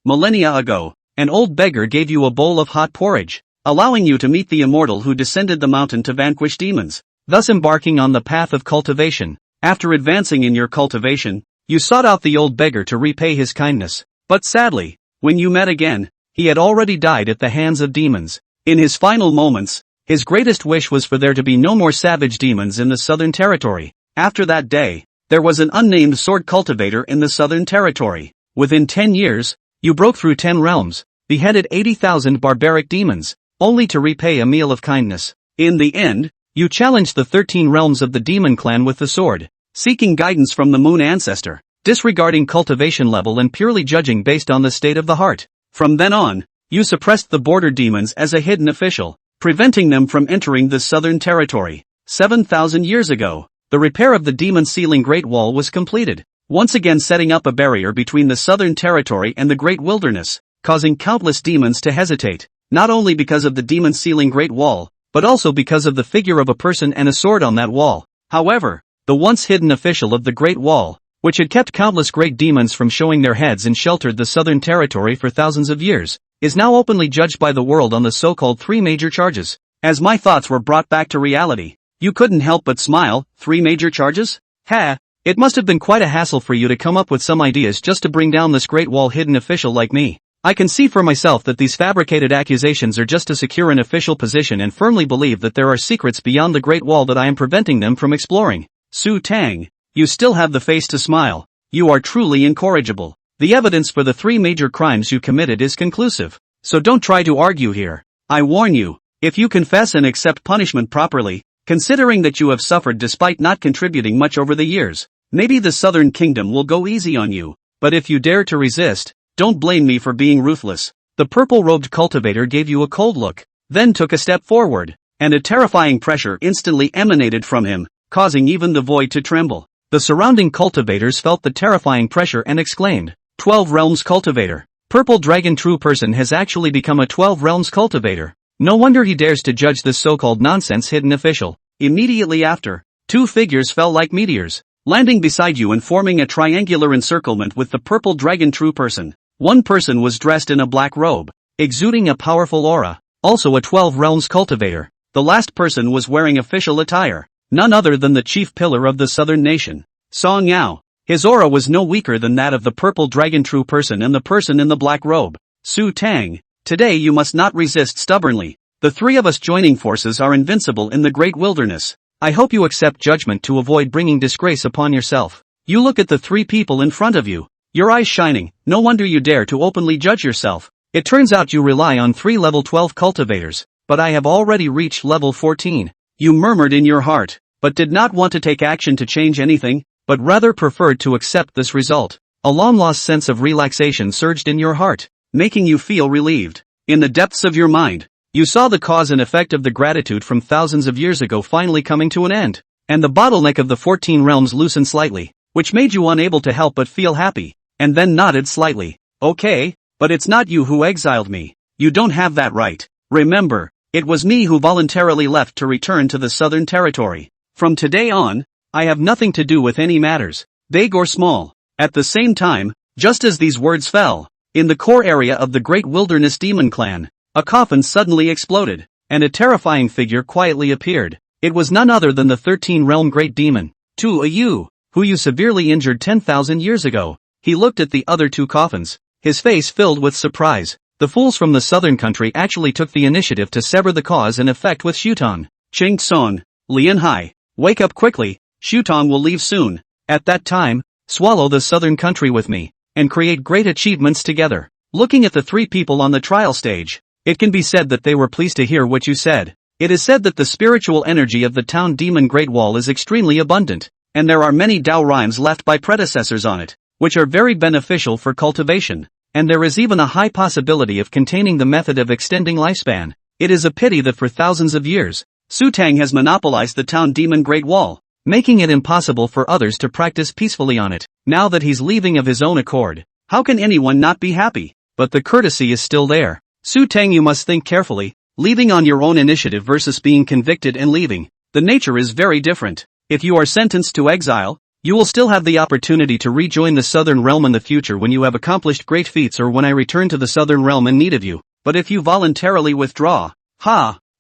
millennia ago, an old beggar gave you a bowl of hot porridge, allowing you to meet the immortal who descended the mountain to vanquish demons, thus embarking on the path of cultivation. After advancing in your cultivation, you sought out the old beggar to repay his kindness. But sadly, when you met again, he had already died at the hands of demons. In his final moments, his greatest wish was for there to be no more savage demons in the Southern Territory. After that day, there was an unnamed sword cultivator in the Southern Territory. Within 10 years, you broke through 10 realms, beheaded 80,000 barbaric demons, only to repay a meal of kindness. In the end, you challenged the 13 realms of the demon clan with the sword, seeking guidance from the moon ancestor, disregarding cultivation level and purely judging based on the state of the heart. From then on, you suppressed the border demons as a hidden official, preventing them from entering the Southern Territory. 7,000 years ago, the repair of the demon-sealing Great Wall was completed, once again setting up a barrier between the Southern Territory and the Great Wilderness, causing countless demons to hesitate, not only because of the demon-sealing Great Wall, but also because of the figure of a person and a sword on that wall. However, the once hidden official of the Great Wall, which had kept countless great demons from showing their heads and sheltered the Southern Territory for thousands of years, is now openly judged by the world on the so-called 3 major charges. As my thoughts were brought back to reality, you couldn't help but smile. 3 major charges? Ha! It must have been quite a hassle for you to come up with some ideas just to bring down this Great Wall hidden official like me. I can see for myself that these fabricated accusations are just to secure an official position and firmly believe that there are secrets beyond the Great Wall that I am preventing them from exploring. Xutang, you still have the face to smile. You are truly incorrigible. The evidence for the 3 major crimes you committed is conclusive, so don't try to argue here. I warn you, if you confess and accept punishment properly, considering that you have suffered despite not contributing much over the years, maybe the Southern Kingdom will go easy on you. But if you dare to resist, don't blame me for being ruthless. The purple-robed cultivator gave you a cold look, then took a step forward, and a terrifying pressure instantly emanated from him, causing even the void to tremble. The surrounding cultivators felt the terrifying pressure and exclaimed, 12 Realms Cultivator. Purple Dragon True Person has actually become a 12 Realms Cultivator. No wonder he dares to judge this so-called nonsense hidden official. Immediately after, 2 figures fell like meteors, landing beside you and forming a triangular encirclement with the Purple Dragon True Person. One person was dressed in a black robe, exuding a powerful aura, also a 12 Realms Cultivator. The last person was wearing official attire, none other than the chief pillar of the southern nation, Song Yao. His aura was no weaker than that of the Purple Dragon True Person and the person in the black robe. Xutang, today you must not resist stubbornly. The 3 of us joining forces are invincible in the Great Wilderness. I hope you accept judgment to avoid bringing disgrace upon yourself. You look at the 3 people in front of you, your eyes shining. No wonder you dare to openly judge yourself. It turns out you rely on 3 level 12 cultivators, but I have already reached level 14. You murmured in your heart, but did not want to take action to change anything, but rather preferred to accept this result. A long-lost sense of relaxation surged in your heart, making you feel relieved. In the depths of your mind, you saw the cause and effect of the gratitude from thousands of years ago finally coming to an end, and the bottleneck of the 14 realms loosened slightly, which made you unable to help but feel happy, and then nodded slightly. Okay, but it's not you who exiled me. You don't have that right. Remember, it was me who voluntarily left to return to the Southern Territory. From today on, I have nothing to do with any matters, big or small. At the same time, just as these words fell, in the core area of the Great Wilderness Demon Clan, a coffin suddenly exploded, and a terrifying figure quietly appeared. It was none other than the 13-realm Great Demon, Tuo Yue, who you severely injured 10,000 years ago. He looked at the other 2 coffins, his face filled with surprise. The fools from the southern country actually took the initiative to sever the cause and effect with Xutang. Qing Cang, Lian Hai, wake up quickly, Xutang will leave soon. At that time, swallow the southern country with me, and create great achievements together. Looking at the 3 people on the trial stage, it can be said that they were pleased to hear what you said. It is said that the spiritual energy of the town demon Great Wall is extremely abundant, and there are many Tao rhymes left by predecessors on it, which are very beneficial for cultivation, and there is even a high possibility of containing the method of extending lifespan. It is a pity that for thousands of years, Xutang has monopolized the town demon Great Wall, making it impossible for others to practice peacefully on it. Now that he's leaving of his own accord, how can anyone not be happy? But the courtesy is still there. Xutang, you must think carefully, leaving on your own initiative versus being convicted and leaving. The nature is very different. If you are sentenced to exile, You will still have the opportunity to rejoin the Southern Realm in the future when you have accomplished great feats or when I return to the Southern Realm in need of you, but if you voluntarily withdraw,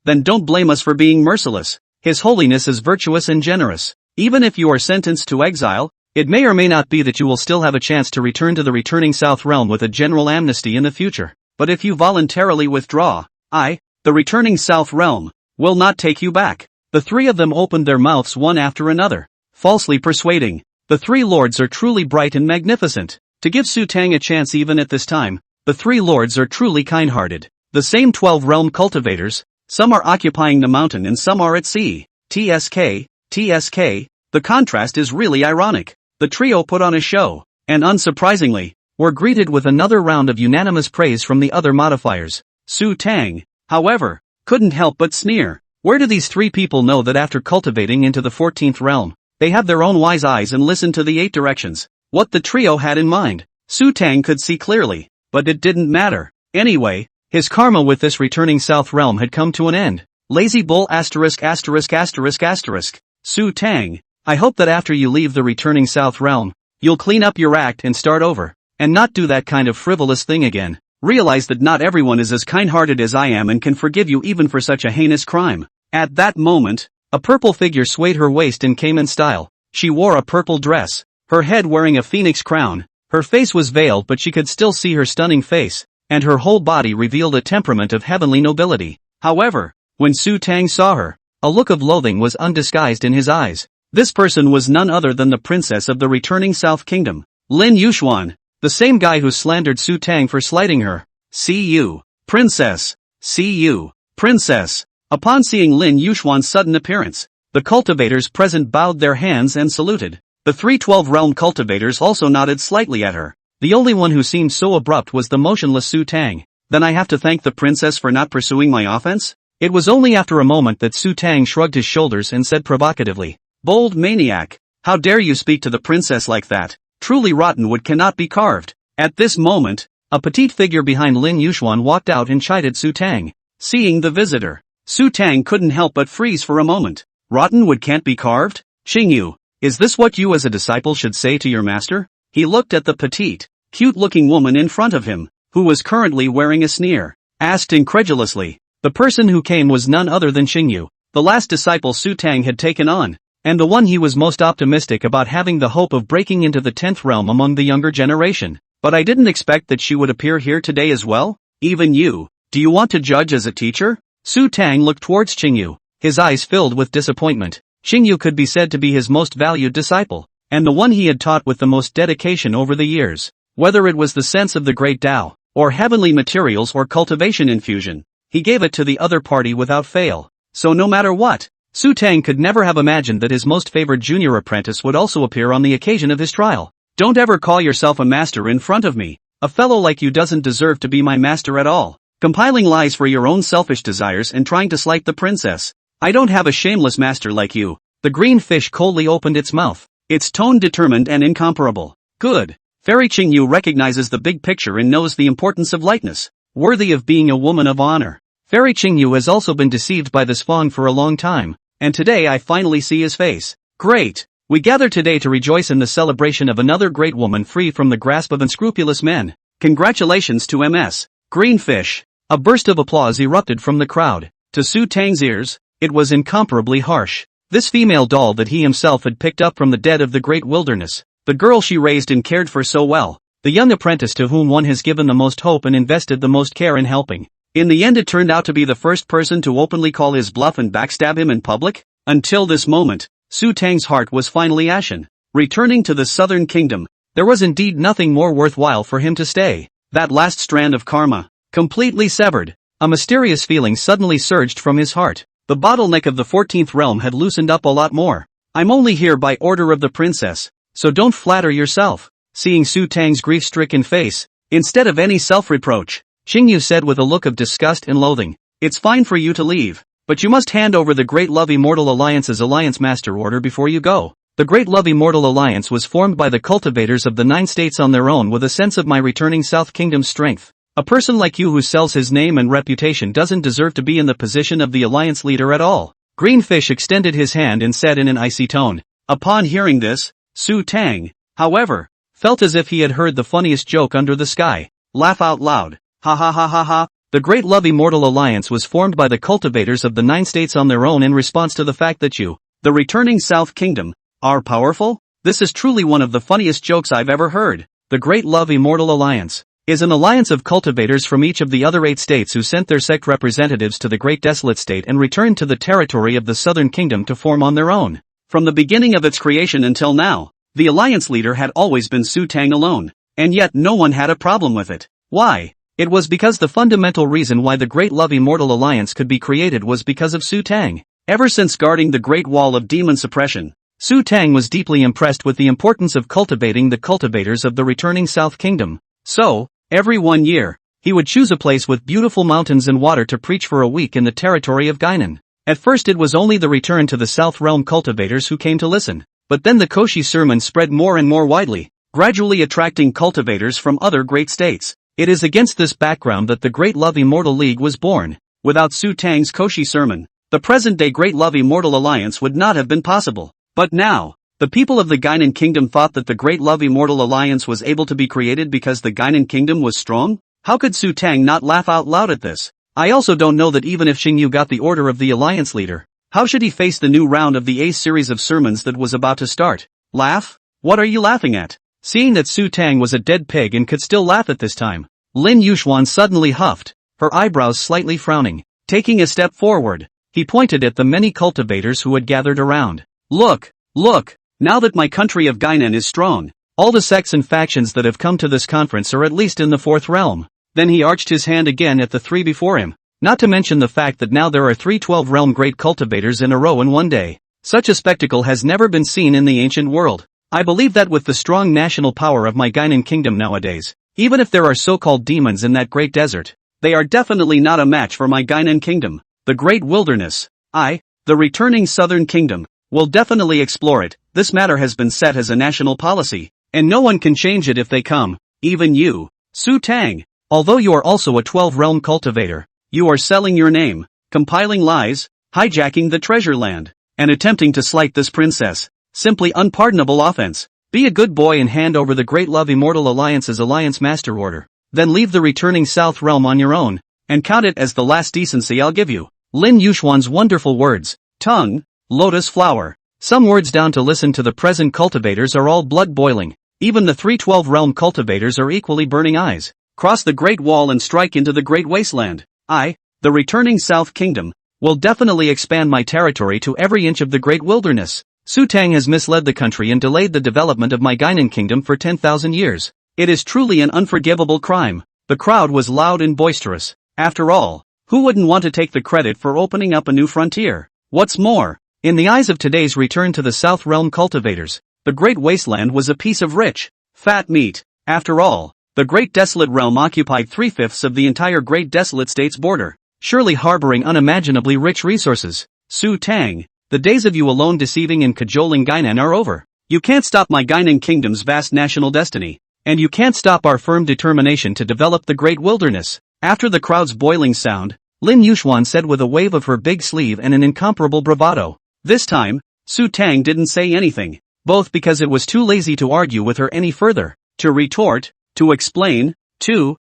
then don't blame us for being merciless. His Holiness is virtuous and generous. Even if you are sentenced to exile, it may or may not be that you will still have a chance to return to the returning South Realm with a general amnesty in the future. But if you voluntarily withdraw, the returning South Realm, will not take you back. The three of them opened their mouths one after another, falsely persuading. The three lords are truly bright and magnificent. To give Xutang a chance even at this time, the three lords are truly kind-hearted. The same 12 realm cultivators, some are occupying the mountain and some are at sea. TSK, the contrast is really ironic. The trio put on a show, and unsurprisingly, were greeted with another round of unanimous praise from the other modifiers. Xutang, however, couldn't help but sneer. Where do these three people know that after cultivating into the 14th realm, they have their own wise eyes and listen to the 8 directions? What the trio had in mind, Xutang could see clearly, but it didn't matter. Anyway, his karma with this returning South Realm had come to an end. Lazy bull ********. Xutang, I hope that after you leave the returning South Realm, you'll clean up your act and start over, and not do that kind of frivolous thing again. Realize that not everyone is as kind-hearted as I am and can forgive you even for such a heinous crime. At that moment, a purple figure swayed her waist and came in style. She wore a purple dress, her head wearing a phoenix crown. Her face was veiled but she could still see her stunning face, and her whole body revealed a temperament of heavenly nobility. However, when Xutang saw her, a look of loathing was undisguised in his eyes. This person was none other than the princess of the returning South Kingdom, Lin Yuxuan, the same guy who slandered Xutang for slighting her. See you, princess. See you, princess. Upon seeing Lin Yuxuan's sudden appearance, the cultivators present bowed their hands and saluted. The 312 realm cultivators also nodded slightly at her. The only one who seemed so abrupt was the motionless Xutang. Then I have to thank the princess for not pursuing my offense? It was only after a moment that Xutang shrugged his shoulders and said provocatively, "Bold maniac, how dare you speak to the princess like that? Truly rotten wood cannot be carved." At this moment, a petite figure behind Lin Yuxuan walked out and chided Xutang. Seeing the visitor, Xutang couldn't help but freeze for a moment. Rotten wood can't be carved? Qing, is this what you as a disciple should say to your master? He looked at the petite, cute-looking woman in front of him, who was currently wearing a sneer, asked incredulously. The person who came was none other than Qing, the last disciple Xutang had taken on, and the one he was most optimistic about having the hope of breaking into the 10th realm among the younger generation. But I didn't expect that she would appear here today as well? Even you, do you want to judge as a teacher? Xutang looked towards Qing, his eyes filled with disappointment. Qing could be said to be his most valued disciple, and the one he had taught with the most dedication over the years. Whether it was the sense of the great Tao, or heavenly materials or cultivation infusion, he gave it to the other party without fail. So no matter what, Xutang could never have imagined that his most favored junior apprentice would also appear on the occasion of his trial. Don't ever call yourself a master in front of me. A fellow like you doesn't deserve to be my master at all. Compiling lies for your own selfish desires and trying to slight the princess. I don't have a shameless master like you. The green fish coldly opened its mouth, its tone determined and incomparable. Good. Fairy Qing recognizes the big picture and knows the importance of lightness, worthy of being a woman of honor. Fairy Qing has also been deceived by this feng for a long time, and today I finally see his face. Great! We gather today to rejoice in the celebration of another great woman free from the grasp of unscrupulous men. Congratulations to Ms. Greenfish. A burst of applause erupted from the crowd. To Xutang's ears, it was incomparably harsh. This female doll that he himself had picked up from the dead of the great wilderness, the girl she raised and cared for so well, the young apprentice to whom one has given the most hope and invested the most care in helping. In the end it turned out to be the first person to openly call his bluff and backstab him in public. Until this moment, Xutang's heart was finally ashen. Returning to the southern kingdom, there was indeed nothing more worthwhile for him to stay. That last strand of karma, completely severed, a mysterious feeling suddenly surged from his heart. The bottleneck of the 14th realm had loosened up a lot more. I'm only here by order of the princess, so don't flatter yourself. Seeing Xutang's grief-stricken face, instead of any self-reproach, Qing said with a look of disgust and loathing, "It's fine for you to leave, but you must hand over the Great Love Immortal Alliance's Alliance Master Order before you go." The Great Love Immortal Alliance was formed by the cultivators of the 9 states on their own with a sense of my returning South Kingdom's strength. A person like you who sells his name and reputation doesn't deserve to be in the position of the alliance leader at all. Greenfish extended his hand and said in an icy tone. Upon hearing this, Xutang, however, felt as if he had heard the funniest joke under the sky. Laugh out loud. Ha ha ha ha ha. The Great Love Immortal Alliance was formed by the cultivators of the 9 states on their own in response to the fact that you, the returning South Kingdom, are powerful? This is truly one of the funniest jokes I've ever heard. The Great Love Immortal Alliance is an alliance of cultivators from each of the other 8 states who sent their sect representatives to the Great Desolate State and returned to the territory of the Southern Kingdom to form on their own. From the beginning of its creation until now, the alliance leader had always been Xutang alone, and yet no one had a problem with it. Why? It was because the fundamental reason why the Great Love Immortal Alliance could be created was because of Xutang. Ever since guarding the Great Wall of Demon Suppression, Xutang was deeply impressed with the importance of cultivating the cultivators of the returning South Kingdom. So, every 1 year, he would choose a place with beautiful mountains and water to preach for a week in the territory of Guinan. At first it was only the return to the South Realm cultivators who came to listen, but then the Koshi sermon spread more and more widely, gradually attracting cultivators from other great states. It is against this background that the Great Love Immortal League was born. Without Xutang's Koshi sermon, the present-day Great Love Immortal Alliance would not have been possible. But now, the people of the Guinan Kingdom thought that the Great Love Immortal Alliance was able to be created because the Guinan Kingdom was strong? How could Xutang not laugh out loud at this? I also don't know that even if Xing Yu got the order of the Alliance leader, how should he face the new round of the A series of sermons that was about to start? Laugh? What are you laughing at? Seeing that Xutang was a dead pig and could still laugh at this time, Lin Yuxuan suddenly huffed, her eyebrows slightly frowning. Taking a step forward, he pointed at the many cultivators who had gathered around. Look, now that my country of Guinan is strong, all the sects and factions that have come to this conference are at least in the 4th realm. Then he arched his hand again at the 3 before him, not to mention the fact that now there are 3 12-realm great cultivators in a row in one day. Such a spectacle has never been seen in the ancient world. I believe that with the strong national power of my Guinan Kingdom nowadays, even if there are so-called demons in that great desert, they are definitely not a match for my Guinan Kingdom. The great wilderness, the returning Southern Kingdom, will definitely explore it. This matter has been set as a national policy, and no one can change it if they come, even you, Xutang. Although you are also a 12-realm cultivator, you are selling your name, compiling lies, hijacking the treasure land, and attempting to slight this princess. Simply unpardonable offense. Be a good boy and hand over the Great Love Immortal Alliance's Alliance Master Order. Then leave the returning South Realm on your own, and count it as the last decency I'll give you. Lin Yuxuan's wonderful words. Tongue, lotus flower. Some words down to listen to the present cultivators are all blood boiling. Even the 312 realm cultivators are equally burning eyes. Cross the Great Wall and strike into the Great Wasteland. The returning South Kingdom, will definitely expand my territory to every inch of the Great Wilderness. Xutang has misled the country and delayed the development of my Guinan Kingdom for 10,000 years. It is truly an unforgivable crime. The crowd was loud and boisterous. After all, who wouldn't want to take the credit for opening up a new frontier? What's more, in the eyes of today's return to the South Realm cultivators, the Great Wasteland was a piece of rich, fat meat. After all, the Great Desolate Realm occupied 3/5 of the entire Great Desolate State's border, surely harboring unimaginably rich resources. Xutang, the days of you alone deceiving and cajoling Guinan are over. You can't stop my Guinan Kingdom's vast national destiny, and you can't stop our firm determination to develop the Great Wilderness. After the crowd's boiling sound, Lin Yuxuan said with a wave of her big sleeve and an incomparable bravado. This time, Xutang didn't say anything, both because it was too lazy to argue with her any further, to retort, to explain,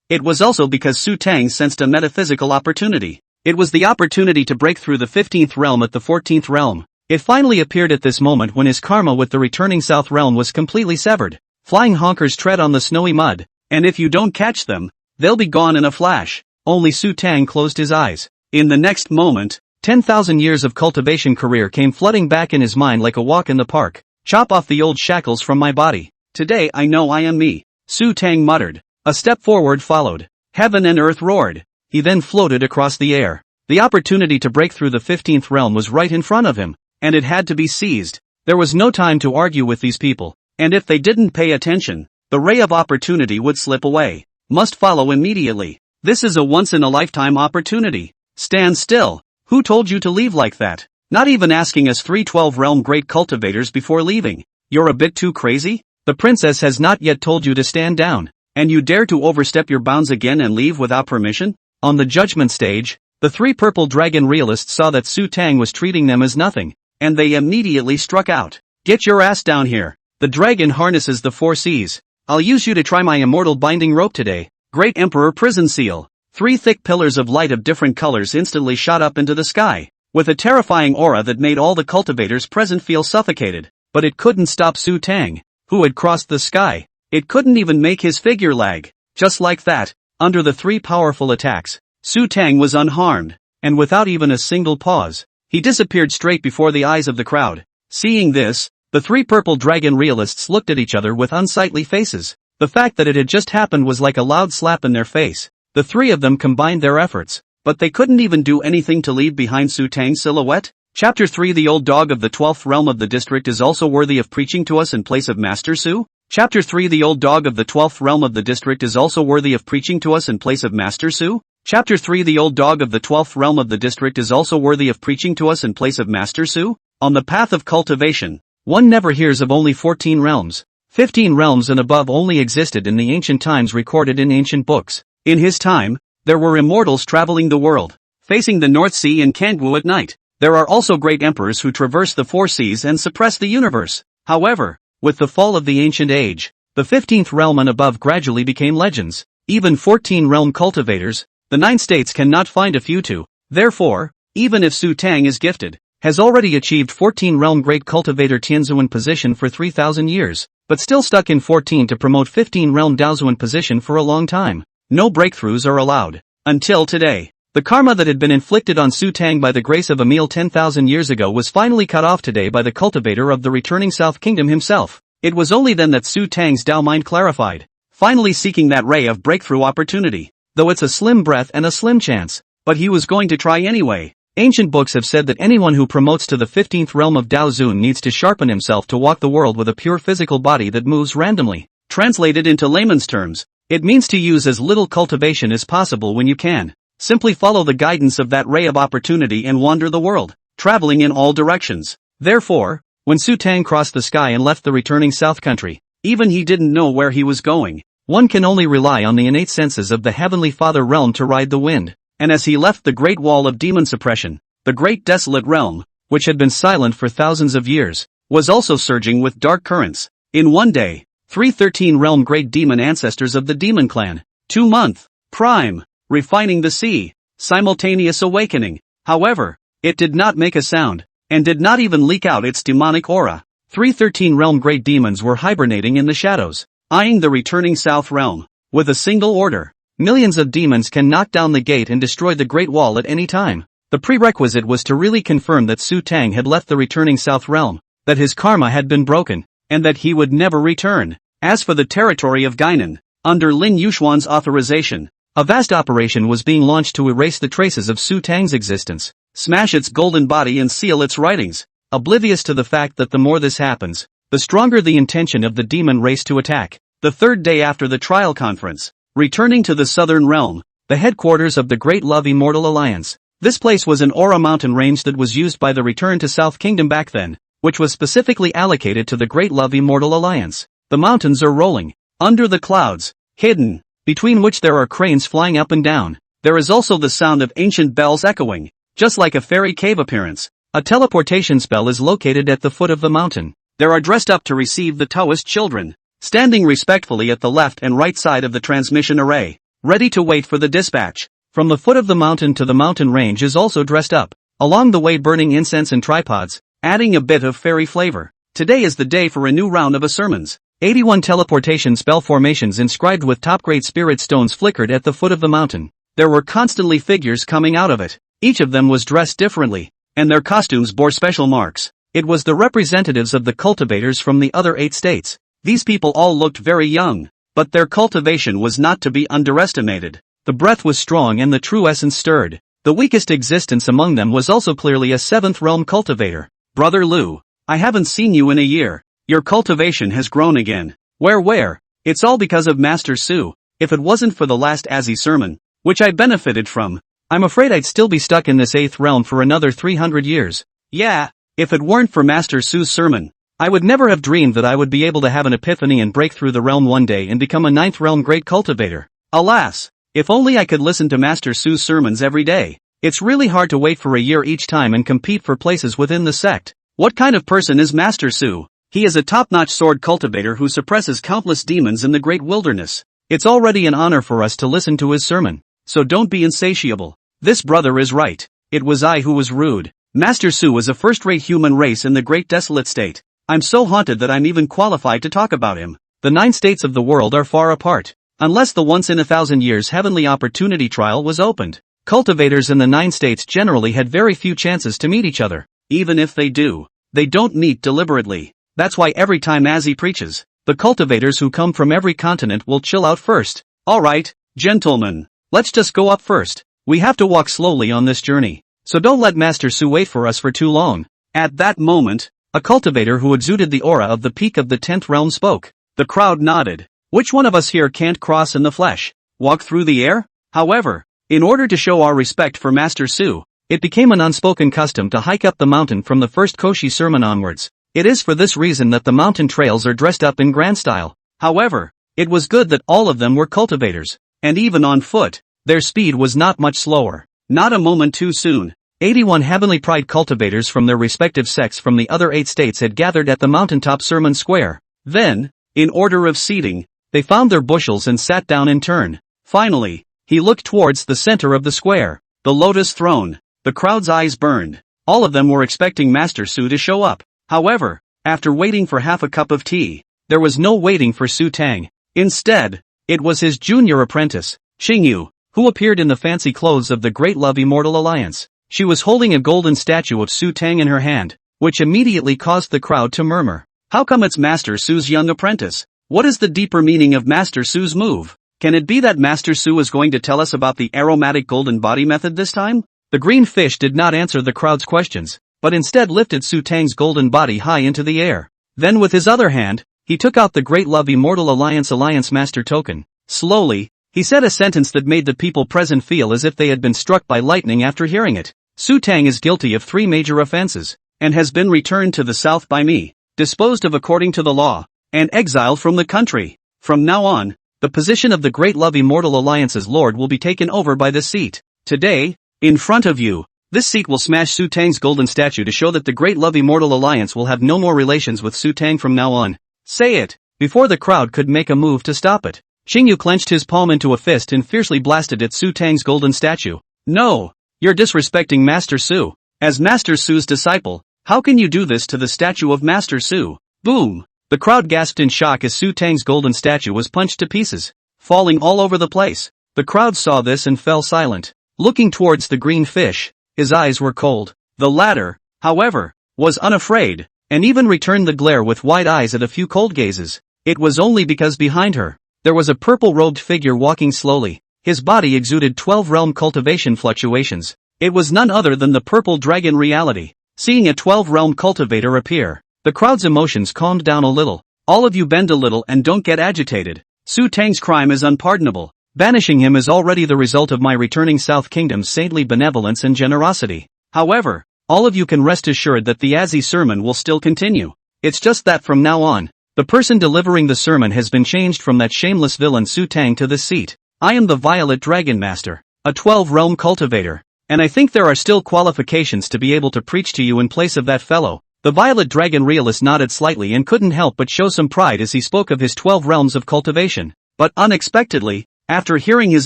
it was also because Xutang sensed a metaphysical opportunity. It was the opportunity to break through the 15th realm at the 14th realm. It finally appeared at this moment when his karma with the returning South realm was completely severed. Flying honkers tread on the snowy mud, and if you don't catch them, they'll be gone in a flash. Only Xutang closed his eyes. In the next moment, 10,000 years of cultivation career came flooding back in his mind like a walk in the park. Chop off the old shackles from my body. Today I know I am me, Xutang muttered. A step forward followed. Heaven and earth roared. He then floated across the air. The opportunity to break through the 15th realm was right in front of him, and it had to be seized. There was no time to argue with these people, and if they didn't pay attention, the ray of opportunity would slip away. Must follow immediately. This is a once-in-a-lifetime opportunity. Stand still. Who told you to leave like that? Not even asking us 312 realm great cultivators before leaving. You're a bit too crazy? The princess has not yet told you to stand down, and you dare to overstep your bounds again and leave without permission? On the judgment stage, the 3 purple dragon realists saw that Xutang was treating them as nothing, and they immediately struck out. Get your ass down here. The dragon harnesses the 4 seas. I'll use you to try my immortal binding rope today. Great Emperor prison seal. 3 thick pillars of light of different colors instantly shot up into the sky, with a terrifying aura that made all the cultivators present feel suffocated. But it couldn't stop Xutang, who had crossed the sky. It couldn't even make his figure lag. Just like that, under the 3 powerful attacks, Xutang was unharmed, and without even a single pause, he disappeared straight before the eyes of the crowd. Seeing this, the 3 purple dragon realists looked at each other with unsightly faces. The fact that it had just happened was like a loud slap in their face. The 3 of them combined their efforts, but they couldn't even do anything to leave behind Xutang's silhouette. Chapter 3 The old dog of the 12th realm of the district is also worthy of preaching to us in place of Master Su? Chapter 3 The old dog of the 12th realm of the district is also worthy of preaching to us in place of Master Su? Chapter 3 The old dog of the 12th realm of the district is also worthy of preaching to us in place of Master Su? On the path of cultivation, one never hears of only 14 realms. 15 realms and above only existed in the ancient times recorded in ancient books. In his time, there were immortals traveling the world, facing the North Sea and Kangwu at night. There are also great emperors who traverse the 4 seas and suppress the universe. However, with the fall of the ancient age, the 15th realm and above gradually became legends. Even 14 realm cultivators, the 9 states cannot find a few to. Therefore, even if Xutang is gifted, has already achieved 14 realm great cultivator Tianzuan position for 3,000 years, but still stuck in 14 to promote 15 realm Daozuan position for a long time. No breakthroughs are allowed. Until today. The karma that had been inflicted on Xutang by the grace of Emil 10,000 years ago was finally cut off today by the cultivator of the returning South Kingdom himself. It was only then that Xutang's Dao mind clarified, finally seeking that ray of breakthrough opportunity. Though it's a slim breath and a slim chance, but he was going to try anyway. Ancient books have said that anyone who promotes to the 15th realm of Dao Zun needs to sharpen himself to walk the world with a pure physical body that moves randomly. Translated into layman's terms, it means to use as little cultivation as possible when you can. Simply follow the guidance of that ray of opportunity and wander the world, traveling in all directions. Therefore, when Xutang crossed the sky and left the returning South Country, even he didn't know where he was going. One can only rely on the innate senses of the Heavenly Father realm to ride the wind. And as he left the great wall of demon suppression, the great desolate realm, which had been silent for thousands of years, was also surging with dark currents. In one day, 313 realm great demon ancestors of the demon clan, 2-month, prime, refining the sea, simultaneous awakening. However, it did not make a sound, and did not even leak out its demonic aura. 313 realm great demons were hibernating in the shadows, eyeing the returning South realm, with a single order. Millions of demons can knock down the gate and destroy the Great Wall at any time. The prerequisite was to really confirm that Xutang had left the returning South realm, that his karma had been broken, and that he would never return. As for the territory of Guinan, under Lin Yuxuan's authorization, a vast operation was being launched to erase the traces of Xutang's existence, smash its golden body and seal its writings, oblivious to the fact that the more this happens, the stronger the intention of the demon race to attack. The 3rd day after the trial conference, returning to the southern realm, the headquarters of the Great Love Immortal Alliance. This place was an aura mountain range that was used by the Return to South Kingdom back then, which was specifically allocated to the Great Love Immortal Alliance. The mountains are rolling, under the clouds, hidden, between which there are cranes flying up and down. There is also the sound of ancient bells echoing, just like a fairy cave appearance. A teleportation spell is located at the foot of the mountain. There are dressed up to receive the Taoist children, standing respectfully at the left and right side of the transmission array, ready to wait for the dispatch. From the foot of the mountain to the mountain range is also dressed up, along the way burning incense and tripods, adding a bit of fairy flavor. Today is the day for a new round of sermons. 81 teleportation spell formations inscribed with top-grade spirit stones flickered at the foot of the mountain. There were constantly figures coming out of it. Each of them was dressed differently, and their costumes bore special marks. It was the representatives of the cultivators from the other 8 states. These people all looked very young, but their cultivation was not to be underestimated. The breath was strong and the true essence stirred. The weakest existence among them was also clearly a 7th realm cultivator. Brother Lu, I haven't seen you in a year. Your cultivation has grown again. Where? It's all because of Master Su. If it wasn't for the last Azzy sermon, which I benefited from, I'm afraid I'd still be stuck in this 8th realm for another 300 years. Yeah, if it weren't for Master Su's sermon, I would never have dreamed that I would be able to have an epiphany and break through the realm one day and become a 9th realm great cultivator. Alas, if only I could listen to Master Su's sermons every day. It's really hard to wait for a year each time and compete for places within the sect. What kind of person is Master Su? He is a top-notch sword cultivator who suppresses countless demons in the great wilderness. It's already an honor for us to listen to his sermon, so don't be insatiable. This brother is right. It was I who was rude. Master Su was a first-rate human race in the great desolate state. I'm so haunted that I'm even qualified to talk about him. The 9 states of the world are far apart. Unless the once-in-a-thousand-years heavenly opportunity trial was opened, cultivators in the 9 states generally had very few chances to meet each other. Even if they do, they don't meet deliberately. That's why every time Azzy preaches, the cultivators who come from every continent will chill out first. Alright, gentlemen, let's just go up first. We have to walk slowly on this journey, so don't let Master Su wait for us for too long. At that moment, a cultivator who exuded the aura of the peak of the 10th realm spoke. The crowd nodded. Which one of us here can't cross in the flesh? Walk through the air? However, in order to show our respect for Master Su, it became an unspoken custom to hike up the mountain from the first Koshi sermon onwards. It is for this reason that the mountain trails are dressed up in grand style. However, it was good that all of them were cultivators, and even on foot, their speed was not much slower. Not a moment too soon. 81 heavenly pride cultivators from their respective sects from the other 8 states had gathered at the mountaintop sermon square. Then, in order of seating, they found their bushels and sat down in turn. Finally, he looked towards the center of the square, the lotus throne. The crowd's eyes burned. All of them were expecting Master Su to show up. However, after waiting for half a cup of tea, there was no waiting for Xutang. Instead, it was his junior apprentice, Qing Yue, who appeared in the fancy clothes of the Great Love Immortal Alliance. She was holding a golden statue of Xutang in her hand, which immediately caused the crowd to murmur. How come it's Master Su's young apprentice? What is the deeper meaning of Master Su's move? Can it be that Master Su is going to tell us about the aromatic golden body method this time? The green fish did not answer the crowd's questions, but instead lifted Xutang's golden body high into the air. Then with his other hand, he took out the Great Love Immortal Alliance Master token. Slowly, he said a sentence that made the people present feel as if they had been struck by lightning after hearing it. Xutang is guilty of 3 major offenses, and has been returned to the south by me, disposed of according to the law, and exiled from the country. From now on, the position of the Great Love Immortal Alliance's lord will be taken over by this seat. Today, in front of you, this seat will smash Xutang's golden statue to show that the Great Love Immortal Alliance will have no more relations with Xutang from now on. Say it, before the crowd could make a move to stop it. Qing Yue clenched his palm into a fist and fiercely blasted at Xutang's golden statue. No, you're disrespecting Master Su. As Master Su's disciple, how can you do this to the statue of Master Su? Boom! The crowd gasped in shock as Xutang's golden statue was punched to pieces, falling all over the place. The crowd saw this and fell silent. Looking towards the green fish, his eyes were cold. The latter, however, was unafraid, and even returned the glare with wide eyes at a few cold gazes. It was only because behind her, there was a purple-robed figure walking slowly. His body exuded 12-realm cultivation fluctuations. It was none other than the purple dragon reality. Seeing a 12-realm cultivator appear, the crowd's emotions calmed down a little. All of you bend a little and don't get agitated. Xutang's crime is unpardonable. Banishing him is already the result of my returning South Kingdom's saintly benevolence and generosity. However, all of you can rest assured that the Azzy sermon will still continue. It's just that from now on, the person delivering the sermon has been changed from that shameless villain Xutang to this seat. I am the Violet Dragon Master, a 12-realm cultivator, and I think there are still qualifications to be able to preach to you in place of that fellow. The Violet Dragon realist nodded slightly and couldn't help but show some pride as he spoke of his 12 realms of cultivation. But unexpectedly, after hearing his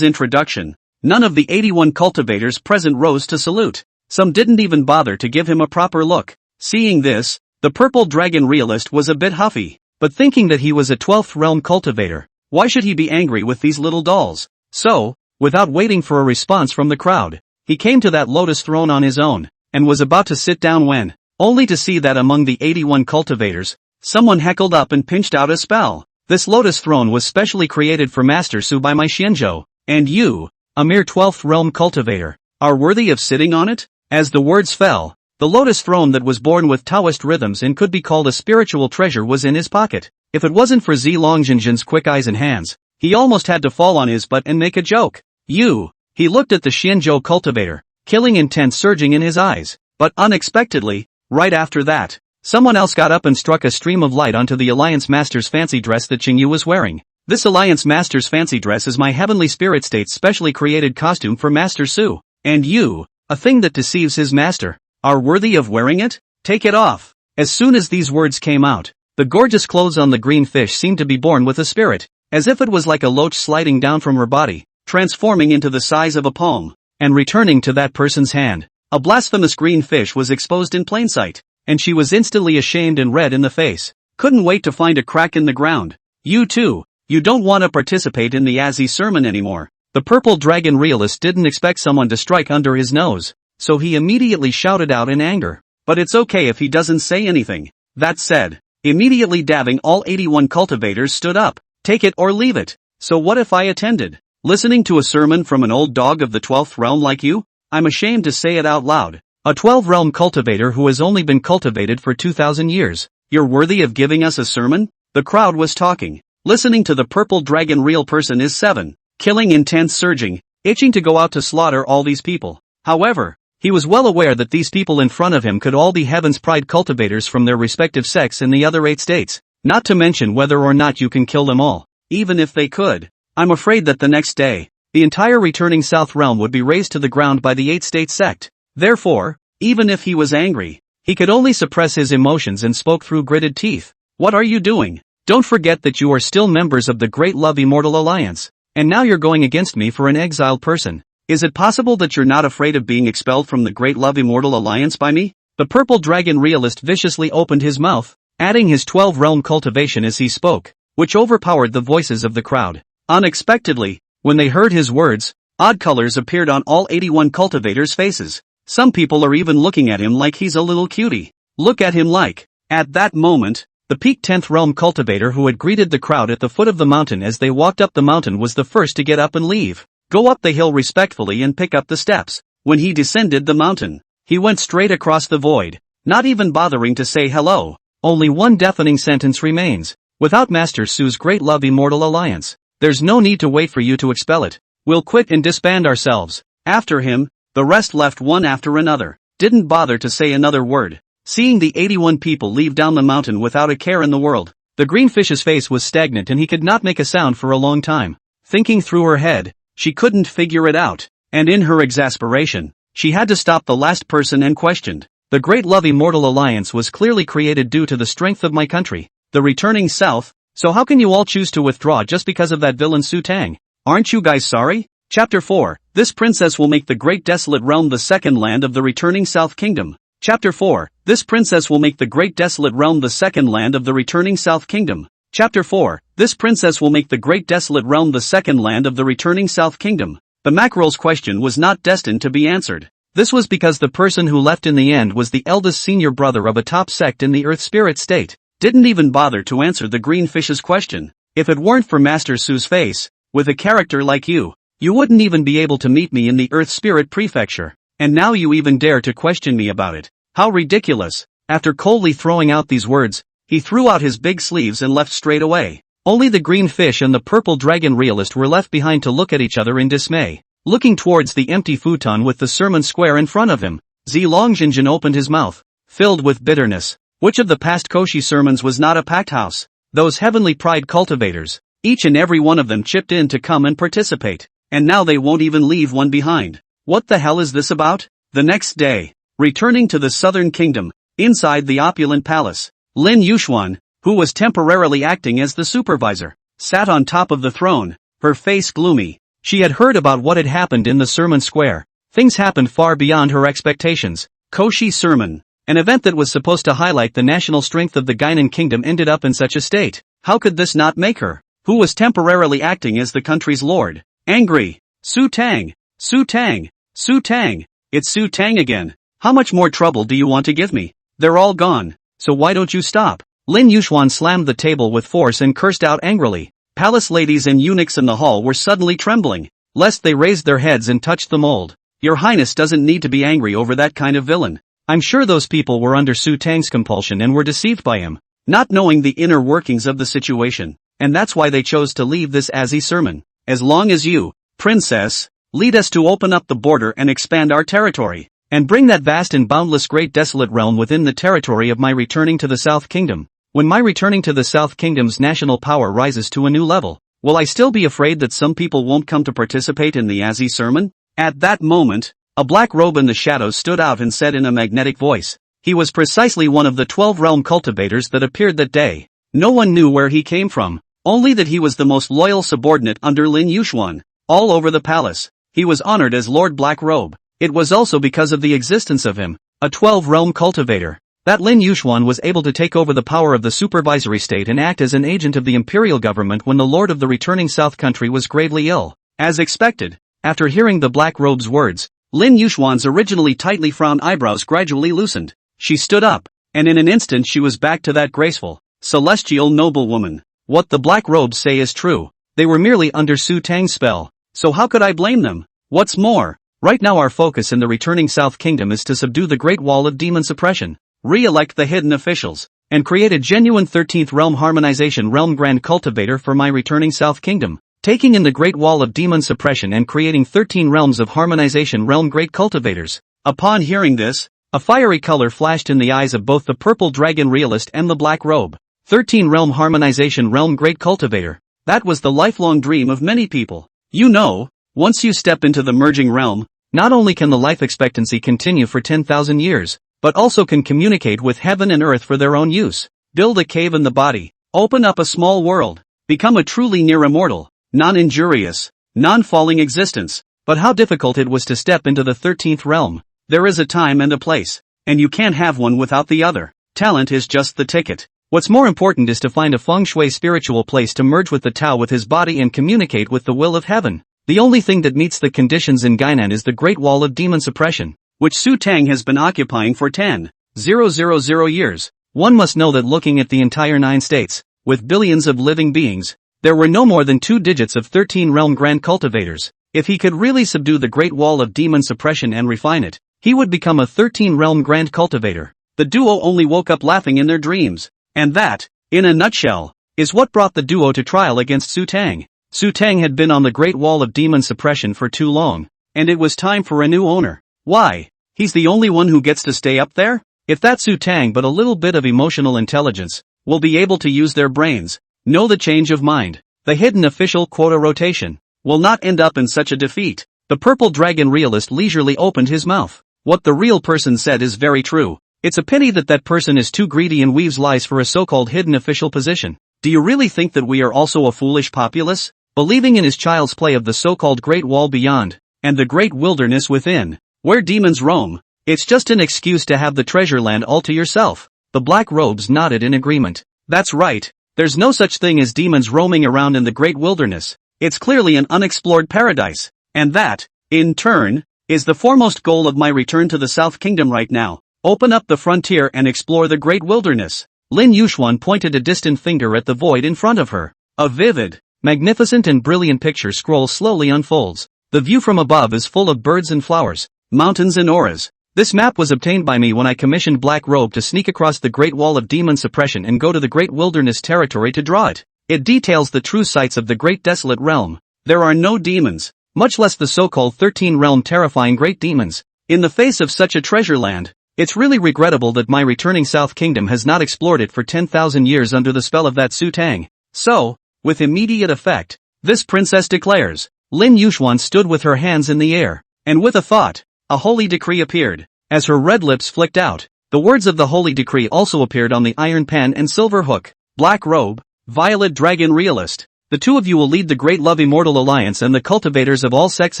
introduction, none of the 81 cultivators present rose to salute. Some didn't even bother to give him a proper look. Seeing this, the purple dragon realist was a bit huffy, but thinking that he was a 12th realm cultivator, why should he be angry with these little dolls? So, without waiting for a response from the crowd, he came to that lotus throne on his own, and was about to sit down when, only to see that among the 81 cultivators, someone heckled up and pinched out a spell. This lotus throne was specially created for Master Su by my Xianzhou, and you, a mere 12th realm cultivator, are worthy of sitting on it? As the words fell, the lotus throne that was born with Taoist rhythms and could be called a spiritual treasure was in his pocket. If it wasn't for Zilongjinjin's quick eyes and hands, he almost had to fall on his butt and make a joke. You, he looked at the Xianzhou cultivator, killing intent surging in his eyes, but unexpectedly, right after that, someone else got up and struck a stream of light onto the Alliance Master's fancy dress that Qing Yue was wearing. This Alliance Master's fancy dress is my Heavenly Spirit State's specially created costume for Master Su, and you, a thing that deceives his master, are worthy of wearing it? Take it off. As soon as these words came out, The gorgeous clothes on the green fish seemed to be born with a spirit, as if it was like a loach sliding down from her body, transforming into the size of a palm, and returning to that person's hand. A blasphemous green fish was exposed in plain sight, and she was instantly ashamed and red in the face. Couldn't wait to find a crack in the ground. You too, you don't want to participate in the Azzy sermon anymore. The purple dragon realist didn't expect someone to strike under his nose, so he immediately shouted out in anger. But it's okay if he doesn't say anything. That said, immediately dabbing all 81 cultivators stood up. Take it or leave it. So what if I attended? Listening to a sermon from an old dog of the 12th realm like you? I'm ashamed to say it out loud. A 12th realm cultivator who has only been cultivated for 2,000 years. You're worthy of giving us a sermon? The crowd was talking. Listening to the purple dragon real person is 7. Killing intense surging, itching to go out to slaughter all these people. However, he was well aware that these people in front of him could all be Heaven's Pride cultivators from their respective sects in the other 8 states. Not to mention whether or not you can kill them all. Even if they could, I'm afraid that the next day, the entire returning South realm would be razed to the ground by the 8-state sect. Therefore, even if he was angry, he could only suppress his emotions and spoke through gritted teeth. What are you doing? Don't forget that you are still members of the Great Love Immortal Alliance. And now you're going against me for an exiled person. Is it possible that you're not afraid of being expelled from the Great Love Immortal Alliance by me? The purple dragon realist viciously opened his mouth, adding his 12-realm cultivation as he spoke, which overpowered the voices of the crowd. Unexpectedly, when they heard his words, odd colors appeared on all 81 cultivators' faces. Some people are even looking at him like he's a little cutie. Look at him like. At that moment, the peak 10th realm cultivator who had greeted the crowd at the foot of the mountain as they walked up the mountain was the first to get up and leave. Go up the hill respectfully and pick up the steps. When he descended the mountain, he went straight across the void, not even bothering to say hello. Only one deafening sentence remains. Without Master Su's Great Love Immortal Alliance, there's no need to wait for you to expel it. We'll quit and disband ourselves. After him, the rest left one after another. Didn't bother to say another word. Seeing the 81 people leave down the mountain without a care in the world, the green fish's face was stagnant and he could not make a sound for a long time. Thinking through her head, she couldn't figure it out, and in her exasperation, she had to stop the last person and questioned. The Great Love Immortal Alliance was clearly created due to the strength of my country, the returning south, so how can you all choose to withdraw just because of that villain Xutang? Aren't you guys sorry? Chapter 4, This princess will make the Great Desolate Realm the second land of the returning South Kingdom. Chapter 4, This princess will make the Great Desolate Realm the second land of the returning South Kingdom. Chapter 4, This princess will make the Great Desolate Realm the second land of the returning South Kingdom. The mackerel's question was not destined to be answered. This was because the person who left in the end was the eldest senior brother of a top sect in the Earth Spirit state. Didn't even bother to answer the green fish's question. If it weren't for Master Su's face, with a character like you wouldn't even be able to meet me in the Earth Spirit Prefecture. And now you even dare to question me about it. How ridiculous. After coldly throwing out these words, he threw out his big sleeves and left straight away. Only the green fish and the purple dragon realist were left behind to look at each other in dismay. Looking towards the empty futon with the sermon square in front of him, Zilongjinjin opened his mouth, filled with bitterness. Which of the past Koshi sermons was not a packed house? Those heavenly pride cultivators, each and every one of them chipped in to come and participate, and now they won't even leave one behind. What the hell is this about? The next day, returning to the southern kingdom, inside the opulent palace, Lin Yuxuan, who was temporarily acting as the supervisor, sat on top of the throne, her face gloomy. She had heard about what had happened in the sermon square. Things happened far beyond her expectations. Koshi sermon, an event that was supposed to highlight the national strength of the Guinan kingdom, ended up in such a state. How could this not make her, who was temporarily acting as the country's lord, angry? Xutang! Xutang! Xutang! It's Xutang again. How much more trouble do you want to give me? They're all gone, so why don't you stop? Lin Yuxuan slammed the table with force and cursed out angrily. Palace ladies and eunuchs in the hall were suddenly trembling, lest they raised their heads and touched the mold. Your Highness doesn't need to be angry over that kind of villain. I'm sure those people were under Xutang's compulsion and were deceived by him, not knowing the inner workings of the situation, and that's why they chose to leave this Azzy sermon. As long as you, princess, lead us to open up the border and expand our territory, and bring that vast and boundless great desolate realm within the territory of my returning to the South Kingdom. When my returning to the South Kingdom's national power rises to a new level, will I still be afraid that some people won't come to participate in the Azzy sermon? At that moment, a black robe in the shadows stood out and said in a magnetic voice, He was precisely one of the 12 realm cultivators that appeared that day. No one knew where he came from, only that he was the most loyal subordinate under Lin Yuxuan. All over the palace, he was honored as Lord Black Robe. It was also because of the existence of him, a 12 realm cultivator, that Lin Yuxuan was able to take over the power of the supervisory state and act as an agent of the imperial government when the lord of the returning south country was gravely ill. As expected, after hearing the Black Robe's words, Lin Yuxuan's originally tightly frowned eyebrows gradually loosened. She stood up, and in an instant she was back to that graceful, celestial noblewoman. What the Black Robes say is true. They were merely under Xutang's spell, so how could I blame them? What's more, right now our focus in the returning South Kingdom is to subdue the Great Wall of Demon Suppression, re-elect the hidden officials, and create a genuine 13th Realm Harmonization Realm Grand Cultivator for my returning South Kingdom, taking in the Great Wall of Demon Suppression and creating 13 Realms of Harmonization Realm Great Cultivators. Upon hearing this, a fiery color flashed in the eyes of both the Purple Dragon Realist and the Black Robe. 13 Realm Harmonization Realm Great Cultivator. That was the lifelong dream of many people. You know, once you step into the merging realm, not only can the life expectancy continue for 10,000 years, but also can communicate with heaven and earth for their own use. Build a cave in the body, open up a small world, become a truly near immortal, non-injurious, non-falling existence. But how difficult it was to step into the 13th realm. There is a time and a place, and you can't have one without the other. Talent is just the ticket. What's more important is to find a feng shui spiritual place to merge with the Tao with his body and communicate with the will of heaven. The only thing that meets the conditions in Gainan is the Great Wall of Demon Suppression, which Xutang has been occupying for 10,000 years. One must know that looking at the entire 9 states, with billions of living beings, there were no more than 2 digits of 13 realm grand cultivators. If he could really subdue the Great Wall of Demon Suppression and refine it, he would become a 13 realm grand cultivator. The duo only woke up laughing in their dreams. And that, in a nutshell, is what brought the duo to trial against Xutang. Xutang had been on the Great Wall of Demon Suppression for too long, and it was time for a new owner. Why? He's the only one who gets to stay up there? If that Xutang but a little bit of emotional intelligence, will be able to use their brains, know the change of mind, the hidden official quota rotation, will not end up in such a defeat. The Purple Dragon Realist leisurely opened his mouth. What the real person said is very true. It's a pity that that person is too greedy and weaves lies for a so-called hidden official position. Do you really think that we are also a foolish populace, believing in his child's play of the so-called Great Wall beyond, and the Great Wilderness within, where demons roam? It's just an excuse to have the treasure land all to yourself. The Black Robes nodded in agreement. That's right, there's no such thing as demons roaming around in the Great Wilderness. It's clearly an unexplored paradise. And that, in turn, is the foremost goal of my return to the South Kingdom right now. Open up the frontier and explore the Great Wilderness. Lin Yuxuan pointed a distant finger at the void in front of her. A vivid, magnificent and brilliant picture scroll slowly unfolds. The view from above is full of birds and flowers, mountains and auras. This map was obtained by me when I commissioned Black Robe to sneak across the Great Wall of Demon Suppression and go to the Great Wilderness territory to draw it. It details the true sights of the Great Desolate Realm. There are no demons, much less the so-called 13 realm terrifying great demons. In the face of such a treasure land, it's really regrettable that my returning South Kingdom has not explored it for 10,000 years under the spell of that Xutang. So, with immediate effect, this princess declares. Lin Yuxuan stood with her hands in the air, and with a thought, a holy decree appeared. As her red lips flicked out, the words of the holy decree also appeared on the iron pen and silver hook. Black Robe, Violet Dragon Realist. The two of you will lead the Great Love Immortal Alliance and the cultivators of all sects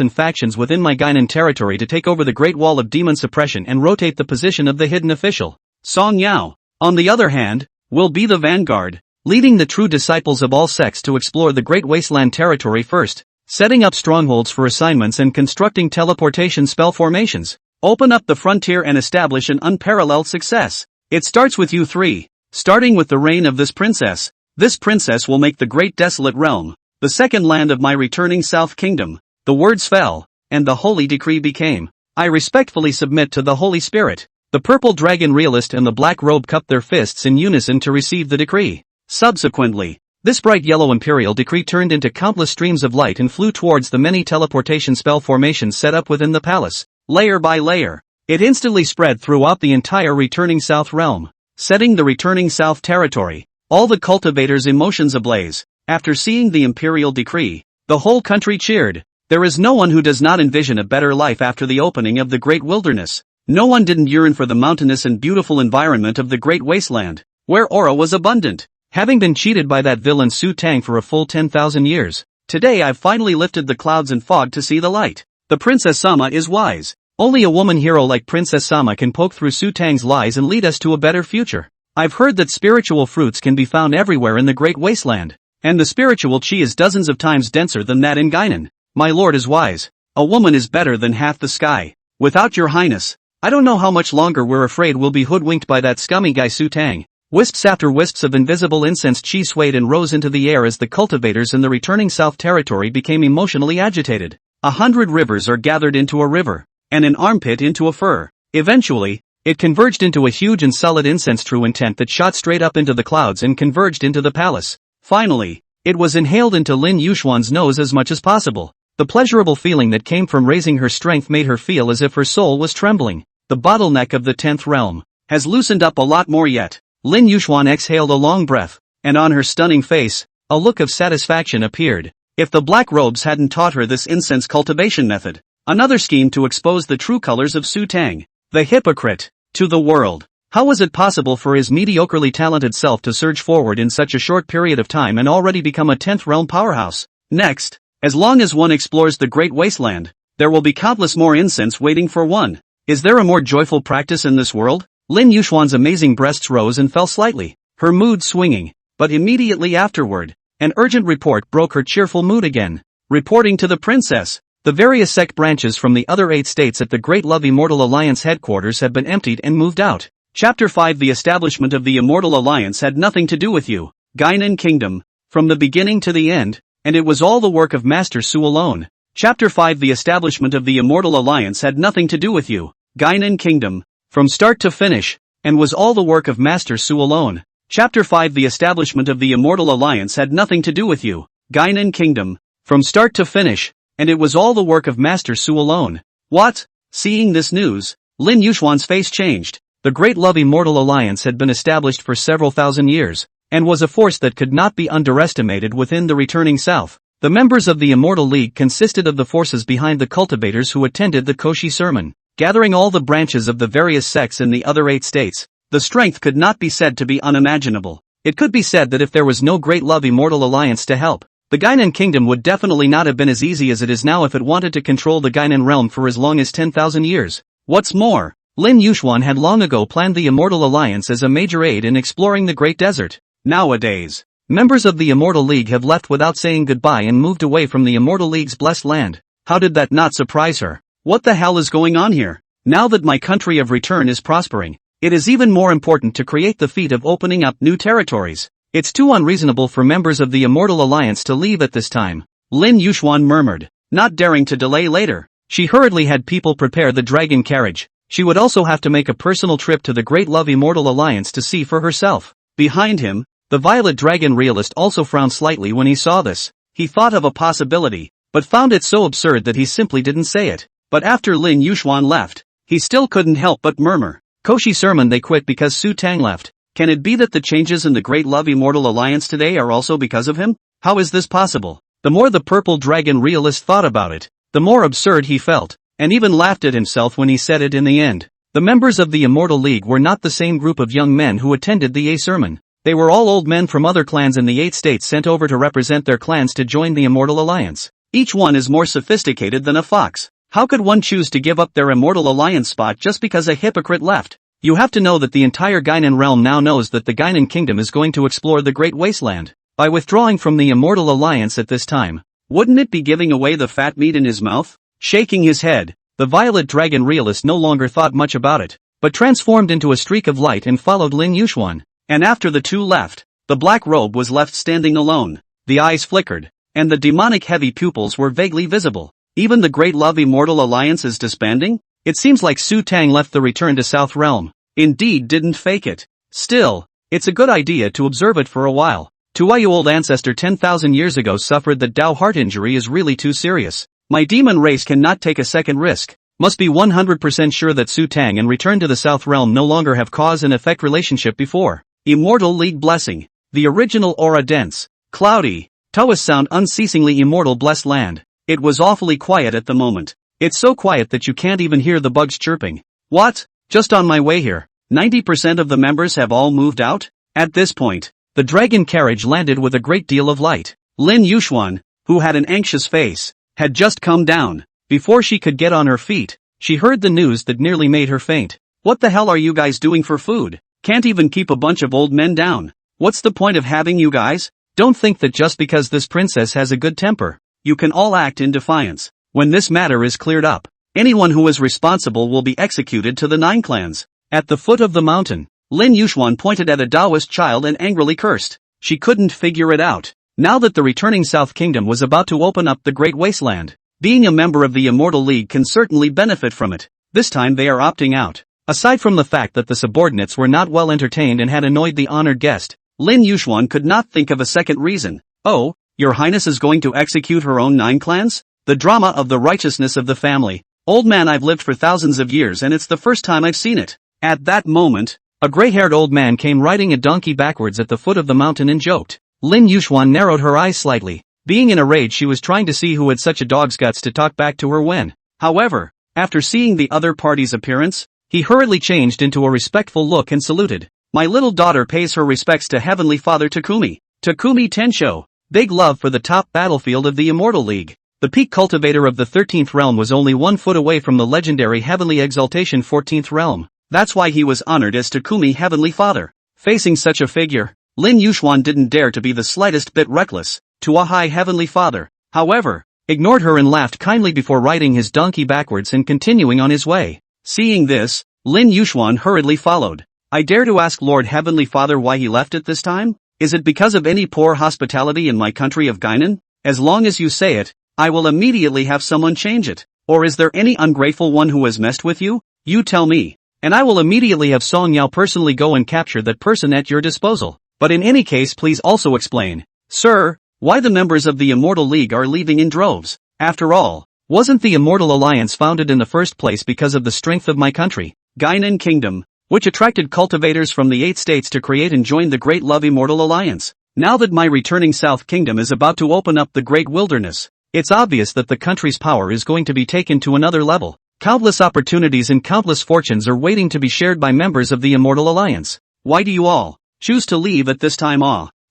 and factions within my Gainan territory to take over the Great Wall of Demon Suppression and rotate the position of the hidden official. Song Yao, on the other hand, will be the vanguard, leading the true disciples of all sects to explore the Great Wasteland territory first, setting up strongholds for assignments and constructing teleportation spell formations. Open up the frontier and establish an unparalleled success. It starts with you three, starting with the reign of this princess. This princess will make the Great Desolate Realm, the second land of my returning South Kingdom. The words fell, and the holy decree became. I respectfully submit to the Holy Spirit. The Purple Dragon Realist and the Black Robe cupped their fists in unison to receive the decree. Subsequently, this bright yellow imperial decree turned into countless streams of light and flew towards the many teleportation spell formations set up within the palace. Layer by layer, it instantly spread throughout the entire returning South realm, setting the returning South territory. All the cultivators' emotions ablaze. After seeing the imperial decree, the whole country cheered. There is no one who does not envision a better life after the opening of the Great Wilderness. No one didn't yearn for the mountainous and beautiful environment of the Great Wasteland, where aura was abundant. Having been cheated by that villain Xutang for a full 10,000 years, today I've finally lifted the clouds and fog to see the light. The Princess Sama is wise. Only a woman hero like Princess Sama can poke through Xutang's lies and lead us to a better future. I've heard that spiritual fruits can be found everywhere in the Great Wasteland, and the spiritual chi is dozens of times denser than that in Guinan. My lord is wise. A woman is better than half the sky. Without your highness, I don't know how much longer we're afraid we'll be hoodwinked by that scummy guy Xutang. Wisps after wisps of invisible incense chi swayed and rose into the air as the cultivators in the returning South Territory became emotionally agitated. 100 rivers are gathered into a river, and an armpit into a fur. Eventually, it converged into a huge and solid incense true intent that shot straight up into the clouds and converged into the palace. Finally, it was inhaled into Lin Yushuan's nose as much as possible. The pleasurable feeling that came from raising her strength made her feel as if her soul was trembling. The bottleneck of the 10th realm has loosened up a lot more yet. Lin Yushuan exhaled a long breath, and on her stunning face, a look of satisfaction appeared. If the black robes hadn't taught her this incense cultivation method, another scheme to expose the true colors of Xutang, the hypocrite, to the world. How was it possible for his mediocrely talented self to surge forward in such a short period of time and already become a 10th realm powerhouse? Next, as long as one explores the Great Wasteland, there will be countless more incense waiting for one. Is there a more joyful practice in this world? Lin Yushuan's amazing breasts rose and fell slightly, her mood swinging, but immediately afterward, an urgent report broke her cheerful mood again. Reporting to the princess, the various sect branches from the other 8 states at the Great Love Immortal Alliance headquarters have been emptied and moved out. Chapter 5 The establishment of the Immortal Alliance had nothing to do with you, Guinan Kingdom, from the beginning to the end, and it was all the work of Master Su alone. Chapter 5 The establishment of the Immortal Alliance had nothing to do with you, Guinan Kingdom, from start to finish, and was all the work of Master Su alone. Chapter 5 The establishment of the Immortal Alliance had nothing to do with you, Guinan Kingdom, from start to finish, and it was all the work of Master Su alone. What? Seeing this news, Lin Yushuan's face changed. The Great Love Immortal Alliance had been established for several thousand years, and was a force that could not be underestimated within the returning South. The members of the Immortal League consisted of the forces behind the cultivators who attended the Koshi sermon, gathering all the branches of the various sects in the other 8 states. The strength could not be said to be unimaginable. It could be said that if there was no Great Love Immortal Alliance to help, the Guinan Kingdom would definitely not have been as easy as it is now if it wanted to control the Guinan realm for as long as 10,000 years. What's more, Lin Yushuan had long ago planned the Immortal Alliance as a major aid in exploring the Great Desert. Nowadays, members of the Immortal League have left without saying goodbye and moved away from the Immortal League's blessed land. How did that not surprise her? What the hell is going on here? Now that my country of return is prospering, it is even more important to create the feat of opening up new territories. It's too unreasonable for members of the Immortal Alliance to leave at this time, Lin Yushuan murmured, not daring to delay later. She hurriedly had people prepare the dragon carriage. She would also have to make a personal trip to the Great Love Immortal Alliance to see for herself. Behind him, the Violet Dragon realist also frowned slightly when he saw this. He thought of a possibility, but found it so absurd that he simply didn't say it. But after Lin Yushuan left, he still couldn't help but murmur. Koshi sermon they quit because Xutang left. Can it be that the changes in the Great Love Immortal Alliance today are also because of him? How is this possible? The more the Purple Dragon realist thought about it, the more absurd he felt, and even laughed at himself when he said it in the end. The members of the Immortal League were not the same group of young men who attended the A sermon. They were all old men from other clans in the 8 states sent over to represent their clans to join the Immortal Alliance. Each one is more sophisticated than a fox. How could one choose to give up their Immortal Alliance spot just because a hypocrite left? You have to know that the entire Guinan realm now knows that the Guinan Kingdom is going to explore the Great Wasteland. By withdrawing from the Immortal Alliance at this time, wouldn't it be giving away the fat meat in his mouth? Shaking his head, the Violet Dragon realist no longer thought much about it, but transformed into a streak of light and followed Lin Yushuan. And after the two left, the black robe was left standing alone. The eyes flickered, and the demonic heavy pupils were vaguely visible. Even the Great Love Immortal Alliance is disbanding? It seems like Xutang left the return to South Realm. Indeed didn't fake it. Still, it's a good idea to observe it for a while. Tuo Yue old ancestor 10,000 years ago suffered that Dao heart injury is really too serious. My demon race cannot take a second risk. Must be 100% sure that Xutang and return to the South Realm no longer have cause and effect relationship before. Immortal League blessing. The original aura dense, cloudy, Taoist sound unceasingly immortal blessed land. It was awfully quiet at the moment. It's so quiet that you can't even hear the bugs chirping. What? Just on my way here, 90% of the members have all moved out? At this point, the dragon carriage landed with a great deal of light. Lin Yuxuan, who had an anxious face, had just come down. Before she could get on her feet, she heard the news that nearly made her faint. What the hell are you guys doing for food? Can't even keep a bunch of old men down. What's the point of having you guys? Don't think that just because this princess has a good temper, you can all act in defiance. When this matter is cleared up, anyone who is responsible will be executed to the 9 clans. At the foot of the mountain, Lin Yuxuan pointed at a Taoist child and angrily cursed. She couldn't figure it out. Now that the returning South Kingdom was about to open up the Great Wasteland, being a member of the Immortal League can certainly benefit from it. This time they are opting out. Aside from the fact that the subordinates were not well entertained and had annoyed the honored guest, Lin Yuxuan could not think of a second reason. Oh, your highness is going to execute her own 9 clans? The drama of the righteousness of the family. Old man, I've lived for thousands of years and it's the first time I've seen it. At that moment, a gray-haired old man came riding a donkey backwards at the foot of the mountain and joked. Lin Yuxuan narrowed her eyes slightly. Being in a rage, she was trying to see who had such a dog's guts to talk back to her when. However, after seeing the other party's appearance, he hurriedly changed into a respectful look and saluted. My little daughter pays her respects to Heavenly Father Takumi. Takumi Tensho. Big love for the top battlefield of the Immortal League. The peak cultivator of the 13th realm was only 1 foot away from the legendary Heavenly Exaltation 14th realm. That's why he was honored as Takumi Heavenly Father. Facing such a figure, Lin Yuxuan didn't dare to be the slightest bit reckless. Tuo Yue Heavenly Father, however, ignored her and laughed kindly before riding his donkey backwards and continuing on his way. Seeing this, Lin Yuxuan hurriedly followed. I dare to ask Lord Heavenly Father why he left it this time? Is it because of any poor hospitality in my country of Guinan? As long as you say it, I will immediately have someone change it. Or is there any ungrateful one who has messed with you? You tell me, and I will immediately have Song Yao personally go and capture that person at your disposal. But in any case, please also explain, sir, why the members of the Immortal League are leaving in droves. After all, wasn't the Immortal Alliance founded in the first place because of the strength of my country, Guinan Kingdom, which attracted cultivators from the 8 states to create and join the Great Love Immortal Alliance? Now that my returning South Kingdom is about to open up the Great Wilderness, it's obvious that the country's power is going to be taken to another level. Countless opportunities and countless fortunes are waiting to be shared by members of the Immortal Alliance. Why do you all choose to leave at this time?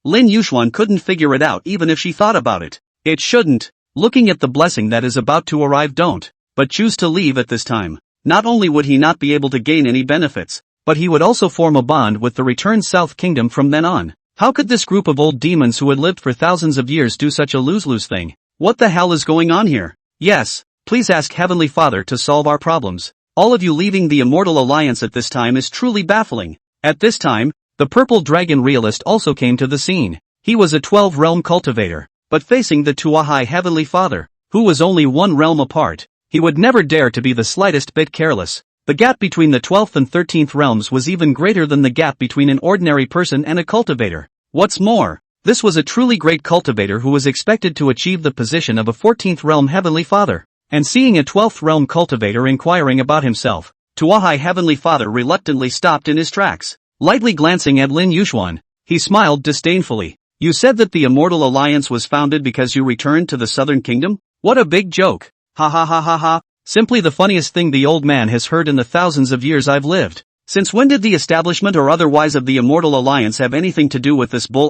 Lin Yuxuan couldn't figure it out even if she thought about it. It shouldn't. Looking at the blessing that is about to arrive, don't but choose to leave at this time. Not only would he not be able to gain any benefits, but he would also form a bond with the returned South Kingdom from then on. How could this group of old demons who had lived for thousands of years do such a lose-lose thing? What the hell is going on here? Yes, please ask Heavenly Father to solve our problems. All of you leaving the Immortal Alliance at this time is truly baffling. At this time, the purple dragon realist also came to the scene. He was a 12-realm cultivator, but facing the Tuo Yue Heavenly Father, who was only 1 realm apart, he would never dare to be the slightest bit careless. The gap between the 12th and 13th realms was even greater than the gap between an ordinary person and a cultivator. What's more, this was a truly great cultivator who was expected to achieve the position of a 14th realm Heavenly Father. And seeing a 12th realm cultivator inquiring about himself, Tuo Yue Heavenly Father reluctantly stopped in his tracks. Lightly glancing at Lin Yuxuan, he smiled disdainfully. You said that the Immortal Alliance was founded because you returned to the Southern Kingdom? What a big joke. Ha ha ha ha ha. Simply the funniest thing the old man has heard in the thousands of years I've lived. Since when did the establishment or otherwise of the Immortal Alliance have anything to do with this bull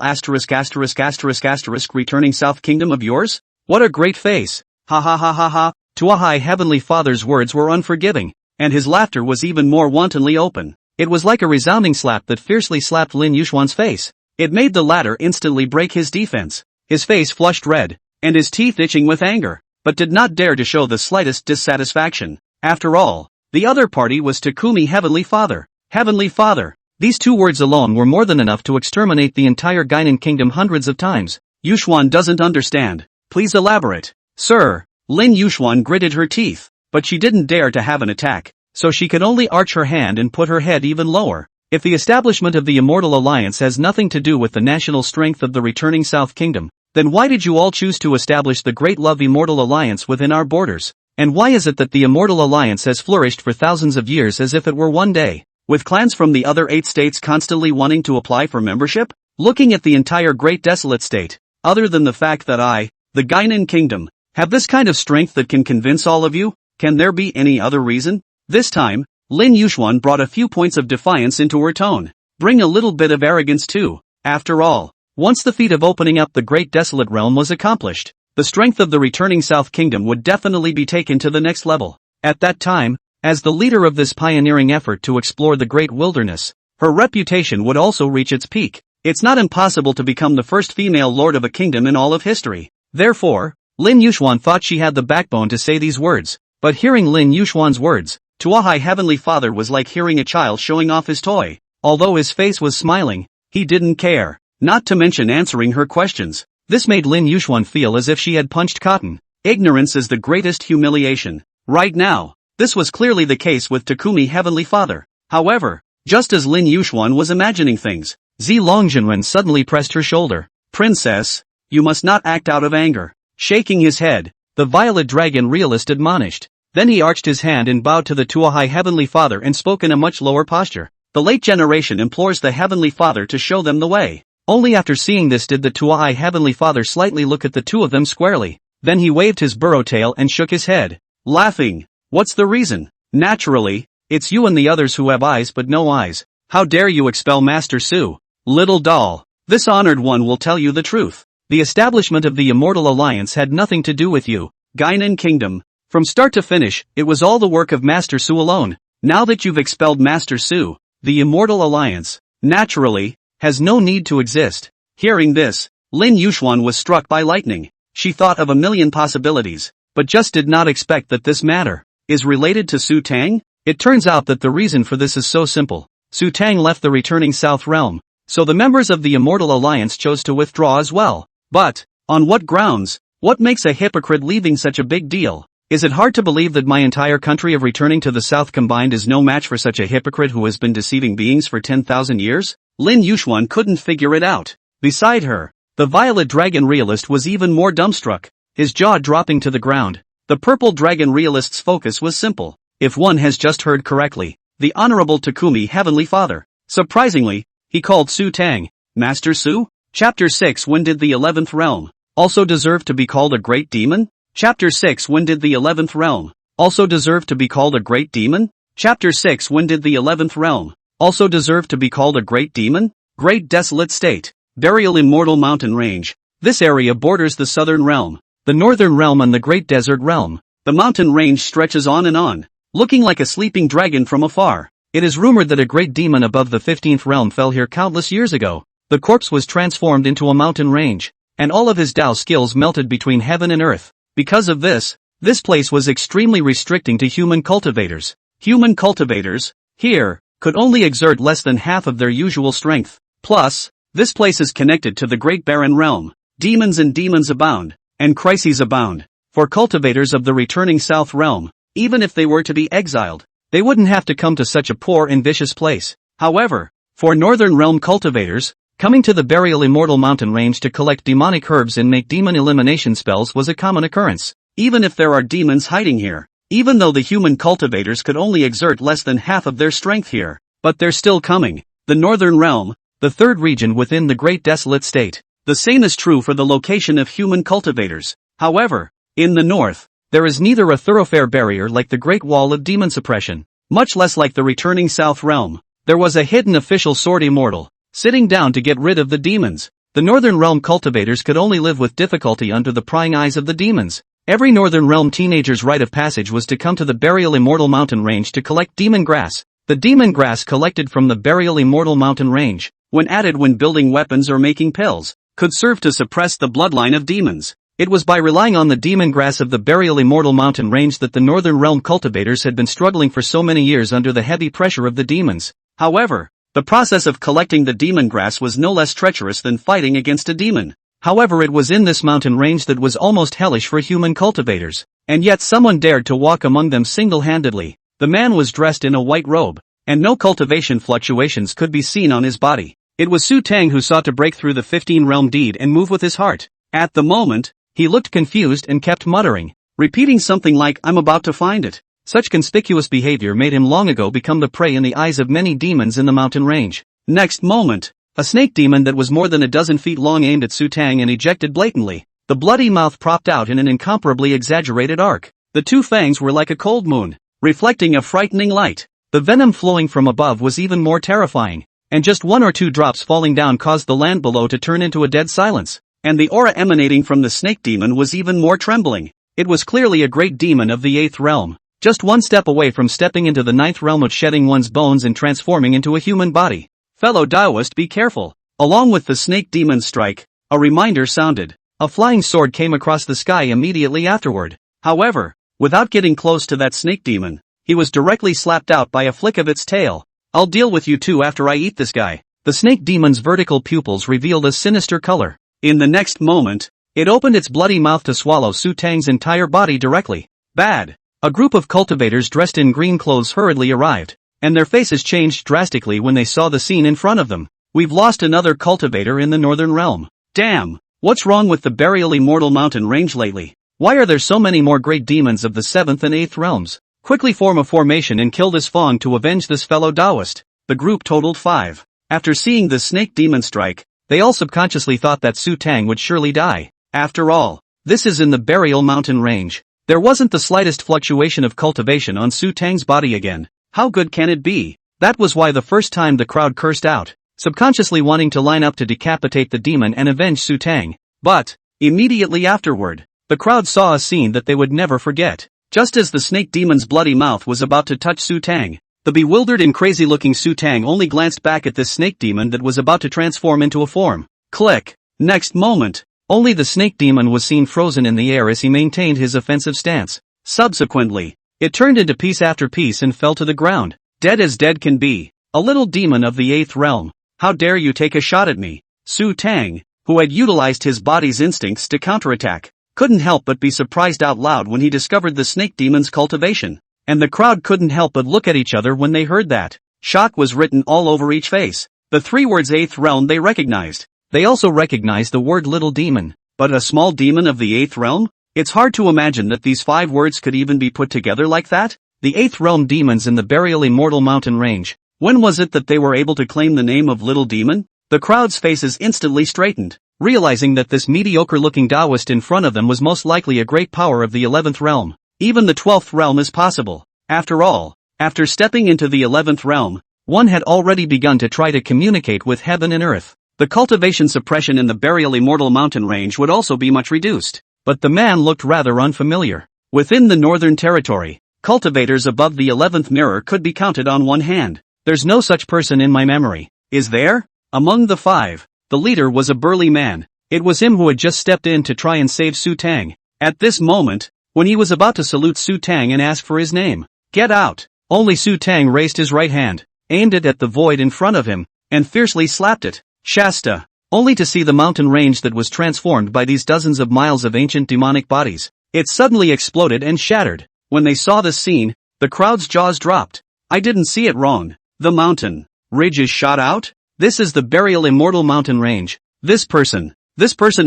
returning South Kingdom of yours? What a great face. Ha ha ha ha ha. Tuo Yue Heavenly Father's words were unforgiving, and his laughter was even more wantonly open. It was like a resounding slap that fiercely slapped Lin Yuxuan's face. It made the latter instantly break his defense. His face flushed red, and his teeth itching with anger, but did not dare to show the slightest dissatisfaction. After all, the other party was Takumi Heavenly Father. Heavenly Father. These 2 words alone were more than enough to exterminate the entire Guinan Kingdom hundreds of times. Yuxuan doesn't understand. Please elaborate. Sir. Lin Yuxuan gritted her teeth, but she didn't dare to have an attack, so she could only arch her hand and put her head even lower. If the establishment of the Immortal Alliance has nothing to do with the national strength of the returning South Kingdom, then why did you all choose to establish the Great Love Immortal Alliance within our borders? And why is it that the Immortal Alliance has flourished for thousands of years as if it were one day, with clans from the other 8 states constantly wanting to apply for membership? Looking at the entire Great Desolate State, other than the fact that I, the Guinan Kingdom, have this kind of strength that can convince all of you, can there be any other reason? This time, Lin Yuxuan brought a few points of defiance into her tone. Bring a little bit of arrogance too. After all, once the feat of opening up the Great Desolate Realm was accomplished, the strength of the returning South Kingdom would definitely be taken to the next level. At that time, as the leader of this pioneering effort to explore the Great Wilderness, her reputation would also reach its peak. It's not impossible to become the first female lord of a kingdom in all of history. Therefore, Lin Yuxuan thought she had the backbone to say these words. But hearing Lin Yuxuan's words, Tuo Yue Heavenly Father was like hearing a child showing off his toy. Although his face was smiling, he didn't care. Not to mention answering her questions. This made Lin Yuxuan feel as if she had punched cotton. Ignorance is the greatest humiliation. Right now, this was clearly the case with Takumi Heavenly Father. However, just as Lin Yuxuan was imagining things, Zi Longjinwen suddenly pressed her shoulder. Princess, you must not act out of anger. Shaking his head, the Violet Dragon realist admonished. Then he arched his hand and bowed to the Tuo Yue Heavenly Father and spoke in a much lower posture. The late generation implores the Heavenly Father to show them the way. Only after seeing this did the Tuo Yue Heavenly Father slightly look at the two of them squarely. Then he waved his burrow tail and shook his head, laughing. What's the reason? Naturally, it's you and the others who have eyes but no eyes. How dare you expel Master Su? Little doll. This honored one will tell you the truth. The establishment of the Immortal Alliance had nothing to do with you, Gainan Kingdom. From start to finish, it was all the work of Master Su alone. Now that you've expelled Master Su, the Immortal Alliance, naturally, has no need to exist. Hearing this, Lin Yuxuan was struck by lightning. She thought of a million possibilities, but just did not expect that this matter is related to Xutang. It turns out that the reason for this is so simple. Xutang left the returning South Realm, so the members of the Immortal Alliance chose to withdraw as well. But, on what grounds? What makes a hypocrite leaving such a big deal? Is it hard to believe that my entire country of returning to the South combined is no match for such a hypocrite who has been deceiving beings for 10,000 years? Lin Yuxuan couldn't figure it out. Beside her, the Violet Dragon realist was even more dumbstruck, his jaw dropping to the ground. The Purple Dragon realist's focus was simple. If one has just heard correctly, the Honorable Takumi Heavenly Father. Surprisingly, he called Xutang Master Su? Chapter 6 When did the 11th realm also deserve to be called a great demon? Chapter 6 When did the 11th realm also deserve to be called a great demon? Chapter 6 When did the 11th realm also deserve to be called a great demon? Great Desolate State. Burial Immortal Mountain Range. This area borders the Southern Realm, the Northern Realm and the Great Desert Realm. The mountain range stretches on and on, looking like a sleeping dragon from afar. It is rumored that a great demon above the 15th realm fell here countless years ago. The corpse was transformed into a mountain range, and all of his Tao skills melted between heaven and earth. Because of this place was extremely restricting to human cultivators. Human cultivators, here, could only exert less than half of their usual strength. Plus, this place is connected to the Great Barren Realm. Demons and demons abound, and crises abound. For cultivators of the returning South Realm, even if they were to be exiled, they wouldn't have to come to such a poor and vicious place. However, for Northern Realm cultivators, coming to the Burial Immortal Mountain Range to collect demonic herbs and make demon elimination spells was a common occurrence. Even if there are demons hiding here, even though the human cultivators could only exert less than half of their strength here, but they're still coming. The Northern Realm, the third region within the Great Desolate State. The same is true for the location of human cultivators. However, in the north, there is neither a thoroughfare barrier like the Great Wall of Demon Suppression, much less like the returning South Realm. There was a hidden official sword immortal, sitting down to get rid of the demons. The Northern Realm cultivators could only live with difficulty under the prying eyes of the demons. Every Northern Realm teenager's rite of passage was to come to the Burial Immortal Mountain Range to collect demon grass. The demon grass collected from the Burial Immortal Mountain Range, when added when building weapons or making pills, could serve to suppress the bloodline of demons. It was by relying on the demon grass of the Burial Immortal Mountain Range that the Northern Realm cultivators had been struggling for so many years under the heavy pressure of the demons. However, the process of collecting the demon grass was no less treacherous than fighting against a demon. However, it was in this mountain range that was almost hellish for human cultivators, and yet someone dared to walk among them single-handedly. The man was dressed in a white robe, and no cultivation fluctuations could be seen on his body. It was Xutang who sought to break through the 15-realm deed and move with his heart. At the moment, he looked confused and kept muttering, repeating something like, "I'm about to find it." Such conspicuous behavior made him long ago become the prey in the eyes of many demons in the mountain range. Next moment, a snake demon that was more than a dozen feet long aimed at Xutang and ejected blatantly. The bloody mouth propped out in an incomparably exaggerated arc. The two fangs were like a cold moon, reflecting a frightening light. The venom flowing from above was even more terrifying, and just one or two drops falling down caused the land below to turn into a dead silence. And the aura emanating from the snake demon was even more trembling. It was clearly a great demon of the 8th realm, just one step away from stepping into the 9th realm of shedding one's bones and transforming into a human body. Fellow Taoist, be careful. Along with the snake demon's strike, a reminder sounded. A flying sword came across the sky immediately afterward. However, without getting close to that snake demon, he was directly slapped out by a flick of its tail. I'll deal with you too after I eat this guy. The snake demon's vertical pupils revealed a sinister color. In the next moment, it opened its bloody mouth to swallow Xutang's entire body directly. Bad. A group of cultivators dressed in green clothes hurriedly arrived, and their faces changed drastically when they saw the scene in front of them. We've lost another cultivator in the northern realm. Damn, what's wrong with the burial immortal mountain range lately? Why are there so many more great demons of the 7th and 8th realms? Quickly form a formation and kill this feng to avenge this fellow Taoist. The group totaled 5. After seeing the snake demon strike, they all subconsciously thought that Xutang would surely die. After all, this is in the burial mountain range. There wasn't the slightest fluctuation of cultivation on Xutang's body again. How good can it be? That was why the first time the crowd cursed out, subconsciously wanting to line up to decapitate the demon and avenge Xutang. But, immediately afterward, the crowd saw a scene that they would never forget. Just as the snake demon's bloody mouth was about to touch Xutang, the bewildered and crazy-looking Xutang only glanced back at this snake demon that was about to transform into a form. Click. Next moment, only the snake demon was seen frozen in the air as he maintained his offensive stance. Subsequently, it turned into piece after piece and fell to the ground, dead as dead can be. A little demon of the 8th realm. How dare you take a shot at me? Xutang, who had utilized his body's instincts to counterattack, couldn't help but be surprised out loud when he discovered the snake demon's cultivation. And the crowd couldn't help but look at each other when they heard that. Shock was written all over each face. The 3 words 8th realm they recognized. They also recognized the word little demon. But a small demon of the 8th realm? It's hard to imagine that these 5 words could even be put together like that. The 8th realm demons in the burial immortal mountain range. When was it that they were able to claim the name of little demon? The crowd's faces instantly straightened, realizing that this mediocre-looking Taoist in front of them was most likely a great power of the 11th realm. Even the 12th realm is possible. After all, after stepping into the 11th realm, one had already begun to try to communicate with heaven and earth. The cultivation suppression in the burial immortal mountain range would also be much reduced. But the man looked rather unfamiliar. Within the northern territory, cultivators above the 11th mirror could be counted on one hand. There's no such person in my memory. Is there? Among the 5, the leader was a burly man. It was him who had just stepped in to try and save Xutang. At this moment, when he was about to salute Xutang and ask for his name, "Get out!" only Xutang raised his right hand, aimed it at the void in front of him, and fiercely slapped it. Shasta! Only to see the mountain range that was transformed by these dozens of miles of ancient demonic bodies. It suddenly exploded and shattered. When they saw this scene, the crowd's jaws dropped. I didn't see it wrong. The mountain ridge is shot out? This is the burial immortal mountain range. This person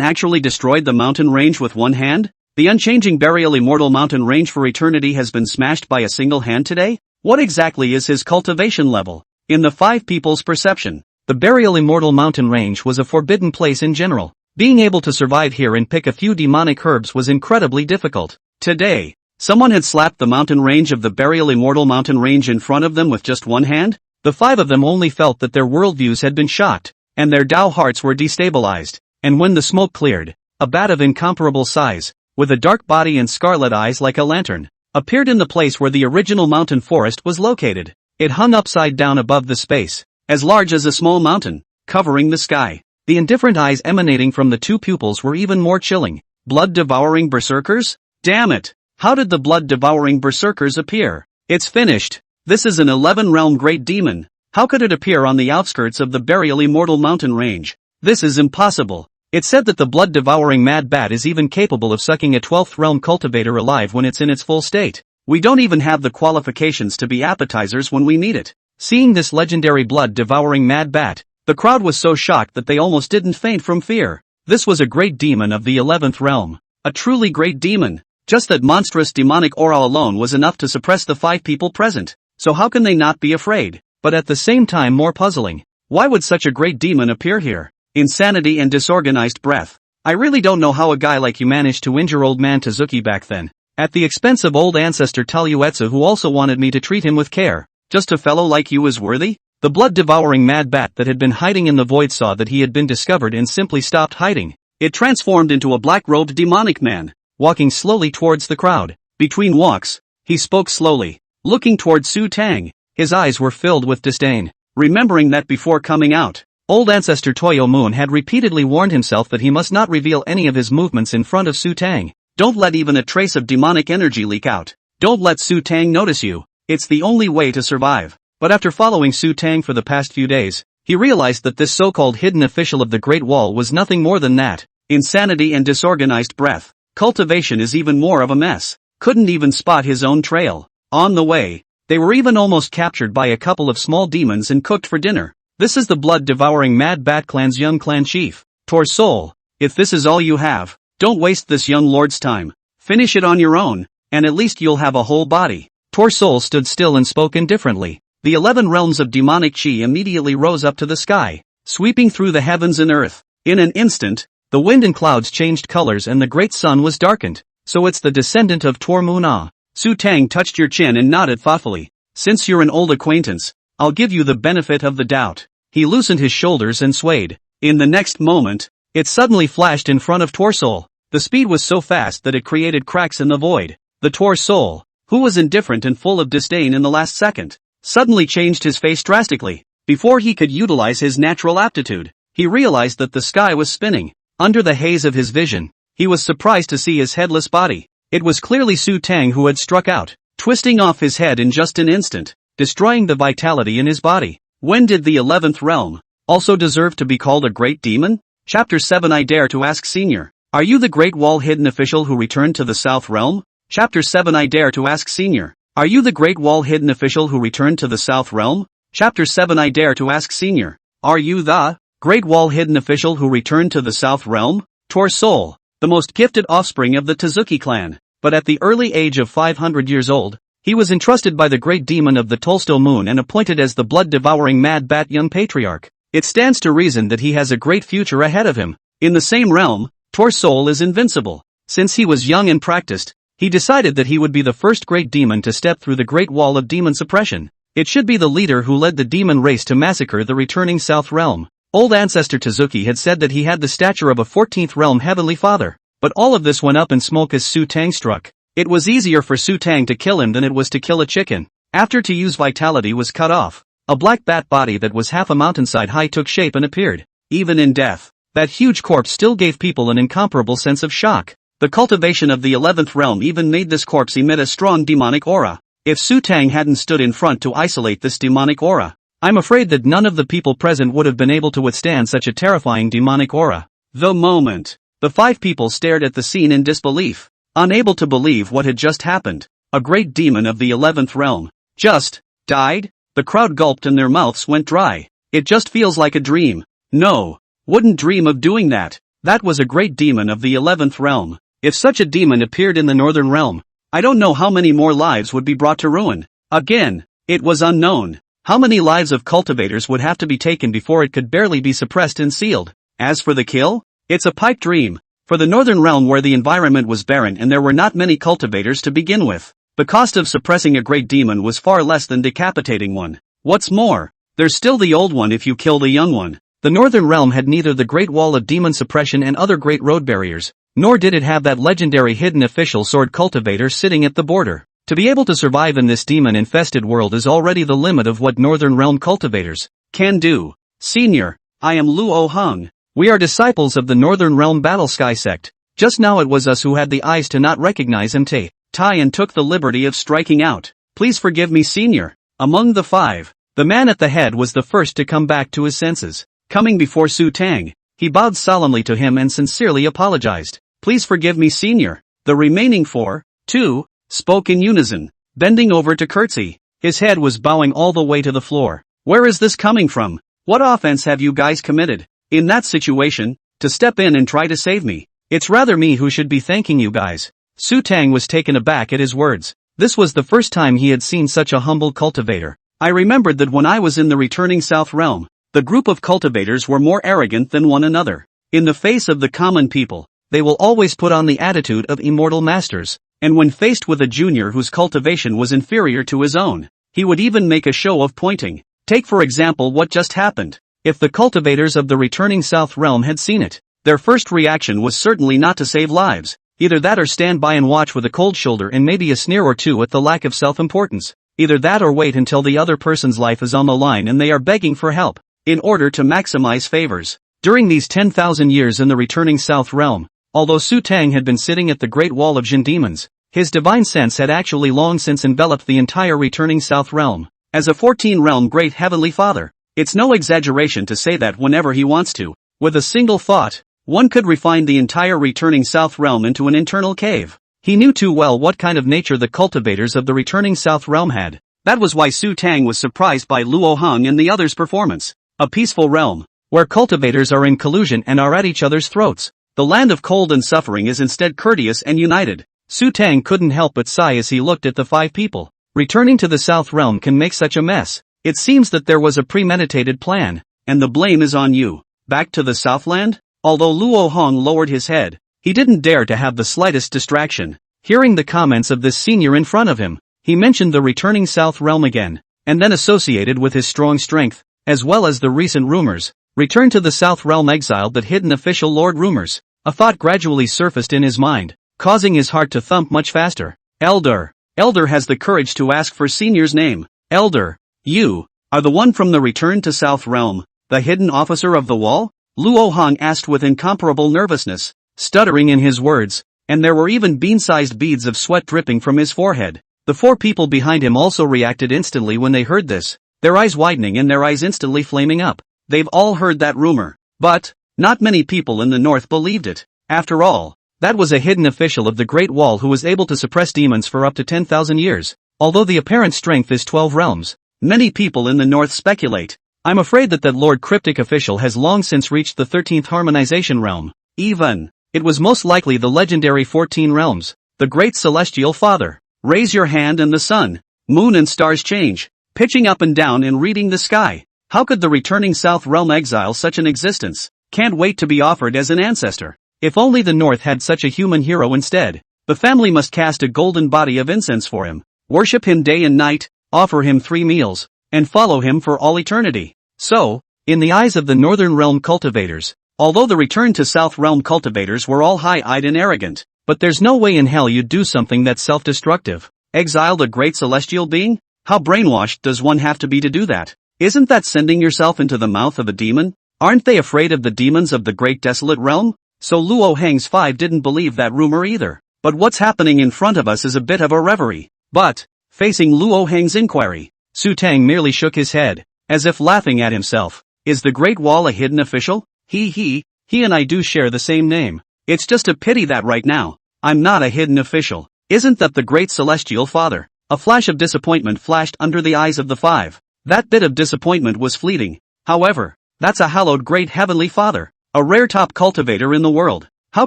actually destroyed the mountain range with one hand? The unchanging burial immortal mountain range for eternity has been smashed by a single hand today? What exactly is his cultivation level? In the 5 people's perception, the burial immortal mountain range was a forbidden place in general. Being able to survive here and pick a few demonic herbs was incredibly difficult. Today, someone had slapped the mountain range of the burial immortal mountain range in front of them with just one hand? The 5 of them only felt that their worldviews had been shocked, and their Tao hearts were destabilized. And when the smoke cleared, a bat of incomparable size, with a dark body and scarlet eyes like a lantern, appeared in the place where the original mountain forest was located. It hung upside down above the space, as large as a small mountain, covering the sky. The indifferent eyes emanating from the 2 pupils were even more chilling. Blood-devouring berserkers? Damn it! How did the blood-devouring berserkers appear? It's finished. This is an 11-realm great demon. How could it appear on the outskirts of the burial immortal mountain range? This is impossible. It's said that the blood-devouring mad bat is even capable of sucking a 12th realm cultivator alive when it's in its full state. We don't even have the qualifications to be appetizers when we need it. Seeing this legendary blood-devouring mad bat, the crowd was so shocked that they almost didn't faint from fear. This was a great demon of the 11th realm. A truly great demon. Just that monstrous demonic aura alone was enough to suppress the 5 people present. So how can they not be afraid? But at the same time more puzzling. Why would such a great demon appear here? Insanity and disorganized breath. I really don't know how a guy like you managed to injure old man Tazuki back then. At the expense of old ancestor Taluetsu, who also wanted me to treat him with care. Just a fellow like you is worthy? The blood-devouring mad bat that had been hiding in the void saw that he had been discovered and simply stopped hiding. It transformed into a black-robed demonic man, walking slowly towards the crowd. Between walks, he spoke slowly, looking towards Xutang. His eyes were filled with disdain, remembering that before coming out, old ancestor Tuo Yue had repeatedly warned himself that he must not reveal any of his movements in front of Xutang. Don't let even a trace of demonic energy leak out. Don't let Xutang notice you. It's the only way to survive. But after following Xutang for the past few days, he realized that this so-called hidden official of the Great Wall was nothing more than that. Insanity and disorganized breath. Cultivation is even more of a mess. Couldn't even spot his own trail. On the way, they were even almost captured by a couple of small demons and cooked for dinner. This is the blood-devouring Mad Bat Clan's young clan chief, Tuo Yue. If this is all you have, don't waste this young lord's time. Finish it on your own, and at least you'll have a whole body. Tuo Yue stood still and spoke indifferently. The 11 realms of demonic chi immediately rose up to the sky, sweeping through the heavens and earth. In an instant, the wind and clouds changed colors and the great sun was darkened. So it's the descendant of Tuo Yue. Xutang touched your chin and nodded thoughtfully. Since you're an old acquaintance, I'll give you the benefit of the doubt. He loosened his shoulders and swayed. In the next moment, it suddenly flashed in front of Tuo Yue. The speed was so fast that it created cracks in the void. The Tuo Yue, who was indifferent and full of disdain in the last second, suddenly changed his face drastically. Before he could utilize his natural aptitude, he realized that the sky was spinning. Under the haze of his vision, he was surprised to see his headless body. It was clearly Xutang who had struck out, twisting off his head in just an instant, destroying the vitality in his body. When did the 11th realm also deserve to be called a great demon? Chapter 7 I dare to ask Senior. Are you the Great Wall hidden official who returned to the South Realm? Chapter 7 I dare to ask Senior. Are you the Great Wall hidden official who returned to the South Realm? Chapter 7 I dare to ask Senior. Are you the Great Wall hidden official who returned to the South Realm? Tuo Yue, the most gifted offspring of the Tsuzuki clan, but at the early age of 500 years old, he was entrusted by the great demon of the Tolsto Moon and appointed as the blood-devouring Mad Bat young patriarch. It stands to reason that he has a great future ahead of him. In the same realm, Tuo Yue is invincible. Since he was young and practiced, he decided that he would be the first great demon to step through the Great Wall of demon suppression. It should be the leader who led the demon race to massacre the returning South Realm. Old ancestor Tsuzuki had said that he had the stature of a 14th realm heavenly father, but all of this went up in smoke as Xutang struck. It was easier for Xutang to kill him than it was to kill a chicken. After Tuyu's vitality was cut off, a black bat body that was half a mountainside high took shape and appeared. Even in death, that huge corpse still gave people an incomparable sense of shock. The cultivation of the 11th realm even made this corpse emit a strong demonic aura. If Xutang hadn't stood in front to isolate this demonic aura, I'm afraid that none of the people present would have been able to withstand such a terrifying demonic aura. The moment, the 5 people stared at the scene in disbelief, unable to believe what had just happened. A great demon of the 11th realm just died? The crowd gulped and their mouths went dry. It just feels like a dream. No, wouldn't dream of doing that. That was a great demon of the 11th realm. If such a demon appeared in the northern realm, I don't know how many more lives would be brought to ruin. Again, it was unknown. How many lives of cultivators would have to be taken before it could barely be suppressed and sealed? As for the kill, it's a pipe dream. For the northern realm where the environment was barren and there were not many cultivators to begin with, the cost of suppressing a great demon was far less than decapitating one. What's more, there's still the old one if you kill the young one. The northern realm had neither the Great Wall of demon suppression and other great road barriers, nor did it have that legendary hidden official sword cultivator sitting at the border. To be able to survive in this demon-infested world is already the limit of what northern realm cultivators can do. Senior, I am Luo Hung. We are disciples of the northern realm battle sky sect. Just now it was us who had the eyes to not recognize MT. Tai and took the liberty of striking out. Please forgive me, Senior. Among the 5, the man at the head was the first to come back to his senses. Coming before Xutang, he bowed solemnly to him and sincerely apologized. Please forgive me, Senior. The remaining 4, too, spoke in unison, bending over to curtsy. His head was bowing all the way to the floor. Where is this coming from? What offense have you guys committed? In that situation, to step in and try to save me. It's rather me who should be thanking you guys. Xutang was taken aback at his words. This was the first time he had seen such a humble cultivator. I remembered that when I was in the returning South Realm, the group of cultivators were more arrogant than one another. In the face of the common people, they will always put on the attitude of immortal masters, and when faced with a junior whose cultivation was inferior to his own, he would even make a show of pointing. Take for example what just happened. If the cultivators of the returning South Realm had seen it, their first reaction was certainly not to save lives. Either that or stand by and watch with a cold shoulder and maybe a sneer or two at the lack of self-importance. Either that or wait until the other person's life is on the line and they are begging for help, in order to maximize favors. During these 10,000 years in the returning South Realm, although Xutang had been sitting at the Great Wall of Jin demons, his divine sense had actually long since enveloped the entire returning South Realm. As a 14-realm Great Heavenly Father, it's no exaggeration to say that whenever he wants to, with a single thought, one could refine the entire returning South Realm into an internal cave. He knew too well what kind of nature the cultivators of the returning South Realm had. That was why Xutang was surprised by Luo Hong and the others' performance. A peaceful realm, where cultivators are in collusion and are at each other's throats. The land of cold and suffering is instead courteous and united. Xutang couldn't help but sigh as he looked at the 5 people. Returning to the South Realm can make such a mess. It seems that there was a premeditated plan, and the blame is on you. Back to the Southland? Although Luo Hong lowered his head, he didn't dare to have the slightest distraction. Hearing the comments of this senior in front of him, he mentioned the returning South Realm again, and then associated with his strong strength, as well as the recent rumors, return to the South Realm exiled that hidden official Lord rumors. A thought gradually surfaced in his mind, causing his heart to thump much faster. Elder has the courage to ask for senior's name. Elder, you are the one from the return to South Realm, the hidden officer of the wall? Luo Hong asked with incomparable nervousness, stuttering in his words, and there were even bean-sized beads of sweat dripping from his forehead. The 4 people behind him also reacted instantly when they heard this, their eyes widening and their eyes instantly flaming up. They've all heard that rumor, but not many people in the north believed it. After all, that was a hidden official of the Great Wall who was able to suppress demons for up to 10,000 years. Although the apparent strength is 12 realms, many people in the north speculate. I'm afraid that Lord Cryptic official has long since reached the 13th harmonization realm. Even, it was most likely the legendary 14 realms, the Great Celestial Father. Raise your hand and the sun, moon and stars change, pitching up and down and reading the sky. How could the returning South Realm exile such an existence? Can't wait to be offered as an ancestor. If only the North had such a human hero instead. The family must cast a golden body of incense for him, worship him day and night, offer him 3 meals, and follow him for all eternity. So, in the eyes of the Northern Realm cultivators, although the return to South Realm cultivators were all high-eyed and arrogant, but there's no way in hell you'd do something that's self-destructive. Exile the great celestial being? How brainwashed does one have to be to do that? Isn't that sending yourself into the mouth of a demon? Aren't they afraid of the demons of the great desolate realm? So Luo Hang's 5 didn't believe that rumor either. But what's happening in front of us is a bit of a reverie. But, facing Luo Hang's inquiry, Xutang merely shook his head, as if laughing at himself. Is the Great Wall a hidden official? He and I do share the same name. It's just a pity that right now, I'm not a hidden official. Isn't that the Great Celestial Father? A flash of disappointment flashed under the eyes of the 5. That bit of disappointment was fleeting. However, that's a hallowed Great Heavenly Father, a rare top cultivator in the world. How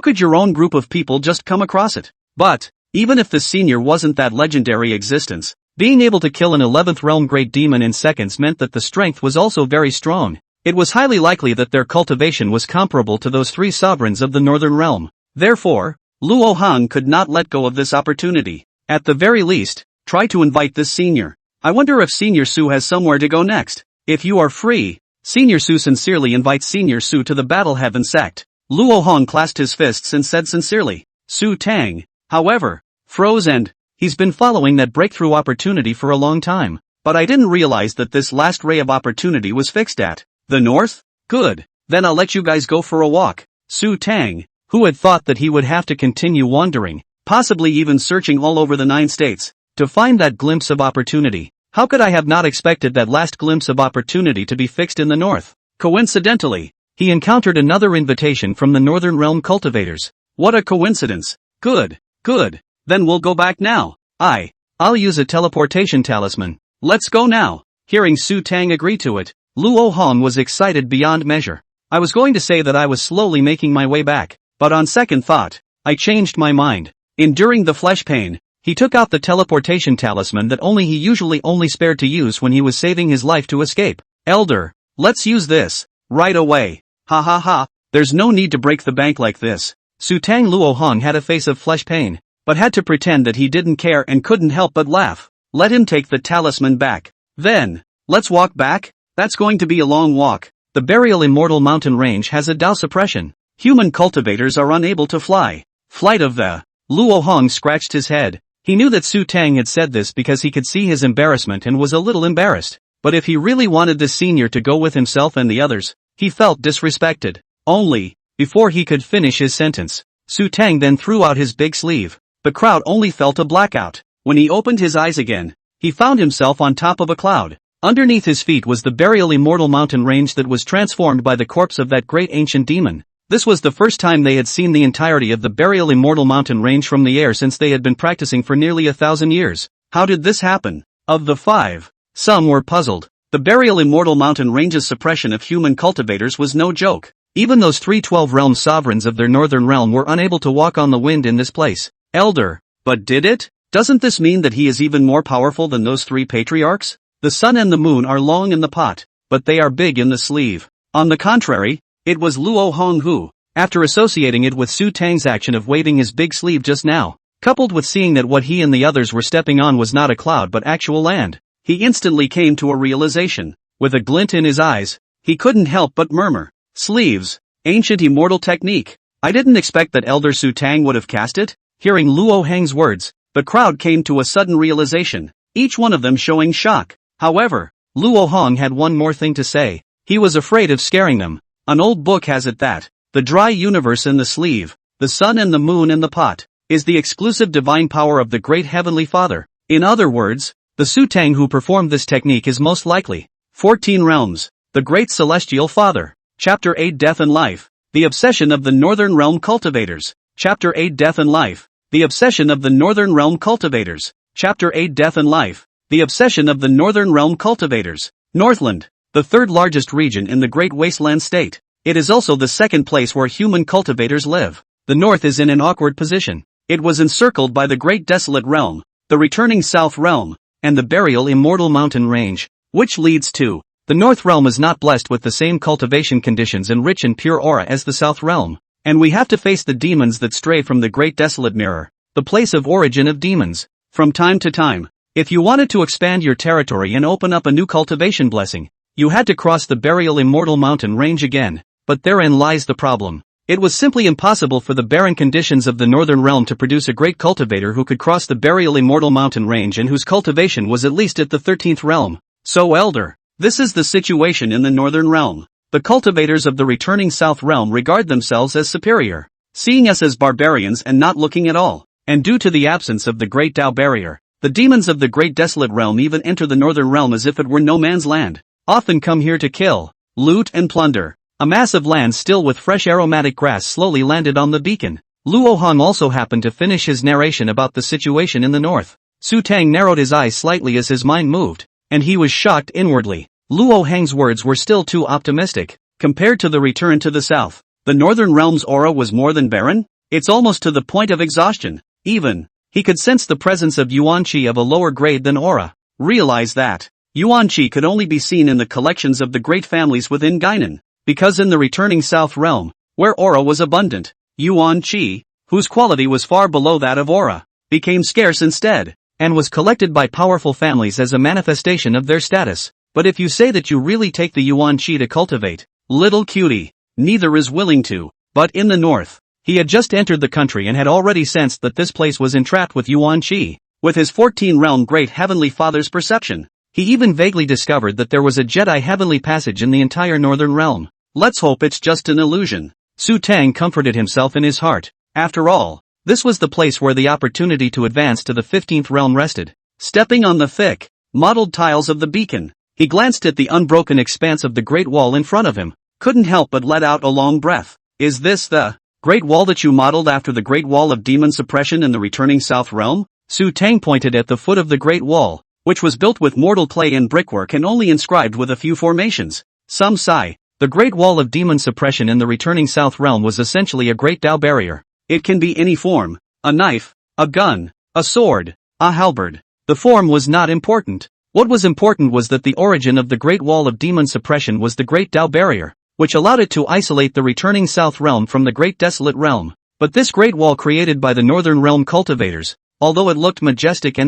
could your own group of people just come across it? But, even if the senior wasn't that legendary existence, being able to kill an 11th realm great demon in seconds meant that the strength was also very strong. It was highly likely that their cultivation was comparable to those 3 sovereigns of the Northern Realm. Therefore, Luo Hang could not let go of this opportunity. At the very least, try to invite this senior. I wonder if Senior Su has somewhere to go next. If you are free, Senior Su sincerely invites Senior Su to the Battle Heaven sect. Luo Hong clasped his fists and said sincerely. Xutang, however, froze and, he's been following that breakthrough opportunity for a long time. But I didn't realize that this last ray of opportunity was fixed at the north? Good. Then I'll let you guys go for a walk. Xutang, who had thought that he would have to continue wandering, possibly even searching all over the 9 states, to find that glimpse of opportunity. How could I have not expected that last glimpse of opportunity to be fixed in the north? Coincidentally, he encountered another invitation from the Northern Realm cultivators. What a coincidence. Good. Then we'll go back now. I'll use a teleportation talisman. Let's go now. Hearing Xutang agree to it, Luo Hong was excited beyond measure. I was going to say that I was slowly making my way back, but on second thought, I changed my mind. Enduring the flesh pain, he took out the teleportation talisman that he usually only spared to use when he was saving his life to escape. Elder, let's use this. Right away. Ha. There's no need to break the bank like this. Xutang Luo Hong had a face of flesh pain, but had to pretend that he didn't care and couldn't help but laugh. let him take the talisman back. Then, let's walk back? That's going to be a long walk. The burial immortal mountain range has a Dao suppression. Human cultivators are unable to fly. Flight of the. Luo Hong scratched his head. He knew that Xutang had said this because he could see his embarrassment and was a little embarrassed. But if he really wanted the senior to go with himself and the others, he felt disrespected. Only, before he could finish his sentence, Xutang then threw out his big sleeve. The crowd only felt a blackout. When he opened his eyes again, he found himself on top of a cloud. Underneath his feet was the burial immortal mountain range that was transformed by the corpse of that great ancient demon. This was the first time they had seen the entirety of the burial immortal mountain range from the air since they had been practicing for nearly 1,000 years. How did this happen? Of the 5, some were puzzled. The burial immortal mountain range's suppression of human cultivators was no joke. Even those 312 realm sovereigns of their northern realm were unable to walk on the wind in this place. Elder, but did it? Doesn't this mean that he is even more powerful than those 3 patriarchs? The sun and the moon are long in the pot, but they are big in the sleeve. On the contrary, it was Luo Hong who, after associating it with Xutang's action of waving his big sleeve just now, coupled with seeing that what he and the others were stepping on was not a cloud but actual land, he instantly came to a realization. With a glint in his eyes, he couldn't help but murmur, "Sleeves, ancient immortal technique. I didn't expect that Elder Xutang would have cast it." Hearing Luo Heng's words, the crowd came to a sudden realization, each one of them showing shock. However, Luo Hong had one more thing to say. He was afraid of scaring them. An old book has it that the dry universe in the sleeve, the sun and the moon in the pot, is the exclusive divine power of the great heavenly Father. In other words, the Xutang who performed this technique is most likely 14 realms, the great celestial Father. Chapter 8 Death and Life, the obsession of the Northern Realm cultivators. Chapter 8 Death and Life, the obsession of the Northern Realm cultivators. Chapter 8 Death and Life, the obsession of the Northern Realm cultivators. Northland, the third largest region in the Great Wasteland State. It is also the second place where human cultivators live. The north is in an awkward position. It was encircled by the Great Desolate Realm, the returning South Realm, and the burial immortal mountain range, which leads to. The North Realm is not blessed with the same cultivation conditions and rich and pure aura as the South Realm, and we have to face the demons that stray from the Great Desolate Mirror, the place of origin of demons. From time to time, if you wanted to expand your territory and open up a new cultivation blessing, you had to cross the burial immortal mountain range again, but therein lies the problem. It was simply impossible for the barren conditions of the Northern Realm to produce a great cultivator who could cross the burial immortal mountain range and whose cultivation was at least at the 13th realm. So Elder, this is the situation in the Northern Realm. The cultivators of the returning South Realm regard themselves as superior, seeing us as barbarians and not looking at all. And due to the absence of the Great Tao Barrier, the demons of the Great Desolate Realm even enter the Northern Realm as if it were no man's land. Often come here to kill, loot and plunder. A mass of land still with fresh aromatic grass slowly landed on the beacon. Luo Hong also happened to finish his narration about the situation in the north. Xutang narrowed his eyes slightly as his mind moved, and he was shocked inwardly. Luo Heng's words were still too optimistic. Compared to the return to the south, the Northern Realm's aura was more than barren. It's almost to the point of exhaustion. Even, he could sense the presence of Yuan Qi of a lower grade than aura. Realize that Yuan Qi could only be seen in the collections of the great families within Guinan, because in the returning South Realm, where aura was abundant, Yuan Qi, whose quality was far below that of aura, became scarce instead, and was collected by powerful families as a manifestation of their status. But if you say that you really take the Yuan Qi to cultivate, little cutie, neither is willing to. But in the north, he had just entered the country and had already sensed that this place was entrapped with Yuan Qi. With his 14-realm great heavenly father's perception, he even vaguely discovered that there was a Jedi heavenly passage in the entire Northern Realm. Let's hope it's just an illusion. Xutang comforted himself in his heart. After all, this was the place where the opportunity to advance to the 15th realm rested. Stepping on the thick, mottled tiles of the beacon, he glanced at the unbroken expanse of the Great Wall in front of him, couldn't help but let out a long breath. Is this the Great Wall that you modeled after the Great Wall of demon suppression in the returning South Realm? Xutang pointed at the foot of the Great Wall, which was built with mortal clay and brickwork and only inscribed with a few formations. Some sigh. The Great Wall of demon suppression in the returning South Realm was essentially a great Tao barrier. It can be any form, a knife, a gun, a sword, a halberd. The form was not important. What was important was that the origin of the Great Wall of demon suppression was the great Tao barrier, which allowed it to isolate the returning South Realm from the Great Desolate Realm. But this Great Wall created by the Northern Realm cultivators, although it looked majestic,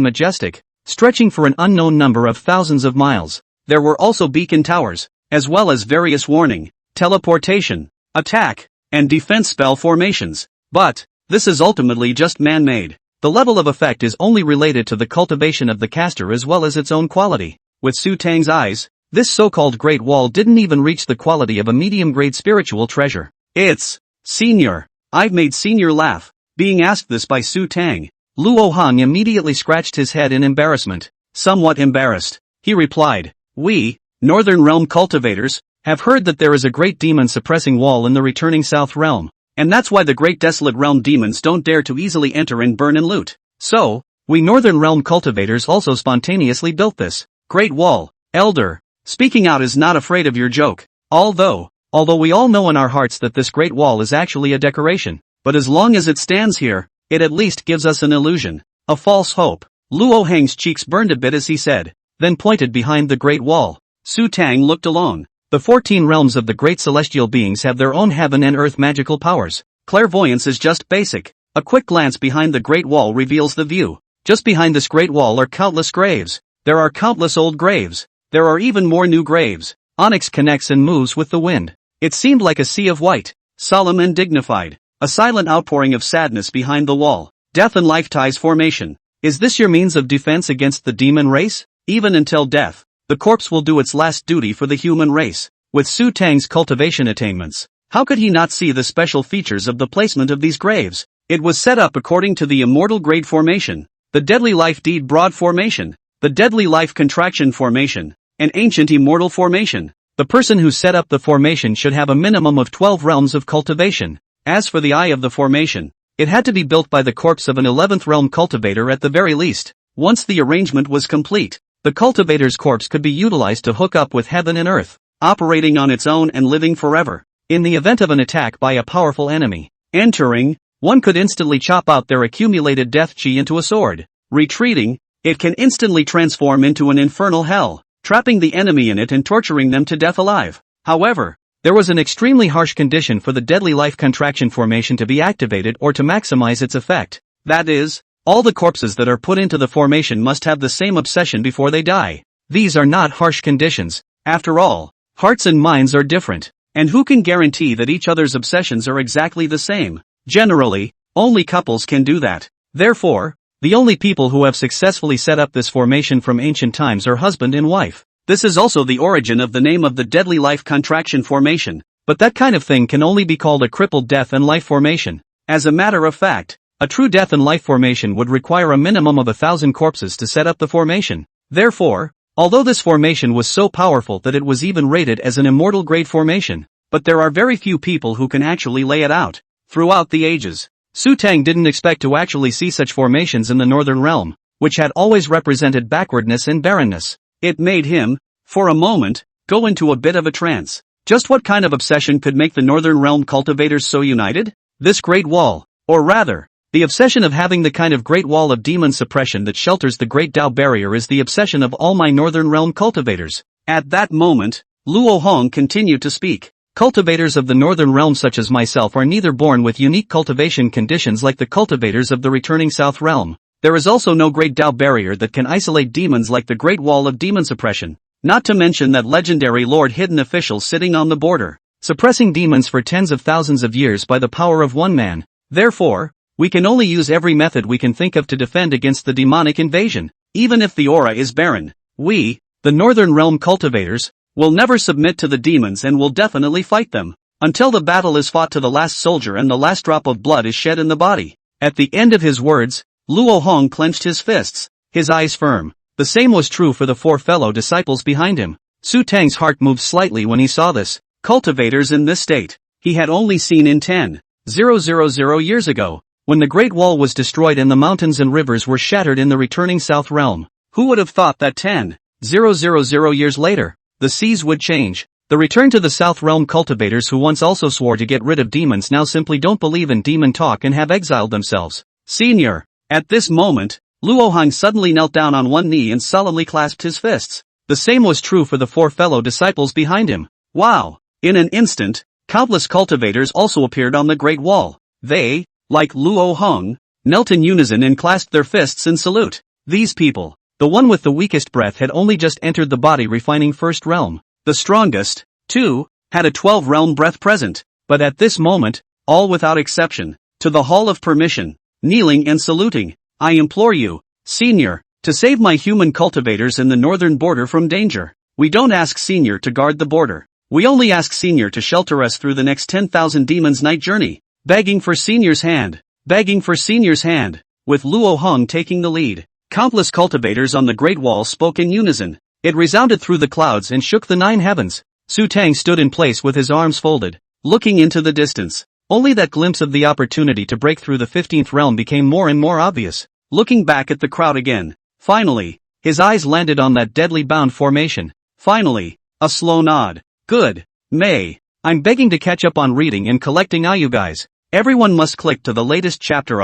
stretching for an unknown number of thousands of miles. There were also beacon towers, as well as various warning, teleportation, attack, and defense spell formations. But this is ultimately just man-made. The level of effect is only related to the cultivation of the caster as well as its own quality. With Xutang's eyes, this so-called Great Wall didn't even reach the quality of a medium-grade spiritual treasure. It's Senior. I've made Senior laugh. Being asked this by Xutang, Luo Hong immediately scratched his head in embarrassment. Somewhat embarrassed, he replied, "We, Northern Realm cultivators, have heard that there is a great demon-suppressing wall in the returning South Realm, and that's why the great desolate realm demons don't dare to easily enter and burn and loot. So, we Northern Realm cultivators also spontaneously built this Great Wall. Elder, speaking out is not afraid of your joke. Although we all know in our hearts that this Great Wall is actually a decoration, but as long as it stands here, it at least gives us an illusion, a false hope." Luo Heng's cheeks burned a bit as he said, then pointed behind the Great Wall. Xutang looked along. The 14 realms of the great celestial beings have their own heaven and earth magical powers. Clairvoyance is just basic. A quick glance behind the Great Wall reveals the view. Just behind this Great Wall are countless graves. There are countless old graves. There are even more new graves. Onyx connects and moves with the wind. It seemed like a sea of white, solemn and dignified. A silent outpouring of sadness behind the wall. Death and life ties formation. Is this your means of defense against the demon race? Even until death, the corpse will do its last duty for the human race. With Xutang's cultivation attainments, how could he not see the special features of the placement of these graves? It was set up according to the immortal grade formation, the deadly life deed broad formation, the deadly life contraction formation, and ancient immortal formation. The person who set up the formation should have a minimum of 12 realms of cultivation. As for the eye of the formation, it had to be built by the corpse of an 11th realm cultivator at the very least. Once the arrangement was complete, the cultivator's corpse could be utilized to hook up with heaven and earth, operating on its own and living forever. In the event of an attack by a powerful enemy entering, one could instantly chop out their accumulated death chi into a sword. Retreating, it can instantly transform into an infernal hell, trapping the enemy in it and torturing them to death alive. However, there was an extremely harsh condition for the deadly life contraction formation to be activated or to maximize its effect. That is, all the corpses that are put into the formation must have the same obsession before they die. These are not harsh conditions. After all, hearts and minds are different, and who can guarantee that each other's obsessions are exactly the same? Generally, only couples can do that. Therefore, the only people who have successfully set up this formation from ancient times are husband and wife. This is also the origin of the name of the deadly life contraction formation, but that kind of thing can only be called a crippled death and life formation. As a matter of fact, a true death and life formation would require a minimum of 1,000 corpses to set up the formation. Therefore, although this formation was so powerful that it was even rated as an immortal grade formation, but there are very few people who can actually lay it out. Throughout the ages, Xutang didn't expect to actually see such formations in the Northern Realm, which had always represented backwardness and barrenness. It made him, for a moment, go into a bit of a trance. Just what kind of obsession could make the Northern Realm cultivators so united? This Great Wall, or rather, the obsession of having the kind of Great Wall of demon suppression that shelters the Great Tao Barrier is the obsession of all my Northern Realm cultivators. At that moment, Luo Hong continued to speak. Cultivators of the Northern Realm such as myself are neither born with unique cultivation conditions like the cultivators of the returning South Realm. There is also no Great Tao Barrier that can isolate demons like the Great Wall of demon suppression. Not to mention that legendary Lord Hidden official sitting on the border, suppressing demons for tens of thousands of years by the power of one man. Therefore, we can only use every method we can think of to defend against the demonic invasion. Even if the aura is barren, we, the Northern Realm cultivators, will never submit to the demons and will definitely fight them, until the battle is fought to the last soldier and the last drop of blood is shed in the body. At the end of his words, Luo Hong clenched his fists, his eyes firm. The same was true for the 4 fellow disciples behind him. Xutang's heart moved slightly when he saw this. Cultivators in this state, he had only seen in 10,000 years ago, when the Great Wall was destroyed and the mountains and rivers were shattered in the returning South Realm. Who would have thought that 10,000 years later, the seas would change? The return to the South Realm cultivators who once also swore to get rid of demons now simply don't believe in demon talk and have exiled themselves. Senior. At this moment, Luo Hong suddenly knelt down on one knee and solemnly clasped his fists. The same was true for the 4 fellow disciples behind him. Wow! In an instant, countless cultivators also appeared on the Great Wall. They, like Luo Hong, knelt in unison and clasped their fists in salute. These people, The one with the weakest breath had only just entered the body refining first realm. The strongest, too, had a 12-realm breath present, but at this moment, all without exception, to the hall of permission, kneeling and saluting, I implore you, Senior, to save my human cultivators in the northern border from danger. We don't ask Senior to guard the border. We only ask Senior to shelter us through the next 10,000 demons' night journey. Begging for Senior's hand. Begging for Senior's hand. With Luo Hong taking the lead, countless cultivators on the Great Wall spoke in unison. It resounded through the clouds and shook the 9 heavens. Xutang stood in place with his arms folded, looking into the distance. Only that glimpse of the opportunity to break through the 15th realm became more and more obvious. Looking back at the crowd again, finally, his eyes landed on that deadly bound formation. Finally, a slow nod. Good. May. I'm begging to catch up on reading and collecting you guys. Everyone must click to the latest chapter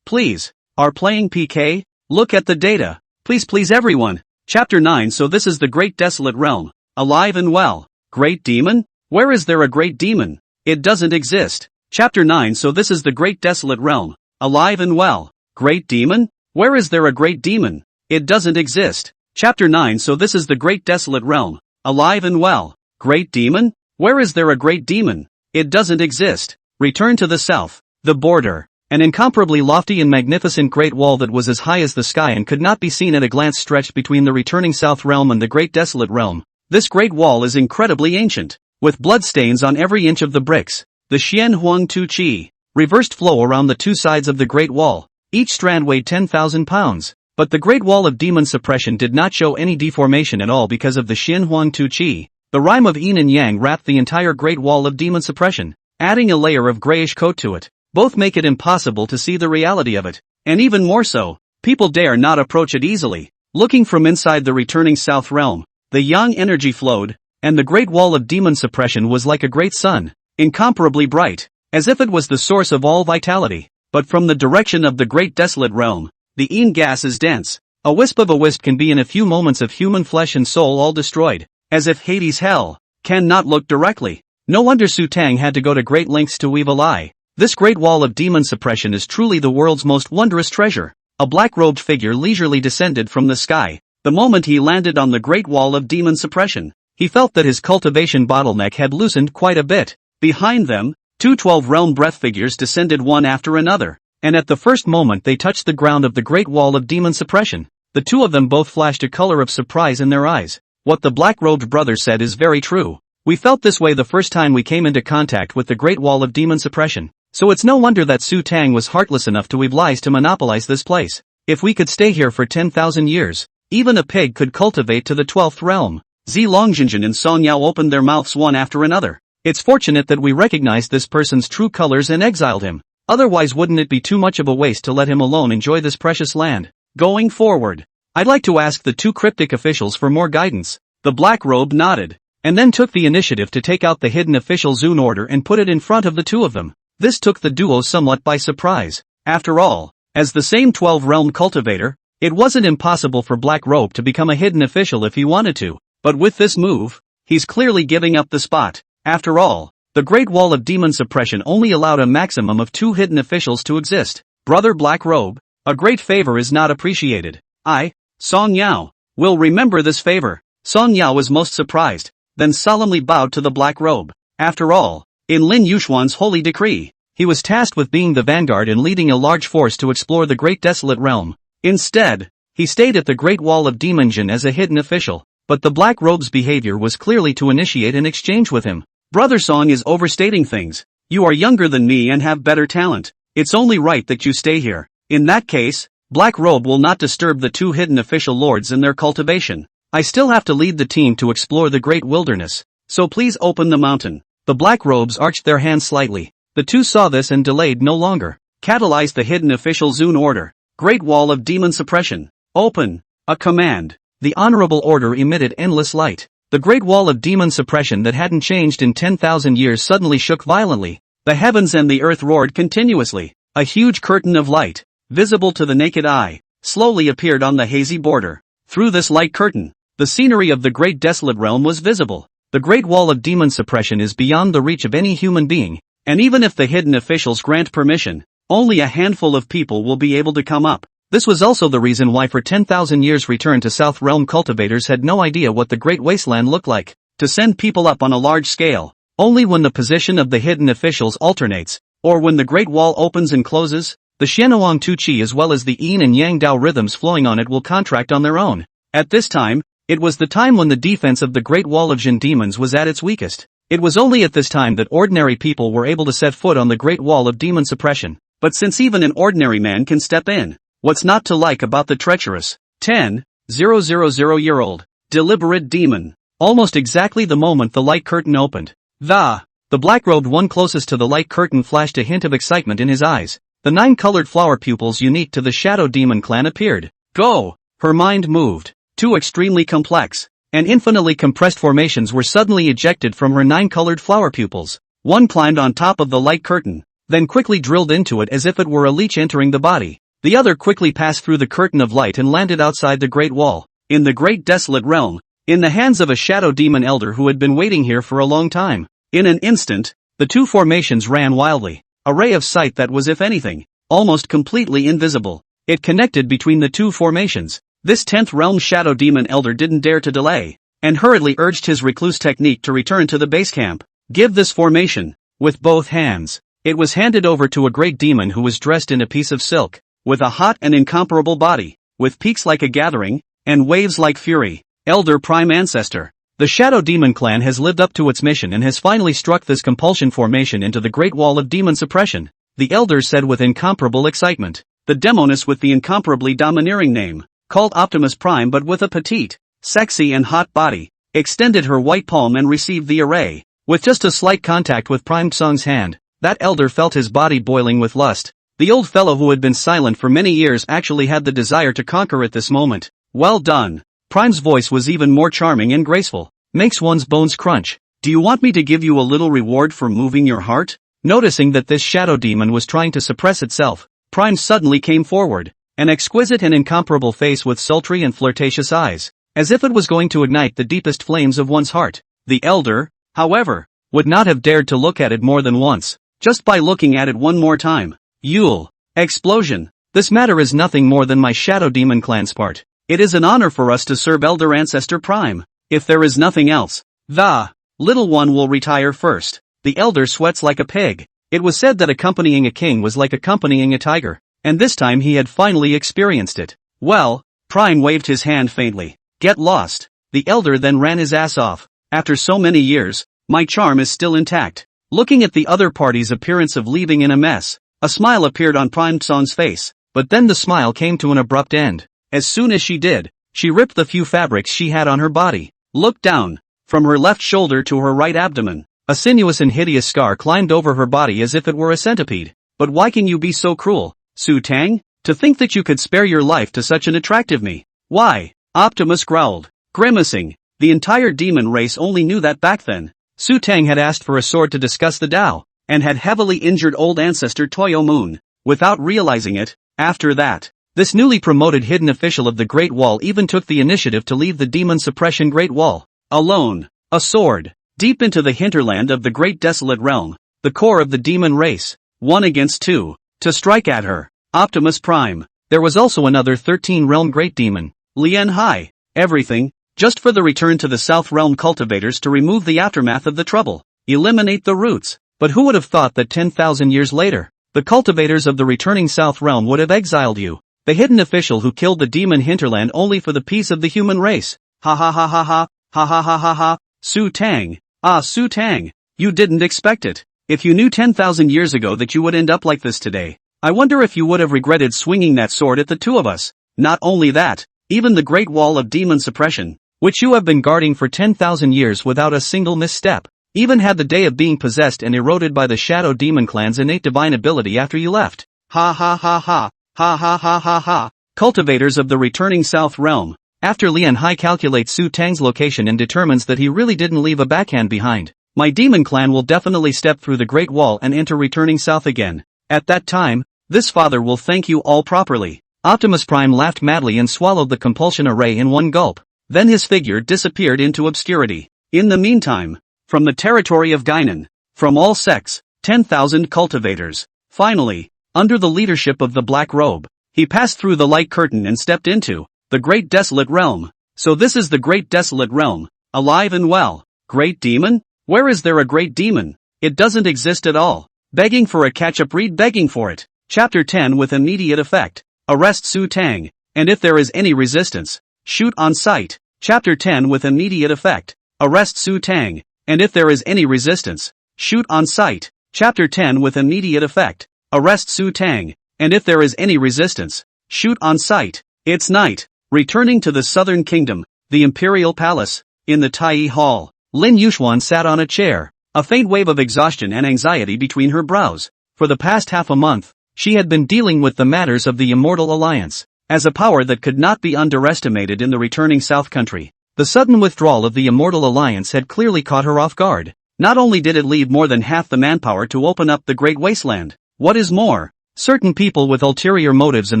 please. Are playing PK? Look at the data. Please everyone. Chapter 9. So this is the great desolate realm. Alive and well. Great demon? Where is there a great demon? It doesn't exist. Chapter 9. So this is the great desolate realm. Alive and well. Great demon? Where is there a great demon? It doesn't exist. Chapter 9. So this is the great desolate realm. Alive and well. Great demon? Where is there a great demon? It doesn't exist. Return to the south. The border. An incomparably lofty and magnificent great wall that was as high as the sky and could not be seen at a glance stretched between the returning south realm and the great desolate realm. This great wall is incredibly ancient, with bloodstains on every inch of the bricks. The Xian Huang Tu Qi, reversed flow around the 2 sides of the great wall. Each strand weighed 10,000 pounds. But the great wall of demon suppression did not show any deformation at all because of the Xian Huang Tu Qi. The rhyme of yin and yang wrapped the entire great wall of demon suppression, adding a layer of grayish coat to it. Both make it impossible to see the reality of it. And even more so, people dare not approach it easily. Looking from inside the returning south realm, the yang energy flowed, and the great wall of demon suppression was like a great sun, incomparably bright, as if it was the source of all vitality. But from the direction of the great desolate realm, the yin gas is dense. A wisp of a wisp can be in a few moments of human flesh and soul all destroyed, as if Hades hell cannot look directly. No wonder Xutang had to go to great lengths to weave a lie. This great wall of demon suppression is truly the world's most wondrous treasure. A black-robed figure leisurely descended from the sky. The moment he landed on the great wall of demon suppression, he felt that his cultivation bottleneck had loosened quite a bit. Behind them, 2 12-realm breath figures descended one after another, and at the first moment they touched the ground of the great wall of demon suppression, the 2 of them both flashed a color of surprise in their eyes. What the black-robed brother said is very true. We felt this way the first time we came into contact with the great wall of demon suppression. So it's no wonder that Xutang was heartless enough to weave lies to monopolize this place. If we could stay here for 10,000 years, even a pig could cultivate to the 12th realm. Zi Longjinjin and Song Yao opened their mouths one after another. It's fortunate that we recognized this person's true colors and exiled him. Otherwise wouldn't it be too much of a waste to let him alone enjoy this precious land? Going forward, I'd like to ask the 2 cryptic officials for more guidance. The black robe nodded, and then took the initiative to take out the hidden official Zune order and put it in front of the 2 of them. This took the duo somewhat by surprise. After all, as the same 12-realm cultivator, it wasn't impossible for Black Robe to become a hidden official if he wanted to. But with this move, he's clearly giving up the spot. After all, the Great Wall of Demon Suppression only allowed a maximum of 2 hidden officials to exist. Brother Black Robe, a great favor is not appreciated. I, Song Yao, will remember this favor. Song Yao was most surprised, then solemnly bowed to the Black Robe. After all, in Lin Yuxuan's holy decree, he was tasked with being the vanguard and leading a large force to explore the Great Desolate Realm. Instead, he stayed at the Great Wall of Demonjin as a hidden official, but the Black Robe's behavior was clearly to initiate an exchange with him. Brother Song is overstating things. You are younger than me and have better talent. It's only right that you stay here. In that case, Black Robe will not disturb the 2 hidden official lords in their cultivation. I still have to lead the team to explore the great wilderness, so please open the mountain. The Black Robes arched their hands slightly. The 2 saw this and delayed no longer. Catalyzed the hidden official Zune order. Great Wall of Demon Suppression. Open. A command. The honorable order emitted endless light. The Great Wall of Demon Suppression that hadn't changed in 10,000 years suddenly shook violently. The heavens and the earth roared continuously. A huge curtain of light, visible to the naked eye, slowly appeared on the hazy border. Through this light curtain, the scenery of the Great Desolate Realm was visible. The Great Wall of Demon Suppression is beyond the reach of any human being, and even if the hidden officials grant permission, only a handful of people will be able to come up. This was also the reason why for 10,000 years Return to South Realm cultivators had no idea what the Great Wasteland looked like. To send people up on a large scale, only when the position of the hidden officials alternates, or when the Great Wall opens and closes, the Xianhuang Tu Qi as well as the Yin and Yang Dao rhythms flowing on it will contract on their own. At this time, it was the time when the defense of the Great Wall of Jin demons was at its weakest. It was only at this time that ordinary people were able to set foot on the Great Wall of demon suppression. But since even an ordinary man can step in, what's not to like about the treacherous 10,000-year-old deliberate demon? Almost exactly the moment the light curtain opened, the black-robed one closest to the light curtain flashed a hint of excitement in his eyes. The 9-colored flower pupils unique to the Shadow Demon clan appeared. Go! Her mind moved. 2 extremely complex and infinitely compressed formations were suddenly ejected from her 9-colored flower pupils. One climbed on top of the light curtain, then quickly drilled into it as if it were a leech entering the body. The other quickly passed through the curtain of light and landed outside the Great Wall, in the Great Desolate Realm, in the hands of a Shadow Demon elder who had been waiting here for a long time. In an instant, the 2 formations ran wildly, a ray of sight that was, if anything, almost completely invisible. It connected between the 2 formations. This 10th Realm Shadow Demon elder didn't dare to delay, and hurriedly urged his recluse technique to return to the base camp. Give this formation, with both hands. It was handed over to a great demon who was dressed in a piece of silk, with a hot and incomparable body, with peaks like a gathering, and waves like fury. Elder Prime Ancestor. The Shadow Demon clan has lived up to its mission and has finally struck this compulsion formation into the Great Wall of Demon Suppression, the elders said with incomparable excitement. The demoness with the incomparably domineering name, called Optimus Prime but with a petite, sexy and hot body, extended her white palm and received the array. With just a slight contact with Prime Tsung's hand, that elder felt his body boiling with lust. The old fellow who had been silent for many years actually had the desire to conquer at this moment. Well done. Prime's voice was even more charming and graceful. Makes one's bones crunch. Do you want me to give you a little reward for moving your heart? Noticing that this shadow demon was trying to suppress itself, Prime suddenly came forward, an exquisite and incomparable face with sultry and flirtatious eyes, as if it was going to ignite the deepest flames of one's heart. The elder, however, would not have dared to look at it more than once, just by looking at it one more time. Yule. Explosion. This matter is nothing more than my Shadow Demon clan's part. It is an honor for us to serve Elder Ancestor Prime. If there is nothing else, the little one will retire first. The elder sweats like a pig. It was said that accompanying a king was like accompanying a tiger, and this time he had finally experienced it. Well, Prime waved his hand faintly. Get lost. The elder then ran his ass off. After so many years, my charm is still intact. Looking at the other party's appearance of leaving in a mess, a smile appeared on Prime Tsong's face, but then the smile came to an abrupt end. As soon as she did, she ripped the few fabrics she had on her body. Looked down, from her left shoulder to her right abdomen. A sinuous and hideous scar climbed over her body as if it were a centipede. But why can you be so cruel, Xutang? To think that you could spare your life to such an attractive me. Why? Optimus growled, grimacing. The entire demon race only knew that back then. Xutang had asked for a sword to discuss the Tao, and had heavily injured old ancestor Tuo Yue, without realizing it. After that, this newly promoted hidden official of the Great Wall even took the initiative to leave the demon suppression Great Wall, alone, a sword, deep into the hinterland of the Great Desolate Realm, the core of the demon race, 1 against 2, to strike at her, Optimus Prime. There was also another 13-realm great demon, Lian Hai, everything, just for the return to the South Realm cultivators to remove the aftermath of the trouble, eliminate the roots. But who would have thought that 10,000 years later, the cultivators of the returning South Realm would have exiled you? The hidden official who killed the demon hinterland only for the peace of the human race. Ha ha ha ha ha, ha ha ha ha ha, Xutang. Ah Xutang, you didn't expect it. If you knew 10,000 years ago that you would end up like this today, I wonder if you would have regretted swinging that sword at the two of us. Not only that, even the Great Wall of Demon Suppression, which you have been guarding for 10,000 years without a single misstep, even had the day of being possessed and eroded by the Shadow Demon clan's innate divine ability after you left. Ha ha ha ha. Ha ha ha ha ha. Cultivators of the returning South Realm. After Lian Hai calculates Xutang's location and determines that he really didn't leave a backhand behind, my demon clan will definitely step through the Great Wall and enter returning South again. At that time, this father will thank you all properly. Optimus Prime laughed madly and swallowed the compulsion array in one gulp. Then his figure disappeared into obscurity. In the meantime, from the territory of Guinan, from all sects, 10,000 cultivators. Finally, under the leadership of the Black Robe, He passed through the light curtain and stepped into the Great Desolate Realm. So this is the Great Desolate Realm, alive and well. Great Demon? Where is there a Great Demon? It doesn't exist at all. Begging for a catch-up read, begging for it. Chapter 10 with immediate effect. Arrest Xutang, and if there is any resistance, shoot on sight. Chapter 10 with immediate effect. Arrest Xutang, and if there is any resistance, shoot on sight. Chapter 10 with immediate effect. Arrest Xutang, and if there is any resistance, shoot on sight. It's night. Returning to the southern kingdom, the imperial palace, in the Tai Hall, Lin Yuxuan sat on a chair, a faint wave of exhaustion and anxiety between her brows. For the past half a month, she had been dealing with the matters of the Immortal Alliance, as a power that could not be underestimated in the returning South Country. The sudden withdrawal of the Immortal Alliance had clearly caught her off guard. Not only did it leave more than half the manpower to open up the Great Wasteland, what is more, certain people with ulterior motives in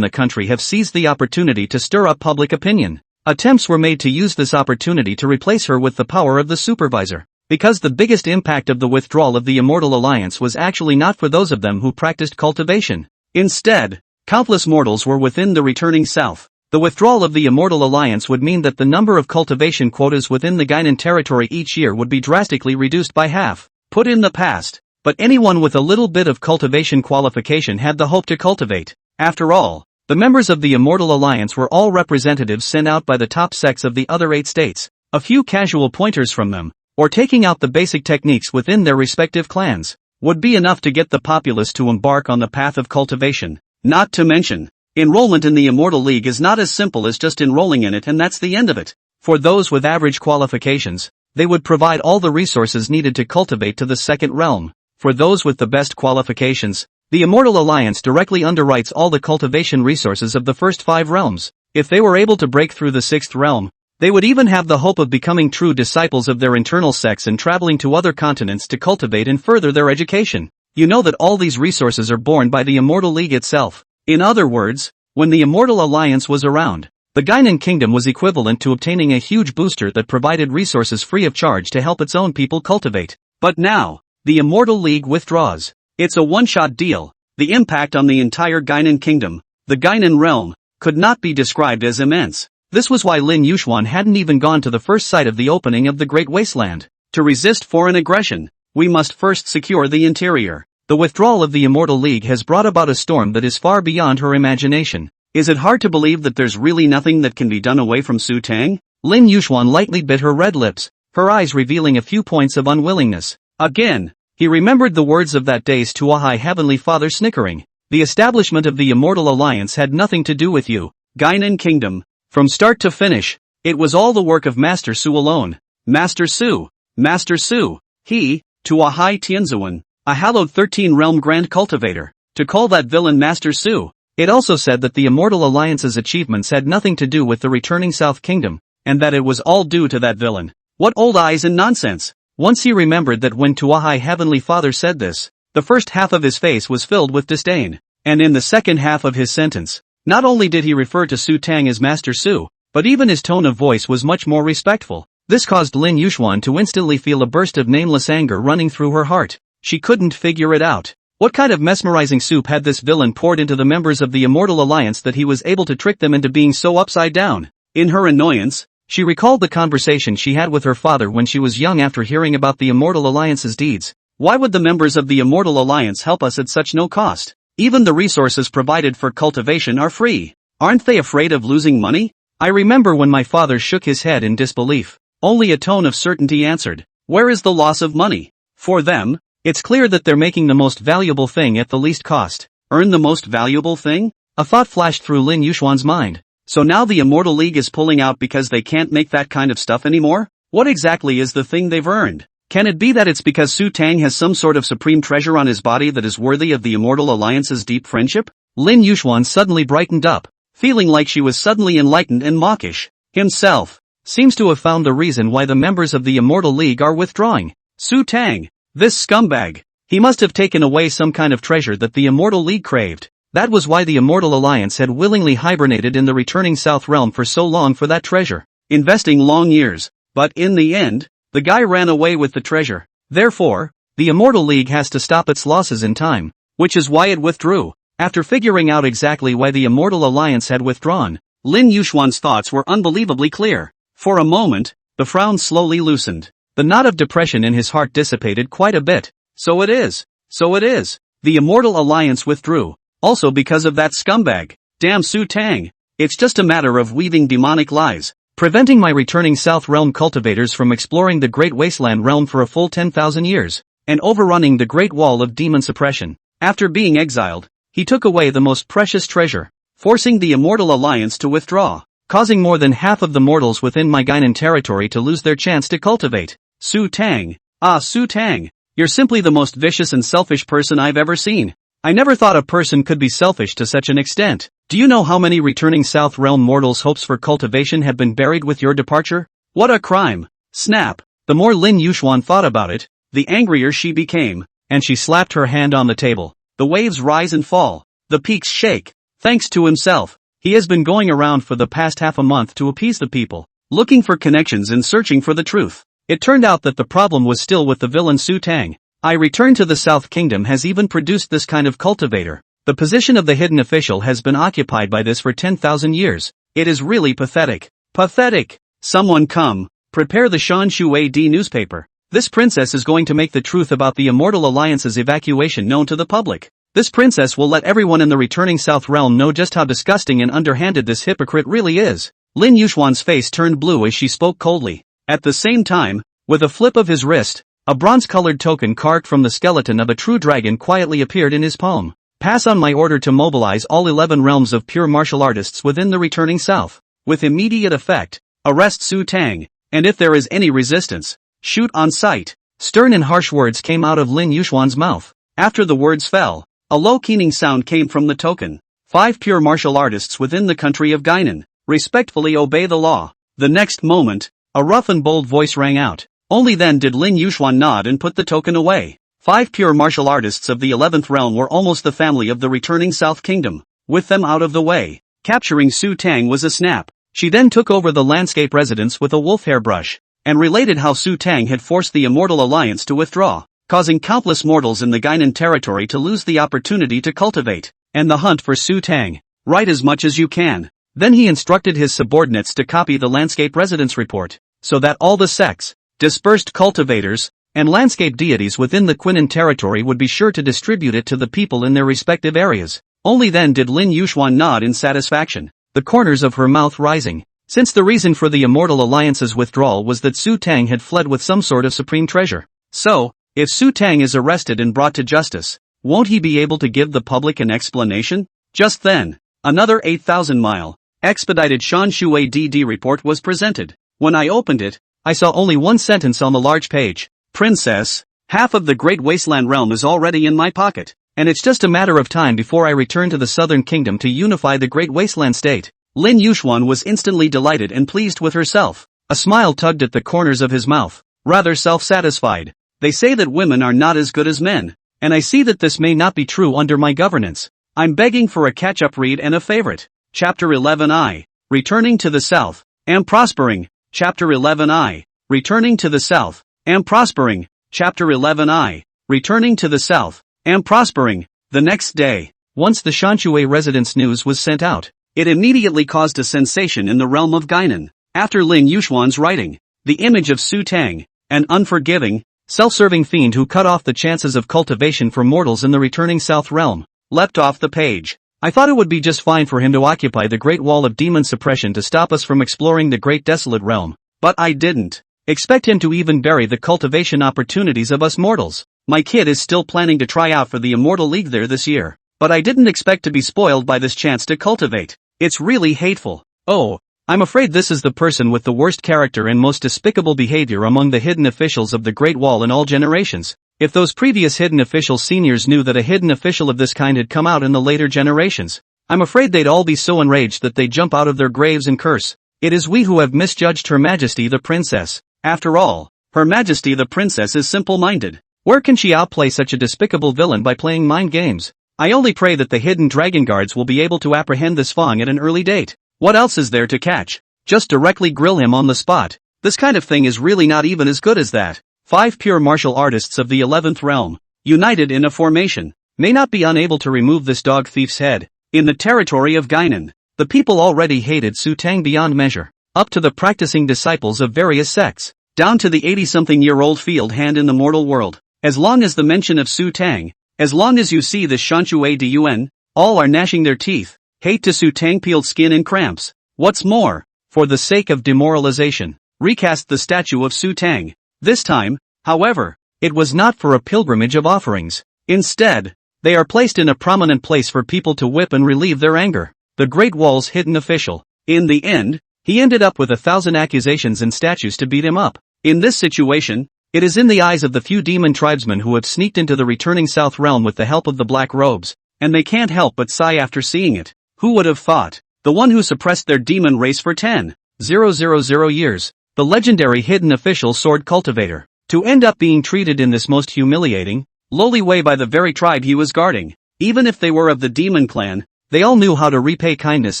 the country have seized the opportunity to stir up public opinion. Attempts were made to use this opportunity to replace her with the power of the supervisor. Because the biggest impact of the withdrawal of the Immortal Alliance was actually not for those of them who practiced cultivation. Instead, countless mortals were within the returning South. The withdrawal of the Immortal Alliance would mean that the number of cultivation quotas within the Guinan territory each year would be drastically reduced by half. Put in the past. But anyone with a little bit of cultivation qualification had the hope to cultivate. After all, the members of the Immortal Alliance were all representatives sent out by the top sects of the other 8 states. A few casual pointers from them, or taking out the basic techniques within their respective clans, would be enough to get the populace to embark on the path of cultivation. Not to mention, enrollment in the Immortal League is not as simple as just enrolling in it and that's the end of it. For those with average qualifications, they would provide all the resources needed to cultivate to the second realm. For those with the best qualifications, the Immortal Alliance directly underwrites all the cultivation resources of the first 5 realms. If they were able to break through the 6th realm, they would even have the hope of becoming true disciples of their internal sects and traveling to other continents to cultivate and further their education. You know that all these resources are borne by the Immortal League itself. In other words, when the Immortal Alliance was around, the Guinan Kingdom was equivalent to obtaining a huge booster that provided resources free of charge to help its own people cultivate. But now, the Immortal League withdraws. It's a one-shot deal. The impact on the entire Guinan Kingdom, the Guinan realm, could not be described as immense. This was why Lin Yuxuan hadn't even gone to the first site of the opening of the Great Wasteland. To resist foreign aggression, we must first secure the interior. The withdrawal of the Immortal League has brought about a storm that is far beyond her imagination. Is it hard to believe that there's really nothing that can be done away from Xutang? Lin Yuxuan lightly bit her red lips, her eyes revealing a few points of unwillingness. Again, he remembered the words of that day's Tuo Yue Heavenly Father snickering. The establishment of the Immortal Alliance had nothing to do with you, Guinan Kingdom. From start to finish, it was all the work of Master Su alone. Master Su. Master Su. He, Tuo Yue Tianzuan, a hallowed 13-realm Grand Cultivator. To call that villain Master Su. It also said that the Immortal Alliance's achievements had nothing to do with the returning South Kingdom, and that it was all due to that villain. What old eyes and nonsense! Once he remembered that when Tuo Yue Heavenly Father said this, the first half of his face was filled with disdain, and in the second half of his sentence, not only did he refer to Xutang as Master Su, but even his tone of voice was much more respectful. This caused Lin Yuxuan to instantly feel a burst of nameless anger running through her heart. She couldn't figure it out. What kind of mesmerizing soup had this villain poured into the members of the Immortal Alliance that he was able to trick them into being so upside down? In her annoyance, she recalled the conversation she had with her father when she was young after hearing about the Immortal Alliance's deeds. Why would the members of the Immortal Alliance help us at such no cost? Even the resources provided for cultivation are free. Aren't they afraid of losing money? I remember when my father shook his head in disbelief. Only a tone of certainty answered. Where is the loss of money? For them, it's clear that they're making the most valuable thing at the least cost. Earn the most valuable thing? A thought flashed through Lin Yuxuan's mind. So now the Immortal League is pulling out because they can't make that kind of stuff anymore? What exactly is the thing they've earned? Can it be that it's because Xutang has some sort of supreme treasure on his body that is worthy of the Immortal Alliance's deep friendship? Lin Yuxuan suddenly brightened up, feeling like she was suddenly enlightened and mawkish. Himself seems to have found the reason why the members of the Immortal League are withdrawing. Xutang, this scumbag. He must have taken away some kind of treasure that the Immortal League craved. That was why the Immortal Alliance had willingly hibernated in the returning South Realm for so long for that treasure, investing long years. But in the end, the guy ran away with the treasure. Therefore, the Immortal League has to stop its losses in time, which is why it withdrew. After figuring out exactly why the Immortal Alliance had withdrawn, Lin Yuxuan's thoughts were unbelievably clear. For a moment, the frown slowly loosened. The knot of depression in his heart dissipated quite a bit. So it is. The Immortal Alliance withdrew. Also because of that scumbag. Damn Xutang. It's just a matter of weaving demonic lies, preventing my returning South Realm cultivators from exploring the Great Wasteland Realm for a full 10,000 years, and overrunning the Great Wall of demon suppression. After being exiled, he took away the most precious treasure, forcing the Immortal Alliance to withdraw, causing more than half of the mortals within my Guinan territory to lose their chance to cultivate. Xutang. Xutang. You're simply the most vicious and selfish person I've ever seen. I never thought a person could be selfish to such an extent. Do you know how many returning South Realm mortals' hopes for cultivation have been buried with your departure? What a crime. Snap. The more Lin Yuxuan thought about it, the angrier she became, and she slapped her hand on the table. The waves rise and fall. The peaks shake. Thanks to himself, he has been going around for the past half a month to appease the people, looking for connections and searching for the truth. It turned out that the problem was still with the villain Xutang. I returned to the South Kingdom has even produced this kind of cultivator. The position of the hidden official has been occupied by this for 10,000 years. It is really pathetic. Pathetic. Someone come. Prepare the Shan Shui D newspaper. This princess is going to make the truth about the Immortal Alliance's evacuation known to the public. This princess will let everyone in the returning South Realm know just how disgusting and underhanded this hypocrite really is. Lin Yuxuan's face turned blue as she spoke coldly. At the same time, with a flip of his wrist, a bronze-colored token carved from the skeleton of a true dragon quietly appeared in his palm. Pass on my order to mobilize all 11 realms of pure martial artists within the returning South. With immediate effect, arrest Xutang, and if there is any resistance, shoot on sight. Stern and harsh words came out of Lin Yuxuan's mouth. After the words fell, a low keening sound came from the token. 5 pure martial artists within the country of Guinan, respectfully obey the law. The next moment, a rough and bold voice rang out. Only then did Lin Yuxuan nod and put the token away. 5 pure martial artists of the 11th realm were almost the family of the returning South Kingdom. With them out of the way, capturing Xutang was a snap. She then took over the landscape residence with a wolf hair brush, and related how Xutang had forced the Immortal Alliance to withdraw, causing countless mortals in the Guinan territory to lose the opportunity to cultivate, and the hunt for Xutang. Write as much as you can. Then he instructed his subordinates to copy the landscape residence report, so that all the sects, dispersed cultivators, and landscape deities within the Guinan territory would be sure to distribute it to the people in their respective areas. Only then did Lin Yuxuan nod in satisfaction, the corners of her mouth rising, since the reason for the Immortal Alliance's withdrawal was that Xutang had fled with some sort of supreme treasure. So, if Xutang is arrested and brought to justice, won't he be able to give the public an explanation? Just then, another 8,000-mile, expedited Shan Shui DD report was presented. When I opened it, I saw only one sentence on the large page. Princess, half of the Great Wasteland Realm is already in my pocket, and it's just a matter of time before I return to the Southern Kingdom to unify the Great Wasteland State. Lin Yuxuan was instantly delighted and pleased with herself. A smile tugged at the corners of his mouth, rather self-satisfied. They say that women are not as good as men, and I see that this may not be true under my governance. I'm begging for a catch-up read and a favorite. Chapter 11I. Returning to the South. Am prospering. Chapter 11I. Returning to the South. Am prospering. Chapter 11I. Returning to the South. Am prospering. The next day, once the Shanshui residence news was sent out, it immediately caused a sensation in the realm of Guinan. After Lin Yuxuan's writing, the image of Xutang, an unforgiving, self-serving fiend who cut off the chances of cultivation for mortals in the returning South Realm, leapt off the page. I thought it would be just fine for him to occupy the Great Wall of demon suppression to stop us from exploring the Great Desolate Realm, but I didn't expect him to even bury the cultivation opportunities of us mortals. My kid is still planning to try out for the Immortal League there this year, but I didn't expect to be spoiled by this chance to cultivate. It's really hateful. Oh, I'm afraid this is the person with the worst character and most despicable behavior among the hidden officials of the Great Wall in all generations. If those previous hidden official seniors knew that a hidden official of this kind had come out in the later generations, I'm afraid they'd all be so enraged that they'd jump out of their graves and curse. It is we who have misjudged Her Majesty the Princess. After all, Her Majesty the Princess is simple-minded. Where can she outplay such a despicable villain by playing mind games? I only pray that the hidden dragon guards will be able to apprehend this feng at an early date. What else is there to catch? Just directly grill him on the spot. This kind of thing is really not even as good as that. 5 pure martial artists of the 11th realm, united in a formation, may not be unable to remove this dog thief's head. In the territory of Guinan, the people already hated Xutang beyond measure, up to the practicing disciples of various sects, down to the 80-something-year-old field hand in the mortal world. As long as the mention of Xutang, as long as you see the Shanshui Dun, all are gnashing their teeth, hate to Xutang peeled skin and cramps. What's more, for the sake of demoralization, recast the statue of Xutang. This time, however, it was not for a pilgrimage of offerings. Instead, they are placed in a prominent place for people to whip and relieve their anger. The Great Wall's hidden official. In the end, he ended up with 1,000 accusations and statues to beat him up. In this situation, it is in the eyes of the few demon tribesmen who have sneaked into the returning South Realm with the help of the Black Robes, and they can't help but sigh after seeing it. Who would have thought? The one who suppressed their demon race for 10,000 years, the legendary hidden official sword cultivator, to end up being treated in this most humiliating, lowly way by the very tribe he was guarding. Even if they were of the demon clan, they all knew how to repay kindness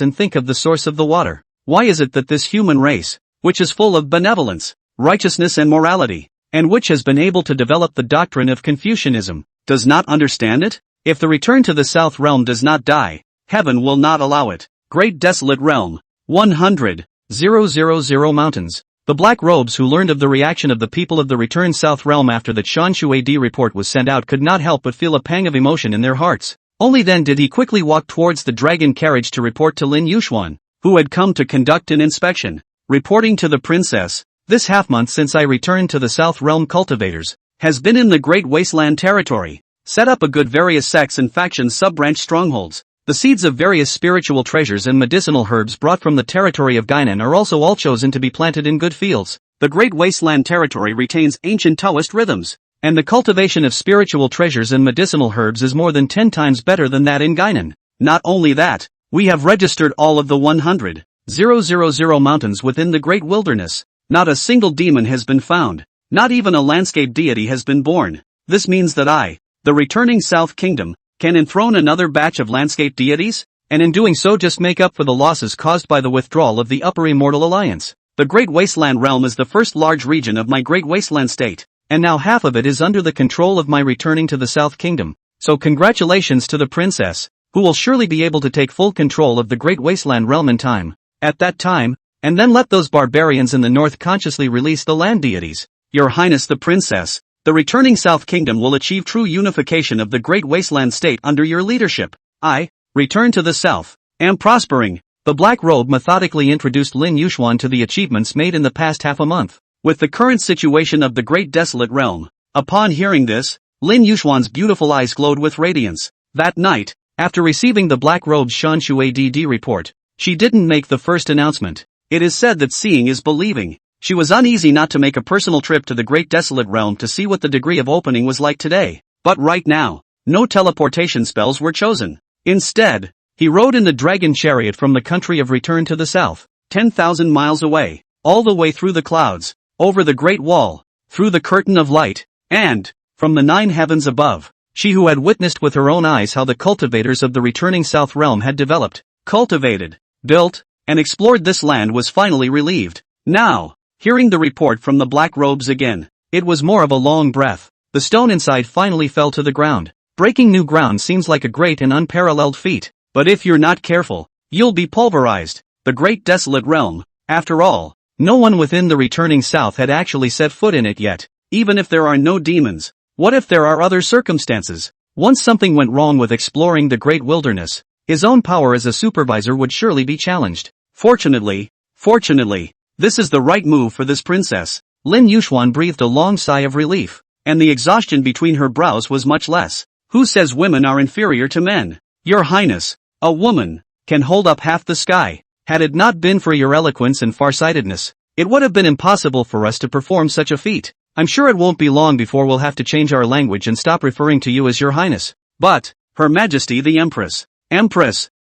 and think of the source of the water. Why is it that this human race, which is full of benevolence, righteousness and morality, and which has been able to develop the doctrine of Confucianism, does not understand it? If the return to the South Realm does not die, heaven will not allow it. Great Desolate Realm. 100,000 mountains. The Black Robes who learned of the reaction of the people of the returned South Realm after the Shanshui report was sent out could not help but feel a pang of emotion in their hearts. Only then did he quickly walk towards the dragon carriage to report to Lin Yuxuan, who had come to conduct an inspection. Reporting to the princess, this half-month since I returned to the South Realm cultivators, has been in the Great Wasteland territory, set up a good various sects and factions sub-branch strongholds. The seeds of various spiritual treasures and medicinal herbs brought from the territory of Guinan are also all chosen to be planted in good fields. The Great Wasteland territory retains ancient Taoist rhythms, and the cultivation of spiritual treasures and medicinal herbs is more than 10 times better than that in Guinan. Not only that, we have registered all of the 100,000 mountains within the Great Wilderness. Not a single demon has been found. Not even a landscape deity has been born. This means that I, the returning South Kingdom, can enthrone another batch of landscape deities, and in doing so just make up for the losses caused by the withdrawal of the Upper Immortal Alliance. The Great Wasteland Realm is the first large region of my Great Wasteland State, and now half of it is under the control of my returning to the South Kingdom. So congratulations to the princess, who will surely be able to take full control of the Great Wasteland Realm in time. At that time, and then let those barbarians in the north consciously release the land deities. Your Highness the Princess, the returning South Kingdom will achieve true unification of the Great Wasteland State under your leadership. I, return to the South, am prospering. The Black Robe methodically introduced Lin Yuxuan to the achievements made in the past half a month, with the current situation of the Great Desolate Realm. Upon hearing this, Lin Yuxuan's beautiful eyes glowed with radiance. That night, after receiving the Black Robe's Shanshui report, she didn't make the first announcement. It is said that seeing is believing. She was uneasy not to make a personal trip to the Great Desolate Realm to see what the degree of opening was like today. But right now, no teleportation spells were chosen. Instead, he rode in the dragon chariot from the country of return to the south, 10,000 miles away, all the way through the clouds, over the Great Wall, through the curtain of light, and, from the 9 heavens above, she who had witnessed with her own eyes how the cultivators of the returning South Realm had developed, cultivated, built, and explored this land was finally relieved. Now, hearing the report from the Black Robes again, it was more of a long breath. The stone inside finally fell to the ground. Breaking new ground seems like a great and unparalleled feat, but if you're not careful, you'll be pulverized. The Great Desolate Realm, after all, no one within the returning South had actually set foot in it yet. Even if there are no demons, what if there are other circumstances? Once something went wrong with exploring the Great Wilderness, his own power as a supervisor would surely be challenged. Fortunately, this is the right move for this princess. Lin Yuxuan breathed a long sigh of relief, and the exhaustion between her brows was much less. Who says women are inferior to men? Your Highness, a woman can hold up half the sky. Had it not been for your eloquence and farsightedness, it would have been impossible for us to perform such a feat. I'm sure it won't be long before we'll have to change our language and stop referring to you as Your Highness. But, Her Majesty the Empress.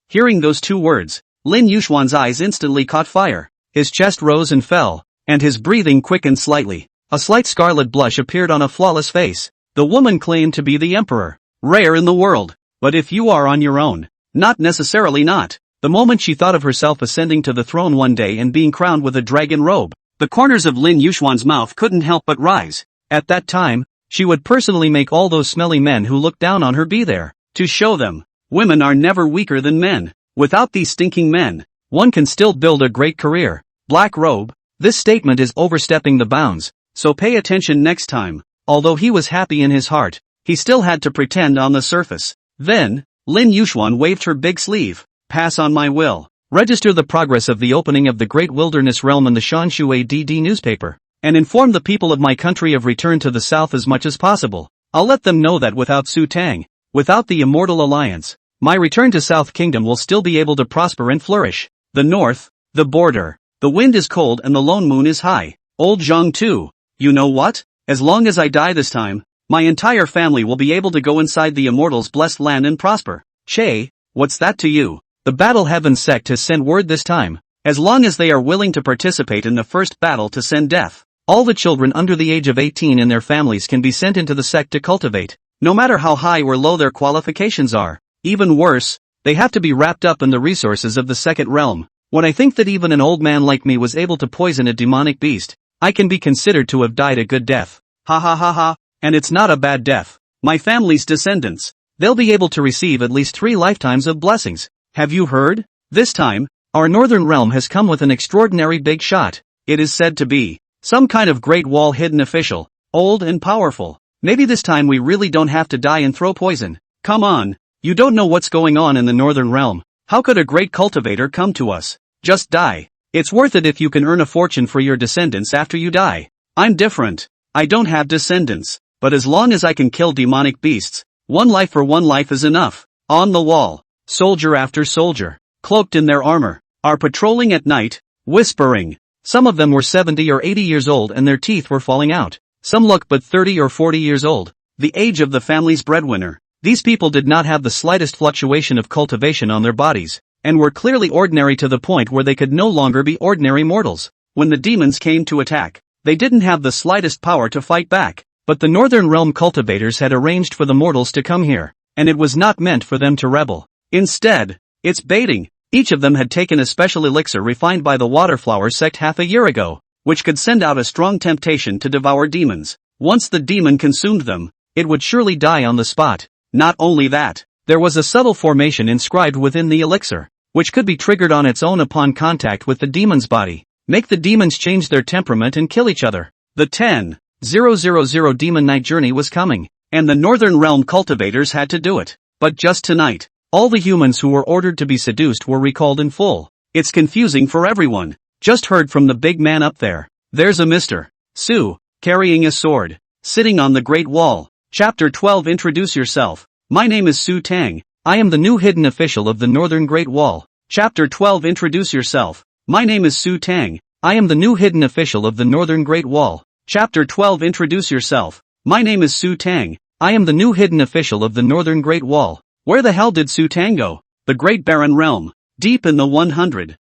Hearing those two words, Lin Yuxuan's eyes instantly caught fire. His chest rose and fell, and his breathing quickened slightly. A slight scarlet blush appeared on a flawless face. The woman claimed to be the emperor. Rare in the world. But if you are on your own, not necessarily not. The moment she thought of herself ascending to the throne one day and being crowned with a dragon robe, the corners of Lin Yuxuan's mouth couldn't help but rise. At that time, she would personally make all those smelly men who looked down on her be there. To show them, women are never weaker than men. Without these stinking men, one can still build a great career. Black robe, this statement is overstepping the bounds, so pay attention next time. Although he was happy in his heart, he still had to pretend on the surface. Then, Lin Yuxuan waved her big sleeve. Pass on my will. Register the progress of the opening of the Great Wilderness Realm in the Shanshui DD newspaper, and inform the people of my country of return to the south as much as possible. I'll let them know that without Xutang, without the Immortal Alliance, my return to South Kingdom will still be able to prosper and flourish. The north, the border, the wind is cold and the lone moon is high. Old Zhang too. You know what? As long as I die this time, my entire family will be able to go inside the Immortals' blessed land and prosper. Che, what's that to you? The Battle Heaven sect has sent word this time. As long as they are willing to participate in the first battle to send death, all the children under the age of 18 and their families can be sent into the sect to cultivate, no matter how high or low their qualifications are. Even worse, they have to be wrapped up in the resources of the second realm. When I think that even an old man like me was able to poison a demonic beast, I can be considered to have died a good death. Ha ha ha ha, and it's not a bad death. My family's descendants, they'll be able to receive at least 3 lifetimes of blessings. Have you heard? This time, our northern realm has come with an extraordinary big shot. It is said to be some kind of Great Wall hidden official, old and powerful. Maybe this time we really don't have to die and throw poison. Come on, you don't know what's going on in the northern realm. How could a great cultivator come to us? Just die. It's worth it if you can earn a fortune for your descendants after you die. I'm different. I don't have descendants, but as long as I can kill demonic beasts, one life for one life is enough. On the wall, soldier after soldier, cloaked in their armor, are patrolling at night, whispering. Some of them were 70 or 80 years old and their teeth were falling out. Some look but 30 or 40 years old, the age of the family's breadwinner. These people did not have the slightest fluctuation of cultivation on their bodies, and were clearly ordinary to the point where they could no longer be ordinary mortals. When the demons came to attack, they didn't have the slightest power to fight back, but the Northern Realm cultivators had arranged for the mortals to come here, and it was not meant for them to rebel. Instead, it's baiting. Each of them had taken a special elixir refined by the Waterflower sect half a year ago, which could send out a strong temptation to devour demons. Once the demon consumed them, it would surely die on the spot. Not only that, there was a subtle formation inscribed within the elixir, which could be triggered on its own upon contact with the demon's body, make the demons change their temperament and kill each other. The 10,000 demon night journey was coming, and the Northern Realm cultivators had to do it. But just tonight, all the humans who were ordered to be seduced were recalled in full. It's confusing for everyone. Just heard from the big man up there. There's a Mr. Su, carrying a sword, sitting on the Great Wall. Chapter 12. Introduce yourself. My name is Xutang. I am the new hidden official of the Northern Great Wall. Chapter 12. Introduce yourself. My name is Xutang. I am the new hidden official of the Northern Great Wall. Chapter 12. Introduce yourself. My name is Xutang. I am the new hidden official of the Northern Great Wall. Where the hell did Xutang go? The Great Barren Realm. Deep in the 100,000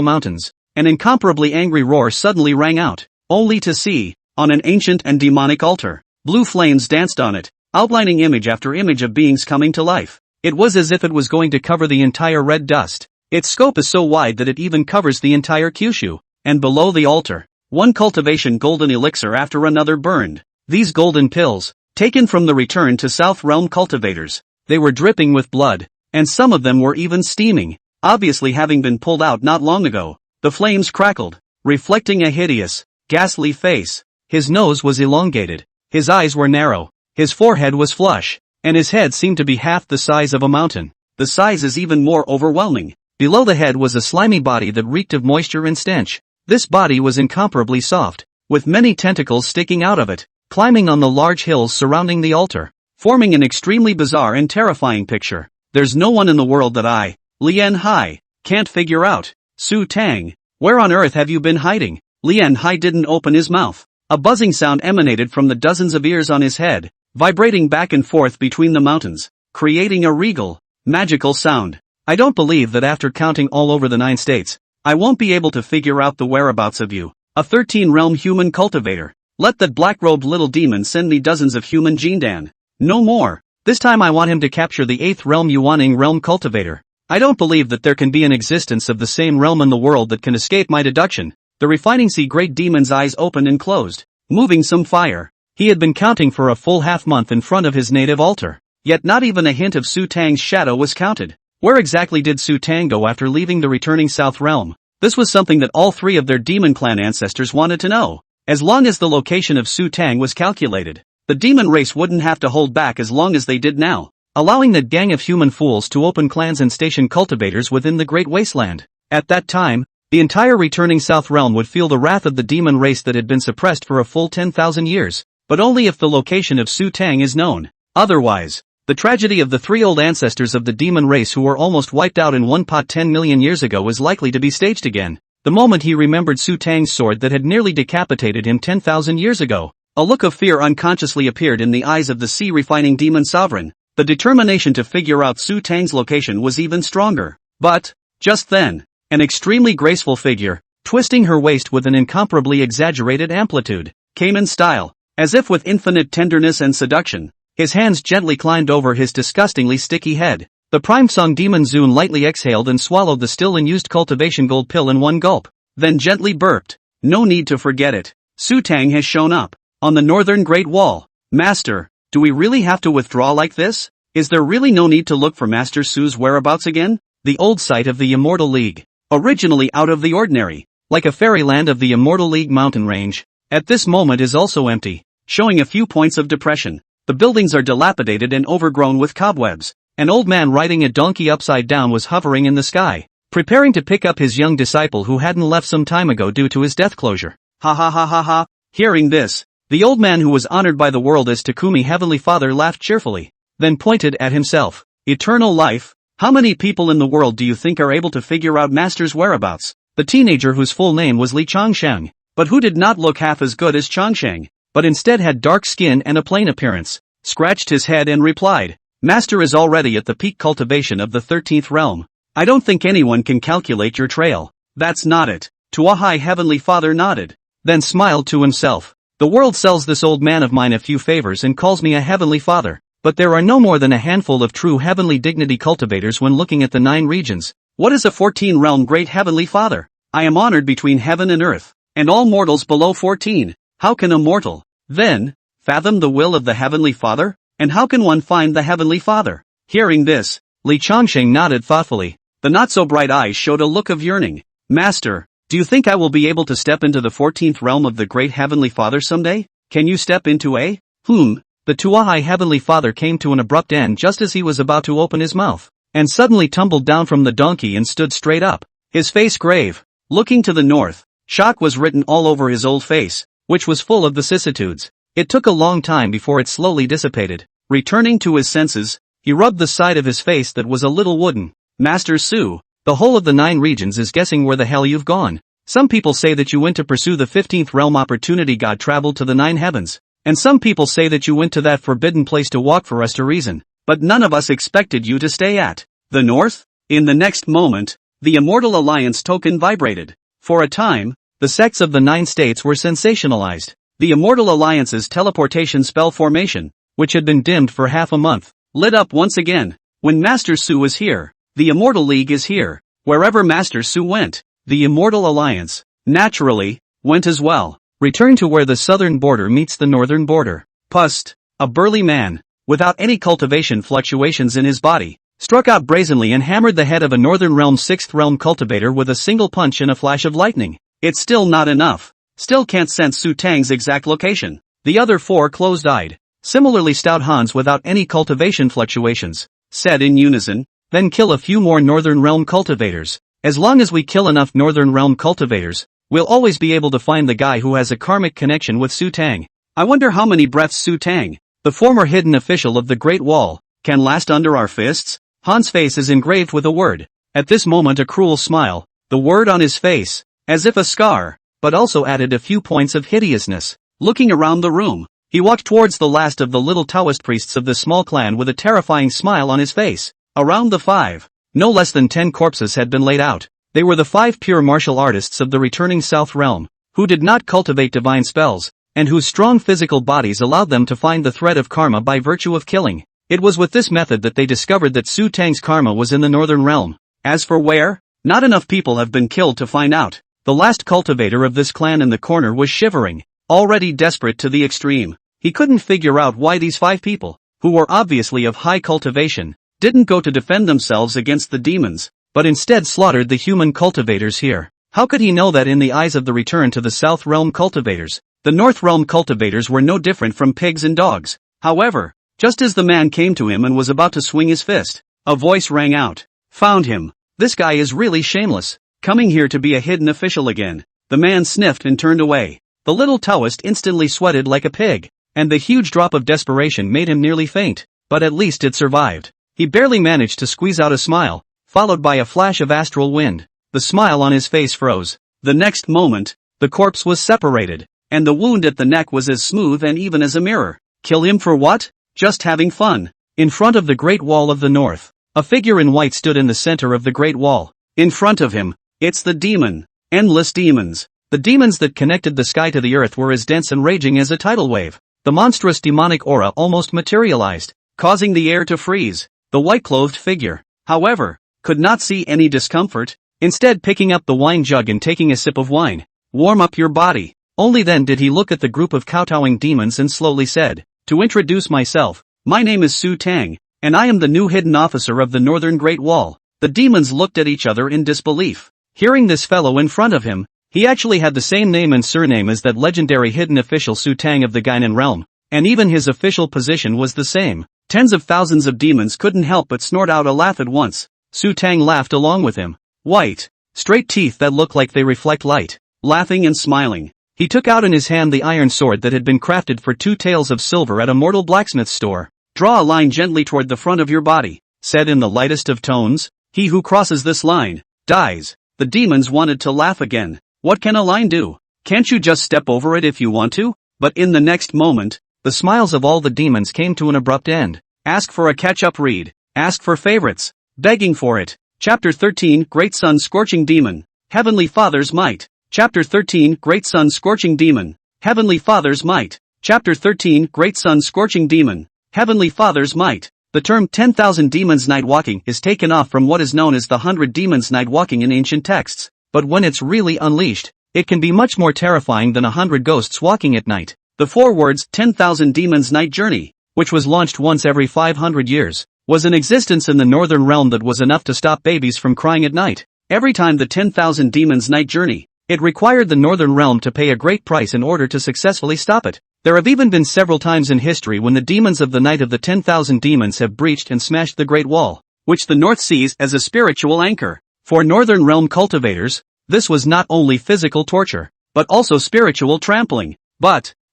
mountains, an incomparably angry roar suddenly rang out, only to see, on an ancient and demonic altar, blue flames danced on it, outlining image after image of beings coming to life. It was as if it was going to cover the entire red dust. Its scope is so wide that it even covers the entire Kyushu, and below the altar, one cultivation golden elixir after another burned. These golden pills, taken from the Return to South Realm cultivators, they were dripping with blood, and some of them were even steaming, obviously having been pulled out not long ago. The flames crackled, reflecting a hideous, ghastly face. His nose was elongated, his eyes were narrow, his forehead was flush, and his head seemed to be half the size of a mountain. The size is even more overwhelming. Below the head was a slimy body that reeked of moisture and stench. This body was incomparably soft, with many tentacles sticking out of it, climbing on the large hills surrounding the altar, forming an extremely bizarre and terrifying picture. There's no one in the world that I, Lian Hai, can't figure out. Xutang, where on earth have you been hiding? Lian Hai didn't open his mouth. A buzzing sound emanated from the dozens of ears on his head, vibrating back and forth between the mountains, creating a regal, magical sound. I don't believe that after counting all over the 9 states, I won't be able to figure out the whereabouts of you, a 13-realm human cultivator. Let that black-robed little demon send me dozens of human Jindan. No more. This time I want him to capture the 8th realm Yuaning realm cultivator. I don't believe that there can be an existence of the same realm in the world that can escape my deduction. The refining sea great demon's eyes opened and closed, moving some fire. He had been counting for a full half month in front of his native altar. yet not even a hint of Xutang's shadow was counted. Where exactly did Xutang go after leaving the returning South Realm? This was something that all three of their demon clan ancestors wanted to know. As long as the location of Xutang was calculated, the demon race wouldn't have to hold back as long as they did now, allowing that gang of human fools to open clans and station cultivators within the Great Wasteland. At that time, the entire returning South Realm would feel the wrath of the demon race that had been suppressed for a full 10,000 years, but only if the location of Xutang is known. Otherwise, the tragedy of the three old ancestors of the demon race who were almost wiped out in one pot 10 million years ago was likely to be staged again. The moment he remembered Xutang's sword that had nearly decapitated him 10,000 years ago, a look of fear unconsciously appeared in the eyes of the sea-refining demon sovereign. The determination to figure out Xutang's location was even stronger. But, just then, an extremely graceful figure, twisting her waist with an incomparably exaggerated amplitude, came in style, as if with infinite tenderness and seduction. His hands gently climbed over his disgustingly sticky head. The prime song demon Zun lightly exhaled and swallowed the still unused cultivation gold pill in one gulp, then gently burped. No need to forget it. Xutang has shown up. On the northern Great Wall. Master, do we really have to withdraw like this? Is there really no need to look for Master Su's whereabouts again? The old site of the Immortal League. Originally out of the ordinary, like a fairyland of the Immortal League mountain range, at this moment is also empty, showing a few points of depression. The buildings are dilapidated and overgrown with cobwebs. An old man riding a donkey upside down was hovering in the sky, preparing to pick up his young disciple who hadn't left some time ago due to his death closure. Ha ha ha ha ha. Hearing this, the old man who was honored by the world as Takumi Heavenly Father laughed cheerfully, then pointed at himself. Eternal life? How many people in the world do you think are able to figure out Master's whereabouts? The teenager whose full name was Li Changsheng, but who did not look half as good as Changsheng, but instead had dark skin and a plain appearance, scratched his head and replied, Master is already at the peak cultivation of the 13th realm. I don't think anyone can calculate your trail. That's not it. Tuo Yue Heavenly Father nodded, then smiled to himself. The world sells this old man of mine a few favors and calls me a Heavenly Father, but there are no more than a handful of true heavenly dignity cultivators when looking at the 9 regions. What is a 14 realm great Heavenly Father? I am honored between heaven and earth, and all mortals below 14. How can a mortal, then, fathom the will of the Heavenly Father? And how can one find the Heavenly Father? Hearing this, Li Changsheng nodded thoughtfully. The not-so-bright eyes showed a look of yearning. Master, do you think I will be able to step into the 14th realm of the great Heavenly Father someday? Can you step into a? The Tuo Yue Heavenly Father came to an abrupt end just as he was about to open his mouth, and suddenly tumbled down from the donkey and stood straight up, his face grave. Looking to the north, shock was written all over his old face, which was full of vicissitudes. It took a long time before it slowly dissipated. Returning to his senses, he rubbed the side of his face that was a little wooden. Master Su, the whole of the 9 regions is guessing where the hell you've gone. Some people say that you went to pursue the 15th realm opportunity God traveled to the 9 heavens. And some people say that you went to that forbidden place to walk for us to reason. But none of us expected you to stay at the north. In the next moment, the Immortal Alliance token vibrated. For a time, the sects of the 9 states were sensationalized. The Immortal Alliance's teleportation spell formation, which had been dimmed for half a month, lit up once again. When Master Su was here, the Immortal League is here. Wherever Master Su went, the Immortal Alliance, naturally, went as well. Return to where the southern border meets the northern border. Pust, a burly man, without any cultivation fluctuations in his body, struck out brazenly and hammered the head of a northern realm 6th realm cultivator with a single punch and a flash of lightning. It's still not enough. Still can't sense Xutang's exact location. The other 4 closed-eyed, similarly stout Hans without any cultivation fluctuations, said in unison, then kill a few more northern realm cultivators. As long as we kill enough northern realm cultivators, we'll always be able to find the guy who has a karmic connection with Xutang. I wonder how many breaths Xutang, the former hidden official of the Great Wall, can last under our fists? Han's face is engraved with a word. At this moment a cruel smile, the word on his face, as if a scar, but also added a few points of hideousness. Looking around the room, he walked towards the last of the little Taoist priests of the small clan with a terrifying smile on his face. Around the 5, no less than 10 corpses had been laid out. They were the 5 pure martial artists of the returning South Realm, who did not cultivate divine spells, and whose strong physical bodies allowed them to find the thread of karma by virtue of killing. It was with this method that they discovered that Xutang's karma was in the Northern Realm. As for where, not enough people have been killed to find out. The last cultivator of this clan in the corner was shivering, already desperate to the extreme. He couldn't figure out why these 5 people, who were obviously of high cultivation, didn't go to defend themselves against the demons, but instead slaughtered the human cultivators here. How could he know that in the eyes of the return to the South Realm cultivators, the North Realm cultivators were no different from pigs and dogs? However, just as the man came to him and was about to swing his fist, a voice rang out. Found him. This guy is really shameless, coming here to be a hidden official again. The man sniffed and turned away. The little Taoist instantly sweated like a pig, and the huge drop of desperation made him nearly faint, but at least it survived. He barely managed to squeeze out a smile, followed by a flash of astral wind. The smile on his face froze. The next moment, the corpse was separated, and the wound at the neck was as smooth and even as a mirror. Kill him for what? Just having fun. In front of the Great Wall of the North, a figure in white stood in the center of the Great Wall. In front of him, it's the demon. Endless demons. The demons that connected the sky to the earth were as dense and raging as a tidal wave. The monstrous demonic aura almost materialized, causing the air to freeze. The white-clothed figure, however, could not see any discomfort, instead picking up the wine jug and taking a sip of wine. Warm up your body. Only then did he look at the group of kowtowing demons and slowly said, to introduce myself, my name is Xutang, and I am the new hidden officer of the Northern Great Wall. The demons looked at each other in disbelief. Hearing this fellow in front of him, he actually had the same name and surname as that legendary hidden official Xutang of the Guinan realm, and even his official position was the same. Tens of thousands of demons couldn't help but snort out a laugh at once. Xutang laughed along with him. White, straight teeth that look like they reflect light. Laughing and smiling, he took out in his hand the iron sword that had been crafted for 2 taels of silver at a mortal blacksmith's store. Draw a line gently toward the front of your body, said in the lightest of tones. He who crosses this line, dies. The demons wanted to laugh again. What can a line do? Can't you just step over it if you want to? But in the next moment, the smiles of all the demons came to an abrupt end. Ask for a catch-up read. Ask for favorites. Begging for it. Chapter 13, Great Sun Scorching Demon. Heavenly Father's Might. Chapter 13, Great Sun Scorching Demon. Heavenly Father's Might. Chapter 13, Great Sun Scorching Demon. Heavenly Father's Might. The term 10,000 demons night walking is taken off from what is known as the 100 demons night walking in ancient texts, but when it's really unleashed, it can be much more terrifying than 100 ghosts walking at night. The 4 words 10,000 demons night journey, which was launched once every 500 years, was in existence in the northern realm that was enough to stop babies from crying at night. Every time the 10,000 demons night journey, it required the northern realm to pay a great price in order to successfully stop it. There have even been several times in history when the demons of the Night of the 10,000 Demons have breached and smashed the Great Wall, which the North sees as a spiritual anchor. For Northern Realm cultivators, this was not only physical torture, but also spiritual trampling.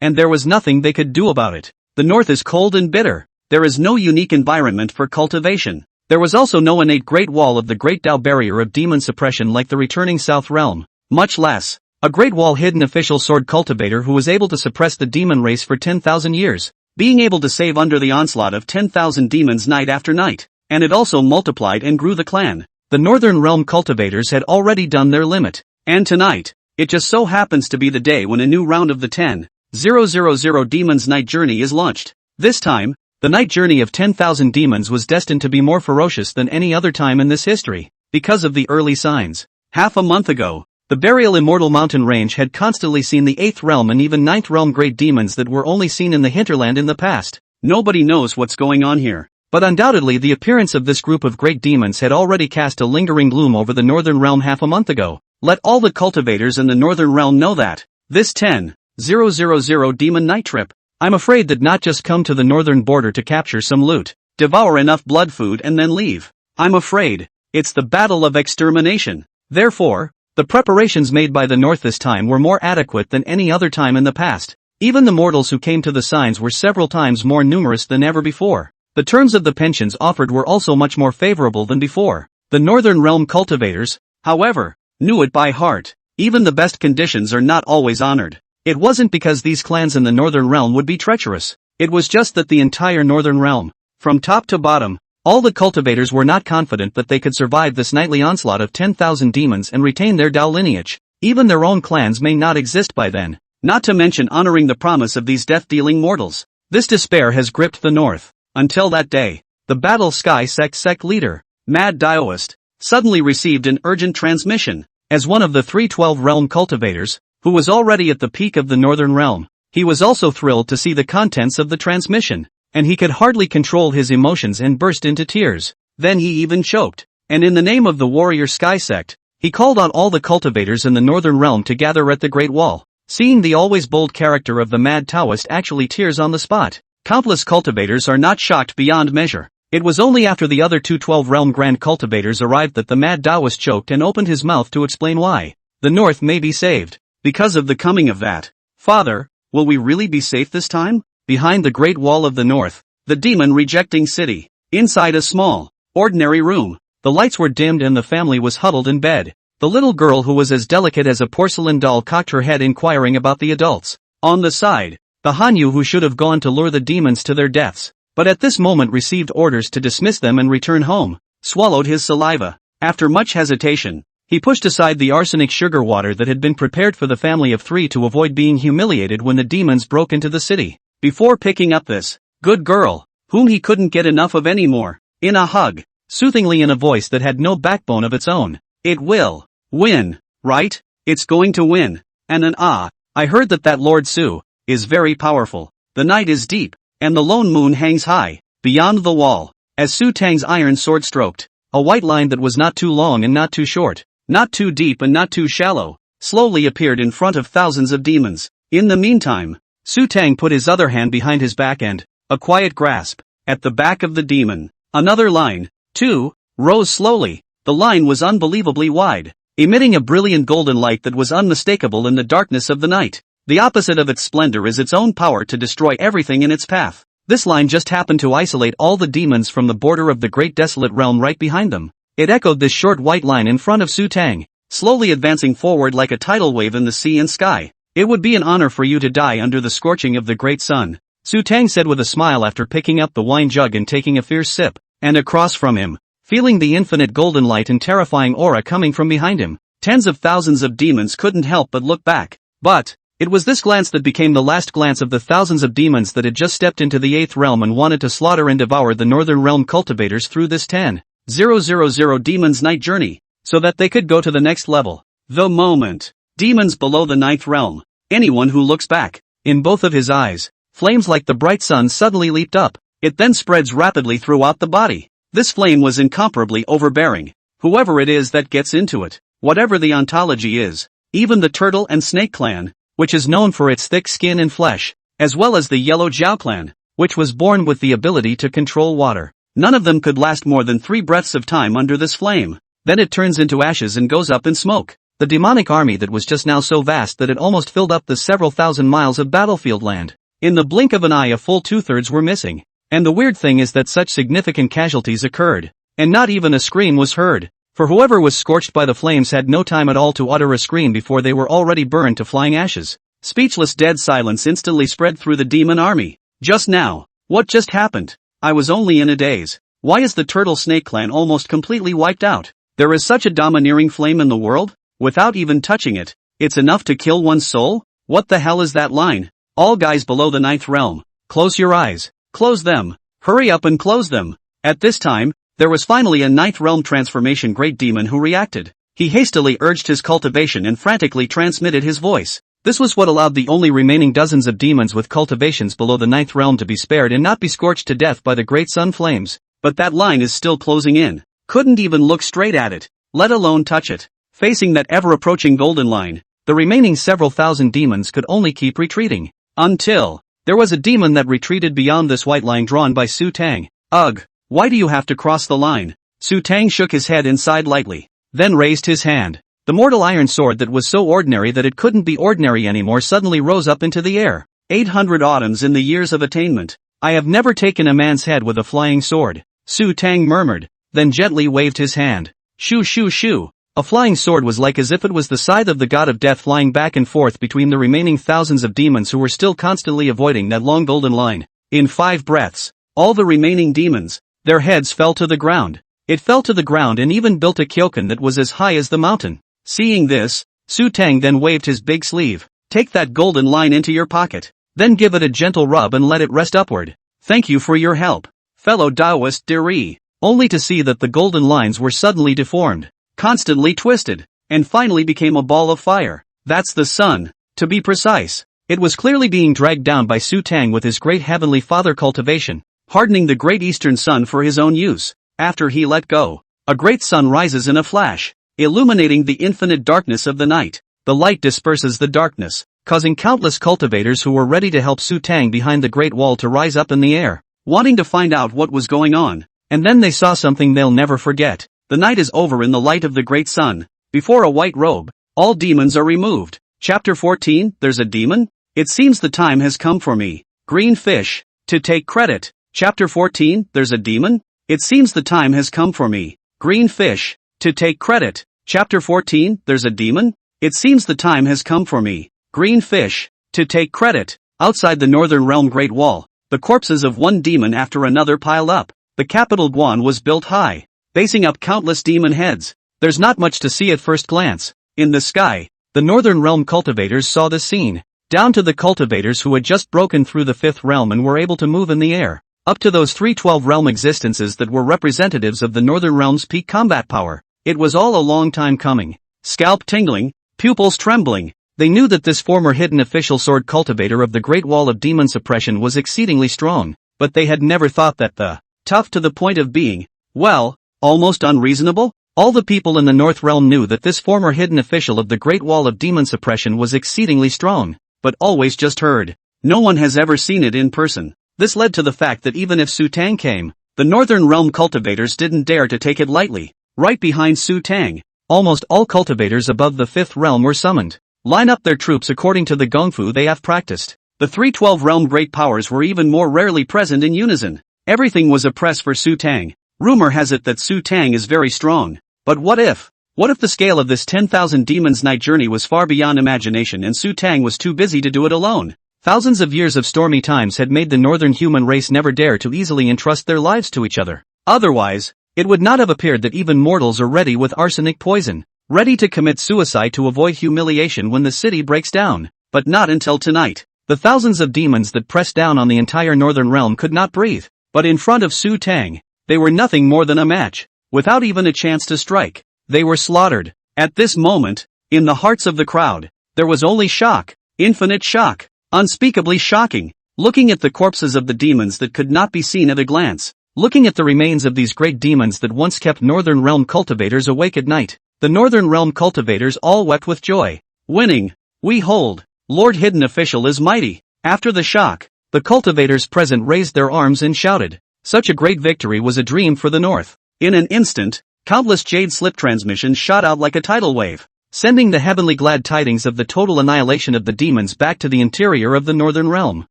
And there was nothing they could do about it. The North is cold and bitter. There is no unique environment for cultivation. There was also no innate Great Wall of the Great Tao barrier of demon suppression like the returning South Realm, much less a Great Wall hidden official sword cultivator who was able to suppress the demon race for 10,000 years, being able to save under the onslaught of 10,000 demons night after night, and it also multiplied and grew the clan. The Northern Realm cultivators had already done their limit, and tonight, it just so happens to be the day when a new round of the 10,000 Demons Night Journey is launched. This time, the night journey of 10,000 demons was destined to be more ferocious than any other time in this history, because of the early signs. Half a month ago, the Burial Immortal Mountain Range had constantly seen the 8th Realm and even 9th Realm great demons that were only seen in the hinterland in the past. Nobody knows what's going on here, but undoubtedly the appearance of this group of great demons had already cast a lingering gloom over the Northern Realm half a month ago. Let all the cultivators in the Northern Realm know that. This 10,000 demon night trip, I'm afraid, did not just come to the northern border to capture some loot, devour enough blood food and then leave. I'm afraid, it's the battle of extermination. Therefore, the preparations made by the North this time were more adequate than any other time in the past. Even the mortals who came to the signs were several times more numerous than ever before. The terms of the pensions offered were also much more favorable than before. The Northern Realm cultivators, however, knew it by heart. Even the best conditions are not always honored. It wasn't because these clans in the Northern Realm would be treacherous. It was just that the entire Northern Realm, from top to bottom, all the cultivators were not confident that they could survive this nightly onslaught of 10,000 demons and retain their Dao lineage. Even their own clans may not exist by then, not to mention honoring the promise of these death-dealing mortals. This despair has gripped the North. Until that day, the Battle Sky sect leader, Mad Daoist, suddenly received an urgent transmission. As one of the 312 realm cultivators, who was already at the peak of the Northern Realm, he was also thrilled to see the contents of the transmission. and he could hardly control his emotions and burst into tears. Then he even choked. And in the name of the warrior sky sect, he called on all the cultivators in the northern realm to gather at the Great Wall. Seeing the always bold character of the mad Taoist actually tears on the spot, countless cultivators are not shocked beyond measure. It was only after the other two 12-realm Grand Cultivators arrived that the mad Taoist choked and opened his mouth to explain why the North may be saved. Because of the coming of that. Father, will we really be safe this time? Behind the Great Wall of the North, the demon-rejecting city. Inside a small, ordinary room, the lights were dimmed and the family was huddled in bed. The little girl who was as delicate as a porcelain doll cocked her head inquiring about the adults. On the side, the Hanyu who should have gone to lure the demons to their deaths, but at this moment received orders to dismiss them and return home, swallowed his saliva. After much hesitation, he pushed aside the arsenic sugar water that had been prepared for the family of three to avoid being humiliated when the demons broke into the city. Before picking up this good girl, whom he couldn't get enough of anymore, in a hug, soothingly in a voice that had no backbone of its own. It will win, right? It's going to win. And I heard that Lord Su is very powerful. The night is deep, and the lone moon hangs high, beyond the wall. As Xutang's iron sword stroked, a white line that was not too long and not too short, not too deep and not too shallow, slowly appeared in front of thousands of demons. In the meantime, Xutang put his other hand behind his back and, a quiet grasp, at the back of the demon. Another line, too, rose slowly. The line was unbelievably wide, emitting a brilliant golden light that was unmistakable in the darkness of the night. The opposite of its splendor is its own power to destroy everything in its path. This line just happened to isolate all the demons from the border of the great desolate realm right behind them. It echoed this short white line in front of Xutang, slowly advancing forward like a tidal wave in the sea and sky. It would be an honor for you to die under the scorching of the great sun, Xutang said with a smile after picking up the wine jug and taking a fierce sip. And across from him, feeling the infinite golden light and terrifying aura coming from behind him, tens of thousands of demons couldn't help but look back. But it was this glance that became the last glance of the thousands of demons that had just stepped into the 8th realm and wanted to slaughter and devour the northern realm cultivators through this 10,000 demons night journey, so that they could go to the next level. The moment demons below the 9th realm, anyone who looks back, in both of his eyes, flames like the bright sun suddenly leaped up. It then spreads rapidly throughout the body. This flame was incomparably overbearing. Whoever it is that gets into it, whatever the ontology is, even the turtle and snake clan, which is known for its thick skin and flesh, as well as the yellow Jiao clan, which was born with the ability to control water. None of them could last more than 3 breaths of time under this flame. Then it turns into ashes and goes up in smoke. The demonic army that was just now so vast that it almost filled up the several thousand miles of battlefield land. In the blink of an eye a full 2/3 were missing. And the weird thing is that such significant casualties occurred, and not even a scream was heard, for whoever was scorched by the flames had no time at all to utter a scream before they were already burned to flying ashes. Speechless dead silence instantly spread through the demon army. Just now, what just happened? I was only in a daze. Why is the turtle snake clan almost completely wiped out? There is such a domineering flame in the world? Without even touching it, it's enough to kill one's soul? What the hell is that line? All guys below the 9th realm, close your eyes. Close them. Hurry up and close them. At this time, there was finally a 9th realm transformation great demon who reacted. He hastily urged his cultivation and frantically transmitted his voice. This was what allowed the only remaining dozens of demons with cultivations below the 9th realm to be spared and not be scorched to death by the great sun flames. But that line is still closing in. Couldn't even look straight at it, let alone touch it. Facing that ever-approaching golden line, the remaining several thousand demons could only keep retreating. Until there was a demon that retreated beyond this white line drawn by Xutang. Ugh, why do you have to cross the line? Xutang shook his head and sighed lightly, then raised his hand. The mortal iron sword that was so ordinary that it couldn't be ordinary anymore suddenly rose up into the air. 800 autumns in the years of attainment. I have never taken a man's head with a flying sword, Xutang murmured, then gently waved his hand. Shoo shoo shoo. A flying sword was like as if it was the scythe of the god of death flying back and forth between the remaining thousands of demons who were still constantly avoiding that long golden line. In 5 breaths, all the remaining demons, their heads fell to the ground. It fell to the ground and even built a kyokan that was as high as the mountain. Seeing this, Xutang then waved his big sleeve. Take that golden line into your pocket, then give it a gentle rub and let it rest upward. Thank you for your help, fellow Taoist dearie. Only to see that the golden lines were suddenly deformed, constantly twisted, and finally became a ball of fire. That's the sun, to be precise. It was clearly being dragged down by Xutang with his great heavenly father cultivation, hardening the great eastern sun for his own use. After he let go, a great sun rises in a flash, illuminating the infinite darkness of the night. The light disperses the darkness, causing countless cultivators who were ready to help Xutang behind the great wall to rise up in the air, wanting to find out what was going on. And then they saw something they'll never forget. The night is over in the light of the great sun. Before a white robe, all demons are removed. Chapter 14, There's a demon? It seems the time has come for me, green fish, to take credit. Chapter 14, There's a demon? It seems the time has come for me, green fish, to take credit. Chapter 14, There's a demon? It seems the time has come for me, green fish, to take credit. Outside the northern realm Great Wall, the corpses of one demon after another pile up. The capital Guan was built high, facing up countless demon heads. There's not much to see at first glance. In the sky, the northern realm cultivators saw the scene, down to the cultivators who had just broken through the fifth realm and were able to move in the air, up to those 312 realm existences that were representatives of the northern realm's peak combat power. It was all a long time coming. Scalp tingling, pupils trembling. They knew that this former hidden official sword cultivator of the Great Wall of Demon Suppression was exceedingly strong, but they had never thought that the tough to the point of being, well, almost unreasonable? All the people in the North Realm knew that this former hidden official of the Great Wall of Demon Suppression was exceedingly strong, but always just heard. No one has ever seen it in person. This led to the fact that even if Xutang came, the Northern Realm cultivators didn't dare to take it lightly. Right behind Xutang, almost all cultivators above the fifth realm were summoned. Line up their troops according to the gongfu they have practiced. The 312 realm great powers were even more rarely present in unison. Everything was a press for Xutang. Rumor has it that Xutang is very strong. But what if? What if the scale of this 10,000 demons night journey was far beyond imagination and Xutang was too busy to do it alone? Thousands of years of stormy times had made the northern human race never dare to easily entrust their lives to each other. Otherwise, it would not have appeared that even mortals are ready with arsenic poison, ready to commit suicide to avoid humiliation when the city breaks down. But not until tonight. The thousands of demons that pressed down on the entire northern realm could not breathe. But in front of Xutang, they were nothing more than a match. Without even a chance to strike, they were slaughtered. At this moment, in the hearts of the crowd, there was only shock, infinite shock, unspeakably shocking, looking at the corpses of the demons that could not be seen at a glance, looking at the remains of these great demons that once kept Northern Realm cultivators awake at night. The Northern Realm cultivators all wept with joy. Winning, we hold, Lord Hidden Official is mighty. After the shock, the cultivators present raised their arms and shouted. Such a great victory was a dream for the North. In an instant, countless jade slip transmissions shot out like a tidal wave, sending the heavenly glad tidings of the total annihilation of the demons back to the interior of the Northern Realm.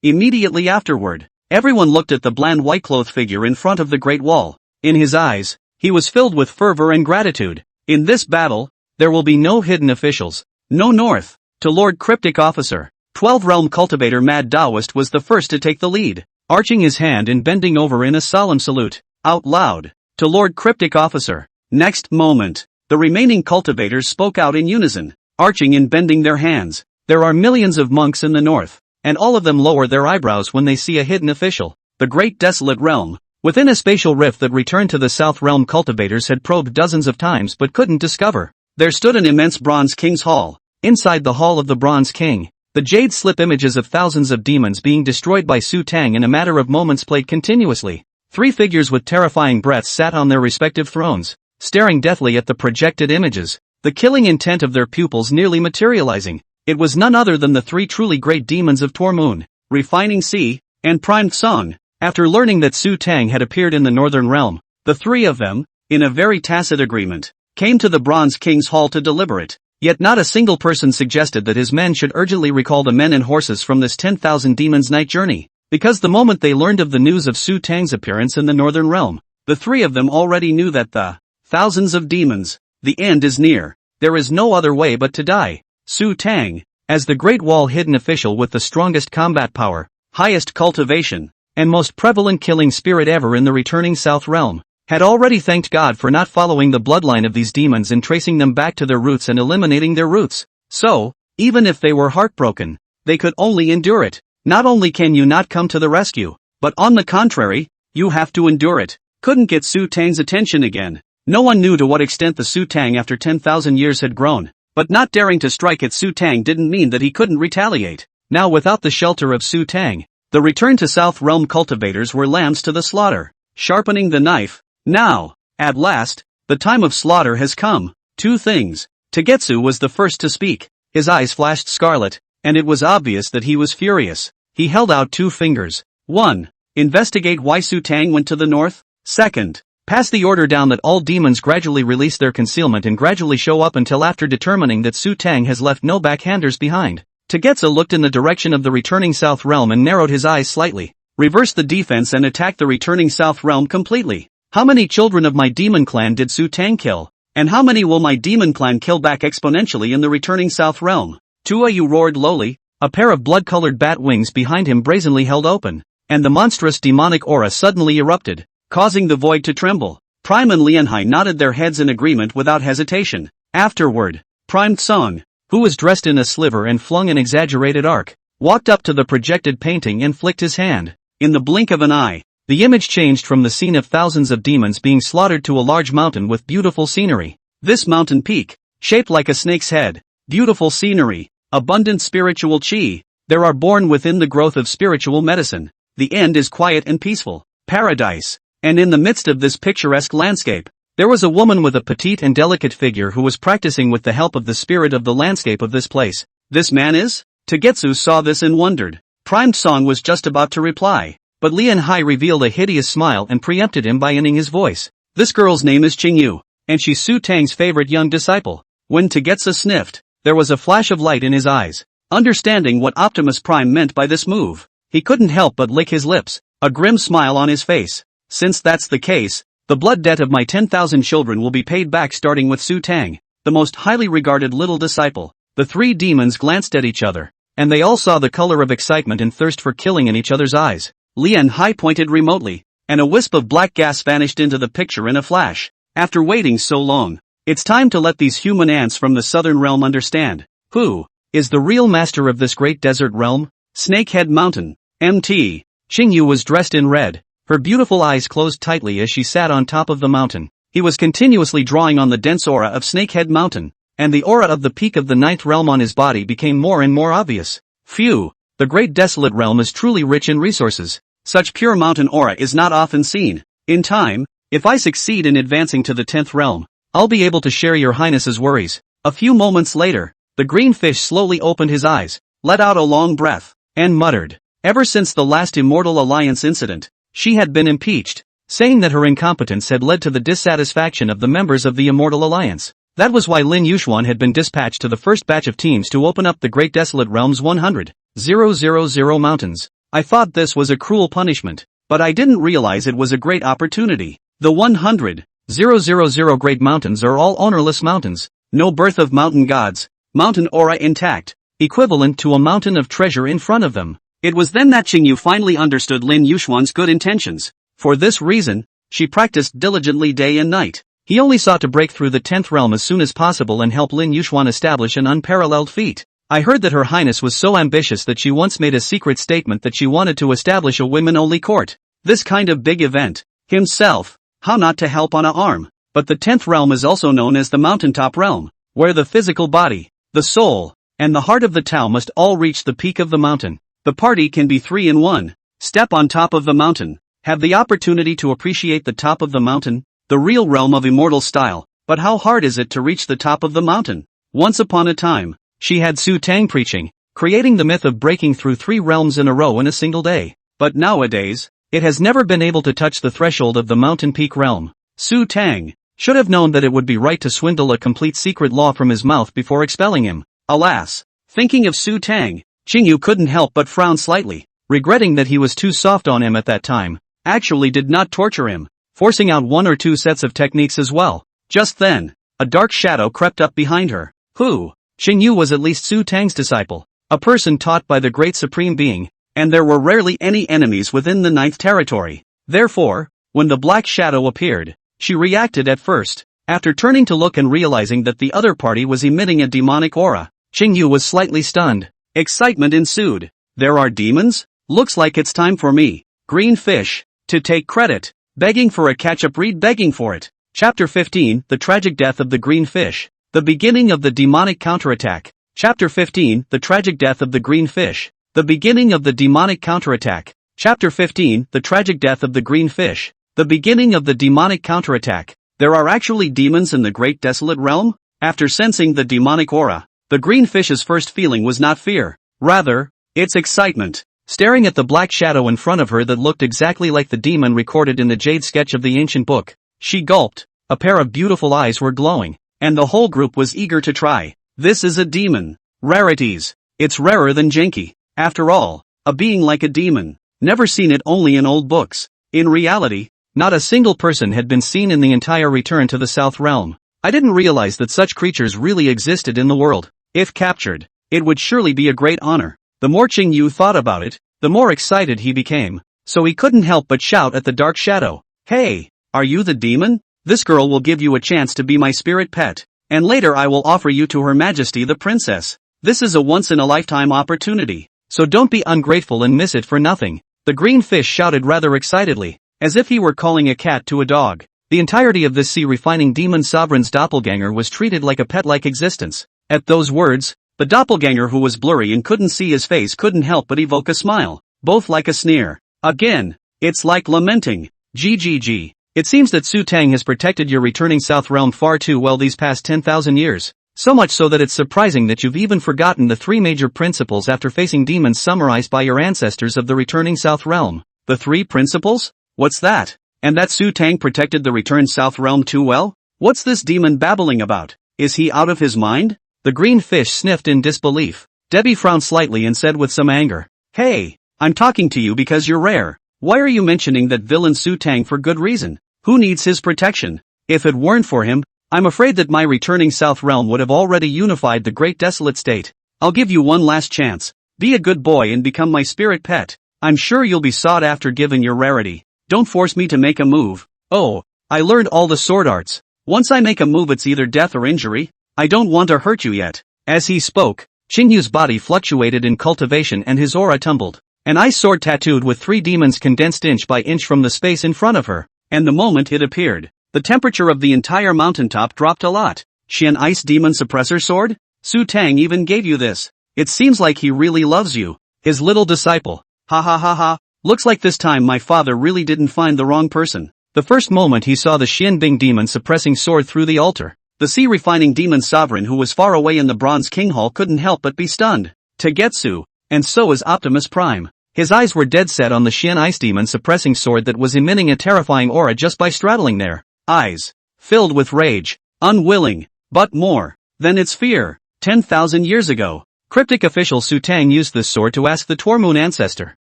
Immediately afterward, everyone looked at the bland white-clothed figure in front of the Great Wall. In his eyes, he was filled with fervor and gratitude. In this battle, there will be no hidden officials, no North. To Lord Cryptic Officer, 12 Realm Cultivator Mad Taoist was the first to take the lead, arching his hand and bending over in a solemn salute, out loud. To Lord Cryptic Officer. Next moment, the remaining cultivators spoke out in unison, arching and bending their hands. There are millions of monks in the north, and all of them lower their eyebrows when they see a hidden official. The great desolate realm, within a spatial rift that returned to the south realm cultivators had probed dozens of times but couldn't discover. There stood an immense bronze king's hall. Inside the hall of the bronze king, the jade slip images of thousands of demons being destroyed by Xutang in a matter of moments played continuously. 3 figures with terrifying breaths sat on their respective thrones, staring deathly at the projected images, the killing intent of their pupils nearly materializing. It was none other than the 3 truly great demons of Tormoon, Refining Sea, and Primed Song. After learning that Xutang had appeared in the Northern Realm, the 3 of them, in a very tacit agreement, came to the Bronze King's Hall to deliberate. Yet not a single person suggested that his men should urgently recall the men and horses from this 10,000 demons night journey. Because the moment they learned of the news of Xutang's appearance in the Northern Realm, the 3 of them already knew that the thousands of demons, the end is near. There is no other way but to die. Xutang, as the Great Wall hidden official with the strongest combat power, highest cultivation, and most prevalent killing spirit ever in the returning South Realm, had already thanked God for not following the bloodline of these demons and tracing them back to their roots and eliminating their roots. So, even if they were heartbroken, they could only endure it. Not only can you not come to the rescue, but on the contrary, you have to endure it. Couldn't get Xutang's attention again. No one knew to what extent the Xutang after 10,000 years had grown, but not daring to strike at Xutang didn't mean that he couldn't retaliate. now without the shelter of Xutang. The return to South Realm cultivators were lambs to the slaughter, sharpening the knife. Now, at last, the time of slaughter has come. Two things. Tagetsu was the first to speak. His eyes flashed scarlet, and it was obvious that he was furious. He held out two fingers. 1. Investigate why Xutang went to the north. 2. Pass the order down that all demons gradually release their concealment and gradually show up until after determining that Xutang has left no backhanders behind. Tagetsu looked in the direction of the returning South Realm and narrowed his eyes slightly. Reverse the defense and attack the returning South Realm completely. How many children of my demon clan did Xutang kill? And how many will my demon clan kill back exponentially in the returning South Realm? Tuo Yue roared lowly, a pair of blood-colored bat wings behind him brazenly held open, and the monstrous demonic aura suddenly erupted, causing the void to tremble. Prime and Lian Hai nodded their heads in agreement without hesitation. Afterward, Prime Tsong, who was dressed in a sliver and flung an exaggerated arc, walked up to the projected painting and flicked his hand. In the blink of an eye, the image changed from the scene of thousands of demons being slaughtered to a large mountain with beautiful scenery. This mountain peak, shaped like a snake's head, beautiful scenery, abundant spiritual chi, there are born within the growth of spiritual medicine. The end is quiet and peaceful, paradise. And in the midst of this picturesque landscape, there was a woman with a petite and delicate figure who was practicing with the help of the spirit of the landscape of this place. This man is? Tagetsu saw this and wondered. Prime Song was just about to reply, but Lian Hai revealed a hideous smile and preempted him by ending his voice. This girl's name is Qing Yu, and she's Xutang's favorite young disciple. When Tagetsu sniffed, there was a flash of light in his eyes. Understanding what Optimus Prime meant by this move, he couldn't help but lick his lips, a grim smile on his face. Since that's the case, the blood debt of my 10,000 children will be paid back starting with Xutang, the most highly regarded little disciple. The three demons glanced at each other, and they all saw the color of excitement and thirst for killing in each other's eyes. Lian Hai pointed remotely, and a wisp of black gas vanished into the picture in a flash. After waiting so long, it's time to let these human ants from the southern realm understand. Who is the real master of this great desert realm? Snakehead Mountain. Mt. Qing Yu was dressed in red. Her beautiful eyes closed tightly as she sat on top of the mountain. He was continuously drawing on the dense aura of Snakehead Mountain, and the aura of the peak of the ninth realm on his body became more and more obvious. Phew, the great desolate realm is truly rich in resources. Such pure mountain aura is not often seen. In time, if I succeed in advancing to the 10th realm, I'll be able to share your highness's worries. A few moments later, the green fish slowly opened his eyes, let out a long breath, and muttered. Ever since the last Immortal Alliance incident, she had been impeached, saying that her incompetence had led to the dissatisfaction of the members of the Immortal Alliance. That was why Lin Yuxuan had been dispatched to the first batch of teams to open up the Great Desolate Realm's 100,000 mountains. I thought this was a cruel punishment, but I didn't realize it was a great opportunity. The 100,000 great mountains are all ownerless mountains, no birth of mountain gods, mountain aura intact, equivalent to a mountain of treasure in front of them. It was then that Qing Yu finally understood Lin Yuxuan's good intentions. For this reason, she practiced diligently day and night. He only sought to break through the 10th realm as soon as possible and help Lin Yuxuan establish an unparalleled feat. I heard that Her Highness was so ambitious that she once made a secret statement that she wanted to establish a women-only court. This kind of big event, himself, how not to help on a arm. But the 10th realm is also known as the mountaintop realm, where the physical body, the soul, and the heart of the Tao must all reach the peak of the mountain. The party can be 3 in 1. Step on top of the mountain. Have the opportunity to appreciate the top of the mountain, the real realm of immortal style. But how hard is it to reach the top of the mountain? Once upon a time, she had Xutang preaching, creating the myth of breaking through 3 realms in a row in a single day. But nowadays, it has never been able to touch the threshold of the mountain peak realm. Xutang should have known that it would be right to swindle a complete secret law from his mouth before expelling him. Alas, thinking of Xutang, Qing Yu couldn't help but frown slightly, regretting that he was too soft on him at that time. Actually did not torture him, forcing out 1 or 2 sets of techniques as well. Just then, a dark shadow crept up behind her. Who? Qing Yu was at least Xutang's disciple, a person taught by the great supreme being, and there were rarely any enemies within the 9th territory. Therefore, when the black shadow appeared, she reacted at first. After turning to look and realizing that the other party was emitting a demonic aura, Qing Yu was slightly stunned. Excitement ensued. There are demons? Looks like it's time for me, green fish, to take credit. Begging for a catch-up read begging for it. Chapter 15, The Tragic Death of the Green Fish. The beginning of the demonic counterattack. Chapter 15, The Tragic Death of the Green Fish. The beginning of the demonic counterattack. Chapter 15, The Tragic Death of the Green Fish. The beginning of the demonic counterattack. There are actually demons in the Great Desolate Realm? After sensing the demonic aura, the green fish's first feeling was not fear. Rather, it's excitement. Staring at the black shadow in front of her that looked exactly like the demon recorded in the jade sketch of the ancient book, she gulped. A pair of beautiful eyes were glowing, and the whole group was eager to try. This is a demon. Rarities. It's rarer than Genki. After all, a being like a demon. Never seen it, only in old books. In reality, not a single person had been seen in the entire Return to the South Realm. I didn't realize that such creatures really existed in the world. If captured, it would surely be a great honor. The more Qing Yu thought about it, the more excited he became. So he couldn't help but shout at the dark shadow. Hey, are you the demon? This girl will give you a chance to be my spirit pet. And later I will offer you to Her Majesty the Princess. This is a once-in-a-lifetime opportunity. So don't be ungrateful and miss it for nothing. The green fish shouted rather excitedly, as if he were calling a cat to a dog. The entirety of this sea-refining demon sovereign's doppelganger was treated like a pet-like existence. At those words, the doppelganger, who was blurry and couldn't see his face, couldn't help but evoke a smile, both like a sneer. Again, it's like lamenting. GGG. It seems that Xutang has protected your returning South Realm far too well these past 10,000 years. So much so that it's surprising that you've even forgotten the three major principles after facing demons summarized by your ancestors of the returning South Realm. The three principles? What's that? And that Xutang protected the returned South Realm too well? What's this demon babbling about? Is he out of his mind? The green fish sniffed in disbelief. Debbie frowned slightly and said with some anger, Hey, I'm talking to you because you're rare. Why are you mentioning that villain Xutang for good reason? Who needs his protection? If it weren't for him, I'm afraid that my returning South Realm would have already unified the Great Desolate State. I'll give you one last chance. Be a good boy and become my spirit pet. I'm sure you'll be sought after given your rarity. Don't force me to make a move. Oh, I learned all the sword arts. Once I make a move, it's either death or injury. I don't want to hurt you yet. As he spoke, Qing Yu's body fluctuated in cultivation and his aura tumbled. An ice sword tattooed with three demons condensed inch by inch from the space in front of her. And the moment it appeared, the temperature of the entire mountaintop dropped a lot. Qian Ice Demon Suppressor Sword? Xutang even gave you this. It seems like he really loves you. His little disciple. Ha ha ha ha. Looks like this time my father really didn't find the wrong person. The first moment he saw the Xianbing Demon Suppressing Sword through the altar, the sea-refining demon sovereign who was far away in the Bronze King Hall couldn't help but be stunned. Tagetsu. And so is Optimus Prime. His eyes were dead set on the Xian Ice Demon Suppressing Sword that was emitting a terrifying aura just by straddling there. Eyes filled with rage, unwilling, but more than its fear. 10,000 years ago, cryptic official Xutang used this sword to ask the Tormoon ancestor.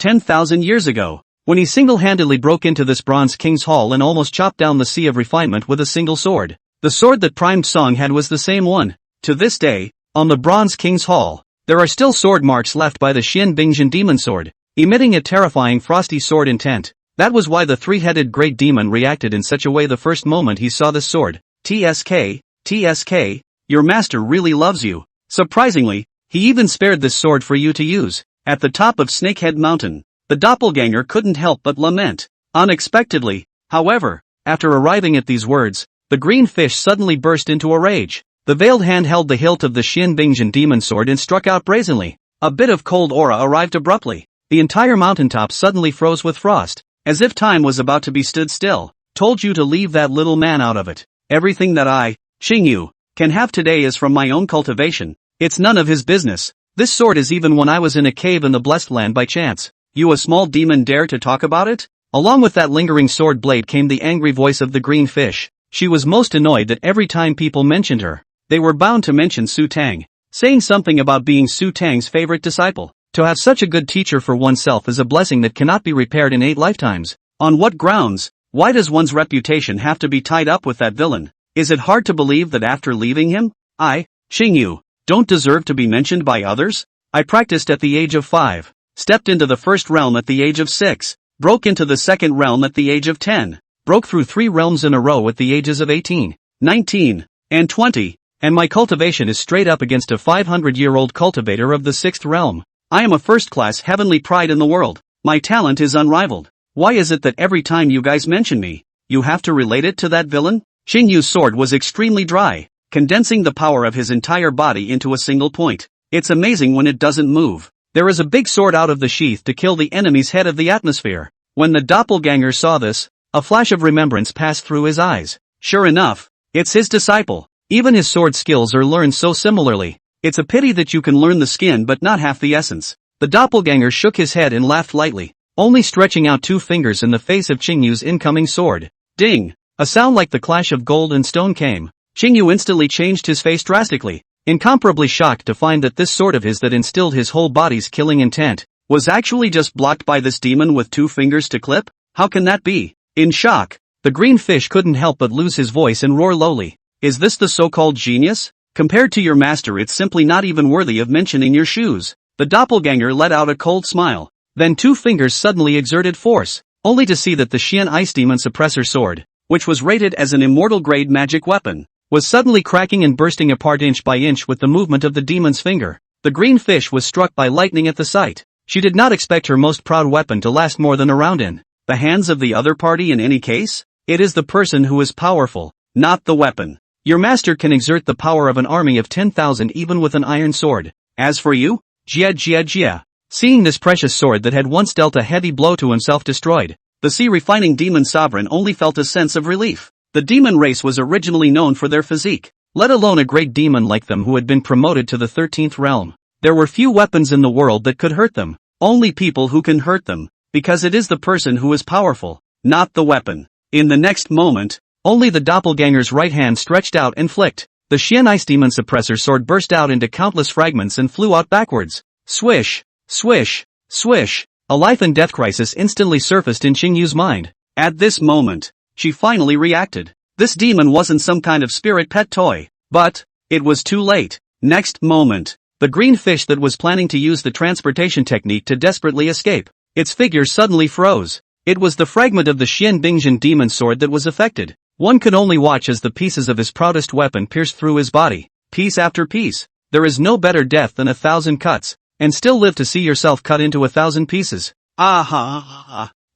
10,000 years ago, when he single-handedly broke into this Bronze King's Hall and almost chopped down the Sea of Refinement with a single sword. The sword that primed Song had was the same one. To this day, on the Bronze King's Hall, there are still sword marks left by the Xian Bingjin demon sword, emitting a terrifying frosty sword intent. That was why the three-headed great demon reacted in such a way the first moment he saw this sword. TSK, TSK, your master really loves you. Surprisingly, he even spared this sword for you to use. At the top of Snakehead Mountain, the doppelganger couldn't help but lament. Unexpectedly, however, after arriving at these words, the green fish suddenly burst into a rage. The veiled hand held the hilt of the Xian Bingjin demon sword and struck out brazenly. A bit of cold aura arrived abruptly. The entire mountaintop suddenly froze with frost, as if time was about to be stood still. Told you to leave that little man out of it. Everything that I, Qing Yu, can have today is from my own cultivation. It's none of his business. This sword is even when I was in a cave in the Blessed Land by chance. You, a small demon, dare to talk about it? Along with that lingering sword blade came the angry voice of the green fish. She was most annoyed that every time people mentioned her, they were bound to mention Xutang, saying something about being Xutang's favorite disciple. To have such a good teacher for oneself is a blessing that cannot be repaired in 8 lifetimes. On what grounds? Why does one's reputation have to be tied up with that villain? Is it hard to believe that after leaving him, I, Qing Yu, don't deserve to be mentioned by others? I practiced at the age of 5, stepped into the first realm at the age of 6, broke into the second realm at the age of 10, broke through 3 realms in a row at the ages of 18, 19, and 20, and my cultivation is straight up against a 500-year-old cultivator of the 6th realm. I am a first-class heavenly pride in the world. My talent is unrivaled. Why is it that every time you guys mention me, you have to relate it to that villain? Qing Yu's sword was extremely dry, condensing the power of his entire body into a single point. It's amazing when it doesn't move. There is a big sword out of the sheath to kill the enemy's head of the atmosphere. When the doppelganger saw this, a flash of remembrance passed through his eyes. Sure enough, it's his disciple. Even his sword skills are learned so similarly. It's a pity that you can learn the skin but not half the essence. The doppelganger shook his head and laughed lightly, only stretching out 2 fingers in the face of Qing Yu's incoming sword. Ding! A sound like the clash of gold and stone came. Qing Yu instantly changed his face drastically, incomparably shocked to find that this sword of his that instilled his whole body's killing intent was actually just blocked by this demon with 2 fingers to clip? How can that be? In shock, the green fish couldn't help but lose his voice and roar lowly. Is this the so-called genius? Compared to your master, it's simply not even worthy of mentioning your shoes. The doppelganger let out a cold smile. Then 2 fingers suddenly exerted force, only to see that the Xian Ice Demon Suppressor Sword, which was rated as an immortal-grade magic weapon, was suddenly cracking and bursting apart inch by inch with the movement of the demon's finger. The green fish was struck by lightning at the sight. She did not expect her most proud weapon to last more than a round in the hands of the other party in any case. It is the person who is powerful, not the weapon. Your master can exert the power of an army of 10,000 even with an iron sword. As for you, Jia. Seeing this precious sword that had once dealt a heavy blow to himself destroyed, the sea-refining demon sovereign only felt a sense of relief. The demon race was originally known for their physique, let alone a great demon like them who had been promoted to the 13th realm. There were few weapons in the world that could hurt them, only people who can hurt them, because it is the person who is powerful, not the weapon. In the next moment, only the doppelganger's right hand stretched out and flicked. The Xian Ice Demon Suppressor Sword burst out into countless fragments and flew out backwards. Swish, swish, swish. A life and death crisis instantly surfaced in Qing Yu's mind. At this moment, she finally reacted. This demon wasn't some kind of spirit pet toy. But it was too late. Next moment, the green fish that was planning to use the transportation technique to desperately escape, its figure suddenly froze. It was the fragment of the Xian Bingzhen demon sword that was affected. One could only watch as the pieces of his proudest weapon pierced through his body, piece after piece. There is no better death than 1,000 cuts, and still live to see yourself cut into 1,000 pieces.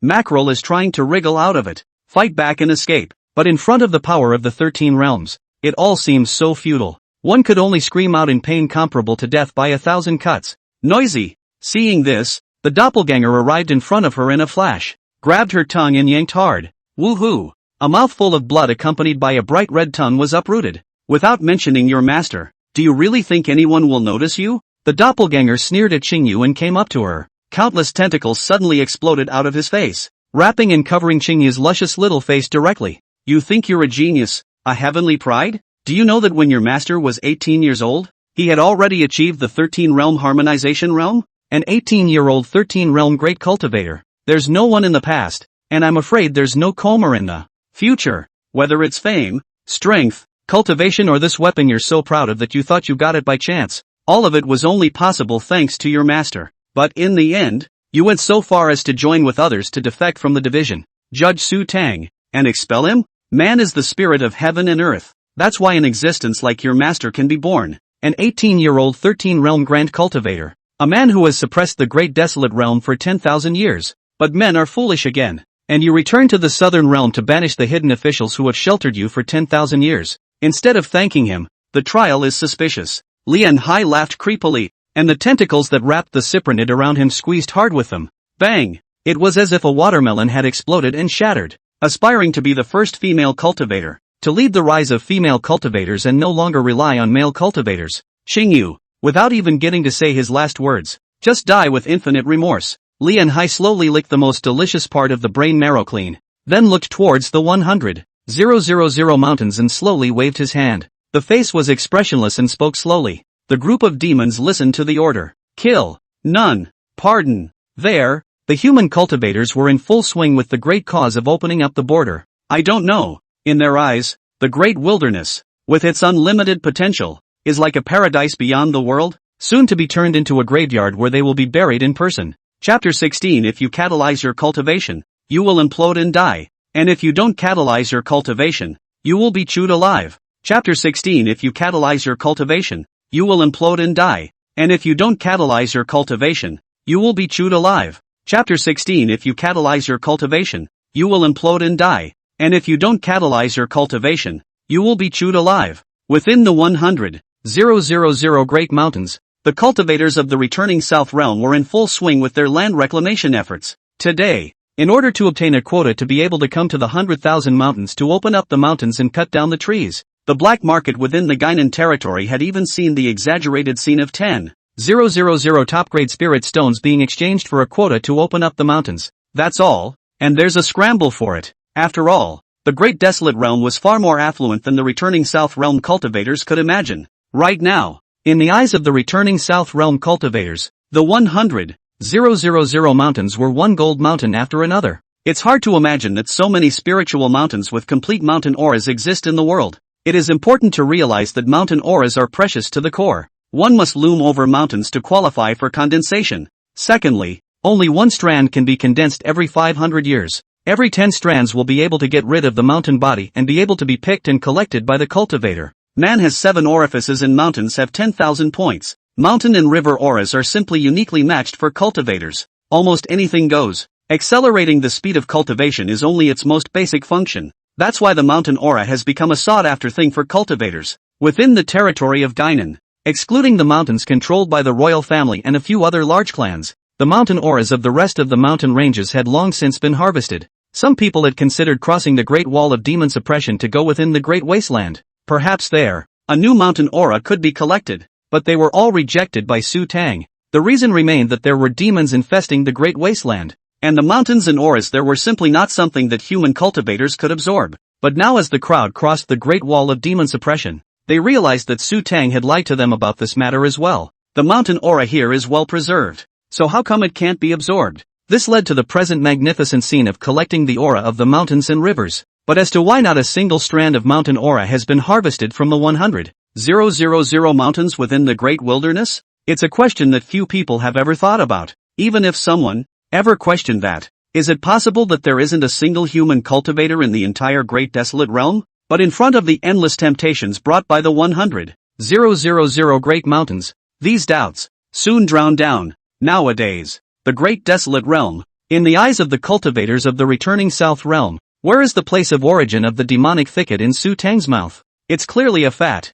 Mackerel is trying to wriggle out of it, fight back and escape, but in front of the power of the 13 realms, it all seems so futile. One could only scream out in pain comparable to death by 1,000 cuts. Noisy! Seeing this, the doppelganger arrived in front of her in a flash, grabbed her tongue and yanked hard. Woohoo! A mouthful of blood accompanied by a bright red tongue was uprooted. Without mentioning your master, do you really think anyone will notice you? The doppelganger sneered at Qing Yu and came up to her. Countless tentacles suddenly exploded out of his face, wrapping and covering Qing Yu's luscious little face directly. You think you're a genius, a heavenly pride? Do you know that when your master was 18 years old, he had already achieved the 13-realm harmonization realm? An 18-year-old 13-realm great cultivator. There's no one in the past, and I'm afraid there's no Comer in the future. Whether it's fame, strength, cultivation or this weapon you're so proud of that you thought you got it by chance, all of it was only possible thanks to your master. But in the end, you went so far as to join with others to defect from the division, Judge Xutang, and expel him? Man is the spirit of heaven and earth. That's why an existence like your master can be born. An 18-year-old 13-realm Grand Cultivator. A man who has suppressed the great desolate realm for 10,000 years. But men are foolish again. And you return to the southern realm to banish the hidden officials who have sheltered you for 10,000 years. Instead of thanking him, the trial is suspicious. Lian Hai laughed creepily, and the tentacles that wrapped the cyprinid around him squeezed hard with them. Bang! It was as if a watermelon had exploded and shattered. Aspiring to be the first female cultivator, to lead the rise of female cultivators and no longer rely on male cultivators. Qing Yu, without even getting to say his last words, just die with infinite remorse. Lian Hai slowly licked the most delicious part of the brain marrow clean, then looked towards the 100,000 mountains and slowly waved his hand. The face was expressionless and spoke slowly. The group of demons listened to the order. Kill. None. Pardon. There, the human cultivators were in full swing with the great cause of opening up the border. I don't know. In their eyes, the great wilderness, with its unlimited potential, is like a paradise beyond the world, soon to be turned into a graveyard where they will be buried in person. Chapter 16. If you catalyze your cultivation, you will implode and die. And if you don't catalyze your cultivation, you will be chewed alive. Chapter 16. If you catalyze your cultivation, you will implode and die. And if you don't catalyze your cultivation, you will be chewed alive. Chapter 16. If you catalyze your cultivation, you will implode and die. And if you don't catalyze your cultivation, you will be chewed alive. Within the 100,000 Great Mountains, the cultivators of the returning South realm were in full swing with their land reclamation efforts. Today, in order to obtain a quota to be able to come to the 100,000 mountains to open up the mountains and cut down the trees, the black market within the Guinan territory had even seen the exaggerated scene of 10,000 top-grade spirit stones being exchanged for a quota to open up the mountains. That's all, and there's a scramble for it. After all, the Great Desolate Realm was far more affluent than the returning South Realm cultivators could imagine. Right now, in the eyes of the returning South Realm cultivators, the 100,000 mountains were one gold mountain after another. It's hard to imagine that so many spiritual mountains with complete mountain auras exist in the world. It is important to realize that mountain auras are precious to the core. One must loom over mountains to qualify for condensation. Secondly, only one strand can be condensed every 500 years. Every 10 strands will be able to get rid of the mountain body and be able to be picked and collected by the cultivator. Man has 7 orifices and mountains have 10,000 points. Mountain and river auras are simply uniquely matched for cultivators. Almost anything goes. Accelerating the speed of cultivation is only its most basic function. That's why the mountain aura has become a sought-after thing for cultivators. Within the territory of Guinan, excluding the mountains controlled by the royal family and a few other large clans, the mountain auras of the rest of the mountain ranges had long since been harvested. Some people had considered crossing the Great Wall of Demon Suppression to go within the Great Wasteland. Perhaps there, a new mountain aura could be collected, but they were all rejected by Xutang. The reason remained that there were demons infesting the Great Wasteland, and the mountains and auras there were simply not something that human cultivators could absorb. But now as the crowd crossed the Great Wall of Demon Suppression, they realized that Xutang had lied to them about this matter as well. The mountain aura here is well preserved, so how come it can't be absorbed? This led to the present magnificent scene of collecting the aura of the mountains and rivers. But as to why not a single strand of mountain aura has been harvested from the 100,000 mountains within the Great Wilderness? It's a question that few people have ever thought about. Even if someone ever questioned that, is it possible that there isn't a single human cultivator in the entire Great Desolate Realm? But in front of the endless temptations brought by the 100,000 Great Mountains, these doubts soon drown down. Nowadays, the Great Desolate Realm, in the eyes of the cultivators of the returning South Realm, where is the place of origin of the demonic thicket in Xutang's mouth? It's clearly a fat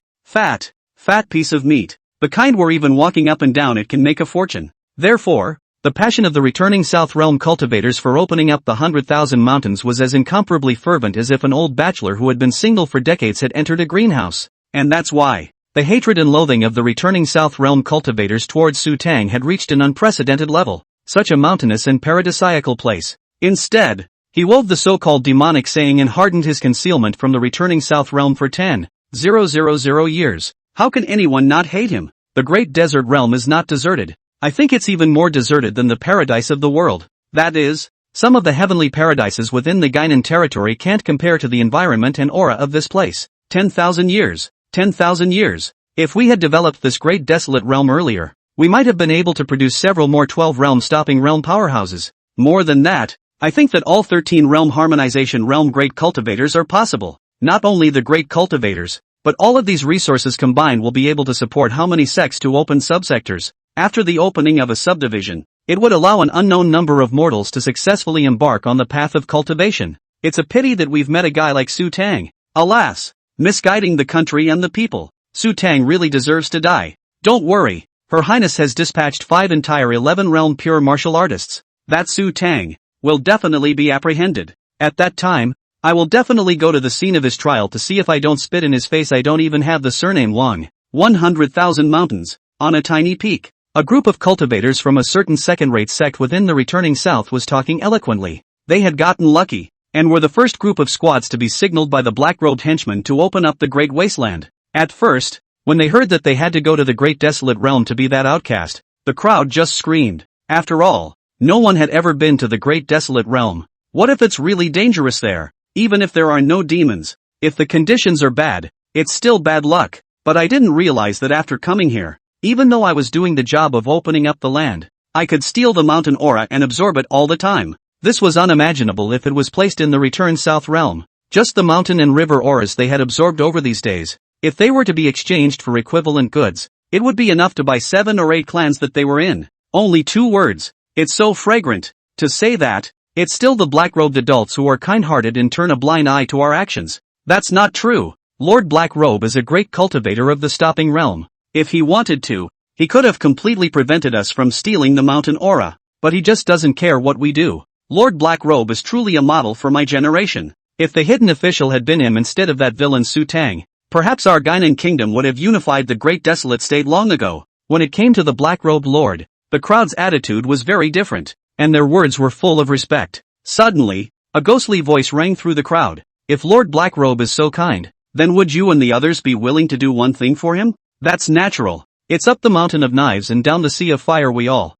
piece of meat, the kind where even walking up and down it can make a fortune. Therefore, the passion of the returning South Realm cultivators for opening up the 100,000 mountains was as incomparably fervent as if an old bachelor who had been single for decades had entered a greenhouse. And that's why the hatred and loathing of the returning South Realm cultivators towards Xutang had reached an unprecedented level. Such a mountainous and paradisiacal place. Instead, he wove the so-called demonic saying and hardened his concealment from the returning South Realm for 10,000 years. How can anyone not hate him? The Great Desert Realm is not deserted. I think it's even more deserted than the paradise of the world. That is, some of the heavenly paradises within the Guinan territory can't compare to the environment and aura of this place. 10,000 years. 10,000 years. If we had developed this Great Desolate Realm earlier, we might have been able to produce several more 12 realm-stopping realm powerhouses. More than that, I think that all 13 realm harmonization realm great cultivators are possible. Not only the great cultivators, but all of these resources combined will be able to support how many sects to open subsectors. After the opening of a subdivision, it would allow an unknown number of mortals to successfully embark on the path of cultivation. It's a pity that we've met a guy like Xutang. Alas, misguiding the country and the people. Xutang really deserves to die. Don't worry, Her Highness has dispatched 5 entire 11 realm pure martial artists. That Xutang will definitely be apprehended. At that time, I will definitely go to the scene of his trial to see if I don't spit in his face. I don't even have the surname Wang. 100,000 mountains, on a tiny peak. A group of cultivators from a certain second-rate sect within the returning south was talking eloquently. They had gotten lucky, and were the first group of squads to be signaled by the black-robed henchmen to open up the Great Wasteland. At first, when they heard that they had to go to the Great Desolate Realm to be that outcast, the crowd just screamed. After all, no one had ever been to the Great Desolate Realm. What if it's really dangerous there? Even if there are no demons, if the conditions are bad, it's still bad luck. But I didn't realize that after coming here, even though I was doing the job of opening up the land, I could steal the mountain aura and absorb it all the time. This was unimaginable if it was placed in the Return South realm. Just the mountain and river auras they had absorbed over these days. If they were to be exchanged for equivalent goods, it would be enough to buy 7 or 8 clans that they were in. Only 2 words. It's so fragrant. To say that, it's still the black-robed adults who are kind-hearted and turn a blind eye to our actions. That's not true. Lord Blackrobe is a great cultivator of the stopping realm. If he wanted to, He could have completely prevented us from stealing the mountain aura, but he just doesn't care what we do. Lord Blackrobe is truly a model for my generation. If the hidden official had been him instead of that villain Xutang, perhaps our Guinan kingdom would have unified the great desolate state long ago. When it came to the Black-robed lord, the crowd's attitude was very different, and their words were full of respect. Suddenly, a ghostly voice rang through the crowd. If Lord Blackrobe is so kind, then would you and the others be willing to do one thing for him? That's natural. It's up the mountain of knives and down the sea of fire we all.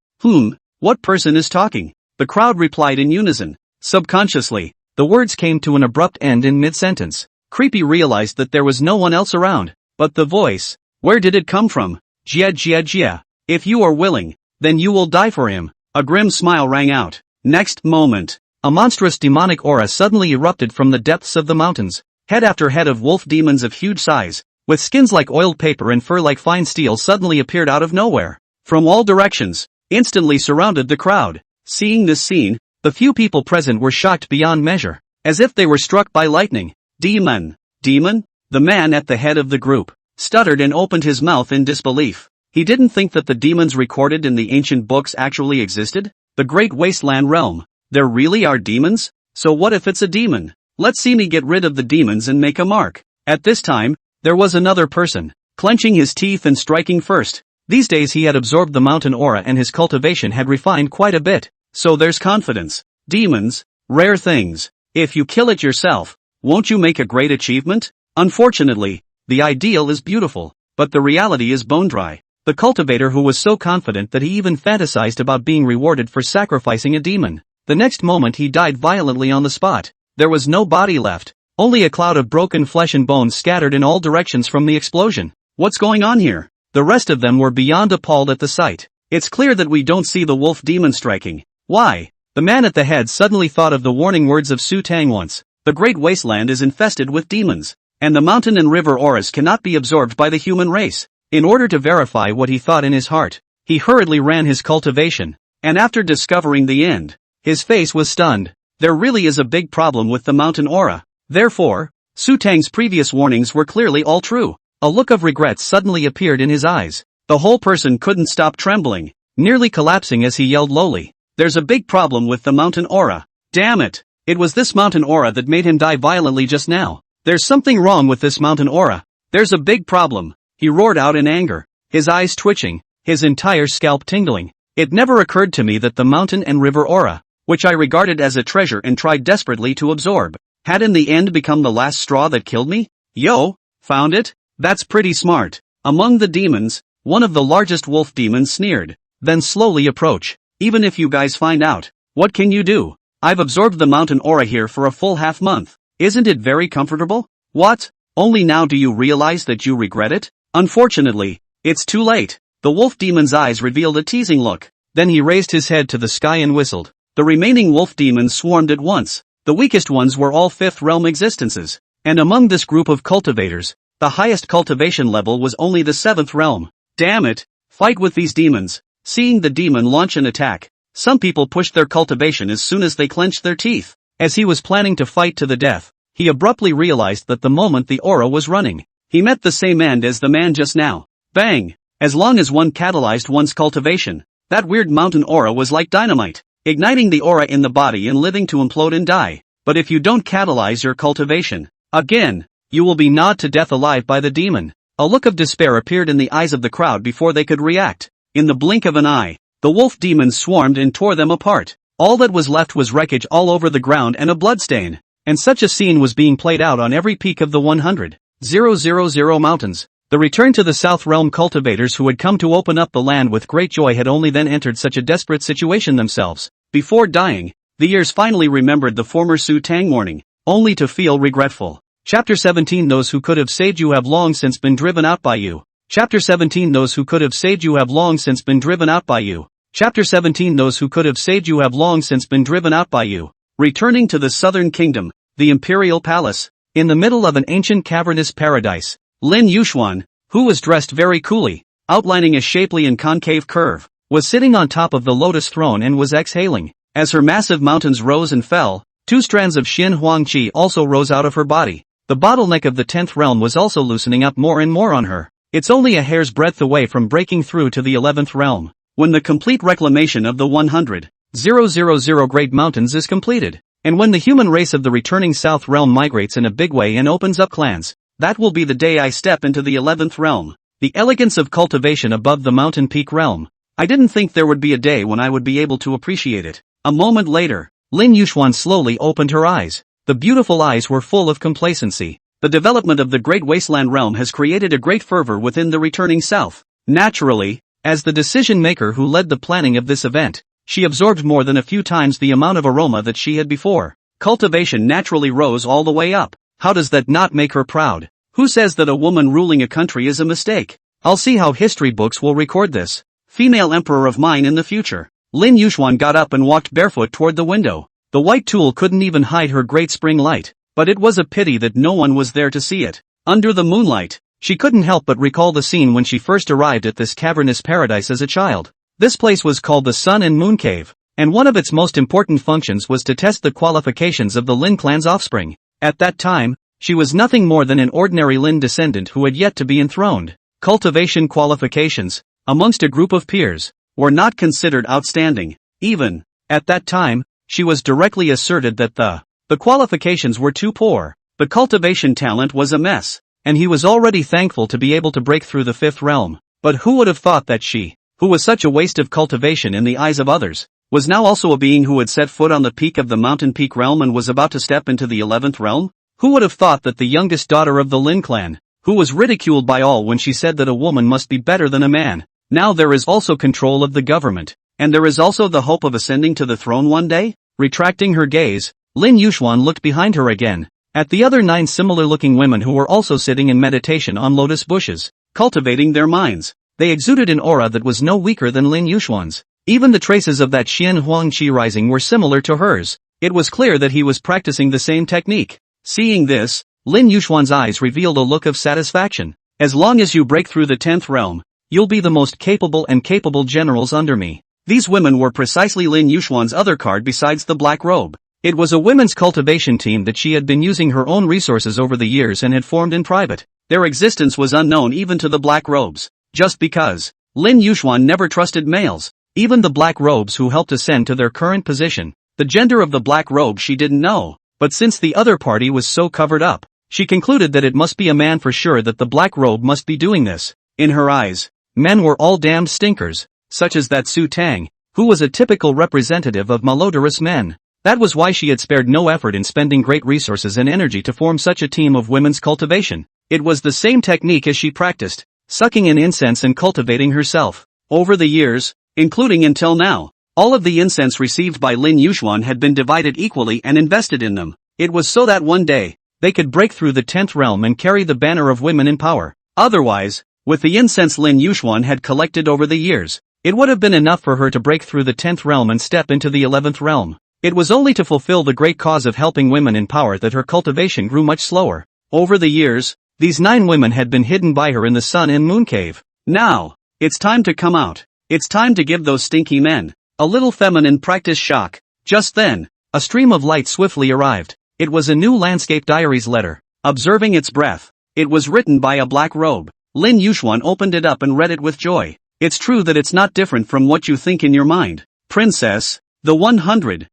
What person is talking? The crowd replied in unison. Subconsciously, the words came to an abrupt end in mid-sentence. Creepy realized that there was no one else around. But the voice, where did it come from? Jia. If you are willing, then you will die for him. A grim smile rang out. Next moment, a monstrous demonic aura suddenly erupted from the depths of the mountains. Head after head of wolf demons of huge size, with skins like oiled paper and fur like fine steel suddenly appeared out of nowhere. From all directions, instantly surrounded the crowd. Seeing this scene, the few people present were shocked beyond measure, as if they were struck by lightning. Demon? The man at the head of the group stuttered and opened his mouth in disbelief. He didn't think that the demons recorded in the ancient books actually existed. The Great Wasteland Realm. There really are demons? So what if it's a demon? Let's see me get rid of the demons and make a mark. At this time, there was another person, clenching his teeth and striking first. These days he had absorbed the mountain aura and his cultivation had refined quite a bit. So there's confidence. Demons, rare things. If you kill it yourself, won't you make a great achievement? Unfortunately, the ideal is beautiful, but the reality is bone dry. The cultivator who was so confident that he even fantasized about being rewarded for sacrificing a demon. The next moment he died violently on the spot. There was no body left, only a cloud of broken flesh and bones scattered in all directions from the explosion. What's going on here? The rest of them were beyond appalled at the sight. It's clear that we don't see the wolf demon striking. Why? The man at the head suddenly thought of the warning words of Xutang once. The great wasteland is infested with demons, and the mountain and river auras cannot be absorbed by the human race. In order to verify what he thought in his heart, he hurriedly ran his cultivation, and after discovering the end, his face was stunned. There really is a big problem with the mountain aura. Therefore, Xutang's previous warnings were clearly all true. A look of regret suddenly appeared in his eyes. The whole person couldn't stop trembling, nearly collapsing as he yelled lowly. There's a big problem with the mountain aura. Damn it! It was this mountain aura that made him die violently just now. There's something wrong with this mountain aura. There's a big problem. He roared out in anger, his eyes twitching, his entire scalp tingling. It never occurred to me that the mountain and river aura, which I regarded as a treasure and tried desperately to absorb, had in the end become the last straw that killed me? Yo, found it? That's pretty smart. Among the demons, one of the largest wolf demons sneered, then slowly approach. Even if you guys find out, what can you do? I've absorbed the mountain aura here for a full half month. Isn't it very comfortable? What? Only now do you realize that you regret it? Unfortunately, it's too late. The wolf demon's eyes revealed a teasing look. Then he raised his head to the sky and whistled. The remaining wolf demons swarmed at once. The weakest ones were all fifth realm existences. And among this group of cultivators, the highest cultivation level was only the seventh realm. Damn it! Fight with these demons. Seeing the demon launch an attack, some people pushed their cultivation as soon as they clenched their teeth. As he was planning to fight to the death, he abruptly realized that the moment the aura was running, he met the same end as the man just now. Bang! As long as one catalyzed one's cultivation, that weird mountain aura was like dynamite, igniting the aura in the body and living to implode and die. But if you don't catalyze your cultivation, again, you will be gnawed to death alive by the demon. A look of despair appeared in the eyes of the crowd before they could react. In the blink of an eye, the wolf demons swarmed and tore them apart. All that was left was wreckage all over the ground and a bloodstain. And such a scene was being played out on every peak of the 100,000 mountains. The return to the South Realm cultivators who had come to open up the land with great joy had only then entered such a desperate situation themselves. Before dying, the ears finally remembered the former Xutang warning, only to feel regretful. Chapter 17 Those who could have saved you have long since been driven out by you. Chapter 17 Those who could have saved you have long since been driven out by you. Chapter 17 Those who could have saved you have long since been driven out by you. Returning to the southern kingdom, the imperial palace, in the middle of an ancient cavernous paradise, Lin Yuxuan, who was dressed very coolly, outlining a shapely and concave curve, was sitting on top of the lotus throne and was exhaling. As her massive mountains rose and fell, 2 strands of Xin Huang Qi also rose out of her body. The bottleneck of the 10th realm was also loosening up more and more on her. It's only a hair's breadth away from breaking through to the 11th realm. When the complete reclamation of the 100,000 Great Mountains is completed, and when the human race of the returning South Realm migrates in a big way and opens up clans, that will be the day I step into the 11th realm. The elegance of cultivation above the mountain peak realm. I didn't think there would be a day when I would be able to appreciate it. A moment later, Lin Yuxuan slowly opened her eyes. The beautiful eyes were full of complacency. The development of the Great Wasteland realm has created a great fervor within the returning South. Naturally, as the decision-maker who led the planning of this event, she absorbed more than a few times the amount of aroma that she had before. Cultivation naturally rose all the way up. How does that not make her proud? Who says that a woman ruling a country is a mistake? I'll see how history books will record this. Female emperor of mine in the future. Lin Yuxuan got up and walked barefoot toward the window. The white tulle couldn't even hide her great spring light, but it was a pity that no one was there to see it. Under the moonlight, she couldn't help but recall the scene when she first arrived at this cavernous paradise as a child. This place was called the Sun and Moon Cave, and one of its most important functions was to test the qualifications of the Lin clan's offspring. At that time, she was nothing more than an ordinary Lin descendant who had yet to be enthroned. Cultivation qualifications, amongst a group of peers, were not considered outstanding. Even, at that time, she was directly asserted that the qualifications were too poor. The cultivation talent was a mess, and he was already thankful to be able to break through the 5th realm. But who would have thought that she, who was such a waste of cultivation in the eyes of others, was now also a being who had set foot on the peak of the mountain peak realm and was about to step into the 11th realm? Who would have thought that the youngest daughter of the Lin clan, who was ridiculed by all when she said that a woman must be better than a man, now there is also control of the government, and there is also the hope of ascending to the throne one day? Retracting her gaze, Lin Yuxuan looked behind her again, at the other 9 similar-looking women who were also sitting in meditation on lotus bushes, cultivating their minds. They exuded an aura that was no weaker than Lin Yuxuan's. Even the traces of that Xian Huang Qi rising were similar to hers. It was clear that he was practicing the same technique. Seeing this, Lin Yuxuan's eyes revealed a look of satisfaction. As long as you break through the 10th realm, you'll be the most capable generals under me. These women were precisely Lin Yuxuan's other card besides the black robe. It was a women's cultivation team that she had been using her own resources over the years and had formed in private. Their existence was unknown even to the black robes. Just because Lin Yuxuan never trusted males, even the black robes who helped ascend to their current position. The gender of the black robe she didn't know, but since the other party was so covered up, she concluded that it must be a man for sure, that the black robe must be doing this. In her eyes, men were all damned stinkers, such as that Xutang, who was a typical representative of malodorous men. That was why she had spared no effort in spending great resources and energy to form such a team of women's cultivation. It was the same technique as she practiced, sucking in incense and cultivating herself. Over the years, including until now, all of the incense received by Lin Yuxuan had been divided equally and invested in them. It was so that one day, they could break through the 10th realm and carry the banner of women in power. Otherwise, with the incense Lin Yuxuan had collected over the years, it would have been enough for her to break through the 10th realm and step into the 11th realm. It was only to fulfill the great cause of helping women in power that her cultivation grew much slower. Over the years, these 9 women had been hidden by her in the Sun and Moon Cave. Now, it's time to come out. It's time to give those stinky men a little feminine practice shock. Just then, a stream of light swiftly arrived. It was a new Landscape Diaries letter. Observing its breath, it was written by a black robe. Lin Yuxuan opened it up and read it with joy. It's true that it's not different from what you think in your mind. Princess, the 100,000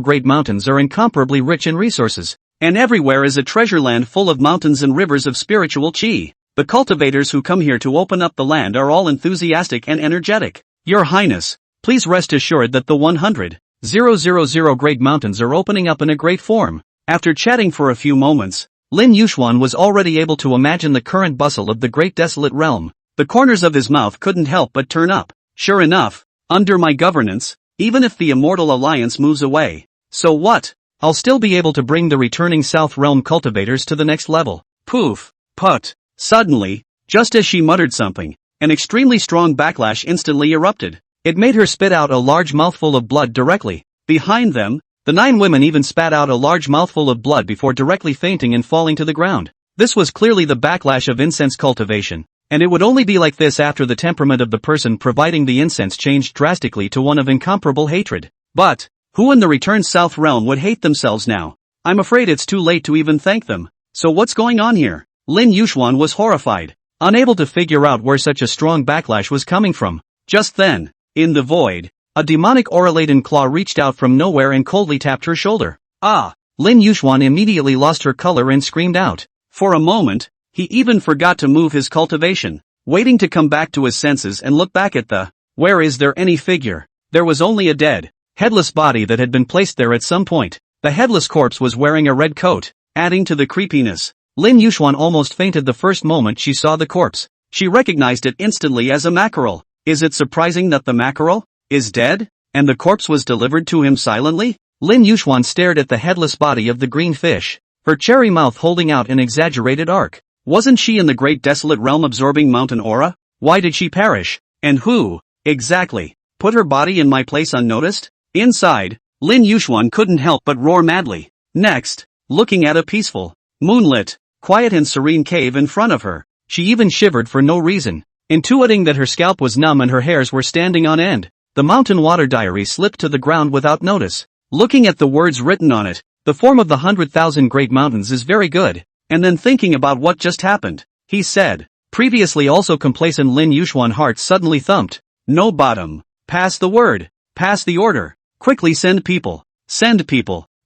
Great Mountains are incomparably rich in resources, and everywhere is a treasure land full of mountains and rivers of spiritual qi. The cultivators who come here to open up the land are all enthusiastic and energetic. Your Highness, please rest assured that the 100,000 Great Mountains are opening up in a great form. After chatting for a few moments, Lin Yuxuan was already able to imagine the current bustle of the great desolate realm. The corners of his mouth couldn't help but turn up. Sure enough, under my governance, even if the Immortal Alliance moves away, so what? I'll still be able to bring the returning South Realm cultivators to the next level. Poof. Put. Suddenly, just as she muttered something, an extremely strong backlash instantly erupted. It made her spit out a large mouthful of blood directly. Behind them, the 9 women even spat out a large mouthful of blood before directly fainting and falling to the ground. This was clearly the backlash of incense cultivation, and it would only be like this after the temperament of the person providing the incense changed drastically to one of incomparable hatred. But, who in the returned South Realm would hate themselves now? I'm afraid it's too late to even thank them. So what's going on here? Lin Yuxuan was horrified. unable to figure out where such a strong backlash was coming from. Just then, in the void, a demonic aura-laden claw reached out from nowhere and coldly tapped her shoulder. Ah! Lin Yuxuan immediately lost her color and screamed out. For a moment, he even forgot to move his cultivation, waiting to come back to his senses and look back at the, where is there any figure? There was only a dead, headless body that had been placed there at some point. The headless corpse was wearing a red coat, adding to the creepiness. Lin Yuxuan almost fainted the first moment she saw the corpse. She recognized it instantly as a mackerel. Is it surprising that the mackerel is dead, and the corpse was delivered to him silently? Lin Yuxuan stared at the headless body of the green fish, her cherry mouth holding out an exaggerated arc. Wasn't she in the great desolate realm absorbing mountain aura? Why did she perish? And who, exactly, put her body in my place unnoticed? Inside, Lin Yuxuan couldn't help but roar madly. Next, looking at a peaceful, moonlit, quiet and serene cave in front of her, she even shivered for no reason, intuiting that her scalp was numb and her hairs were standing on end. The mountain water diary slipped to the ground without notice. Looking at the words written on it, the form of the 100,000 great mountains is very good, and then thinking about what just happened, he said. Previously also complacent Lin Yuxuan heart suddenly thumped. No bottom. Pass the word. Pass the order. Quickly send people,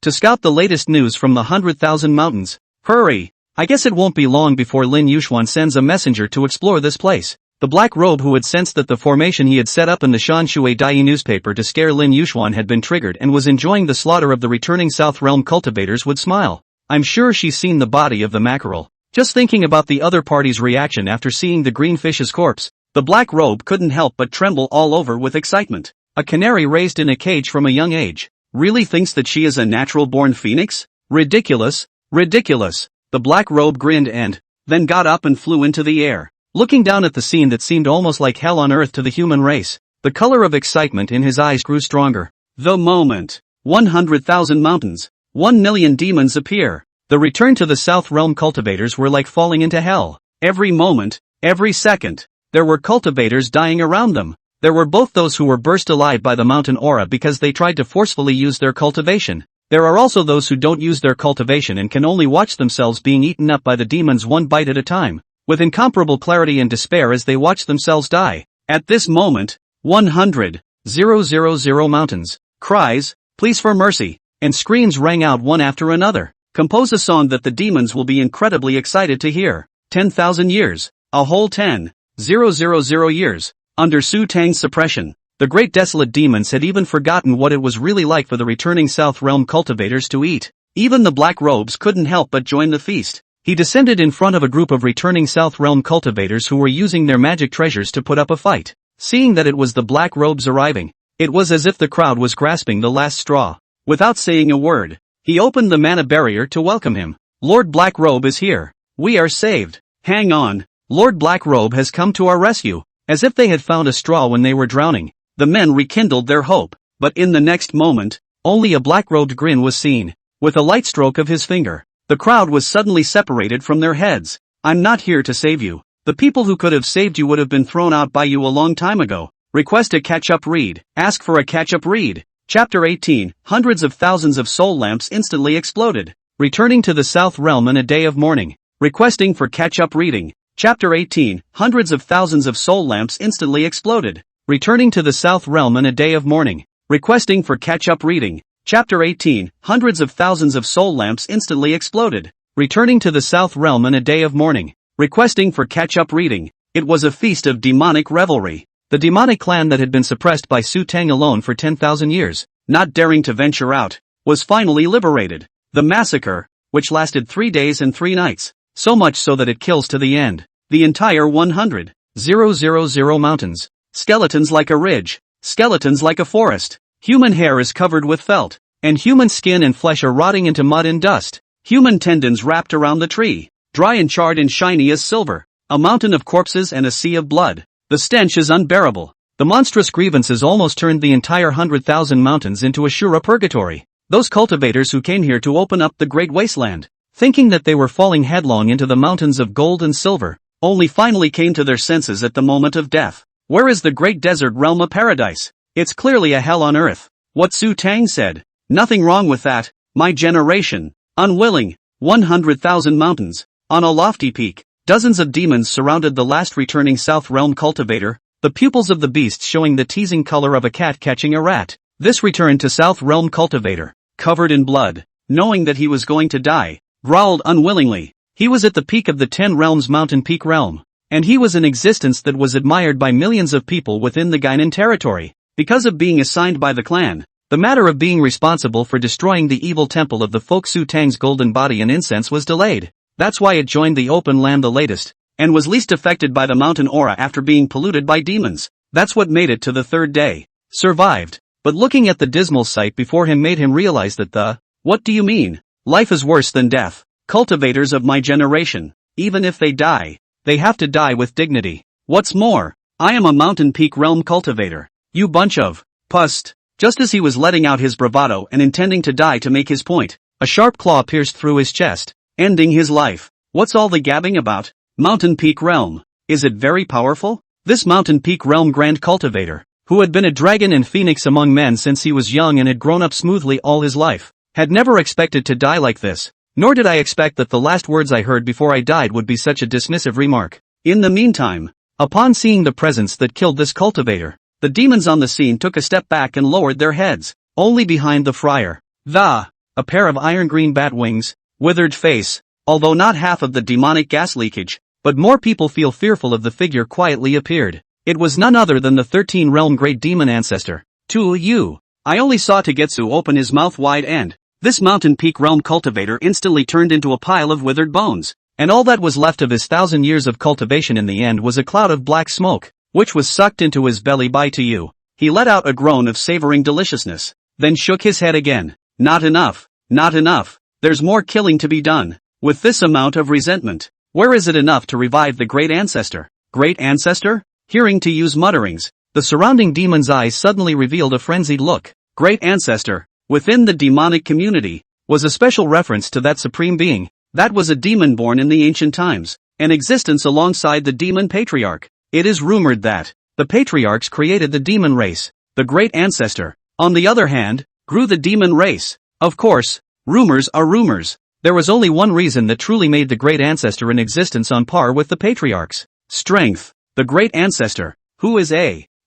to scout the latest news from the 100,000 mountains. Hurry! I guess it won't be long before Lin Yuxuan sends a messenger to explore this place. The black robe who had sensed that the formation he had set up in the Shan Shui Dai newspaper to scare Lin Yuxuan had been triggered and was enjoying the slaughter of the returning South Realm cultivators would smile. I'm sure she's seen the body of the mackerel. Just thinking about the other party's reaction after seeing the green fish's corpse, the black robe couldn't help but tremble all over with excitement. A canary raised in a cage from a young age. Really thinks that she is a natural-born phoenix? Ridiculous, ridiculous. The black robe grinned and then got up and flew into the air. Looking down at the scene that seemed almost like hell on earth to the human race, the color of excitement in his eyes grew stronger. The moment 100,000 mountains, 1 million demons appear. The return to the South Realm cultivators were like falling into hell. Every moment, every second, there were cultivators dying around them. There were both those who were burst alive by the mountain aura because they tried to forcefully use their cultivation. There are also those who don't use their cultivation and can only watch themselves being eaten up by the demons one bite at a time, with incomparable clarity and despair as they watch themselves die. At this moment, 100,000 mountains, cries, pleas for mercy, and screams rang out one after another. Compose a song that the demons will be incredibly excited to hear. 10,000 years, a whole 10,000 years, under Xutang's suppression. The great desolate demons had even forgotten what it was really like for the returning South Realm cultivators to eat. Even the black robes couldn't help but join the feast. He descended in front of a group of returning South Realm cultivators who were using their magic treasures to put up a fight. Seeing that it was the black robes arriving, it was as if the crowd was grasping the last straw. Without saying a word, he opened the mana barrier to welcome him. Lord Black Robe is here. We are saved. Hang on. Lord Black Robe has come to our rescue. As if they had found a straw when they were drowning, the men rekindled their hope. But in the next moment, only a black-robed grin was seen. With a light stroke of his finger, the crowd was suddenly separated from their heads. I'm not here to save you. The people who could have saved you would have been thrown out by you a long time ago. Request a catch-up read. Ask for a catch-up read. Chapter 18. Hundreds of thousands of soul lamps instantly exploded. Returning to the South Realm in a day of mourning. Requesting for catch-up reading. Chapter 18. Hundreds of thousands of soul lamps instantly exploded. Returning to the South Realm in a day of mourning. Requesting for catch-up reading. Chapter 18. Hundreds of thousands of soul lamps instantly exploded. Returning to the South Realm in a day of mourning. Requesting for catch-up reading. It was a feast of demonic revelry. The demonic clan that had been suppressed by Xutang alone for 10,000 years, not daring to venture out, was finally liberated. The massacre, which lasted 3 days and 3 nights, so much so that it kills to the end. The entire 100,000 mountains. Skeletons like a ridge. Skeletons like a forest. Human hair is covered with felt, and human skin and flesh are rotting into mud and dust. Human tendons wrapped around the tree, dry and charred and shiny as silver. A mountain of corpses and a sea of blood. The stench is unbearable. The monstrous grievances almost turned the entire 100,000 mountains into a Shura purgatory. Those cultivators who came here to open up the great wasteland, thinking that they were falling headlong into the mountains of gold and silver, only finally came to their senses at the moment of death. Where is the great desert realm of paradise? It's clearly a hell on earth. What Xutang said. Nothing wrong with that. My generation, unwilling, 100,000 mountains, on a lofty peak, Dozens of demons surrounded the last returning South Realm cultivator, the pupils of the beast showing the teasing color of a cat catching a rat. This returned to South Realm cultivator, covered in blood, knowing that he was going to die, growled unwillingly. He was at the peak of the 10 realms mountain peak realm, and he was an existence that was admired by millions of people within the Guinan territory. Because of being assigned by the clan, the matter of being responsible for destroying the evil temple of the folk Xutang's golden body and incense was delayed. That's why it joined the open land the latest, and was least affected by the mountain aura after being polluted by demons. That's what made it to the third day. Survived. But looking at the dismal sight before him made him realize that what do you mean? Life is worse than death. Cultivators of my generation, even if they die, they have to die with dignity. What's more, I am a mountain peak realm cultivator. You bunch of pust. Just as he was letting out his bravado and intending to die to make his point, a sharp claw pierced through his chest, ending his life. What's all the gabbing about? Mountain Peak Realm. Is it very powerful? This Mountain Peak Realm Grand Cultivator, who had been a dragon and phoenix among men since he was young and had grown up smoothly all his life, had never expected to die like this, nor did I expect that the last words I heard before I died would be such a dismissive remark. In the meantime, upon seeing the presence that killed this cultivator, the demons on the scene took a step back and lowered their heads, only behind the friar. A pair of iron-green bat wings, withered face, although not half of the demonic gas leakage, but more people feel fearful of the figure quietly appeared. It was none other than the 13-realm great demon ancestor, Tuo Yue. I only saw Tagetsu open his mouth wide and this mountain peak realm cultivator instantly turned into a pile of withered bones, and all that was left of his 1,000 years of cultivation in the end was a cloud of black smoke, which was sucked into his belly by Tuo. He let out a groan of savoring deliciousness, then shook his head again. Not enough, not enough. There's more killing to be done. With this amount of resentment, where is it enough to revive the great ancestor? Great ancestor? Hearing Tuo's mutterings, the surrounding demon's eyes suddenly revealed a frenzied look. Great ancestor, within the demonic community, was a special reference to that supreme being, that was a demon born in the ancient times, an existence alongside the demon patriarch. It is rumored that the patriarchs created the demon race. The great ancestor, on the other hand, grew the demon race. Of course, rumors are rumors. There was only one reason that truly made the great ancestor an existence on par with the patriarchs. Strength. The great ancestor, who is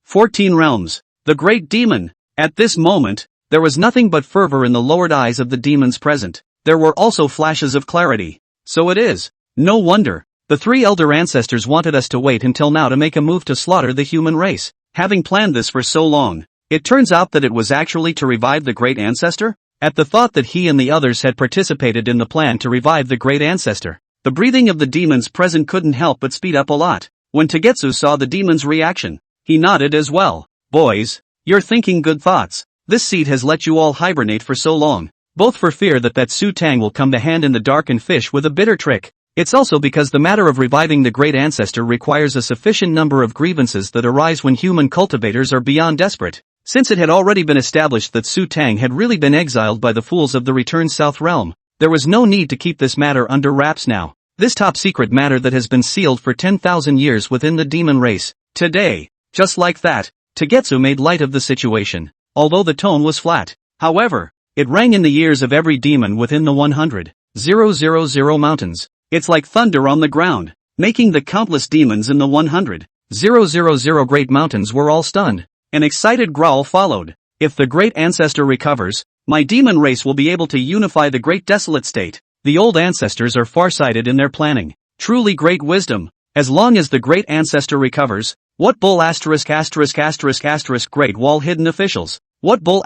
14 realms, the great demon. At this moment, there was nothing but fervor in the lowered eyes of the demons present. There were also flashes of clarity. So it is. No wonder. The three elder ancestors wanted us to wait until now to make a move to slaughter the human race. Having planned this for so long, it turns out that it was actually to revive the great ancestor? At the thought that he and the others had participated in the plan to revive the great ancestor, the breathing of the demons present couldn't help but speed up a lot. When Tagetsu saw the demon's reaction, he nodded as well. Boys, you're thinking good thoughts. This seed has let you all hibernate for so long, both for fear that Xutang will come to hand in the dark and fish with a bitter trick. It's also because the matter of reviving the great ancestor requires a sufficient number of grievances that arise when human cultivators are beyond desperate. Since it had already been established that Xutang had really been exiled by the fools of the returned South Realm, there was no need to keep this matter under wraps now. This top-secret matter that has been sealed for 10,000 years within the demon race. Today, just like that, Tagetsu made light of the situation, although the tone was flat. However, it rang in the ears of every demon within the 100,000 mountains. It's like thunder on the ground, making the countless demons in the 100,000 great mountains were all stunned. An excited growl followed. If the great ancestor recovers, my demon race will be able to unify the great desolate state. The old ancestors are far-sighted in their planning. Truly great wisdom. As long as the great ancestor recovers, what bull **** great wall hidden officials? What bull ****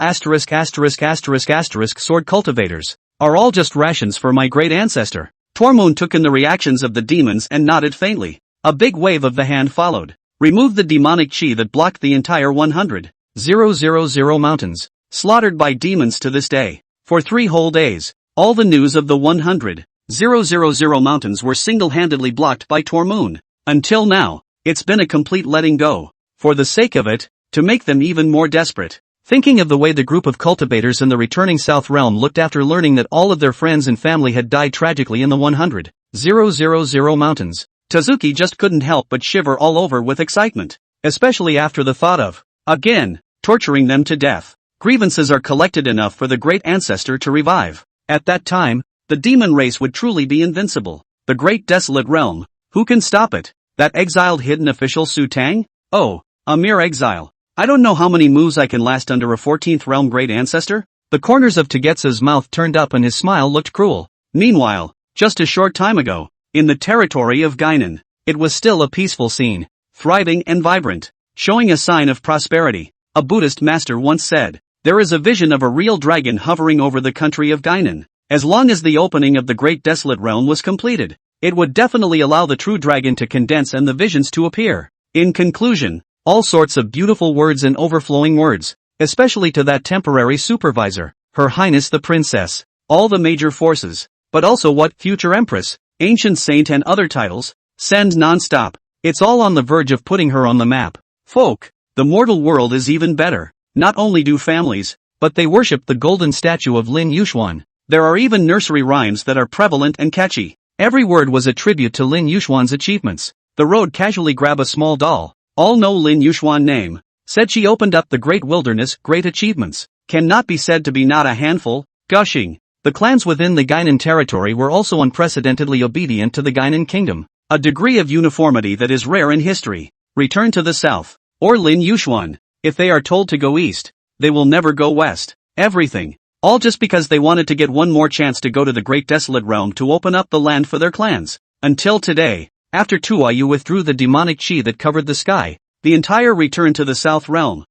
sword cultivators? Are all just rations for my great ancestor? Tormund took in the reactions of the demons and nodded faintly. A big wave of the hand followed. Remove the demonic chi that blocked the entire 100,000 mountains, slaughtered by demons to this day. For 3 whole days, all the news of the 100,000 mountains were single-handedly blocked by Tormund. Until now, it's been a complete letting go. For the sake of it, to make them even more desperate. Thinking of the way the group of cultivators in the returning South Realm looked after learning that all of their friends and family had died tragically in the 100,000 mountains, Tazuki just couldn't help but shiver all over with excitement, especially after the thought of, again, torturing them to death. Grievances are collected enough for the great ancestor to revive. At that time, the demon race would truly be invincible. The great desolate realm, Who can stop it? That exiled hidden official Xutang? Oh, a mere exile. I don't know how many moves I can last under a 14th realm great ancestor? The corners of Togetsu's mouth turned up and his smile looked cruel. Meanwhile, just a short time ago, in the territory of Guinan, it was still a peaceful scene, thriving and vibrant, showing a sign of prosperity. A Buddhist master once said, "There is a vision of a real dragon hovering over the country of Guinan. As long as the opening of the Great Desolate Realm was completed, it would definitely allow the true dragon to condense and the visions to appear." In conclusion, all sorts of beautiful words and overflowing words, especially to that temporary supervisor, Her Highness the Princess, all the major forces, but also what future empress, ancient saint and other titles, send non-stop. It's all on the verge of putting her on the map. Folk, the mortal world is even better. Not only do families, but they worship the golden statue of Lin Yuxuan. There are even nursery rhymes that are prevalent and catchy. Every word was a tribute to Lin Yuxuan's achievements. The road casually grab a small doll. All know Lin Yuxuan name. Said she opened up the great wilderness, great achievements. Cannot be said to be not a handful. Gushing. The clans within the Guinan territory were also unprecedentedly obedient to the Guinan kingdom. A degree of uniformity that is rare in history. Return to the south. Or Lin Yuxuan. If they are told to go east, they will never go west. Everything. All just because they wanted to get one more chance to go to the Great Desolate Realm to open up the land for their clans. Until today, after Tuo Yue withdrew the demonic chi that covered the sky, the entire return to the South Realm,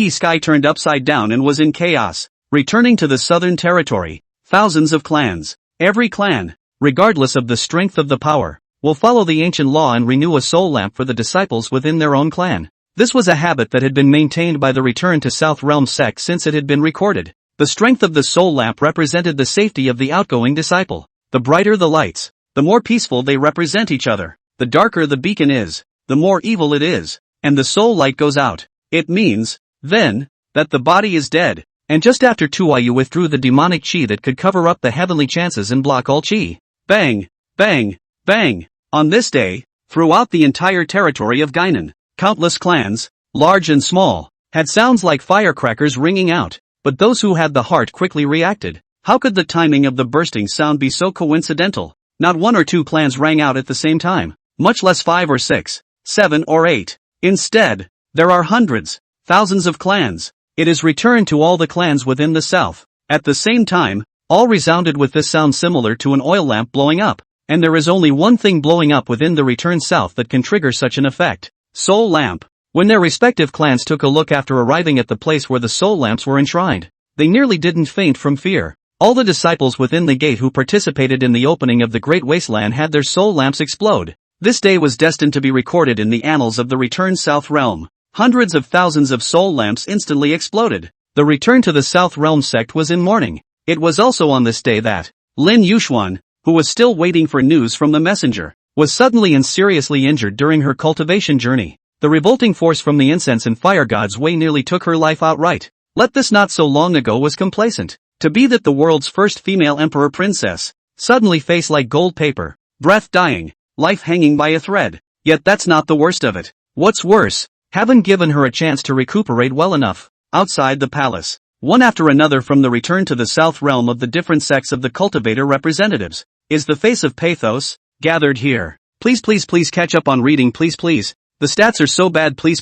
sky turned upside down and was in chaos. Returning to the Southern Territory, thousands of clans, every clan, regardless of the strength of the power, will follow the ancient law and renew a soul lamp for the disciples within their own clan. This was a habit that had been maintained by the Return to South Realm sect since it had been recorded. The strength of the soul lamp represented the safety of the outgoing disciple. The brighter the lights, the more peaceful they represent each other. The darker the beacon is, the more evil it is, and the soul light goes out. It means, then, that the body is dead. And just after Tuo Yue withdrew the demonic chi that could cover up the heavenly chances and block all chi. Bang, bang, bang. On this day, throughout the entire territory of Guinan, countless clans, large and small, had sounds like firecrackers ringing out. But those who had the heart quickly reacted. How could the timing of the bursting sound be so coincidental? Not one or two clans rang out at the same time, much less 5 or 6, 7 or 8. Instead, there are hundreds, thousands of clans. It is returned to all the clans within the south. At the same time, all resounded with this sound similar to an oil lamp blowing up. And there is only one thing blowing up within the return south that can trigger such an effect. Soul lamp. When their respective clans took a look after arriving at the place where the soul lamps were enshrined, they nearly didn't faint from fear. All the disciples within the gate who participated in the opening of the Great Wasteland had their soul lamps explode. This day was destined to be recorded in the annals of the Return South Realm. Hundreds of thousands of soul lamps instantly exploded. The Return to the South Realm sect was in mourning. It was also on this day that Lin Yuxuan, who was still waiting for news from the messenger, was suddenly and seriously injured during her cultivation journey. The revolting force from the incense and fire god's way nearly took her life outright. Let this not so long ago was complacent. To be that the world's first female emperor princess, suddenly face like gold paper, breath dying, life hanging by a thread. Yet that's not the worst of it. What's worse, haven't given her a chance to recuperate well enough. Outside the palace, one after another from the Return to the South Realm of the different sects of the cultivator representatives, is the face of pathos, gathered here. Please catch up on reading please. The stats are so bad please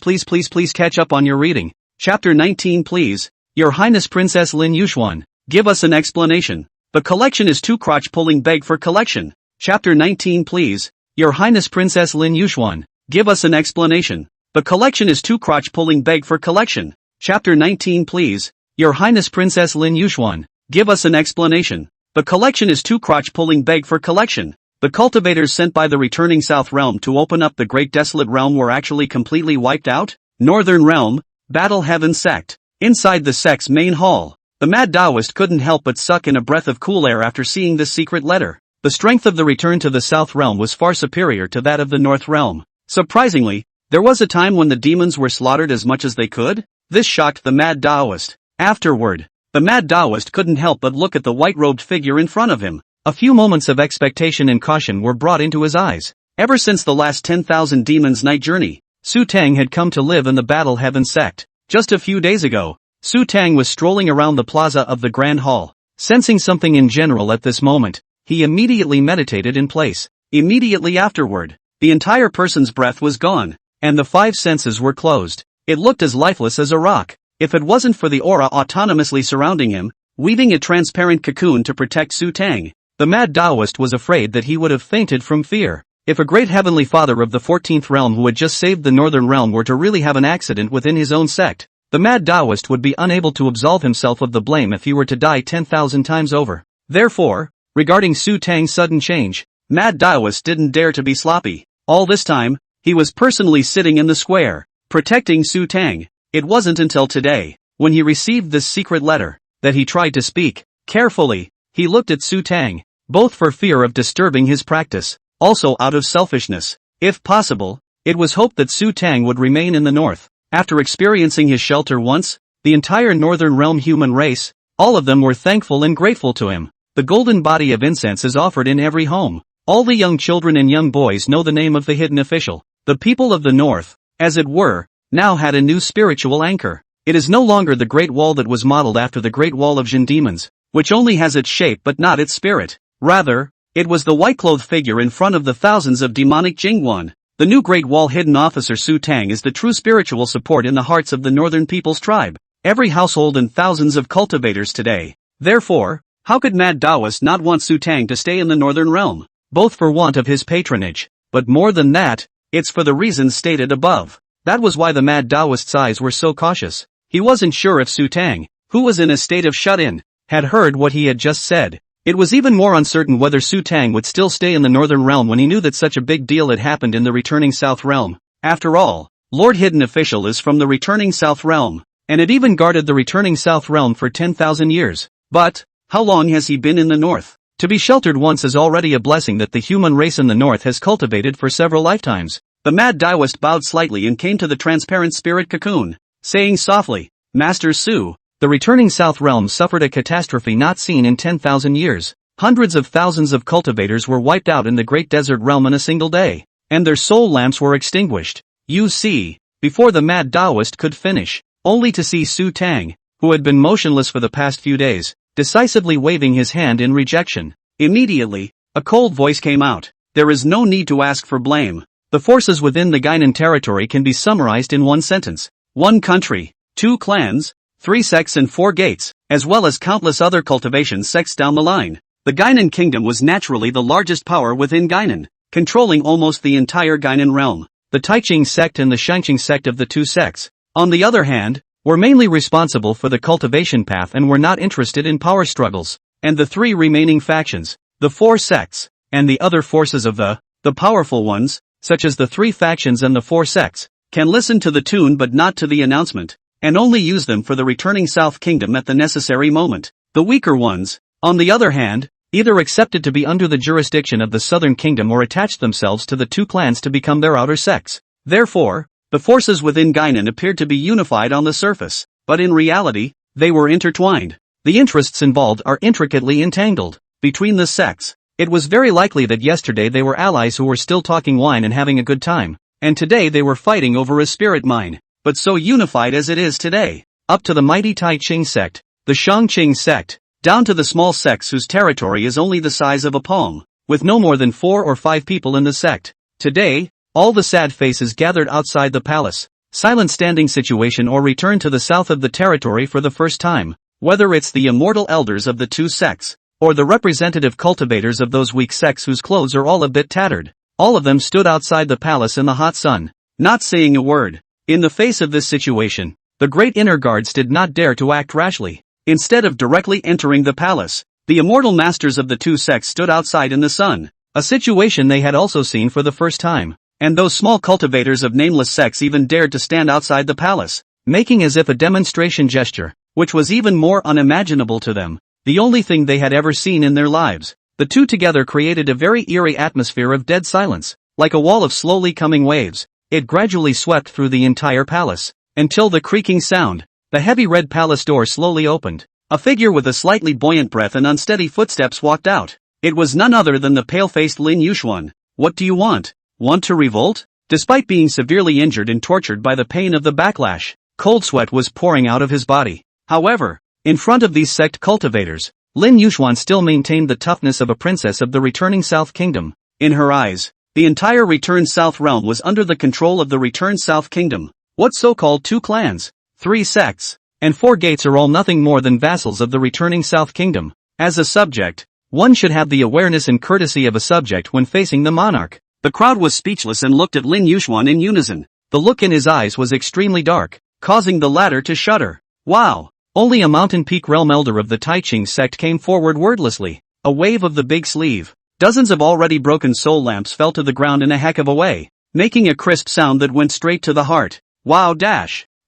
catch up on your reading. Chapter 19 please, Your Highness Princess Lin Yuxuan, give us an explanation. The collection is too crotch-pulling beg for collection. Chapter 19 please, Your Highness Princess Lin Yuxuan, give us an explanation. The collection is too crotch-pulling beg for collection. Chapter 19 please, Your Highness Princess Lin Yuxuan, give us an explanation. The collection is too crotch-pulling beg for collection. The cultivators sent by the returning South Realm to open up the Great Desolate Realm were actually completely wiped out? Northern Realm, Battle Heaven Sect. Inside the sect's main hall, the mad Taoist couldn't help but suck in a breath of cool air after seeing this secret letter. The strength of the return to the South Realm was far superior to that of the North Realm. Surprisingly, there was a time when the demons were slaughtered as much as they could? This shocked the mad Taoist. Afterward, the mad Taoist couldn't help but look at the white-robed figure in front of him. A few moments of expectation and caution were brought into his eyes. Ever since the last 10,000 demons' night journey, Xutang had come to live in the Battle Heaven sect. Just a few days ago, Xutang was strolling around the plaza of the Grand Hall. Sensing something in general at this moment, he immediately meditated in place. Immediately afterward, the entire person's breath was gone, and the five senses were closed. It looked as lifeless as a rock. If it wasn't for the aura autonomously surrounding him, weaving a transparent cocoon to protect Xutang, the mad Taoist was afraid that he would have fainted from fear. If a great heavenly father of the 14th realm who had just saved the northern realm were to really have an accident within his own sect, the mad Taoist would be unable to absolve himself of the blame if he were to die 10,000 times over. Therefore, regarding Xutang's sudden change, mad Taoist didn't dare to be sloppy. All this time, he was personally sitting in the square, protecting Xutang. It wasn't until today, when he received this secret letter, that he tried to speak. Carefully, he looked at Xutang, both for fear of disturbing his practice, also out of selfishness. If possible, it was hoped that Xutang would remain in the north. After experiencing his shelter once, the entire northern realm human race, all of them were thankful and grateful to him. The golden body of incense is offered in every home. All the young children and young boys know the name of the hidden official. The people of the north, as it were, now had a new spiritual anchor. It is no longer the Great Wall that was modeled after the Great Wall of Jin demons, which only has its shape but not its spirit. Rather, it was the white-clothed figure in front of the thousands of demonic Jingguan. The new Great Wall hidden officer Xutang is the true spiritual support in the hearts of the northern people's tribe. Every household and thousands of cultivators today. Therefore, how could mad Taoist not want Xutang to stay in the northern realm? Both for want of his patronage, but more than that, it's for the reasons stated above. That was why the mad Taoist's eyes were so cautious. He wasn't sure if Xutang, who was in a state of shut-in, had heard what he had just said. It was even more uncertain whether Xutang would still stay in the northern realm when he knew that such a big deal had happened in the returning south realm. After all, Lord Hidden Official is from the returning south realm, and it even guarded the returning south realm for 10,000 years. But, how long has he been in the north? To be sheltered once is already a blessing that the human race in the north has cultivated for several lifetimes. The mad Taoist bowed slightly and came to the transparent spirit cocoon, saying softly, Master Su, the returning south realm suffered a catastrophe not seen in 10,000 years. Hundreds of thousands of cultivators were wiped out in the great desert realm in a single day, and their soul lamps were extinguished. You see, before the mad Taoist could finish, only to see Xutang, who had been motionless for the past few days, decisively waving his hand in rejection. Immediately, a cold voice came out. There is no need to ask for blame. The forces within the Guinan territory can be summarized in one sentence. 1 country, 2 clans, 3 sects and 4 gates, as well as countless other cultivation sects down the line. The Guinan kingdom was naturally the largest power within Guinan, controlling almost the entire Guinan realm. The Taiqing sect and the Shangqing sect of the 2 sects, on the other hand, were mainly responsible for the cultivation path and were not interested in power struggles. And the 3 remaining factions, the 4 sects, and the other forces of the powerful ones, such as the 3 factions and the 4 sects, can listen to the tune but not to the announcement, and only use them for the returning South Kingdom at the necessary moment. The weaker ones, on the other hand, either accepted to be under the jurisdiction of the Southern Kingdom or attached themselves to the 2 clans to become their outer sects. Therefore, the forces within Guinan appeared to be unified on the surface, but in reality, they were intertwined. The interests involved are intricately entangled. Between the sects, it was very likely that yesterday they were allies who were still talking wine and having a good time, and today they were fighting over a spirit mine. But so unified as it is today, up to the mighty Taiqing sect, the Shangqing sect, down to the small sects whose territory is only the size of a palm, with no more than 4 or 5 people in the sect. Today, all the sad faces gathered outside the palace, silent standing situation or return to the south of the territory for the first time. Whether it's the immortal elders of the 2 sects, or the representative cultivators of those weak sects whose clothes are all a bit tattered, all of them stood outside the palace in the hot sun, not saying a word. In the face of this situation, the great inner guards did not dare to act rashly. Instead of directly entering the palace, the immortal masters of the 2 sects stood outside in the sun, a situation they had also seen for the first time, and those small cultivators of nameless sects even dared to stand outside the palace, making as if a demonstration gesture, which was even more unimaginable to them, the only thing they had ever seen in their lives. The 2 together created a very eerie atmosphere of dead silence, like a wall of slowly coming waves. It gradually swept through the entire palace, until the creaking sound, the heavy red palace door slowly opened. A figure with a slightly buoyant breath and unsteady footsteps walked out. It was none other than the pale-faced Lin Yuxuan. What do you want? Want to revolt? Despite being severely injured and tortured by the pain of the backlash, cold sweat was pouring out of his body. However, in front of these sect cultivators, Lin Yuxuan still maintained the toughness of a princess of the returning South Kingdom. In her eyes, The entire Return South realm was under the control of the Return South Kingdom. What so-called 2 clans, 3 sects, and 4 gates are all nothing more than vassals of the returning South Kingdom. As a subject, one should have the awareness and courtesy of a subject when facing the monarch. The crowd was speechless and looked at Lin Yuxuan in unison. The look in his eyes was extremely dark, causing the latter to shudder. Wow! Only a Mountain Peak Realm elder of the Tai Qing sect came forward wordlessly. A wave of the big sleeve. Dozens of already broken soul lamps fell to the ground in a heck of a way, making a crisp sound that went straight to the heart. Wow!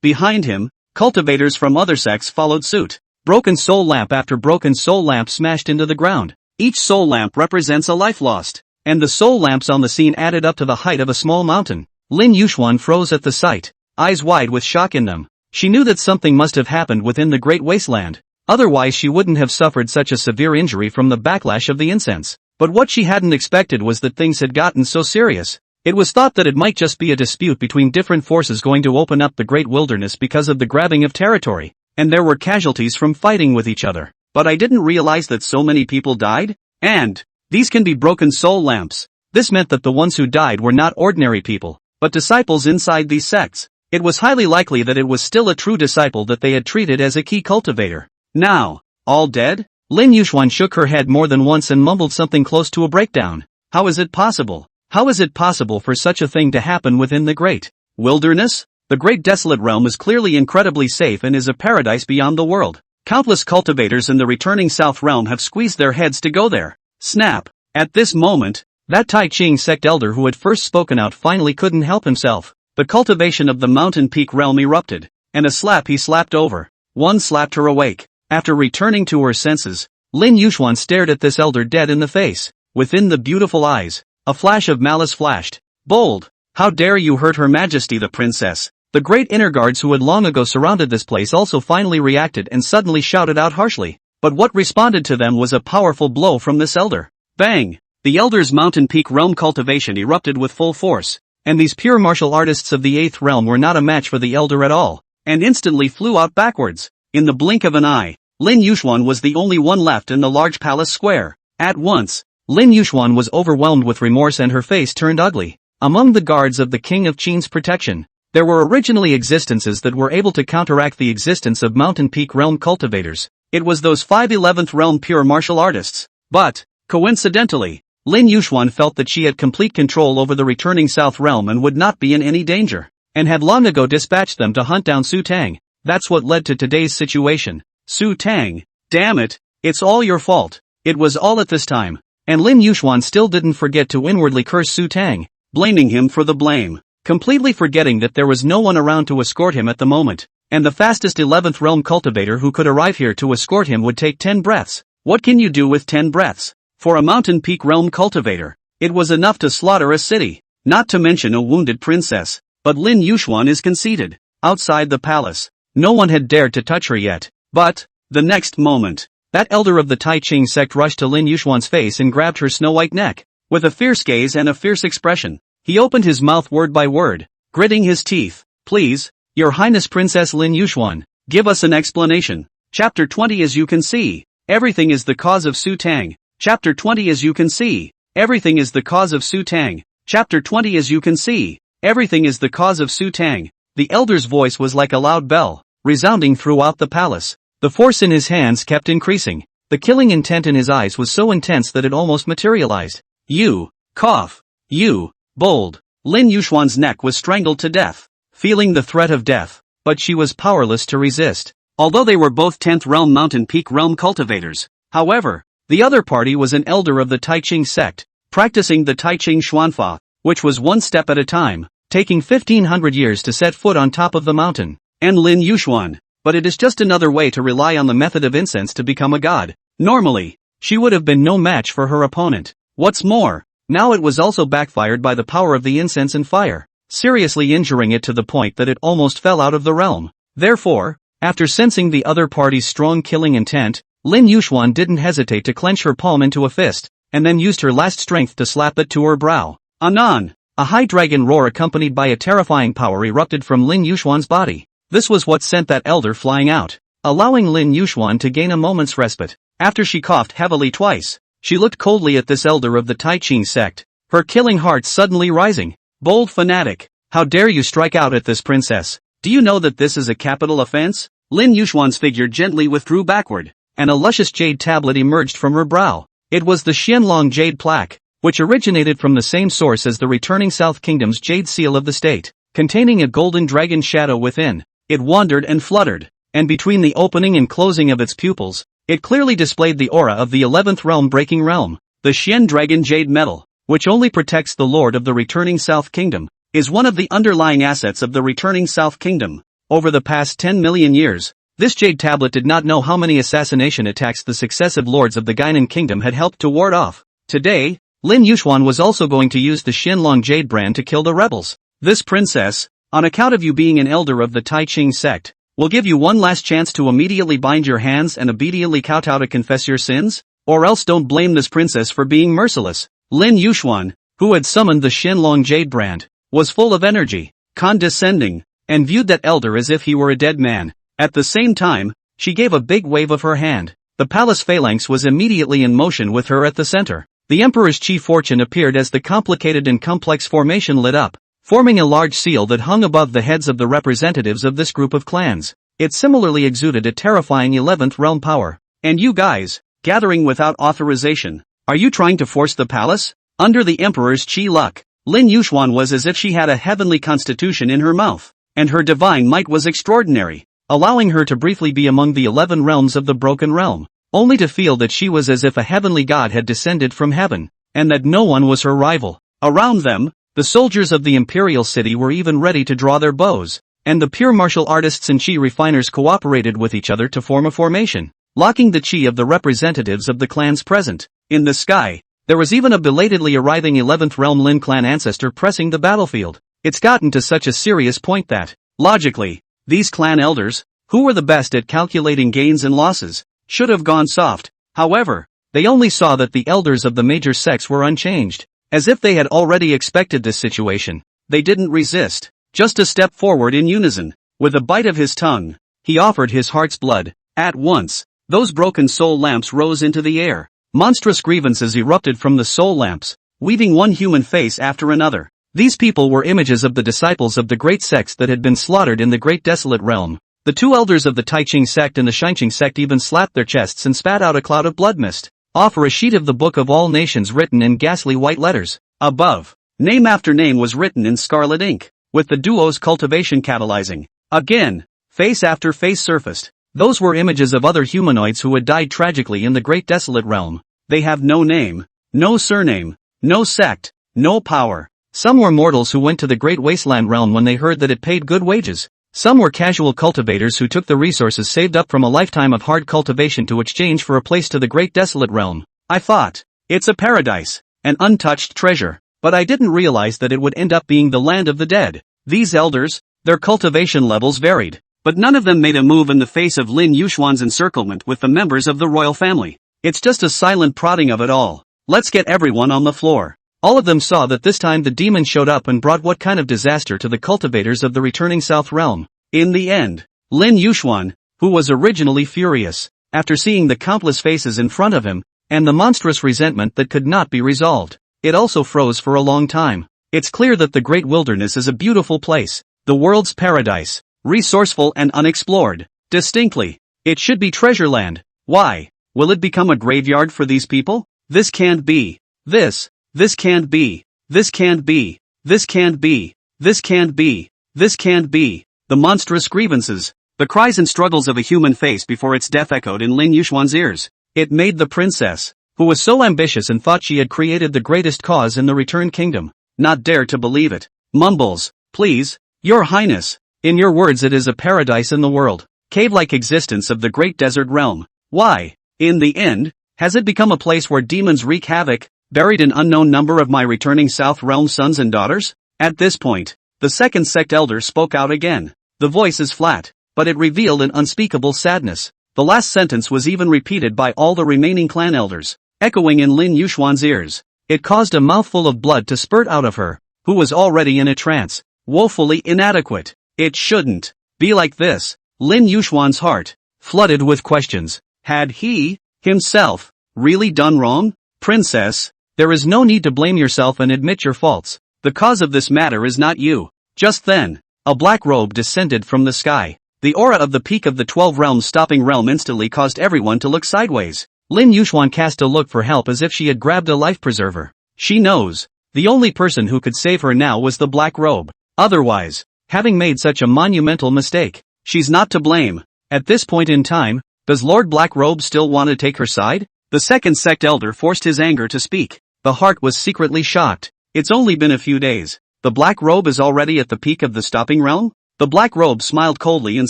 Behind him, cultivators from other sects followed suit. Broken soul lamp after broken soul lamp smashed into the ground. Each soul lamp represents a life lost, and the soul lamps on the scene added up to the height of a small mountain. Lin Yuxuan froze at the sight, eyes wide with shock in them. She knew that something must have happened within the Great Wasteland. Otherwise she wouldn't have suffered such a severe injury from the backlash of the incense. But what she hadn't expected was that things had gotten so serious. It was thought that it might just be a dispute between different forces going to open up the Great Wilderness because of the grabbing of territory, and there were casualties from fighting with each other. But I didn't realize that so many people died? And these can be broken soul lamps. This meant that the ones who died were not ordinary people, but disciples inside these sects. It was highly likely that it was still a true disciple that they had treated as a key cultivator. Now, all dead? Lin Yuxuan shook her head more than once and mumbled something close to a breakdown. How is it possible? How is it possible for such a thing to happen within the Great Wilderness? The Great Desolate Realm is clearly incredibly safe and is a paradise beyond the world. Countless cultivators in the returning South Realm have squeezed their heads to go there. Snap! At this moment, that Tai Qing sect elder who had first spoken out finally couldn't help himself. The cultivation of the Mountain Peak Realm erupted, and a slap he slapped over. One slapped her awake. After returning to her senses, Lin Yuxuan stared at this elder dead in the face. Within the beautiful eyes, a flash of malice flashed. Bold! How dare you hurt Her Majesty the Princess! The great inner guards who had long ago surrounded this place also finally reacted and suddenly shouted out harshly. But what responded to them was a powerful blow from this elder. Bang! The elder's Mountain Peak Realm cultivation erupted with full force, and these pure martial artists of the 8th realm were not a match for the elder at all, and instantly flew out backwards. In the blink of an eye, Lin Yuxuan was the only one left in the large palace square. At once, Lin Yuxuan was overwhelmed with remorse and her face turned ugly. Among the guards of the King of Qing's protection, there were originally existences that were able to counteract the existence of Mountain Peak Realm cultivators. It was those 5 11th realm pure martial artists. But, coincidentally, Lin Yuxuan felt that she had complete control over the returning South Realm and would not be in any danger, and had long ago dispatched them to hunt down Xutang. That's what led to today's situation. Xutang, damn it, it's all your fault. It was all at this time, and Lin Yuxuan still didn't forget to inwardly curse Xutang, blaming him for the blame, completely forgetting that there was no one around to escort him at the moment, and the fastest 11th realm cultivator who could arrive here to escort him would take 10 breaths. What can you do with 10 breaths? For a Mountain Peak Realm cultivator, it was enough to slaughter a city, not to mention a wounded princess. But Lin Yuxuan is conceited. Outside the palace, no one had dared to touch her yet. But, the next moment, that elder of the Tai Qing sect rushed to Lin Yuxuan's face and grabbed her snow-white neck. With a fierce gaze and a fierce expression, he opened his mouth word by word, gritting his teeth. Please, Your Highness Princess Lin Yuxuan, give us an explanation. Chapter 20. As you can see, everything is the cause of Xutang. Chapter 20. As you can see, everything is the cause of Xutang. Chapter 20. As you can see, everything is the cause of Xutang. The elder's voice was like a loud bell, resounding throughout the palace. The force in his hands kept increasing. The killing intent in his eyes was so intense that it almost materialized. You, cough. You, bold. Lin Yuxuan's neck was strangled to death, feeling the threat of death, but she was powerless to resist. Although they were both 10th realm Mountain Peak realm cultivators, however, the other party was an elder of the Tai Qing sect, practicing the Tai Qing Xuanfa, which was one step at a time, taking 1500 years to set foot on top of the mountain. And Lin Yuxuan, but it is just another way to rely on the method of incense to become a god. Normally, she would have been no match for her opponent. What's more, now it was also backfired by the power of the incense and fire, seriously injuring it to the point that it almost fell out of the realm. Therefore, after sensing the other party's strong killing intent, Lin Yuxuan didn't hesitate to clench her palm into a fist, and then used her last strength to slap it to her brow. Anon! A high dragon roar accompanied by a terrifying power erupted from Lin Yuxuan's body. This was what sent that elder flying out, allowing Lin Yuxuan to gain a moment's respite. After she coughed heavily twice, she looked coldly at this elder of the Tai Qing sect, her killing heart suddenly rising. Bold fanatic, how dare you strike out at this princess? Do you know that this is a capital offense? Lin Yuxuan's figure gently withdrew backward, and a luscious jade tablet emerged from her brow. It was the Xianlong jade plaque, which originated from the same source as the returning South Kingdom's jade seal of the state, containing a golden dragon shadow within. It wandered and fluttered, and between the opening and closing of its pupils, it clearly displayed the aura of the 11th realm-breaking realm. The Xian Dragon Jade Metal, which only protects the Lord of the returning South Kingdom, is one of the underlying assets of the returning South Kingdom. Over the past 10 million years, this jade tablet did not know how many assassination attacks the successive lords of the Guinan Kingdom had helped to ward off. Today, Lin Yuxuan was also going to use the Xianlong Jade brand to kill the rebels. This princess, on account of you being an elder of the Tai Qing sect, will give you one last chance to immediately bind your hands and obediently kowtow to confess your sins, or else don't blame this princess for being merciless. Lin Yuxuan, who had summoned the Xianlong Jade brand, was full of energy, condescending, and viewed that elder as if he were a dead man. At the same time, she gave a big wave of her hand. The palace phalanx was immediately in motion with her at the center. The emperor's chief fortune appeared as the complicated and complex formation lit up, forming a large seal that hung above the heads of the representatives of this group of clans. It similarly exuded a terrifying 11th realm power. And you guys, gathering without authorization, are you trying to force the palace? Under the emperor's chi luck, Lin Yuxuan was as if she had a heavenly constitution in her mouth, and her divine might was extraordinary, allowing her to briefly be among the 11 realms of the broken realm, only to feel that she was as if a heavenly god had descended from heaven, and that no one was her rival. Around them, the soldiers of the imperial city were even ready to draw their bows, and the pure martial artists and chi refiners cooperated with each other to form a formation, locking the chi of the representatives of the clans present. In the sky, there was even a belatedly arriving 11th realm Lin clan ancestor pressing the battlefield. It's gotten to such a serious point that, logically, these clan elders, who were the best at calculating gains and losses, should have gone soft. However, they only saw that the elders of the major sects were unchanged, as if they had already expected this situation. They didn't resist, just a step forward in unison. With a bite of his tongue, he offered his heart's blood. At once, those broken soul lamps rose into the air. Monstrous grievances erupted from the soul lamps, weaving one human face after another. These people were images of the disciples of the great sects that had been slaughtered in the great desolate realm. The two elders of the Tai Qing sect and the Xinqing sect even slapped their chests and spat out a cloud of blood mist. Offer a sheet of the Book of All Nations written in ghastly white letters. Above, name after name was written in scarlet ink, with the duo's cultivation catalyzing. Again, face after face surfaced. Those were images of other humanoids who had died tragically in the great desolate realm. They have no name, no surname, no sect, no power. Some were mortals who went to the great wasteland realm when they heard that it paid good wages. Some were casual cultivators who took the resources saved up from a lifetime of hard cultivation to exchange for a place to the great desolate realm. I thought, it's a paradise, an untouched treasure, but I didn't realize that it would end up being the land of the dead. These elders, their cultivation levels varied, but none of them made a move in the face of Lin Yuxuan's encirclement with the members of the royal family. It's just a silent prodding of it all. Let's get everyone on the floor. All of them saw that this time the demon showed up and brought what kind of disaster to the cultivators of the returning South Realm. In the end, Lin Yuxuan, who was originally furious, after seeing the countless faces in front of him, and the monstrous resentment that could not be resolved, it also froze for a long time. It's clear that the great wilderness is a beautiful place, the world's paradise, resourceful and unexplored. Distinctly, it should be treasure land. Why? Will it become a graveyard for these people? This can't be. This can't be. This can't be. This can't be. This can't be. This can't be. The monstrous grievances, the cries and struggles of a human face before its death echoed in Lin Yuxuan's ears. It made the princess, who was so ambitious and thought she had created the greatest cause in the returned kingdom, not dare to believe it. Mumbles, please, your highness, in your words it is a paradise in the world, cave-like existence of the great desert realm. Why, in the end, has it become a place where demons wreak havoc, buried an unknown number of my returning South Realm sons and daughters? At this point, the second sect elder spoke out again. The voice is flat, but it revealed an unspeakable sadness. The last sentence was even repeated by all the remaining clan elders, echoing in Lin Yuxuan's ears. It caused a mouthful of blood to spurt out of her, who was already in a trance, woefully inadequate. It shouldn't be like this. Lin Yuxuan's heart, flooded with questions. Had he, himself, really done wrong? Princess, There is no need to blame yourself and admit your faults. The cause of this matter is not you. Just then, a black robe descended from the sky. The aura of the peak of the 12 realms stopping realm instantly caused everyone to look sideways. Lin Yuxuan cast a look for help as if she had grabbed a life preserver. She knows. The only person who could save her now was the black robe. Otherwise, having made such a monumental mistake, she's not to blame. At this point in time, does Lord Black Robe still want to take her side? The second sect elder forced his anger to speak. The heart was secretly shocked. It's only been a few days. The Black Robe is already at the peak of the stopping realm? The Black Robe smiled coldly and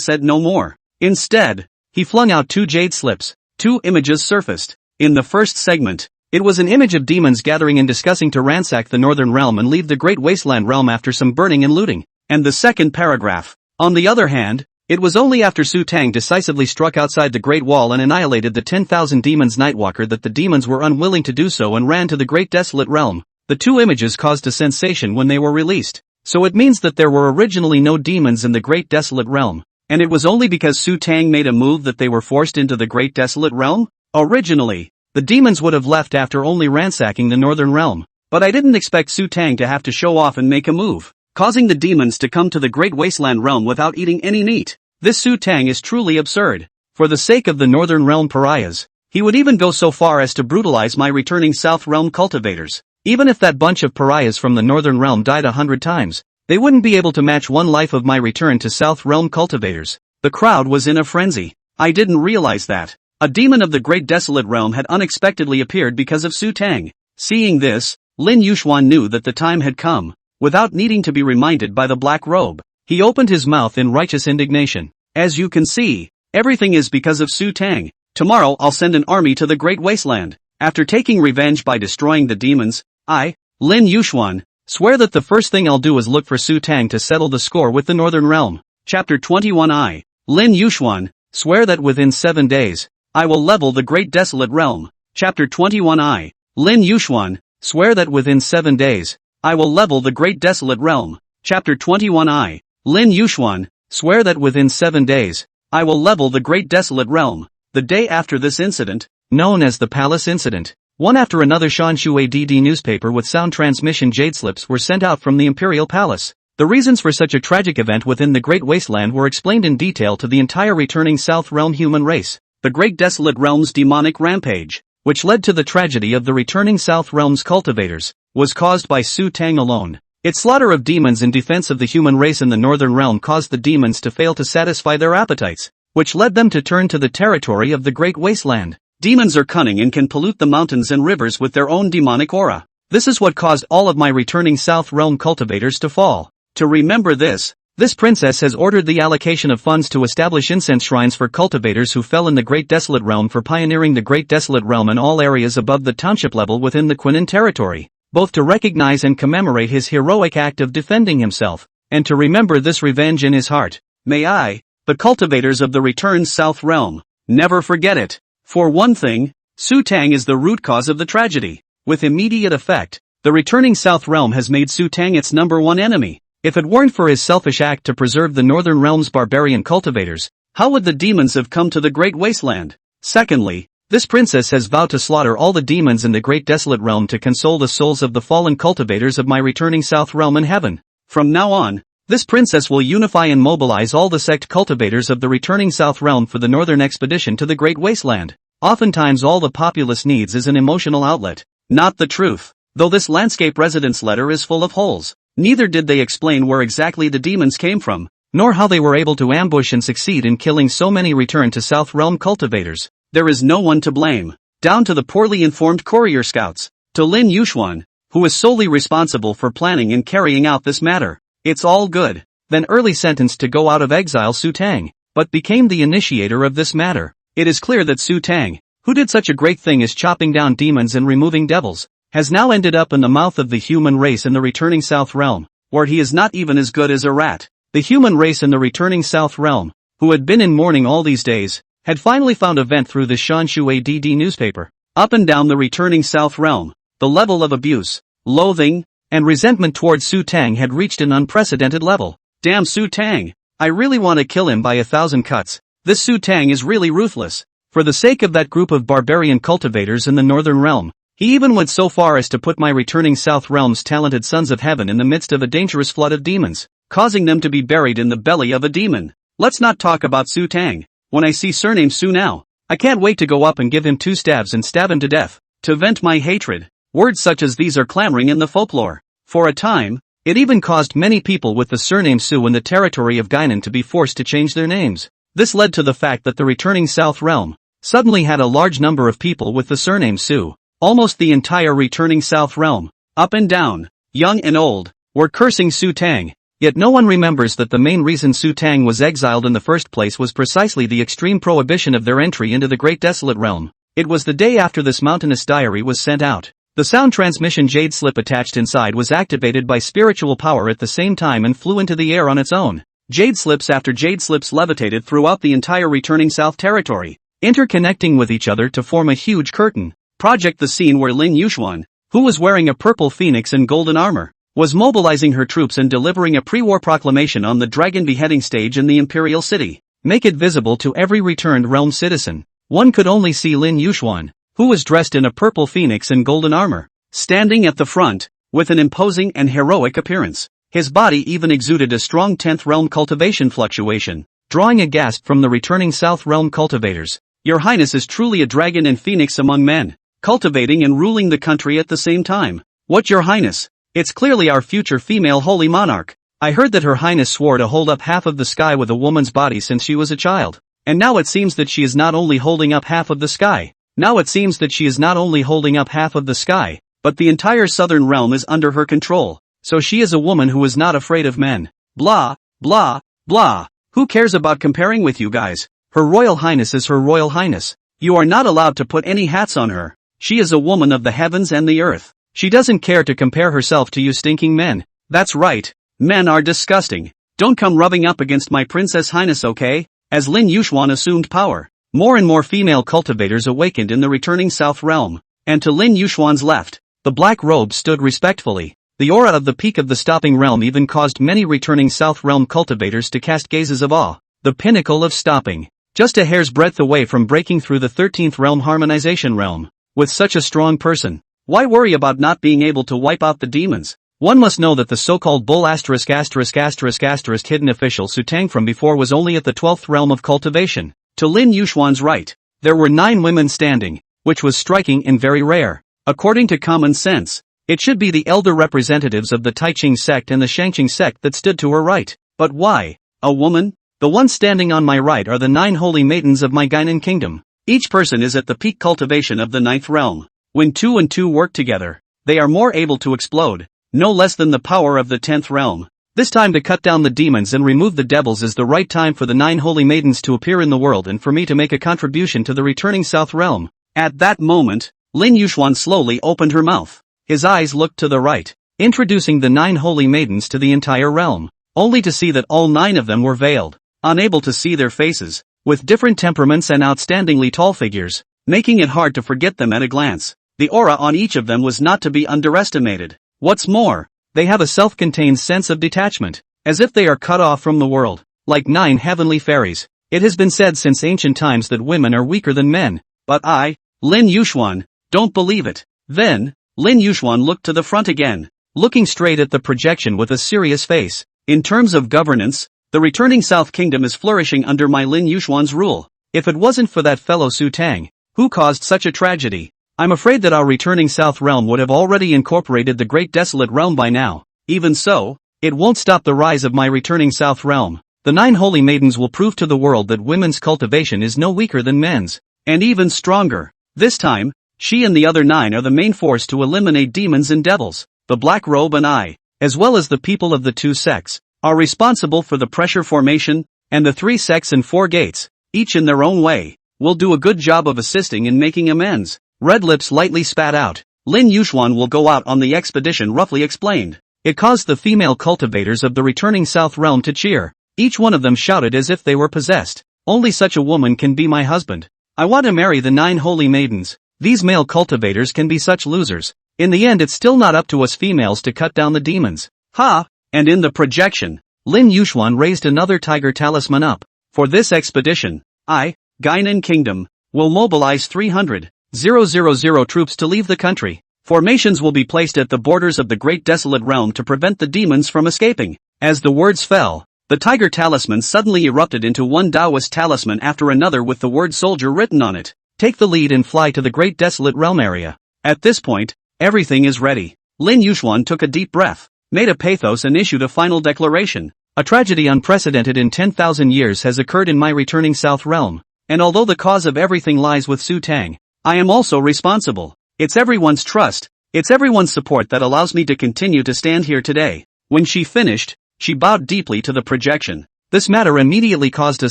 said no more. Instead, he flung out 2 jade slips. 2 images surfaced. In the first segment, it was an image of demons gathering and discussing to ransack the northern realm and leave the great wasteland realm after some burning and looting. And the second paragraph, on the other hand, it was only after Xutang decisively struck outside the Great Wall and annihilated the 10,000 demons Nightwalker that the demons were unwilling to do so and ran to the Great Desolate Realm. The 2 images caused a sensation when they were released. So it means that there were originally no demons in the Great Desolate Realm. And it was only because Xutang made a move that they were forced into the Great Desolate Realm? Originally, the demons would have left after only ransacking the Northern Realm. But I didn't expect Xutang to have to show off and make a move, causing the demons to come to the Great Wasteland Realm without eating any meat. This Xutang is truly absurd. For the sake of the Northern Realm pariahs, he would even go so far as to brutalize my returning South Realm cultivators. Even if that bunch of pariahs from the Northern Realm died 100 times, they wouldn't be able to match one life of my return to South Realm cultivators. The crowd was in a frenzy. I didn't realize that a demon of the Great Desolate Realm had unexpectedly appeared because of Xutang. Seeing this, Lin Yuxuan knew that the time had come. Without needing to be reminded by the Black Robe, he opened his mouth in righteous indignation. As you can see, everything is because of Xutang. Tomorrow I'll send an army to the Great Wasteland. After taking revenge by destroying the demons, I, Lin Yuxuan, swear that the first thing I'll do is look for Xutang to settle the score with the Northern Realm. Chapter 21 I, Lin Yuxuan, swear that within 7 days, I will level the Great Desolate Realm. Chapter 21 I, Lin Yuxuan, swear that within 7 days, I will level the Great Desolate Realm. Chapter 21 I, Lin Yuxuan, swear that within 7 days, I will level the Great Desolate Realm. The day after this incident, known as the Palace Incident, one after another Shanshui DD newspaper with sound transmission jade slips were sent out from the Imperial Palace. The reasons for such a tragic event within the Great Wasteland were explained in detail to the entire returning South Realm human race. The Great Desolate Realm's demonic rampage, which led to the tragedy of the returning South Realm's cultivators, was caused by Xutang alone. Its slaughter of demons in defense of the human race in the Northern Realm caused the demons to fail to satisfy their appetites, which led them to turn to the territory of the Great Wasteland. Demons are cunning and can pollute the mountains and rivers with their own demonic aura. This is what caused all of my returning South Realm cultivators to fall. To remember this princess has ordered the allocation of funds to establish incense shrines for cultivators who fell in the Great Desolate Realm for pioneering the Great Desolate Realm in all areas above the township level within the Quinnan territory, both to recognize and commemorate his heroic act of defending himself, and to remember this revenge in his heart. May I, the cultivators of the returned South Realm, never forget it. For one thing, Xutang is the root cause of the tragedy. With immediate effect, the returning South Realm has made Xutang its #1 enemy. If it weren't for his selfish act to preserve the Northern Realm's barbarian cultivators, how would the demons have come to the Great Wasteland? Secondly, this princess has vowed to slaughter all the demons in the Great Desolate Realm to console the souls of the fallen cultivators of my returning South Realm in heaven. From now on, this princess will unify and mobilize all the sect cultivators of the returning South Realm for the northern expedition to the Great Wasteland. Oftentimes all the populace needs is an emotional outlet, not the truth. Though this landscape residence letter is full of holes, neither did they explain where exactly the demons came from, nor how they were able to ambush and succeed in killing so many return to South Realm cultivators. There is no one to blame, down to the poorly informed courier scouts, to Lin Yuxuan, who is solely responsible for planning and carrying out this matter. It's all good. Then early sentenced to go out of exile Xutang, but became the initiator of this matter. It is clear that Xutang, who did such a great thing as chopping down demons and removing devils, has now ended up in the mouth of the human race in the returning South Realm, where he is not even as good as a rat. The human race in the returning South Realm, who had been in mourning all these days, had finally found a vent through the Shanshui DD newspaper. Up and down the returning South Realm, the level of abuse, loathing, and resentment towards Xutang had reached an unprecedented level. Damn Xutang! I really want to kill him by 1,000 cuts. This Xutang is really ruthless. For the sake of that group of barbarian cultivators in the Northern Realm, He even went so far as to put my returning South Realm's talented sons of heaven in the midst of a dangerous flood of demons, causing them to be buried in the belly of a demon. Let's not talk about Xutang. When I see surname Su now, I can't wait to go up and give him 2 stabs and stab him to death, to vent my hatred. Words such as these are clamoring in the folklore. For a time, it even caused many people with the surname Su in the territory of Guinan to be forced to change their names. This led to the fact that the returning South Realm suddenly had a large number of people with the surname Su. Almost the entire returning South Realm, up and down, young and old, were cursing Xutang. Yet no one remembers that the main reason Xutang was exiled in the first place was precisely the extreme prohibition of their entry into the Great Desolate Realm. It was the day after this mountainous diary was sent out. The sound transmission jade slip attached inside was activated by spiritual power at the same time and flew into the air on its own. Jade slips after jade slips levitated throughout the entire returning South territory, interconnecting with each other to form a huge curtain. Project the scene where Lin Yuxuan, who was wearing a purple phoenix and golden armor, was mobilizing her troops and delivering a pre-war proclamation on the dragon beheading stage in the imperial city. Make it visible to every returned realm citizen. One could only see Lin Yuxuan, who was dressed in a purple phoenix and golden armor, standing at the front, with an imposing and heroic appearance. His body even exuded a strong 10th realm cultivation fluctuation, drawing a gasp from the returning South realm cultivators. Your Highness is truly a dragon and phoenix among men, cultivating and ruling the country at the same time. What, Your Highness? It's clearly our future female holy monarch. I heard that Her Highness swore to hold up half of the sky with a woman's body since she was a child. And now it seems that she is not only holding up half of the sky. Now it seems that she is not only holding up half of the sky, but the entire southern realm is under her control. So she is a woman who is not afraid of men. Blah, blah, blah. Who cares about comparing with you guys? Her Royal Highness is Her Royal Highness. You are not allowed to put any hats on her. She is a woman of the heavens and the earth. She doesn't care to compare herself to you stinking men. That's right. Men are disgusting. Don't come rubbing up against my Princess Highness, okay? As Lin Yuxuan assumed power, more and more female cultivators awakened in the returning South Realm. And to Lin Yuxuan's left, the black robe stood respectfully. The aura of the peak of the stopping realm even caused many returning South Realm cultivators to cast gazes of awe. The pinnacle of stopping. Just a hair's breadth away from breaking through the 13th realm harmonization realm. With such a strong person, why worry about not being able to wipe out the demons? One must know that the so-called bull hidden official Xutang from before was only at the 12th realm of cultivation. To Lin Yuxuan's right, there were 9 women standing, which was striking and very rare. According to common sense, it should be the elder representatives of the Taiqing sect and the Shangqing sect that stood to her right. But why? A woman? The ones standing on my right are the 9 holy maidens of my Guinan kingdom. Each person is at the peak cultivation of the 9th realm. When 2 and 2 work together, they are more able to explode, no less than the power of the 10th realm. This time to cut down the demons and remove the devils is the right time for the 9 holy maidens to appear in the world and for me to make a contribution to the returning South realm. At that moment, Lin Yuxuan slowly opened her mouth. His eyes looked to the right, introducing the 9 holy maidens to the entire realm, only to see that all 9 of them were veiled, unable to see their faces, with different temperaments and outstandingly tall figures, making it hard to forget them at a glance. The aura on each of them was not to be underestimated. What's more, they have a self-contained sense of detachment, as if they are cut off from the world, like 9 heavenly fairies. It has been said since ancient times that women are weaker than men, but I, Lin Yuxuan, don't believe it. Then, Lin Yuxuan looked to the front again, looking straight at the projection with a serious face. In terms of governance, the returning South Kingdom is flourishing under my Lin Yuxuan's rule. If it wasn't for that fellow Xutang, who caused such a tragedy, I'm afraid that our returning South Realm would have already incorporated the Great Desolate Realm by now. Even so, it won't stop the rise of my returning South Realm. The 9 holy maidens will prove to the world that women's cultivation is no weaker than men's, and even stronger. This time, she and the other 9 are the main force to eliminate demons and devils. The Black Robe and I, as well as the people of the 2 sects, are responsible for the pressure formation, and the 3 sects and 4 gates, each in their own way, will do a good job of assisting in making amends. Red Lips lightly spat out. Lin Yuxuan will go out on the expedition, roughly explained. It caused the female cultivators of the returning South Realm to cheer. Each one of them shouted as if they were possessed. Only such a woman can be my husband. I want to marry the 9 holy maidens. These male cultivators can be such losers. In the end, it's still not up to us females to cut down the demons. Ha! And in the projection, Lin Yuxuan raised another tiger talisman up. For this expedition, I, Guinan Kingdom, will mobilize 300 000 troops to leave the country. Formations will be placed at the borders of the Great Desolate Realm to prevent the demons from escaping. As the words fell, the tiger talisman suddenly erupted into one Taoist talisman after another with the word soldier written on it. Take the lead and fly to the Great Desolate Realm area. At this point, everything is ready. Lin Yuxuan took a deep breath, made a pathos and issued a final declaration. A tragedy unprecedented in 10,000 years has occurred in my returning South Realm, and although the cause of everything lies with Xutang, I am also responsible. It's everyone's trust, it's everyone's support that allows me to continue to stand here today. When she finished, she bowed deeply to the projection. This matter immediately caused a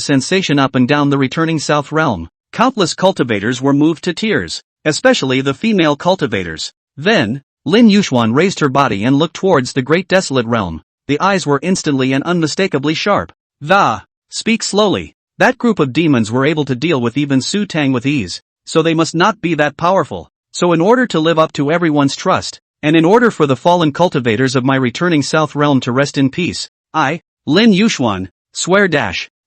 sensation up and down the returning South Realm. Countless cultivators were moved to tears, especially the female cultivators. Then, Lin Yuxuan raised her body and looked towards the Great Desolate Realm. The eyes were instantly and unmistakably sharp. Speak slowly. That group of demons were able to deal with even Xutang with ease, so they must not be that powerful. So in order to live up to everyone's trust, and in order for the fallen cultivators of my returning South Realm to rest in peace, I, Lin Yuxuan, swear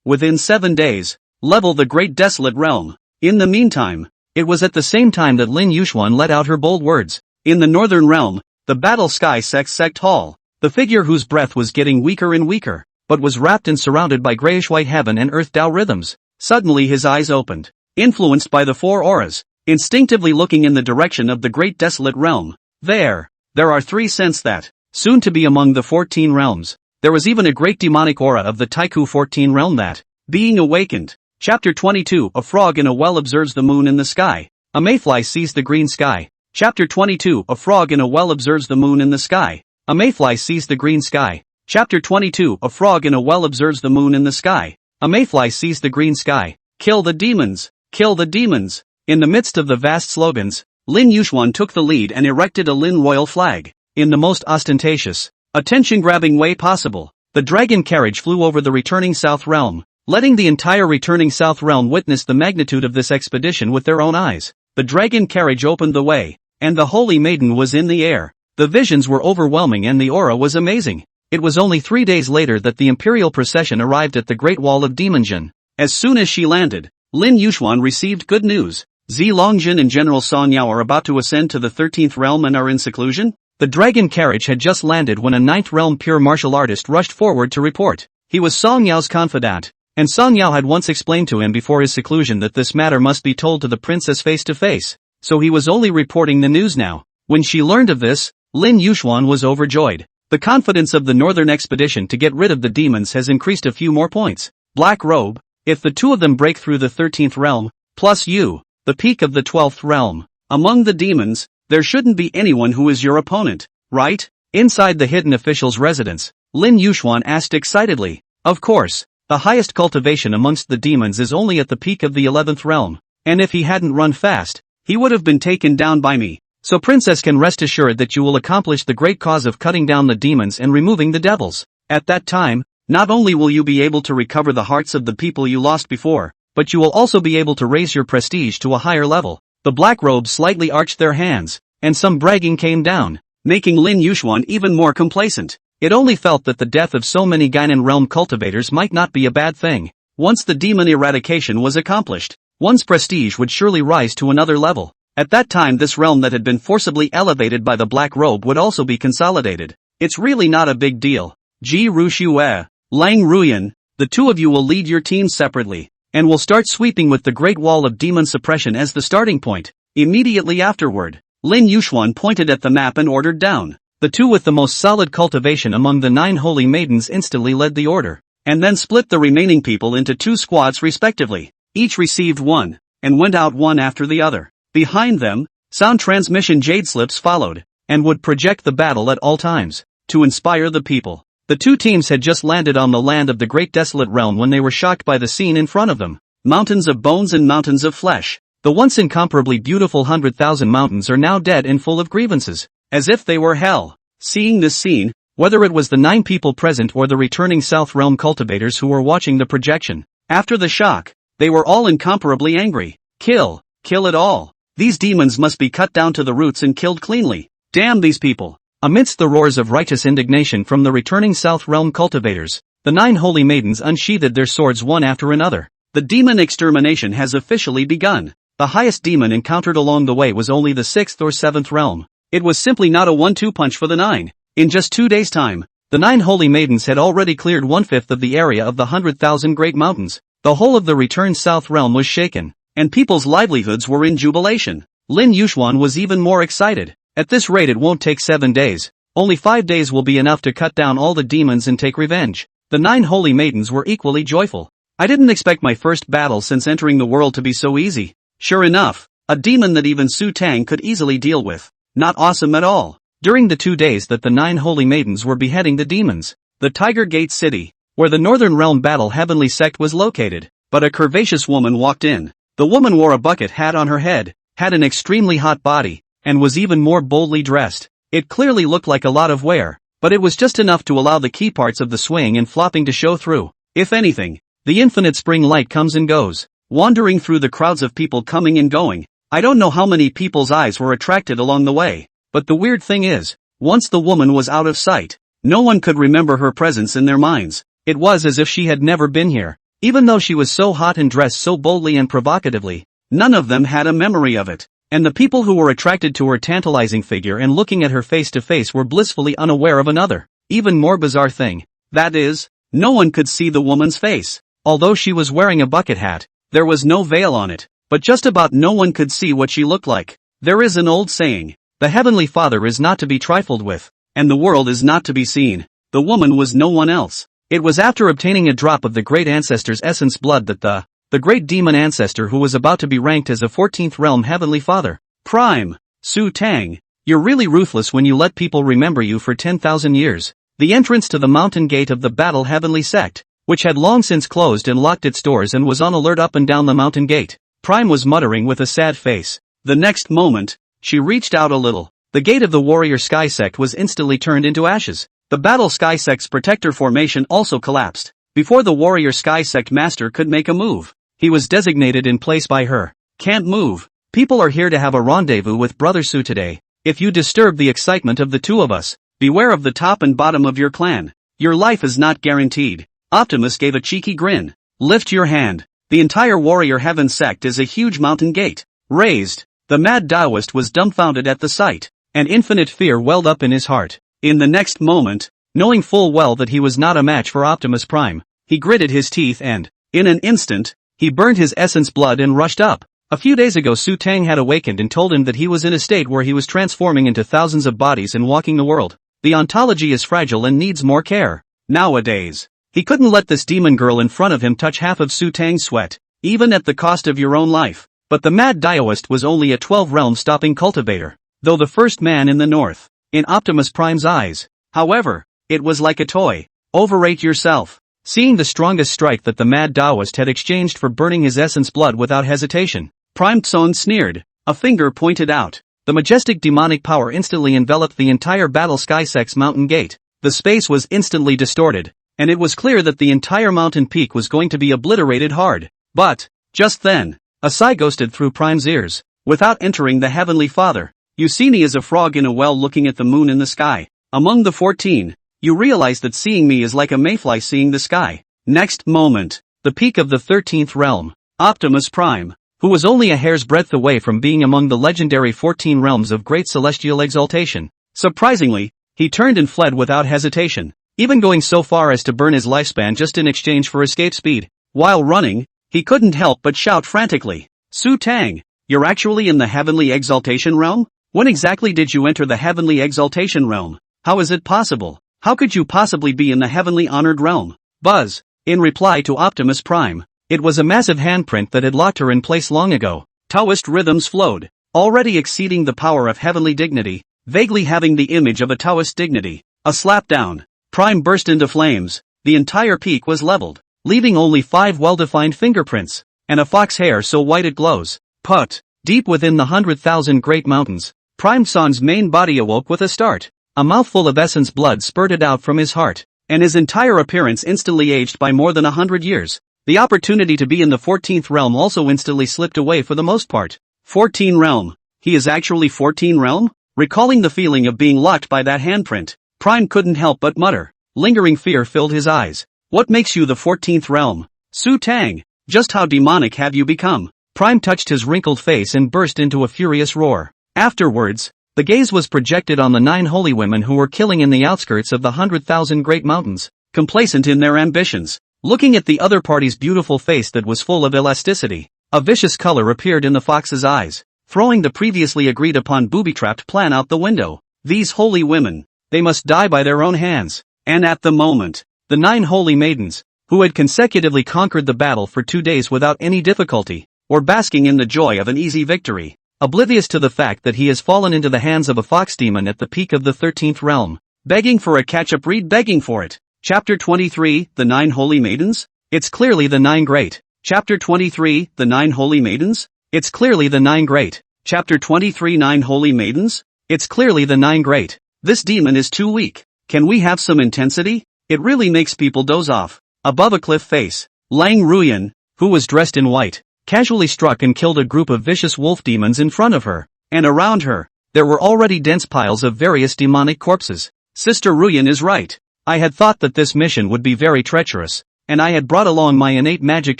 within 7 days, level the Great Desolate Realm. In the meantime, it was at the same time that Lin Yuxuan let out her bold words. In the Northern Realm, the battle sky sect hall, the figure whose breath was getting weaker and weaker, but was wrapped and surrounded by grayish-white heaven and earth Tao rhythms. Suddenly his eyes opened, influenced by the 4 auras, instinctively looking in the direction of the Great Desolate Realm. There are 3 scents that, soon to be among the 14 realms. There was even a great demonic aura of the Taiku 14 realm that, being awakened. Chapter 22. A frog in a well observes the moon in the sky. A mayfly sees the green sky. Chapter 22. A frog in a well observes the moon in the sky. A mayfly sees the green sky. Chapter 22. A frog in a well observes the moon in the sky. A mayfly sees the green sky. Kill the demons! Kill the demons! In the midst of the vast slogans, Lin Yuxuan took the lead and erected a Lin royal flag. In the most ostentatious, attention-grabbing way possible, the dragon carriage flew over the returning South Realm, letting the entire returning South Realm witness the magnitude of this expedition with their own eyes. The dragon carriage opened the way, and the Holy Maiden was in the air. The visions were overwhelming and the aura was amazing. It was only 3 days later that the imperial procession arrived at the Great Wall of Demonjin. As soon as she landed, Lin Yuxuan received good news. Longjin and General Song Yao are about to ascend to the 13th realm and are in seclusion? The dragon carriage had just landed when a 9th realm pure martial artist rushed forward to report. He was Song Yao's confidant, and Song Yao had once explained to him before his seclusion that this matter must be told to the princess face to face, so he was only reporting the news now. When she learned of this, Lin Yuxuan was overjoyed. The confidence of the northern expedition to get rid of the demons has increased a few more points. Black Robe, if the 2 of them break through the 13th realm, plus you, the peak of the 12th realm, among the demons, there shouldn't be anyone who is your opponent, right? Inside the hidden official's residence, Lin Yuxuan asked excitedly. Of course, the highest cultivation amongst the demons is only at the peak of the 11th realm, and if he hadn't run fast, he would have been taken down by me. So princess can rest assured that you will accomplish the great cause of cutting down the demons and removing the devils. At that time, not only will you be able to recover the hearts of the people you lost before, but you will also be able to raise your prestige to a higher level. The black robes slightly arched their hands, and some bragging came down, making Lin Yuxuan even more complacent. It only felt that the death of so many Gainan realm cultivators might not be a bad thing. Once the demon eradication was accomplished, one's prestige would surely rise to another level. At that time this realm that had been forcibly elevated by the black robe would also be consolidated. It's really not a big deal. Ji Ruxue, Lang Ruyan, the 2 of you will lead your teams separately, and will start sweeping with the Great Wall of Demon Suppression as the starting point. Immediately afterward, Lin Yuxuan pointed at the map and ordered down. The 2 with the most solid cultivation among the 9 holy maidens instantly led the order, and then split the remaining people into 2 squads respectively. Each received 1, and went out one after the other. Behind them, sound transmission jade slips followed, and would project the battle at all times, to inspire the people. The 2 teams had just landed on the land of the Great Desolate Realm when they were shocked by the scene in front of them. Mountains of bones and mountains of flesh. The once incomparably beautiful 100,000 mountains are now dead and full of grievances, as if they were hell. Seeing this scene, whether it was the 9 people present or the returning South Realm cultivators who were watching the projection, after the shock, they were all incomparably angry. Kill it all. These demons must be cut down to the roots and killed cleanly. Damn these people. Amidst the roars of righteous indignation from the returning South Realm cultivators, the 9 holy maidens unsheathed their swords one after another. The demon extermination has officially begun. the highest demon encountered along the way was only the 6th or 7th realm. It was simply not a 1-2 punch for the 9. In just 2 days' time, the 9 holy maidens had already cleared 1/5 of the area of the 100,000 Great Mountains. The whole of the returned South realm was shaken, and people's livelihoods were in jubilation. Lin Yuxuan was even more excited. At this rate it won't take 7 days. Only 5 days will be enough to cut down all the demons and take revenge. The 9 holy maidens were equally joyful. I didn't expect my first battle since entering the world to be so easy. Sure enough, a demon that even Xutang could easily deal with. Not awesome at all. During the 2 days that the 9 holy maidens were beheading the demons, the Tiger Gate City, where the Northern Realm Battle Heavenly Sect was located, but a curvaceous woman walked in. The woman wore a bucket hat on her head, had an extremely hot body, and was even more boldly dressed. It clearly looked like a lot of wear, but it was just enough to allow the key parts of the swing and flopping to show through. If anything, the infinite spring light comes and goes, wandering through the crowds of people coming and going. I don't know how many people's eyes were attracted along the way, but the weird thing is, once the woman was out of sight, no one could remember her presence in their minds. It was as if she had never been here. Even though she was so hot and dressed so boldly and provocatively, none of them had a memory of it. And the people who were attracted to her tantalizing figure and looking at her face to face were blissfully unaware of another, even more bizarre thing. That is, no one could see the woman's face. Although she was wearing a bucket hat, there was no veil on it, but just about no one could see what she looked like. There is an old saying, the Heavenly Father is not to be trifled with, and the world is not to be seen. The woman was no one else. It was after obtaining a drop of the great ancestor's essence blood that the great demon ancestor who was about to be ranked as a 14th realm Heavenly Father, Prime, Xutang, you're really ruthless when you let people remember you for 10,000 years. The entrance to the mountain gate of the Battle Heavenly Sect, which had long since closed and locked its doors and was on alert up and down the mountain gate, Prime was muttering with a sad face. The next moment, she reached out a little. The gate of the Warrior Sky Sect was instantly turned into ashes. The Battle Sky Sect's protector formation also collapsed. Before the Warrior Sky Sect master could make a move, he was designated in place by her. Can't move. People are here to have a rendezvous with Brother Su today. If you disturb the excitement of the two of us, beware of the top and bottom of your clan. Your life is not guaranteed. Optimus gave a cheeky grin. Lift your hand. The entire Warrior Heaven Sect is a huge mountain gate. Raised. The mad Taoist was dumbfounded at the sight, and infinite fear welled up in his heart. In the next moment, knowing full well that he was not a match for Optimus Prime, he gritted his teeth and, in an instant, he burned his essence blood and rushed up. A few days ago Xutang had awakened and told him that he was in a state where he was transforming into thousands of bodies and walking the world. The ontology is fragile and needs more care. Nowadays, he couldn't let this demon girl in front of him touch half of Xutang's sweat, even at the cost of your own life. But the mad Taoist was only a 12-realm stopping cultivator, though the first man in the north. In Optimus Prime's eyes, however, it was like a toy. Overrate yourself. Seeing the strongest strike that the mad Taoist had exchanged for burning his essence blood without hesitation, Prime Tson sneered. A finger pointed out. The majestic demonic power instantly enveloped the entire Battle Sky Sect's mountain gate. The space was instantly distorted, and it was clear that the entire mountain peak was going to be obliterated hard. But, just then, a sigh ghosted through Prime's ears. Without entering the Heavenly Father, you see me as a frog in a well looking at the moon in the sky. Among the 14, you realize that seeing me is like a mayfly seeing the sky. Next moment, the peak of the 13th realm, Optimus Prime, who was only a hair's breadth away from being among the legendary 14 realms of great celestial exaltation. Surprisingly, he turned and fled without hesitation, even going so far as to burn his lifespan just in exchange for escape speed. While running, he couldn't help but shout frantically, Xutang, you're actually in the heavenly exaltation realm? When exactly did you enter the heavenly exaltation realm? How is it possible? How could you possibly be in the heavenly honored realm? Buzz. In reply to Optimus Prime, it was a massive handprint that had locked her in place long ago. Taoist rhythms flowed, already exceeding the power of heavenly dignity, vaguely having the image of a Taoist dignity. A slap down. Prime burst into flames. The entire peak was leveled, leaving only 5 well-defined fingerprints, and a fox hair so white it glows. Put. Deep within the 100,000 great mountains, Prime Son's main body awoke with a start. A mouthful of essence blood spurted out from his heart, and his entire appearance instantly aged by more than 100 years. The opportunity to be in the 14th realm also instantly slipped away for the most part. 14 realm. He is actually 14 realm? Recalling the feeling of being locked by that handprint, Prime couldn't help but mutter. Lingering fear filled his eyes. What makes you the 14th realm? Xutang, just how demonic have you become? Prime touched his wrinkled face and burst into a furious roar. Afterwards, the gaze was projected on the 9 holy women who were killing in the outskirts of the 100,000 great mountains, complacent in their ambitions. Looking at the other party's beautiful face that was full of elasticity, a vicious color appeared in the fox's eyes, throwing the previously agreed upon booby-trapped plan out the window. These holy women, they must die by their own hands. And at the moment, the 9 holy maidens, who had consecutively conquered the battle for 2 days without any difficulty, were basking in the joy of an easy victory, oblivious to the fact that he has fallen into the hands of a fox demon at the peak of the 13th realm. Begging for a catch-up read, begging for it. Chapter 23, The 9 Holy Maidens? It's clearly the 9 Great. Chapter 23, The 9 Holy Maidens? It's clearly the 9 Great. Chapter 23, 9 Holy Maidens? It's clearly the 9 Great. This demon is too weak. Can we have some intensity? It really makes people doze off. Above a cliff face, Lang Ruyan, who was dressed in white, casually struck and killed a group of vicious wolf demons in front of her, and around her, there were already dense piles of various demonic corpses. Sister Ruyan is right. I had thought that this mission would be very treacherous, and I had brought along my innate magic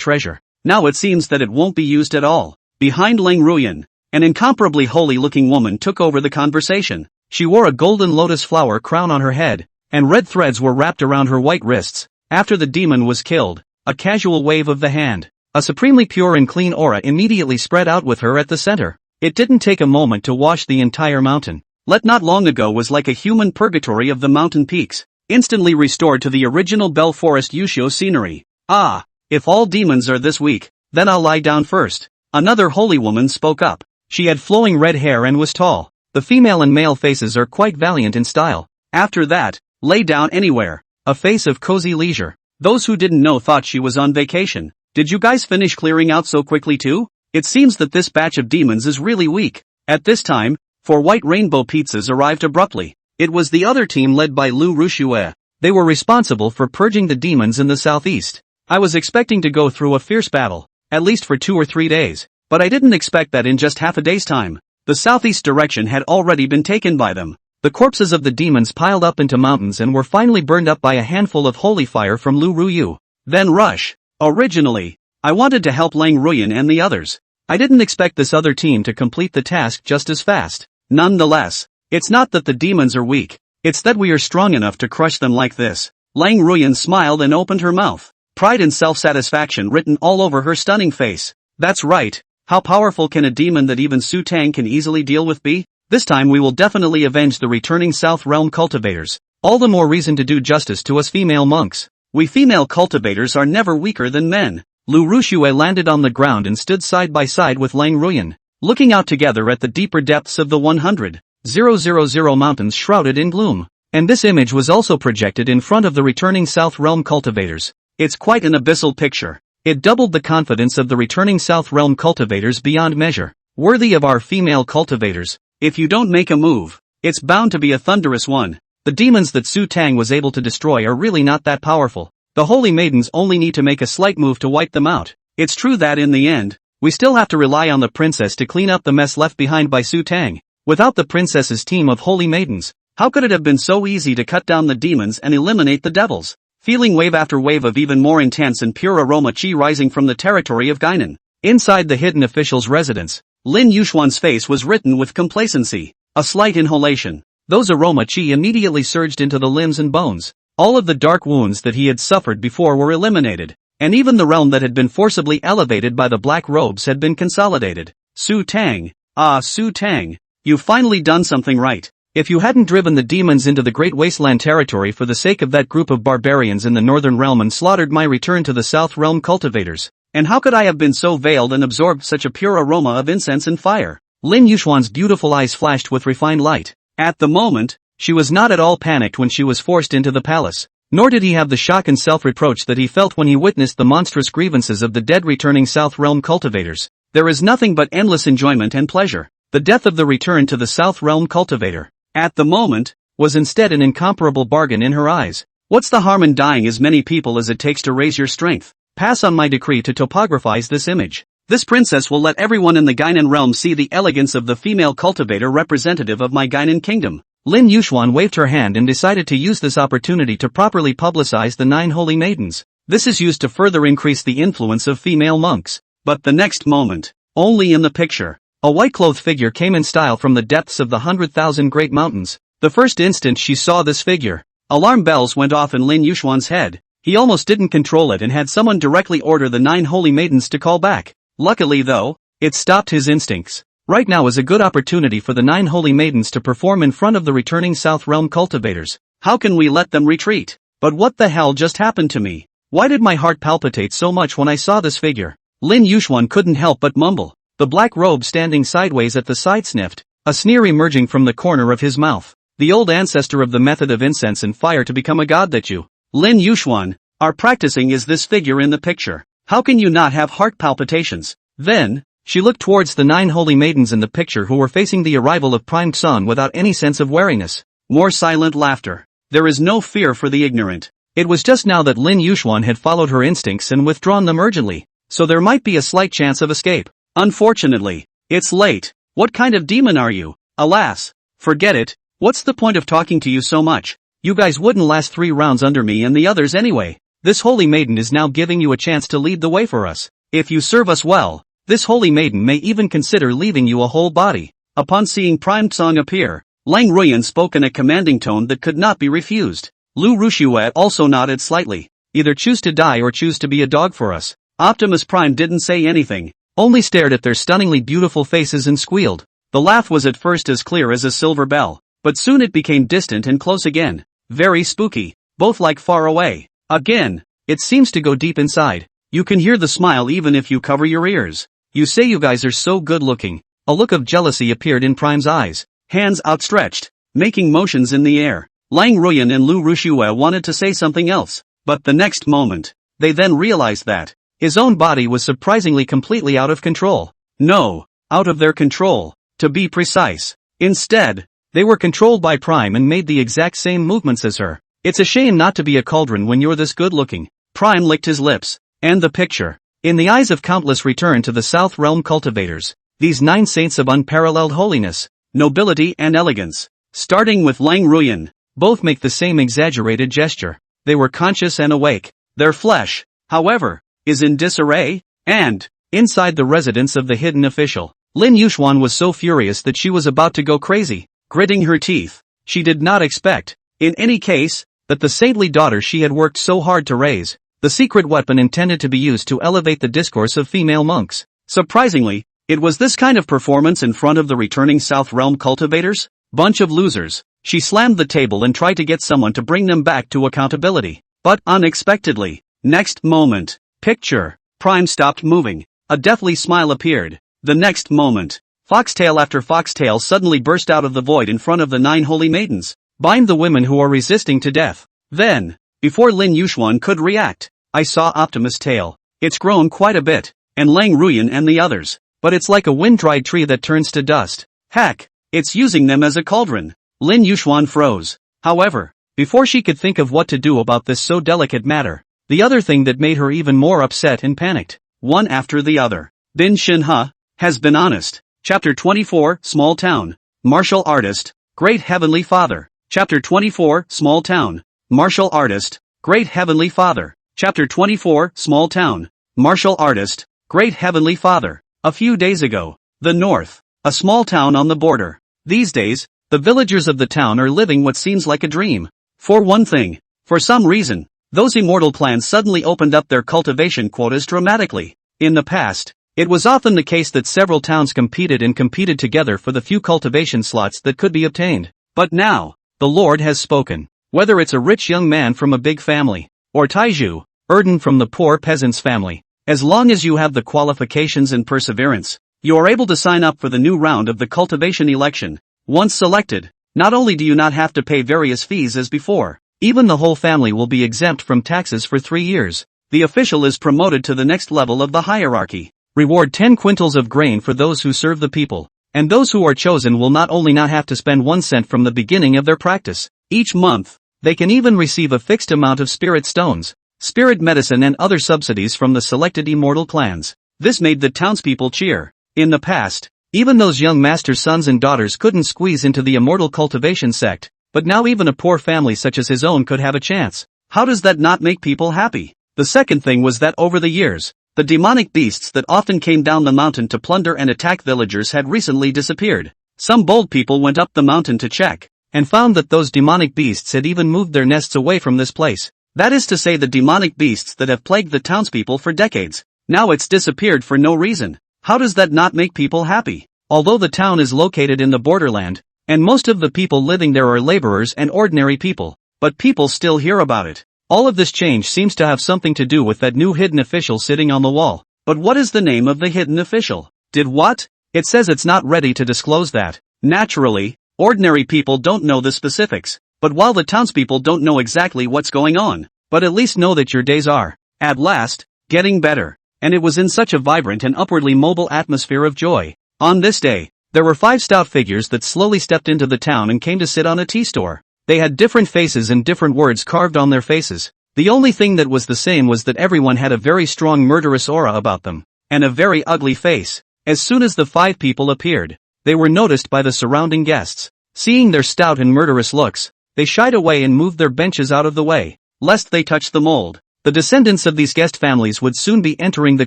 treasure. Now it seems that it won't be used at all. Behind Lang Ruyan, an incomparably holy-looking woman took over the conversation. She wore a golden lotus flower crown on her head, and red threads were wrapped around her white wrists. After the demon was killed, a casual wave of the hand, a supremely pure and clean aura immediately spread out with her at the center. It didn't take a moment to wash the entire mountain. Let not long ago was like a human purgatory of the mountain peaks, instantly restored to the original Bell Forest Yushio scenery. Ah, if all demons are this weak, then I'll lie down first. Another holy woman spoke up. She had flowing red hair and was tall. The female and male faces are quite valiant in style. After that, lay down anywhere. A face of cozy leisure. Those who didn't know thought she was on vacation. Did you guys finish clearing out so quickly too? It seems that this batch of demons is really weak. At this time, 4 white rainbow pizzas arrived abruptly. It was the other team led by Lu Rushue. They were responsible for purging the demons in the southeast. I was expecting to go through a fierce battle, at least for 2 or 3 days, but I didn't expect that in just half a day's time. The southeast direction had already been taken by them. The corpses of the demons piled up into mountains and were finally burned up by a handful of holy fire from Lu Ruyu. Then rush. Originally, I wanted to help Lang Ruyan and the others. I didn't expect this other team to complete the task just as fast. Nonetheless, it's not that the demons are weak, it's that we are strong enough to crush them like this. Lang Ruyan smiled and opened her mouth, pride and self-satisfaction written all over her stunning face. That's right. How powerful can a demon that even Xutang can easily deal with be? This time we will definitely avenge the returning South Realm cultivators. All the more reason to do justice to us female monks. We female cultivators are never weaker than men. Lu Rushue landed on the ground and stood side by side with Lang Ruyan, looking out together at the deeper depths of the 100,000 mountains shrouded in gloom. And this image was also projected in front of the returning South Realm cultivators. It's quite an abyssal picture. It doubled the confidence of the returning South Realm cultivators beyond measure. Worthy of our female cultivators. If you don't make a move, it's bound to be a thunderous one. The demons that Xutang was able to destroy are really not that powerful. The holy maidens only need to make a slight move to wipe them out. It's true that in the end, we still have to rely on the princess to clean up the mess left behind by Xutang. Without the princess's team of holy maidens, how could it have been so easy to cut down the demons and eliminate the devils? Feeling wave after wave of even more intense and pure aroma chi rising from the territory of Guinan. Inside the hidden official's residence, Lin Yuxuan's face was written with complacency. A slight inhalation. Those aroma chi immediately surged into the limbs and bones. All of the dark wounds that he had suffered before were eliminated, and even the realm that had been forcibly elevated by the black robes had been consolidated. Xutang. Ah, Xutang. You've finally done something right. If you hadn't driven the demons into the Great Wasteland territory for the sake of that group of barbarians in the Northern Realm and slaughtered my return to the South Realm cultivators, and how could I have been so veiled and absorbed such a pure aroma of incense and fire? Lin Yuxuan's beautiful eyes flashed with refined light. At the moment, she was not at all panicked when she was forced into the palace, nor did he have the shock and self-reproach that he felt when he witnessed the monstrous grievances of the dead returning South Realm cultivators. There is nothing but endless enjoyment and pleasure. The death of the return to the South Realm cultivator, at the moment, was instead an incomparable bargain in her eyes. What's the harm in dying as many people as it takes to raise your strength? Pass on my decree to topographize this image. This princess will let everyone in the Guinan realm see the elegance of the female cultivator representative of my Guinan kingdom. Lin Yuxuan waved her hand and decided to use this opportunity to properly publicize the 9 holy maidens. This is used to further increase the influence of female monks. But the next moment, Only in the picture. A white-clothed figure came in style from the depths of the 100,000 great mountains. The first instant she saw this figure, alarm bells went off in Lin Yuxuan's head. He almost didn't control it and had someone directly order the 9 holy maidens to call back. Luckily though, it stopped his instincts. Right now is a good opportunity for the 9 holy maidens to perform in front of the returning South Realm cultivators. How can we let them retreat? But what the hell just happened to me? Why did my heart palpitate so much when I saw this figure? Lin Yuxuan couldn't help but mumble. The black robe standing sideways at the side sniffed, a sneer emerging from the corner of his mouth. The old ancestor of the method of incense and fire to become a god that you, Lin Yuxuan, are practicing is this figure in the picture. How can you not have heart palpitations? Then, she looked towards the 9 holy maidens in the picture who were facing the arrival of Prime Sun without any sense of wariness. More silent laughter. There is no fear for the ignorant. It was just now that Lin Yuxuan had followed her instincts and withdrawn them urgently, so there might be a slight chance of escape. Unfortunately, it's late. What kind of demon are you? Alas. Forget it. What's the point of talking to you so much? You guys wouldn't last 3 rounds under me and the others anyway. This holy maiden is now giving you a chance to lead the way for us. If you serve us well, this holy maiden may even consider leaving you a whole body. Upon seeing Prime Tsang appear, Lang Ruyan spoke in a commanding tone that could not be refused. Lu Rushuet also nodded slightly. Either choose to die or choose to be a dog for us. Optimus Prime didn't say anything, only stared at their stunningly beautiful faces and squealed. The laugh was at first as clear as a silver bell, but soon it became distant and close again. Very spooky, both like far away. Again, it seems to go deep inside. You can hear the smile even if you cover your ears. You say you guys are so good looking. A look of jealousy appeared in Prime's eyes, hands outstretched, making motions in the air. Lang Ruyan and Lu Rushue wanted to say something else, but the next moment, they then realized that his own body was surprisingly completely out of control. No, out of their control, to be precise. Instead, they were controlled by Prime and made the exact same movements as her. It's a shame not to be a cauldron when you're this good looking. Prime licked his lips, and the picture, in the eyes of countless, returned to the South Realm cultivators. These 9 saints of unparalleled holiness, nobility and elegance. Starting with Lang Ruyan, both make the same exaggerated gesture. They were conscious and awake. Their flesh, however, is in disarray, and, inside the residence of the hidden official, Lin Yuxuan was so furious that she was about to go crazy. Gritting her teeth, she did not expect, in any case, that the saintly daughter she had worked so hard to raise, the secret weapon intended to be used to elevate the discourse of female monks. Surprisingly, it was this kind of performance in front of the returning South Realm cultivators? Bunch of losers. She slammed the table and tried to get someone to bring them back to accountability. But unexpectedly, next moment, picture, Prime stopped moving. A deathly smile appeared. The next moment, foxtail after foxtail suddenly burst out of the void in front of the 9 holy maidens. Bind the women who are resisting to death. Then, before Lin Yuxuan could react, I saw Optimus' tail. It's grown quite a bit, and Lang Ruyan and the others. But it's like a wind-dried tree that turns to dust. Heck, it's using them as a cauldron. Lin Yuxuan froze. However, before she could think of what to do about this so delicate matter, the other thing that made her even more upset and panicked, one after the other. Bin Shinha has been honest. Chapter 24, Small Town. Martial Artist, Great Heavenly Father. Chapter 24, Small Town. Martial Artist, Great Heavenly Father. Chapter 24, Small Town. Martial Artist, Great Heavenly Father. A few days ago, the North, a small town on the border. These days, the villagers of the town are living what seems like a dream. For one thing, for some reason, those immortal clans suddenly opened up their cultivation quotas dramatically. In the past, it was often the case that several towns competed together for the few cultivation slots that could be obtained. But now, the Lord has spoken. Whether it's a rich young man from a big family, or Taiju, Erden from the poor peasant's family, as long as you have the qualifications and perseverance, you are able to sign up for the new round of the cultivation election. Once selected, not only do you not have to pay various fees as before, even the whole family will be exempt from taxes for 3 years. The official is promoted to the next level of the hierarchy. Reward 10 quintals of grain for those who serve the people, and those who are chosen will not only not have to spend 1 cent from the beginning of their practice. Each month, they can even receive a fixed amount of spirit stones, spirit medicine and other subsidies from the selected immortal clans. This made the townspeople cheer. In the past, even those young master's sons and daughters couldn't squeeze into the immortal cultivation sect, but now even a poor family such as his own could have a chance. How does that not make people happy? The second thing was that over the years, The demonic beasts that often came down the mountain to plunder and attack villagers had recently disappeared. Some bold people went up the mountain to check, and found that those demonic beasts had even moved their nests away from this place. That is to say, the demonic beasts that have plagued the townspeople for decades. Now it's disappeared for no reason. How does that not make people happy? Although the town is located in the borderland, and most of the people living there are laborers and ordinary people, but people still hear about it. All of this change seems to have something to do with that new hidden official sitting on the wall. But what is the name of the hidden official? Did what? It says it's not ready to disclose that. Naturally, ordinary people don't know the specifics, but while the townspeople don't know exactly what's going on, but at least know that your days are, at last, getting better. And it was in such a vibrant and upwardly mobile atmosphere of joy. On this day, there were 5 stout figures that slowly stepped into the town and came to sit on a tea store. They had different faces and different words carved on their faces. The only thing that was the same was that everyone had a very strong murderous aura about them, and a very ugly face. As soon as the 5 people appeared, they were noticed by the surrounding guests. Seeing their stout and murderous looks, they shied away and moved their benches out of the way, lest they touch the mold. The descendants of these guest families would soon be entering the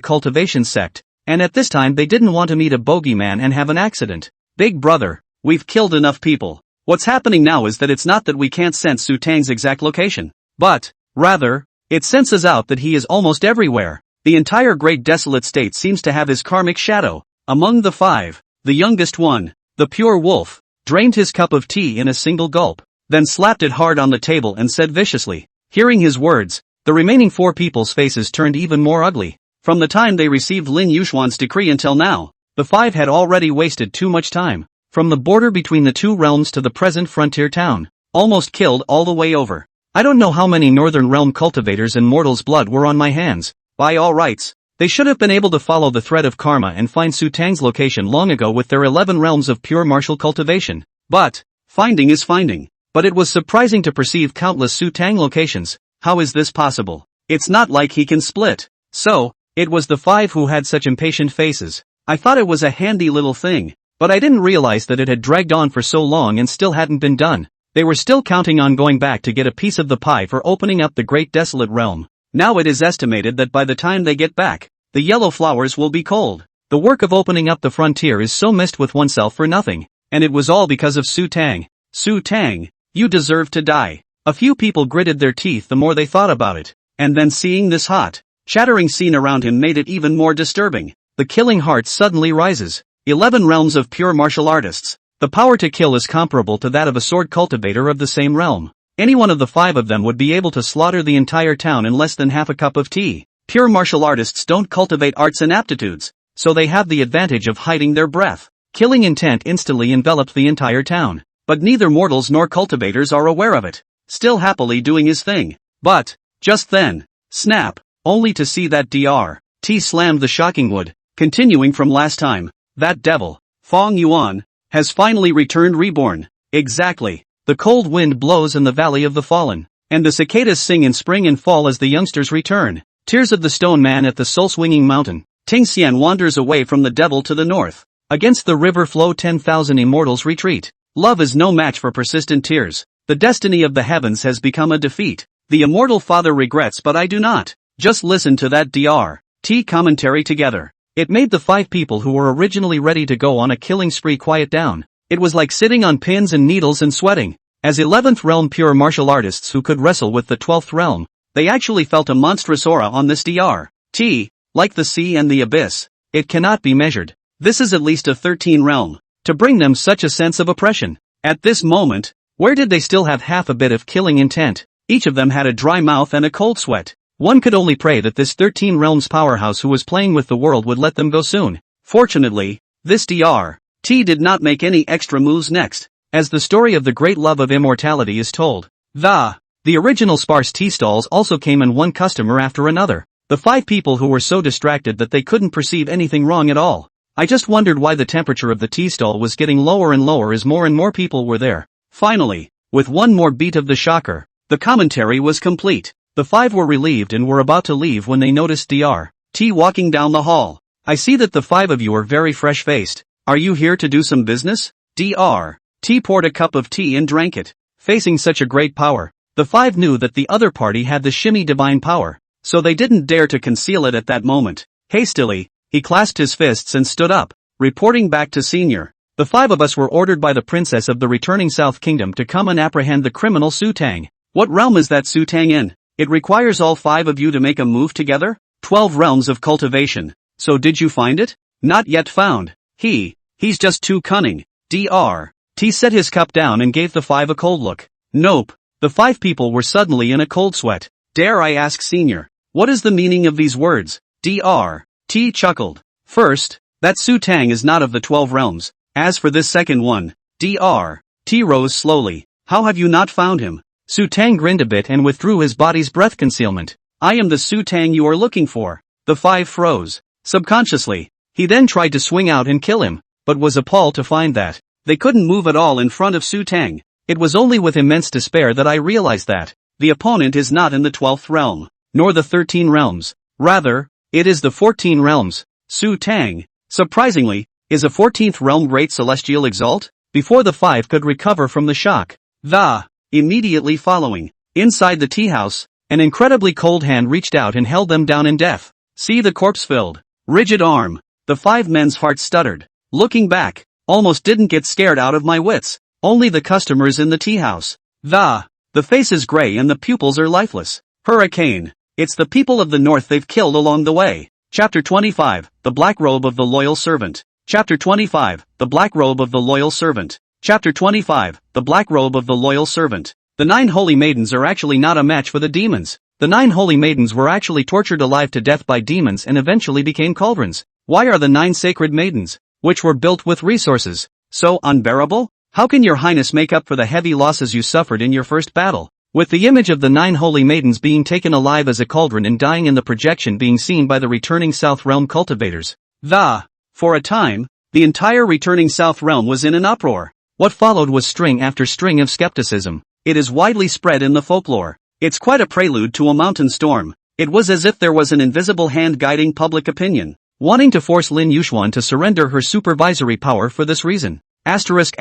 cultivation sect, and at this time they didn't want to meet a bogeyman and have an accident. Big brother, we've killed enough people. What's happening now is that it's not that we can't sense Xutang's exact location, but, rather, it senses out that he is almost everywhere. The entire great desolate state seems to have his karmic shadow. Among the 5, the youngest one, the pure wolf, drained his cup of tea in a single gulp, then slapped it hard on the table and said viciously. Hearing his words, the remaining 4 people's faces turned even more ugly. From the time they received Lin Yushuan's decree until now, the 5 had already wasted too much time. From the border between the 2 realms to the present frontier town, almost killed all the way over. I don't know how many northern realm cultivators and mortals' blood were on my hands. By all rights, they should have been able to follow the thread of karma and find Xutang's location long ago with their 11 realms of pure martial cultivation. But, finding is finding. But it was surprising to perceive countless Xutang locations. How is this possible? It's not like he can split. So, it was the 5 who had such impatient faces. I thought it was a handy little thing, but I didn't realize that it had dragged on for so long and still hadn't been done. They were still counting on going back to get a piece of the pie for opening up the great desolate realm. Now it is estimated that by the time they get back, the yellow flowers will be cold. The work of opening up the frontier is so missed with oneself for nothing, and it was all because of Xutang. Xutang, you deserve to die. A few people gritted their teeth the more they thought about it, and then seeing this hot, chattering scene around him made it even more disturbing. The killing heart suddenly rises. 11 realms of pure martial artists. The power to kill is comparable to that of a sword cultivator of the same realm. Any one of the 5 of them would be able to slaughter the entire town in less than half a cup of tea. Pure martial artists don't cultivate arts and aptitudes, so they have the advantage of hiding their breath. Killing intent instantly enveloped the entire town, but neither mortals nor cultivators are aware of it. Still happily doing his thing. But, just then, snap, only to see that T slammed the shocking wood, continuing from last time. That devil, Feng Yuan, has finally returned reborn. Exactly. The cold wind blows in the valley of the fallen, and the cicadas sing in spring and fall as the youngsters return. Tears of the stone man at the soul-swinging mountain. Tingxian wanders away from the devil to the north. Against the river flow 10,000 immortals retreat. Love is no match for persistent tears. The destiny of the heavens has become a defeat. The immortal father regrets, but I do not. Just listen to that T commentary together. It made the 5 people who were originally ready to go on a killing spree quiet down. It was like sitting on pins and needles and sweating. As 11th realm pure martial artists who could wrestle with the 12th realm, they actually felt a monstrous aura on this T, like the sea and the abyss. It cannot be measured. This is at least a 13 realm. To bring them such a sense of oppression. At this moment, where did they still have half a bit of killing intent? Each of them had a dry mouth and a cold sweat. One could only pray that this 13 realms powerhouse who was playing with the world would let them go soon. Fortunately, this T did not make any extra moves next. As the story of the great love of immortality is told, the original sparse tea stalls also came in one customer after another. The 5 people who were so distracted that they couldn't perceive anything wrong at all. I just wondered why the temperature of the tea stall was getting lower and lower as more and more people were there. Finally, with one more beat of the shocker, the commentary was complete. The 5 were relieved and were about to leave when they noticed T walking down the hall. I see that the 5 of you are very fresh-faced. Are you here to do some business? T poured a cup of tea and drank it. Facing such a great power, the 5 knew that the other party had the shimmy divine power, so they didn't dare to conceal it at that moment. Hastily, he clasped his fists and stood up, reporting back to Senior. The 5 of us were ordered by the princess of the returning South Kingdom to come and apprehend the criminal Xutang. What realm is that Xutang in? It requires all 5 of you to make a move together? 12 realms of cultivation. So did you find it? Not yet found. He's just too cunning. Dr. T set his cup down and gave the 5 a cold look. Nope. The 5 people were suddenly in a cold sweat. Dare I ask Senior, what is the meaning of these words? Dr. T chuckled. First, that Xutang is not of the 12 realms. As for this second one, Dr. T rose slowly. How have you not found him? Xutang grinned a bit and withdrew his body's breath concealment. I am the Xutang you are looking for. The 5 froze. Subconsciously, he then tried to swing out and kill him, but was appalled to find that they couldn't move at all in front of Xutang. It was only with immense despair that I realized that the opponent is not in the 12th realm, nor the 13 realms. Rather, it is the 14 realms. Xutang, surprisingly, is a 14th realm great celestial exalt? Before the 5 could recover from the shock, immediately following, inside the tea house, an incredibly cold hand reached out and held them down in death. See the corpse-filled, rigid arm. The 5 men's hearts stuttered. Looking back, almost didn't get scared out of my wits. Only the customers in the tea house. The face is gray and the pupils are lifeless. Hurricane. It's the people of the north they've killed along the way. Chapter 25, The Black Robe of the Loyal Servant. Chapter 25, The Black Robe of the Loyal Servant. Chapter 25, The Black Robe of the Loyal Servant. The 9 holy maidens are actually not a match for the demons. The 9 holy maidens were actually tortured alive to death by demons and eventually became cauldrons. Why are the 9 sacred maidens, which were built with resources, so unbearable? How can your highness make up for the heavy losses you suffered in your first battle? With the image of the 9 holy maidens being taken alive as a cauldron and dying in the projection being seen by the returning South Realm cultivators. For a time, the entire returning South Realm was in an uproar. What followed was string after string of skepticism. It is widely spread in the folklore. It's quite a prelude to a mountain storm. It was as if there was an invisible hand guiding public opinion, wanting to force Lin Yuxuan to surrender her supervisory power for this reason. Asterisk.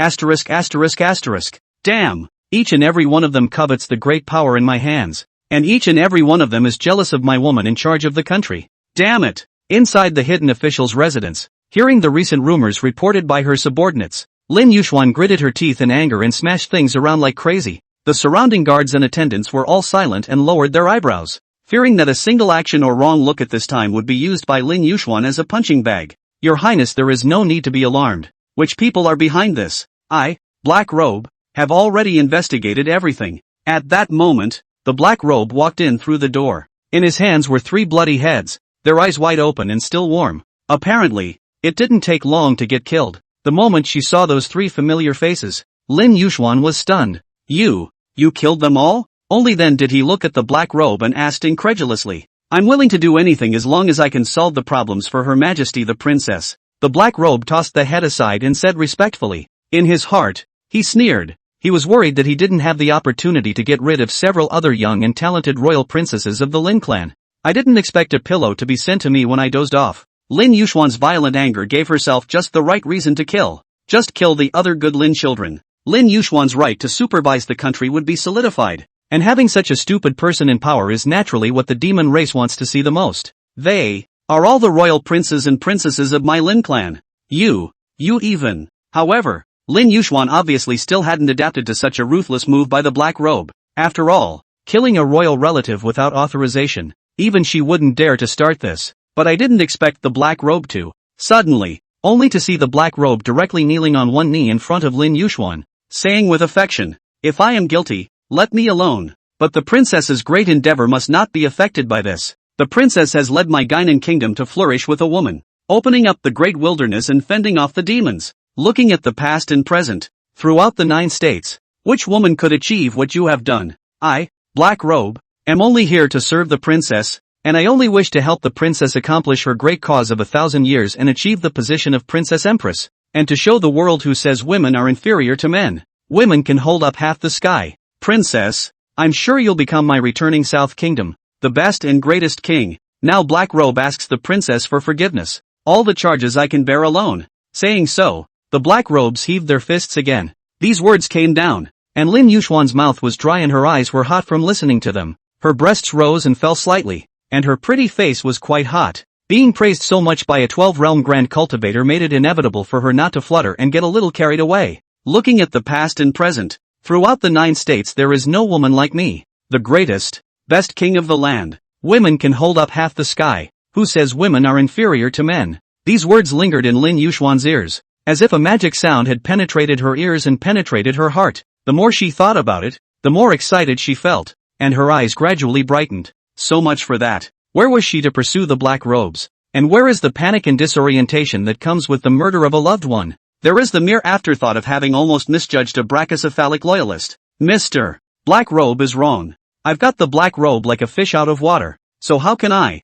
Damn! Each and every one of them covets the great power in my hands, and each and every one of them is jealous of my woman in charge of the country. Damn it! Inside the hidden official's residence, hearing the recent rumors reported by her subordinates, Lin Yuxuan gritted her teeth in anger and smashed things around like crazy. The surrounding guards and attendants were all silent and lowered their eyebrows, fearing that a single action or wrong look at this time would be used by Lin Yuxuan as a punching bag. Your Highness, there is no need to be alarmed. Which people are behind this? I, Black Robe, have already investigated everything. At that moment, the Black Robe walked in through the door. In his hands were 3 bloody heads, their eyes wide open and still warm. Apparently, it didn't take long to get killed. The moment she saw those 3 familiar faces, Lin Yuxuan was stunned. You killed them all? Only then did he look at the Black Robe and asked incredulously. I'm willing to do anything as long as I can solve the problems for Her Majesty the Princess. The Black Robe tossed the head aside and said respectfully. In his heart, he sneered. He was worried that he didn't have the opportunity to get rid of several other young and talented royal princesses of the Lin clan. I didn't expect a pillow to be sent to me when I dozed off. Lin Yuxuan's violent anger gave herself just the right reason to kill. Just kill the other good Lin children. Lin Yuxuan's right to supervise the country would be solidified. And having such a stupid person in power is naturally what the demon race wants to see the most. They are all the royal princes and princesses of my Lin clan. You even. However, Lin Yuxuan obviously still hadn't adapted to such a ruthless move by the Black Robe. After all, killing a royal relative without authorization, even she wouldn't dare to start this. But I didn't expect the Black Robe to. Suddenly, only to see the Black Robe directly kneeling on one knee in front of Lin Yuxuan, saying with affection, if I am guilty, let me alone. But the princess's great endeavor must not be affected by this. The princess has led my Guinan kingdom to flourish with a woman, opening up the great wilderness and fending off the demons. Looking at the past and present, throughout the 9 states, which woman could achieve what you have done? I, Black Robe, am only here to serve the princess, and I only wish to help the princess accomplish her great cause of 1,000 years and achieve the position of Princess Empress, and to show the world who says women are inferior to men. Women can hold up half the sky. Princess, I'm sure you'll become my returning South Kingdom, the best and greatest king. Now Black Robe asks the princess for forgiveness. All the charges I can bear alone. Saying so, the Black Robes heaved their fists again. These words came down, and Lin Yuxuan's mouth was dry and her eyes were hot from listening to them. Her breasts rose and fell slightly, and her pretty face was quite hot. Being praised so much by a 12-realm Grand Cultivator made it inevitable for her not to flutter and get a little carried away. Looking at the past and present, throughout the 9 states there is no woman like me, the greatest, best king of the land. Women can hold up half the sky. Who says women are inferior to men? These words lingered in Lin Yuxuan's ears, as if a magic sound had penetrated her ears and penetrated her heart. The more she thought about it, the more excited she felt, and her eyes gradually brightened. So much for that. Where was she to pursue the black robes? And where is the panic and disorientation that comes with the murder of a loved one? There is the mere afterthought of having almost misjudged a brachycephalic loyalist. Mr. Black Robe is wrong. I've got the black robe like a fish out of water. So how can I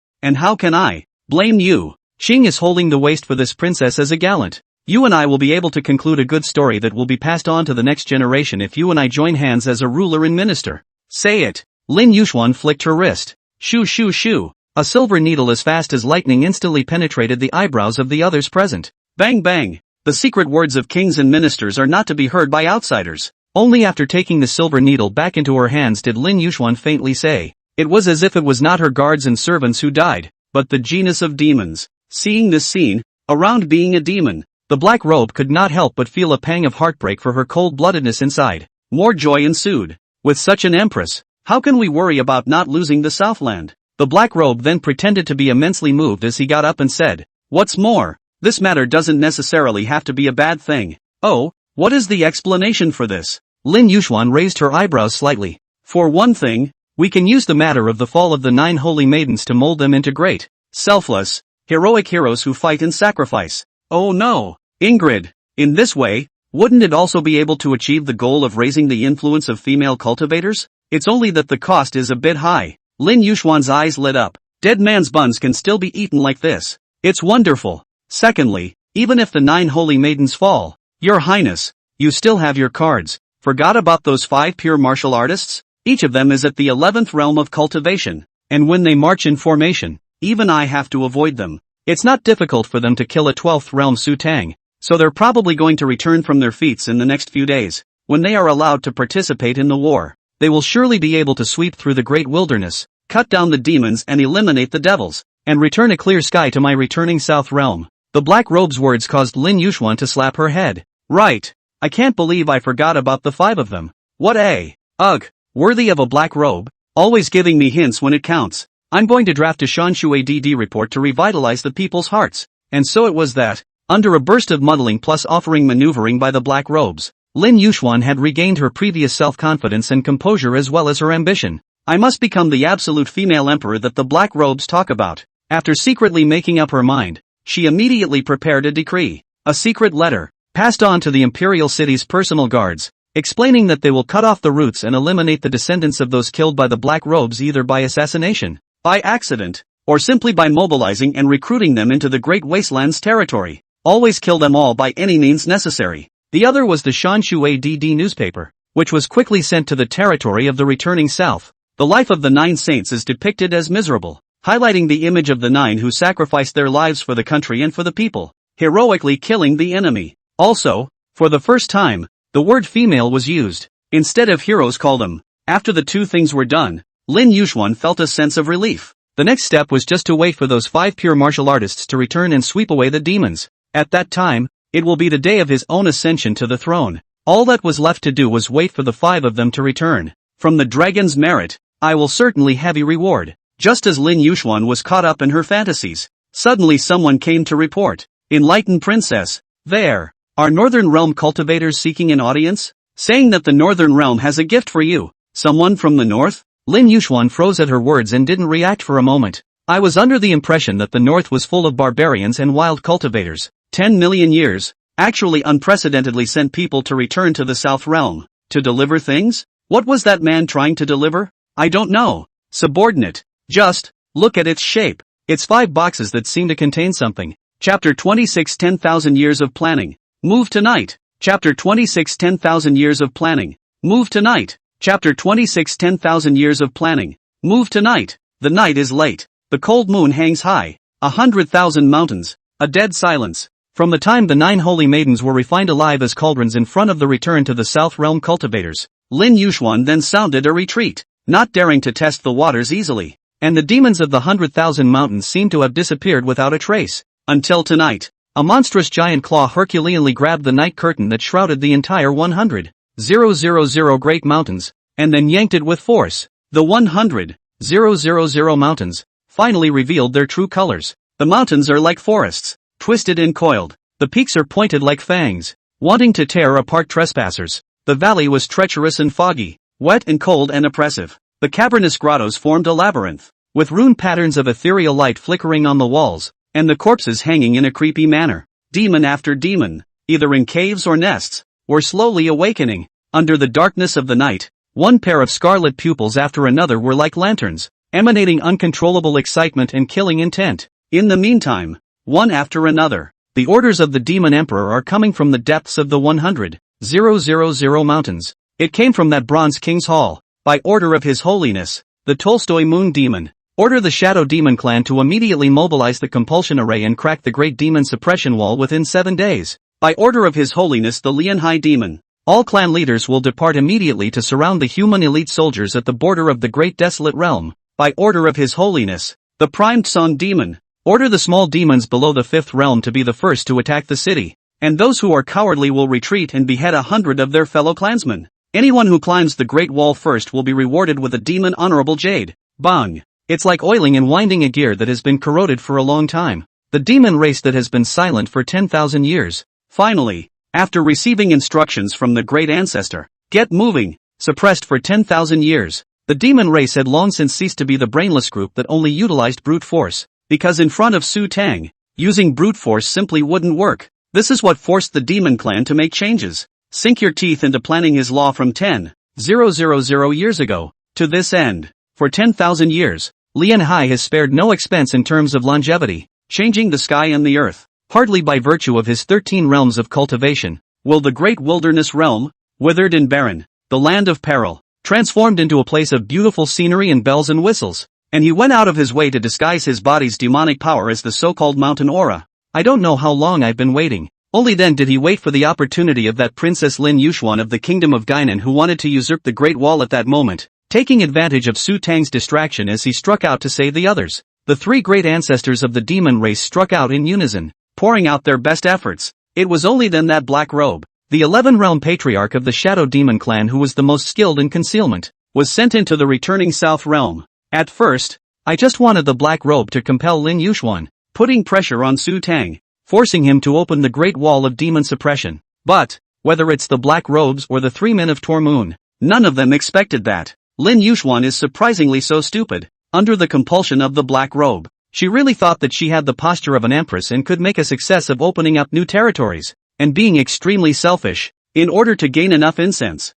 blame you? Qing is holding the waist for this princess as a gallant. You and I will be able to conclude a good story that will be passed on to the next generation if you and I join hands as a ruler and minister. Say it. Lin Yuxuan flicked her wrist. Shoo shoo shoo. A silver needle as fast as lightning instantly penetrated the eyebrows of the others present. Bang bang. The secret words of kings and ministers are not to be heard by outsiders. Only after taking the silver needle back into her hands did Lin Yuxuan faintly say. It was as if it was not her guards and servants who died, but the genus of demons. Seeing this scene, around being a demon, the black robe could not help but feel a pang of heartbreak for her cold-bloodedness inside. More joy ensued. With such an empress, how can we worry about not losing the Southland? The black robe then pretended to be immensely moved as he got up and said, "What's more, this matter doesn't necessarily have to be a bad thing." "Oh, what is the explanation for this?" Lin Yuxuan raised her eyebrows slightly. "For one thing, we can use the matter of the fall of the 9 holy maidens to mold them into great, selfless, heroic heroes who fight and sacrifice." "Oh no, Ingrid, in this way, wouldn't it also be able to achieve the goal of raising the influence of female cultivators? It's only that the cost is a bit high." Lin Yuxuan's eyes lit up. Dead man's buns can still be eaten like this. It's wonderful. Secondly, even if the 9 holy maidens fall, Your Highness, you still have your cards. Forgot about those 5 pure martial artists? Each of them is at the 11th realm of cultivation, and when they march in formation, even I have to avoid them. It's not difficult for them to kill a 12th realm Xutang, so they're probably going to return from their feats in the next few days. When they are allowed to participate in the war, they will surely be able to sweep through the great wilderness, cut down the demons and eliminate the devils, and return a clear sky to my returning south realm. The black robe's words caused Lin Yuxuan to slap her head. Right. I can't believe I forgot about the 5 of them. What a, ugh. Worthy of a black robe, always giving me hints when it counts. I'm going to draft a Shui DD report to revitalize the people's hearts. And so it was that, under a burst of muddling plus offering maneuvering by the black robes, Lin Yuxuan had regained her previous self-confidence and composure as well as her ambition. I must become the absolute female emperor that the black robes talk about. After secretly making up her mind, she immediately prepared a decree, a secret letter, passed on to the imperial city's personal guards, explaining that they will cut off the roots and eliminate the descendants of those killed by the black robes either by assassination, by accident, or simply by mobilizing and recruiting them into the Great Wastelands territory. Always kill them all by any means necessary. The other was the Shui DD newspaper, which was quickly sent to the territory of the returning south. The life of the 9 saints is depicted as miserable, highlighting the image of the 9 who sacrificed their lives for the country and for the people, heroically killing the enemy. Also, for the first time, the word female was used, instead of heroes call them. After the 2 things were done, Lin Yuxuan felt a sense of relief. The next step was just to wait for those 5 pure martial artists to return and sweep away the demons. At that time, it will be the day of his own ascension to the throne. All that was left to do was wait for the 5 of them to return. From the dragon's merit, I will certainly have a reward. Just as Lin Yuxuan was caught up in her fantasies, suddenly someone came to report. Enlightened princess, there. Are Northern Realm cultivators seeking an audience? Saying that the Northern Realm has a gift for you. Someone from the North? Lin Yuxuan froze at her words and didn't react for a moment. I was under the impression that the North was full of barbarians and wild cultivators. 10 million years, actually unprecedentedly sent people to return to the South Realm. To deliver things? What was that man trying to deliver? I don't know. Subordinate. Just, look at its shape. It's 5 boxes that seem to contain something. Chapter 26 10,000 Years of Planning. Move tonight. Chapter 26 10,000 Years of Planning. Move tonight. Chapter 26 10,000 Years of Planning. Move tonight. The night is late. The cold moon hangs high. 100,000 mountains. A dead silence. From the time the 9 holy maidens were refined alive as cauldrons in front of the return to the South Realm cultivators, Lin Yuxuan then sounded a retreat, not daring to test the waters easily. and the demons of the 100,000 mountains seemed to have disappeared without a trace. Until tonight. A monstrous giant claw Herculeanly grabbed the night curtain that shrouded the entire 100,000 great mountains, and then yanked it with force. The 100,000 mountains finally revealed their true colors. The mountains are like forests, twisted and coiled. The peaks are pointed like fangs, wanting to tear apart trespassers. The valley was treacherous and foggy, wet and cold and oppressive. The cavernous grottos formed a labyrinth, with rune patterns of ethereal light flickering on the walls, and the corpses hanging in a creepy manner. Demon after demon, either in caves or nests, were slowly awakening. Under the darkness of the night, one pair of scarlet pupils after another were like lanterns, emanating uncontrollable excitement and killing intent. In the meantime, one after another, the orders of the demon emperor are coming from the depths of the 100,000 mountains. It came from that bronze king's hall. By order of His Holiness, the Tolstoy Moon Demon. Order the Shadow Demon clan to immediately mobilize the compulsion array and crack the Great Demon Suppression Wall within 7 days. By order of His Holiness the Lian Hai Demon. All clan leaders will depart immediately to surround the human elite soldiers at the border of the Great Desolate Realm. By order of His Holiness, the Primed Song Demon. Order the small demons below the 5th realm to be the first to attack the city, and those who are cowardly will retreat and behead 100 of their fellow clansmen. Anyone who climbs the Great Wall first will be rewarded with a demon honorable jade. Bang! It's like oiling and winding a gear that has been corroded for a long time. The demon race that has been silent for 10,000 years. Finally, after receiving instructions from the great ancestor, get moving, suppressed for 10,000 years, the demon race had long since ceased to be the brainless group that only utilized brute force. Because in front of Xutang, using brute force simply wouldn't work. This is what forced the demon clan to make changes. Sink your teeth into planning his law from 10,000 years ago. To this end, for 10,000 years, Lian Hai has spared no expense in terms of longevity, changing the sky and the earth, partly by virtue of his 13 realms of cultivation. Will the great wilderness realm, withered and barren, the land of peril, transformed into a place of beautiful scenery and bells and whistles, and he went out of his way to disguise his body's demonic power as the so-called mountain aura. I don't know how long I've been waiting. Only then did he wait for the opportunity of that Princess Lin Yuxuan of the kingdom of Gainan who wanted to usurp the Great Wall at that moment, taking advantage of Xutang's distraction as he struck out to save the others. The 3 great ancestors of the demon race struck out in unison, pouring out their best efforts. It was only then that Black Robe, the 11-realm patriarch of the Shadow Demon clan who was the most skilled in concealment, was sent into the returning South Realm. At first, I just wanted the Black Robe to compel Lin Yuxuan, putting pressure on Xutang, forcing him to open the Great Wall of Demon Suppression. But, whether it's the Black Robes or the 3 men of Tormoon, none of them expected that. Lin Yuxuan is surprisingly so stupid. Under the compulsion of the Black Robe, she really thought that she had the posture of an empress and could make a success of opening up new territories, and being extremely selfish, in order to gain enough incense.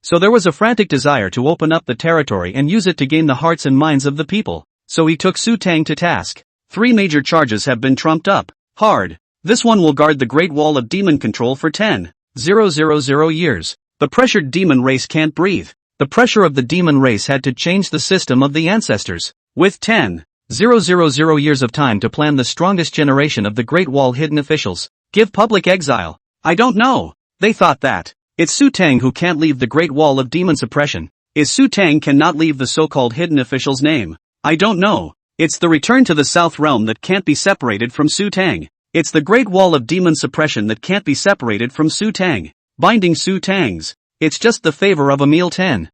So there was a frantic desire to open up the territory and use it to gain the hearts and minds of the people. So he took Xutang to task. 3 major charges have been trumped up. Hard. This one will guard the Great Wall of Demon Control for 10,000 years. The pressured demon race can't breathe. The pressure of the demon race had to change the system of the ancestors. With 10,000 years of time to plan the strongest generation of the Great Wall hidden officials. Give public exile. I don't know. They thought that. It's Xutang who can't leave the Great Wall of Demon Suppression. Is Xutang cannot leave the so-called hidden official's name. I don't know. It's the return to the South Realm that can't be separated from Xutang. It's the Great Wall of Demon Suppression that can't be separated from Xutang. Binding Xutang's. It's just the favor of a meal 10,000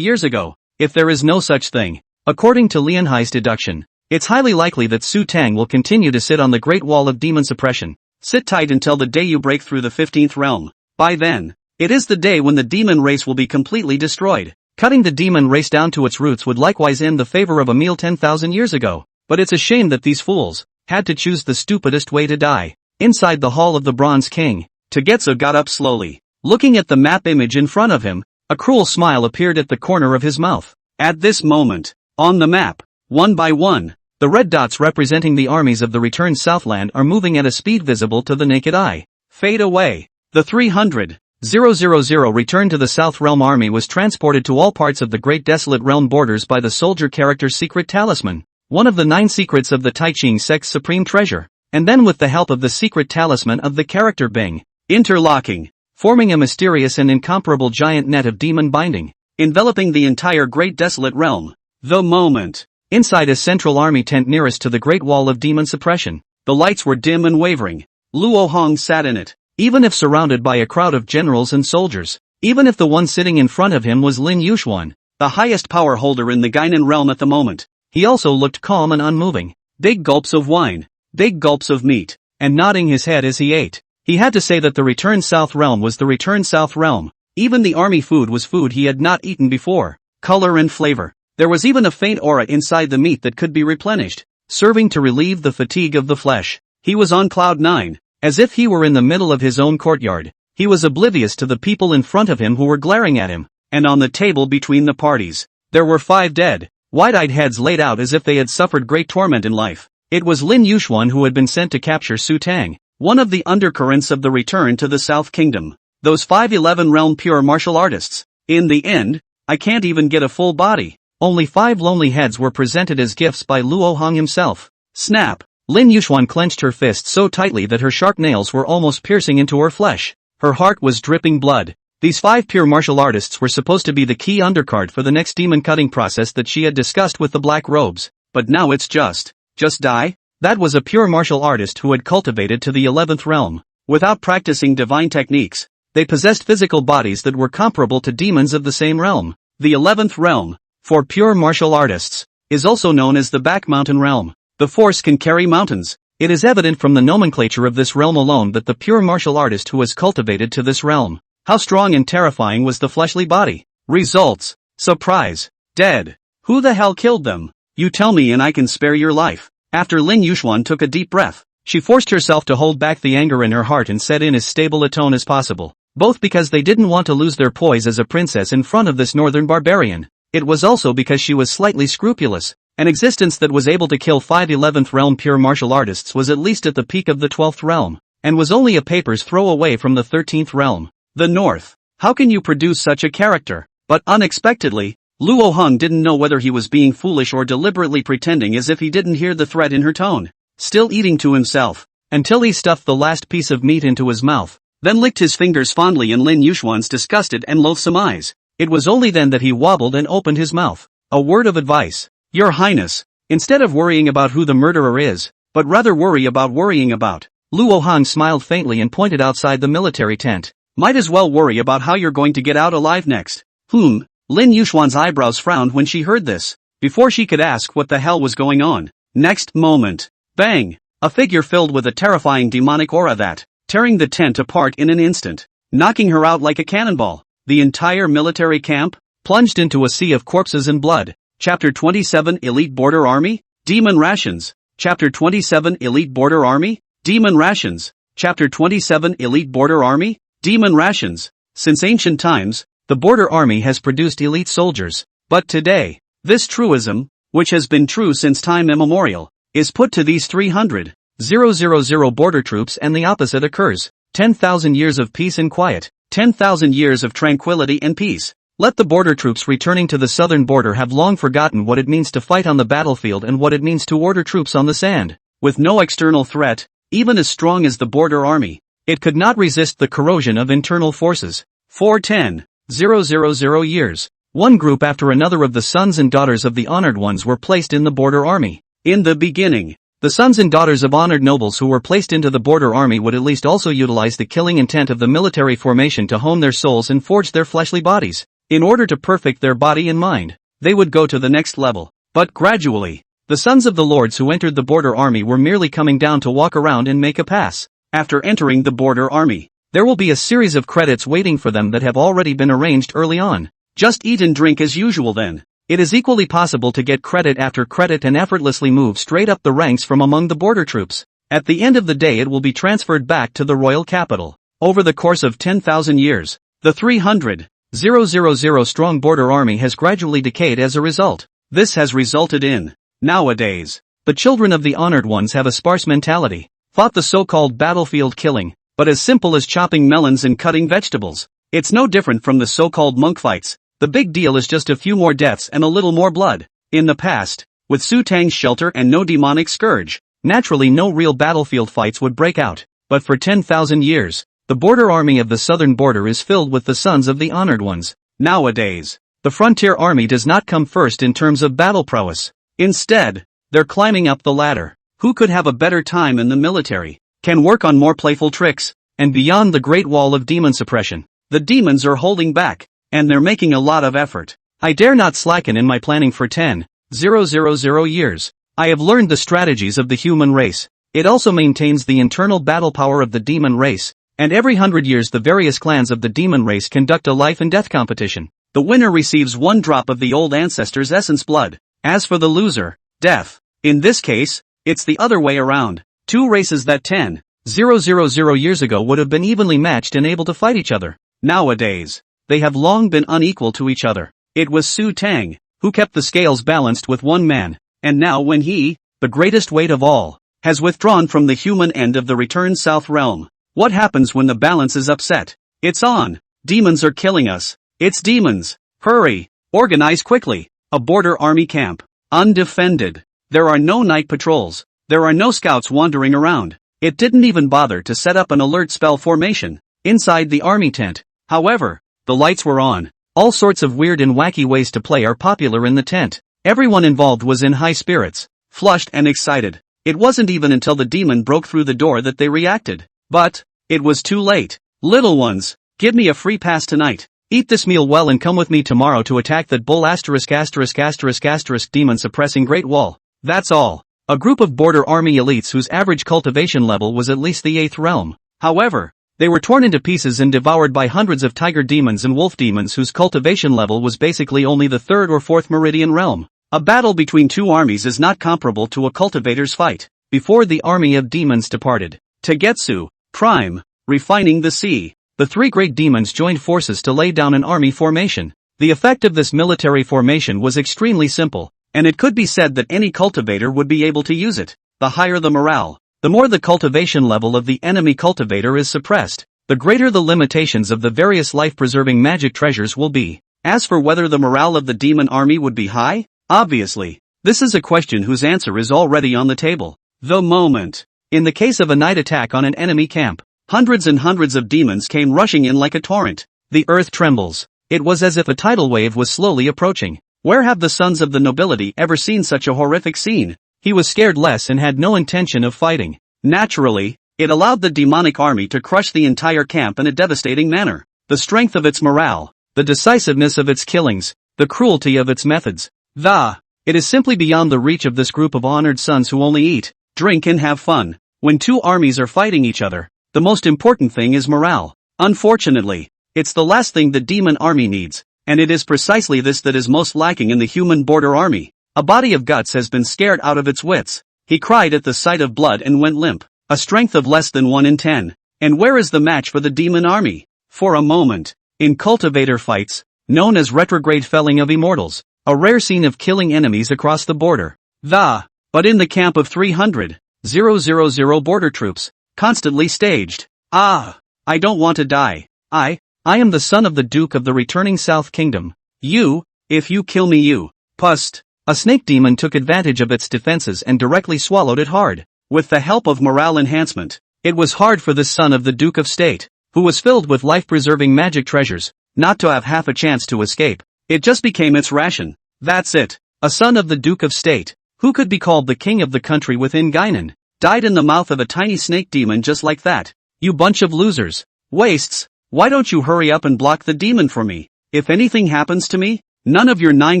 years ago. If there is no such thing, according to Lian Hai's deduction, it's highly likely that Xutang will continue to sit on the Great Wall of Demon Suppression. Sit tight until the day you break through the 15th realm. By then, it is the day when the demon race will be completely destroyed. Cutting the demon race down to its roots would likewise end the favor of a meal 10,000 years ago. But it's a shame that these fools had to choose the stupidest way to die. Inside the Hall of the Bronze King, Togetsu got up slowly. Looking at the map image in front of him, a cruel smile appeared at the corner of his mouth. At this moment, on the map, one by one, the red dots representing the armies of the returned Southland are moving at a speed visible to the naked eye. Fade away. The 300,000 return to the South Realm army was transported to all parts of the Great Desolate Realm borders by the soldier character's secret talisman, one of the 9 secrets of the Taiching sect's supreme treasure, and then with the help of the secret talisman of the character Bing, interlocking, forming a mysterious and incomparable giant net of demon binding, enveloping the entire Great Desolate Realm. The moment. Inside a central army tent nearest to the Great Wall of Demon Suppression, the lights were dim and wavering. Luo Hong sat in it. Even if surrounded by a crowd of generals and soldiers, even if the one sitting in front of him was Lin Yuxuan, the highest power holder in the Guinan realm at the moment, he also looked calm and unmoving. Big gulps of wine, big gulps of meat, and nodding his head as he ate. He had to say that the Return South realm was the Return South realm. Even the army food was food he had not eaten before. Color and flavor. There was even a faint aura inside the meat that could be replenished, serving to relieve the fatigue of the flesh. He was on cloud 9, as if he were in the middle of his own courtyard. He was oblivious to the people in front of him who were glaring at him, and on the table between the parties, there were 5 dead, wide-eyed heads laid out as if they had suffered great torment in life. It was Lin Yuxuan who had been sent to capture Xutang, one of the undercurrents of the return to the South Kingdom. Those 511 realm pure martial artists. In the end, I can't even get a full body. Only 5 lonely heads were presented as gifts by Luo Hong himself. Snap! Lin Yuxuan clenched her fist so tightly that her sharp nails were almost piercing into her flesh. Her heart was dripping blood. These 5 pure martial artists were supposed to be the key undercard for the next demon cutting process that she had discussed with the black robes. But now it's just die? That was a pure martial artist who had cultivated to the 11th realm. Without practicing divine techniques, they possessed physical bodies that were comparable to demons of the same realm. The 11th realm, for pure martial artists, is also known as the back mountain realm. The force can carry mountains. It is evident from the nomenclature of this realm alone that the pure martial artist who has cultivated to this realm. How strong and terrifying was the fleshly body? Results. Surprise. Dead. Who the hell killed them? You tell me and I can spare your life. After Lin Yuxuan took a deep breath, she forced herself to hold back the anger in her heart and said in as stable a tone as possible. Both because they didn't want to lose their poise as a princess in front of this northern barbarian. It was also because she was slightly scrupulous. An existence that was able to kill 5 11th realm pure martial artists was at least at the peak of the 12th realm, and was only a paper's throw away from the 13th realm. The North. How can you produce such a character? But unexpectedly, Luo Hong didn't know whether he was being foolish or deliberately pretending as if he didn't hear the threat in her tone. Still eating to himself, until he stuffed the last piece of meat into his mouth, then licked his fingers fondly in Lin Yuxuan's disgusted and loathsome eyes. It was only then that he wobbled and opened his mouth. A word of advice. Your Highness, instead of worrying about who the murderer is, but rather worry about worrying about. Luo Hong smiled faintly and pointed outside the military tent. Might as well worry about how you're going to get out alive next. Lin Yuxuan's eyebrows frowned when she heard this. Before she could ask what the hell was going on. Next moment. Bang! A figure filled with a terrifying demonic aura that, tearing the tent apart in an instant, knocking her out like a cannonball. The entire military camp plunged into a sea of corpses and blood. Chapter 27 Elite Border Army? Demon Rations. Chapter 27 Elite Border Army? Demon Rations. Chapter 27 Elite Border Army? Demon Rations. Since ancient times, the Border Army has produced elite soldiers. But today, this truism, which has been true since time immemorial, is put to these 300,000 border troops and the opposite occurs. 10,000 years of peace and quiet. 10,000 years of tranquility and peace. Let the border troops returning to the southern border have long forgotten what it means to fight on the battlefield and what it means to order troops on the sand. With no external threat, even as strong as the border army, it could not resist the corrosion of internal forces. 410,000 years. One group after another of the sons and daughters of the honored ones were placed in the border army. In the beginning, the sons and daughters of honored nobles who were placed into the border army would at least also utilize the killing intent of the military formation to hone their souls and forge their fleshly bodies. In order to perfect their body and mind, they would go to the next level. But gradually, the sons of the lords who entered the border army were merely coming down to walk around and make a pass. After entering the border army, there will be a series of credits waiting for them that have already been arranged early on. Just eat and drink as usual then. It is equally possible to get credit after credit and effortlessly move straight up the ranks from among the border troops. At the end of the day it will be transferred back to the royal capital. Over the course of 10,000 years, the 300,000 strong border army has gradually decayed as a result. This has resulted in, nowadays, the children of the honored ones have a sparse mentality, fought the so-called battlefield killing, but as simple as chopping melons and cutting vegetables. It's no different from the so-called monk fights. The big deal is just a few more deaths and a little more blood. In the past, with Xutang's shelter and no demonic scourge, naturally no real battlefield fights would break out. But for 10,000 years, the border army of the southern border is filled with the sons of the honored ones. Nowadays, the the frontier army does not come first in terms of battle prowess. Instead, they're climbing up the ladder. Who could have a better time in the military? Can work on more playful tricks, and beyond the Great Wall of demon suppression. The demons are holding back, and they're making a lot of effort. I dare not slacken in my planning for 10,000 years. I have learned the strategies of the human race. It also maintains the internal battle power of the demon race, and every 100 years the various clans of the demon race conduct a life and death competition. The winner receives 1 drop of the old ancestor's essence blood. As for the loser, death. In this case, it's the other way around. 2 races that 10,000 years ago would have been evenly matched and able to fight each other. Nowadays, they have long been unequal to each other. It was Xutang who kept the scales balanced with one man, and now when he, the greatest weight of all, has withdrawn from the human end of the returned south realm, what happens when the balance is upset? It's on. Demons are killing us. It's demons. Hurry. Organize quickly. A border army camp. Undefended. There are no night patrols. There are no scouts wandering around. It didn't even bother to set up an alert spell formation inside the army tent. However, the lights were on. All sorts of weird and wacky ways to play are popular in the tent. Everyone involved was in high spirits, flushed and excited. It wasn't even until the demon broke through the door that they reacted. But it was too late. Little ones, give me a free pass tonight. Eat this meal well and come with me tomorrow to attack that bull **** demon suppressing Great Wall. That's all. A group of border army elites whose average cultivation level was at least the 8th realm. However, they were torn into pieces and devoured by hundreds of tiger demons and wolf demons whose cultivation level was basically only the 3rd or 4th meridian realm. A battle between 2 armies is not comparable to a cultivator's fight. Before the army of demons departed, Tagetsu, Prime, refining the sea, the 3 great demons joined forces to lay down an army formation. The effect of this military formation was extremely simple, and it could be said that any cultivator would be able to use it. The higher the morale, the more the cultivation level of the enemy cultivator is suppressed, the greater the limitations of the various life-preserving magic treasures will be. As for whether the morale of the demon army would be high, obviously, this is a question whose answer is already on the table. The moment. In the case of a night attack on an enemy camp, hundreds and hundreds of demons came rushing in like a torrent. The earth trembles. It was as if a tidal wave was slowly approaching. Where have the sons of the nobility ever seen such a horrific scene? He was scared less and had no intention of fighting. Naturally, it allowed the demonic army to crush the entire camp in a devastating manner. The strength of its morale, the decisiveness of its killings, the cruelty of its methods. It is simply beyond the reach of this group of honored sons who only eat, drink and have fun. When 2 armies are fighting each other, the most important thing is morale. Unfortunately, it's the last thing the demon army needs, and it is precisely this that is most lacking in the human border army. A body of guts has been scared out of its wits. He cried at the sight of blood and went limp. A strength of less than 1 in 10. And where is the match for the demon army? For a moment, in cultivator fights, known as retrograde felling of immortals, a rare scene of killing enemies across the border. But in the camp of 300,000 border troops, constantly staged. I don't want to die. I am the son of the Duke of the returning South Kingdom. If you kill me you, pust. A snake demon took advantage of its defenses and directly swallowed it hard. With the help of morale enhancement, it was hard for this son of the Duke of State, who was filled with life-preserving magic treasures, not to have half a chance to escape. It just became its ration. That's it. A son of the Duke of State, who could be called the king of the country within Guinan, died in the mouth of a tiny snake demon just like that. You bunch of losers. Wastes. Why don't you hurry up and block the demon for me? If anything happens to me, none of your 9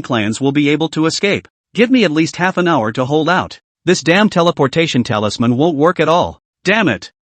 clans will be able to escape. Give me at least half an hour to hold out. This damn teleportation talisman won't work at all. Damn it.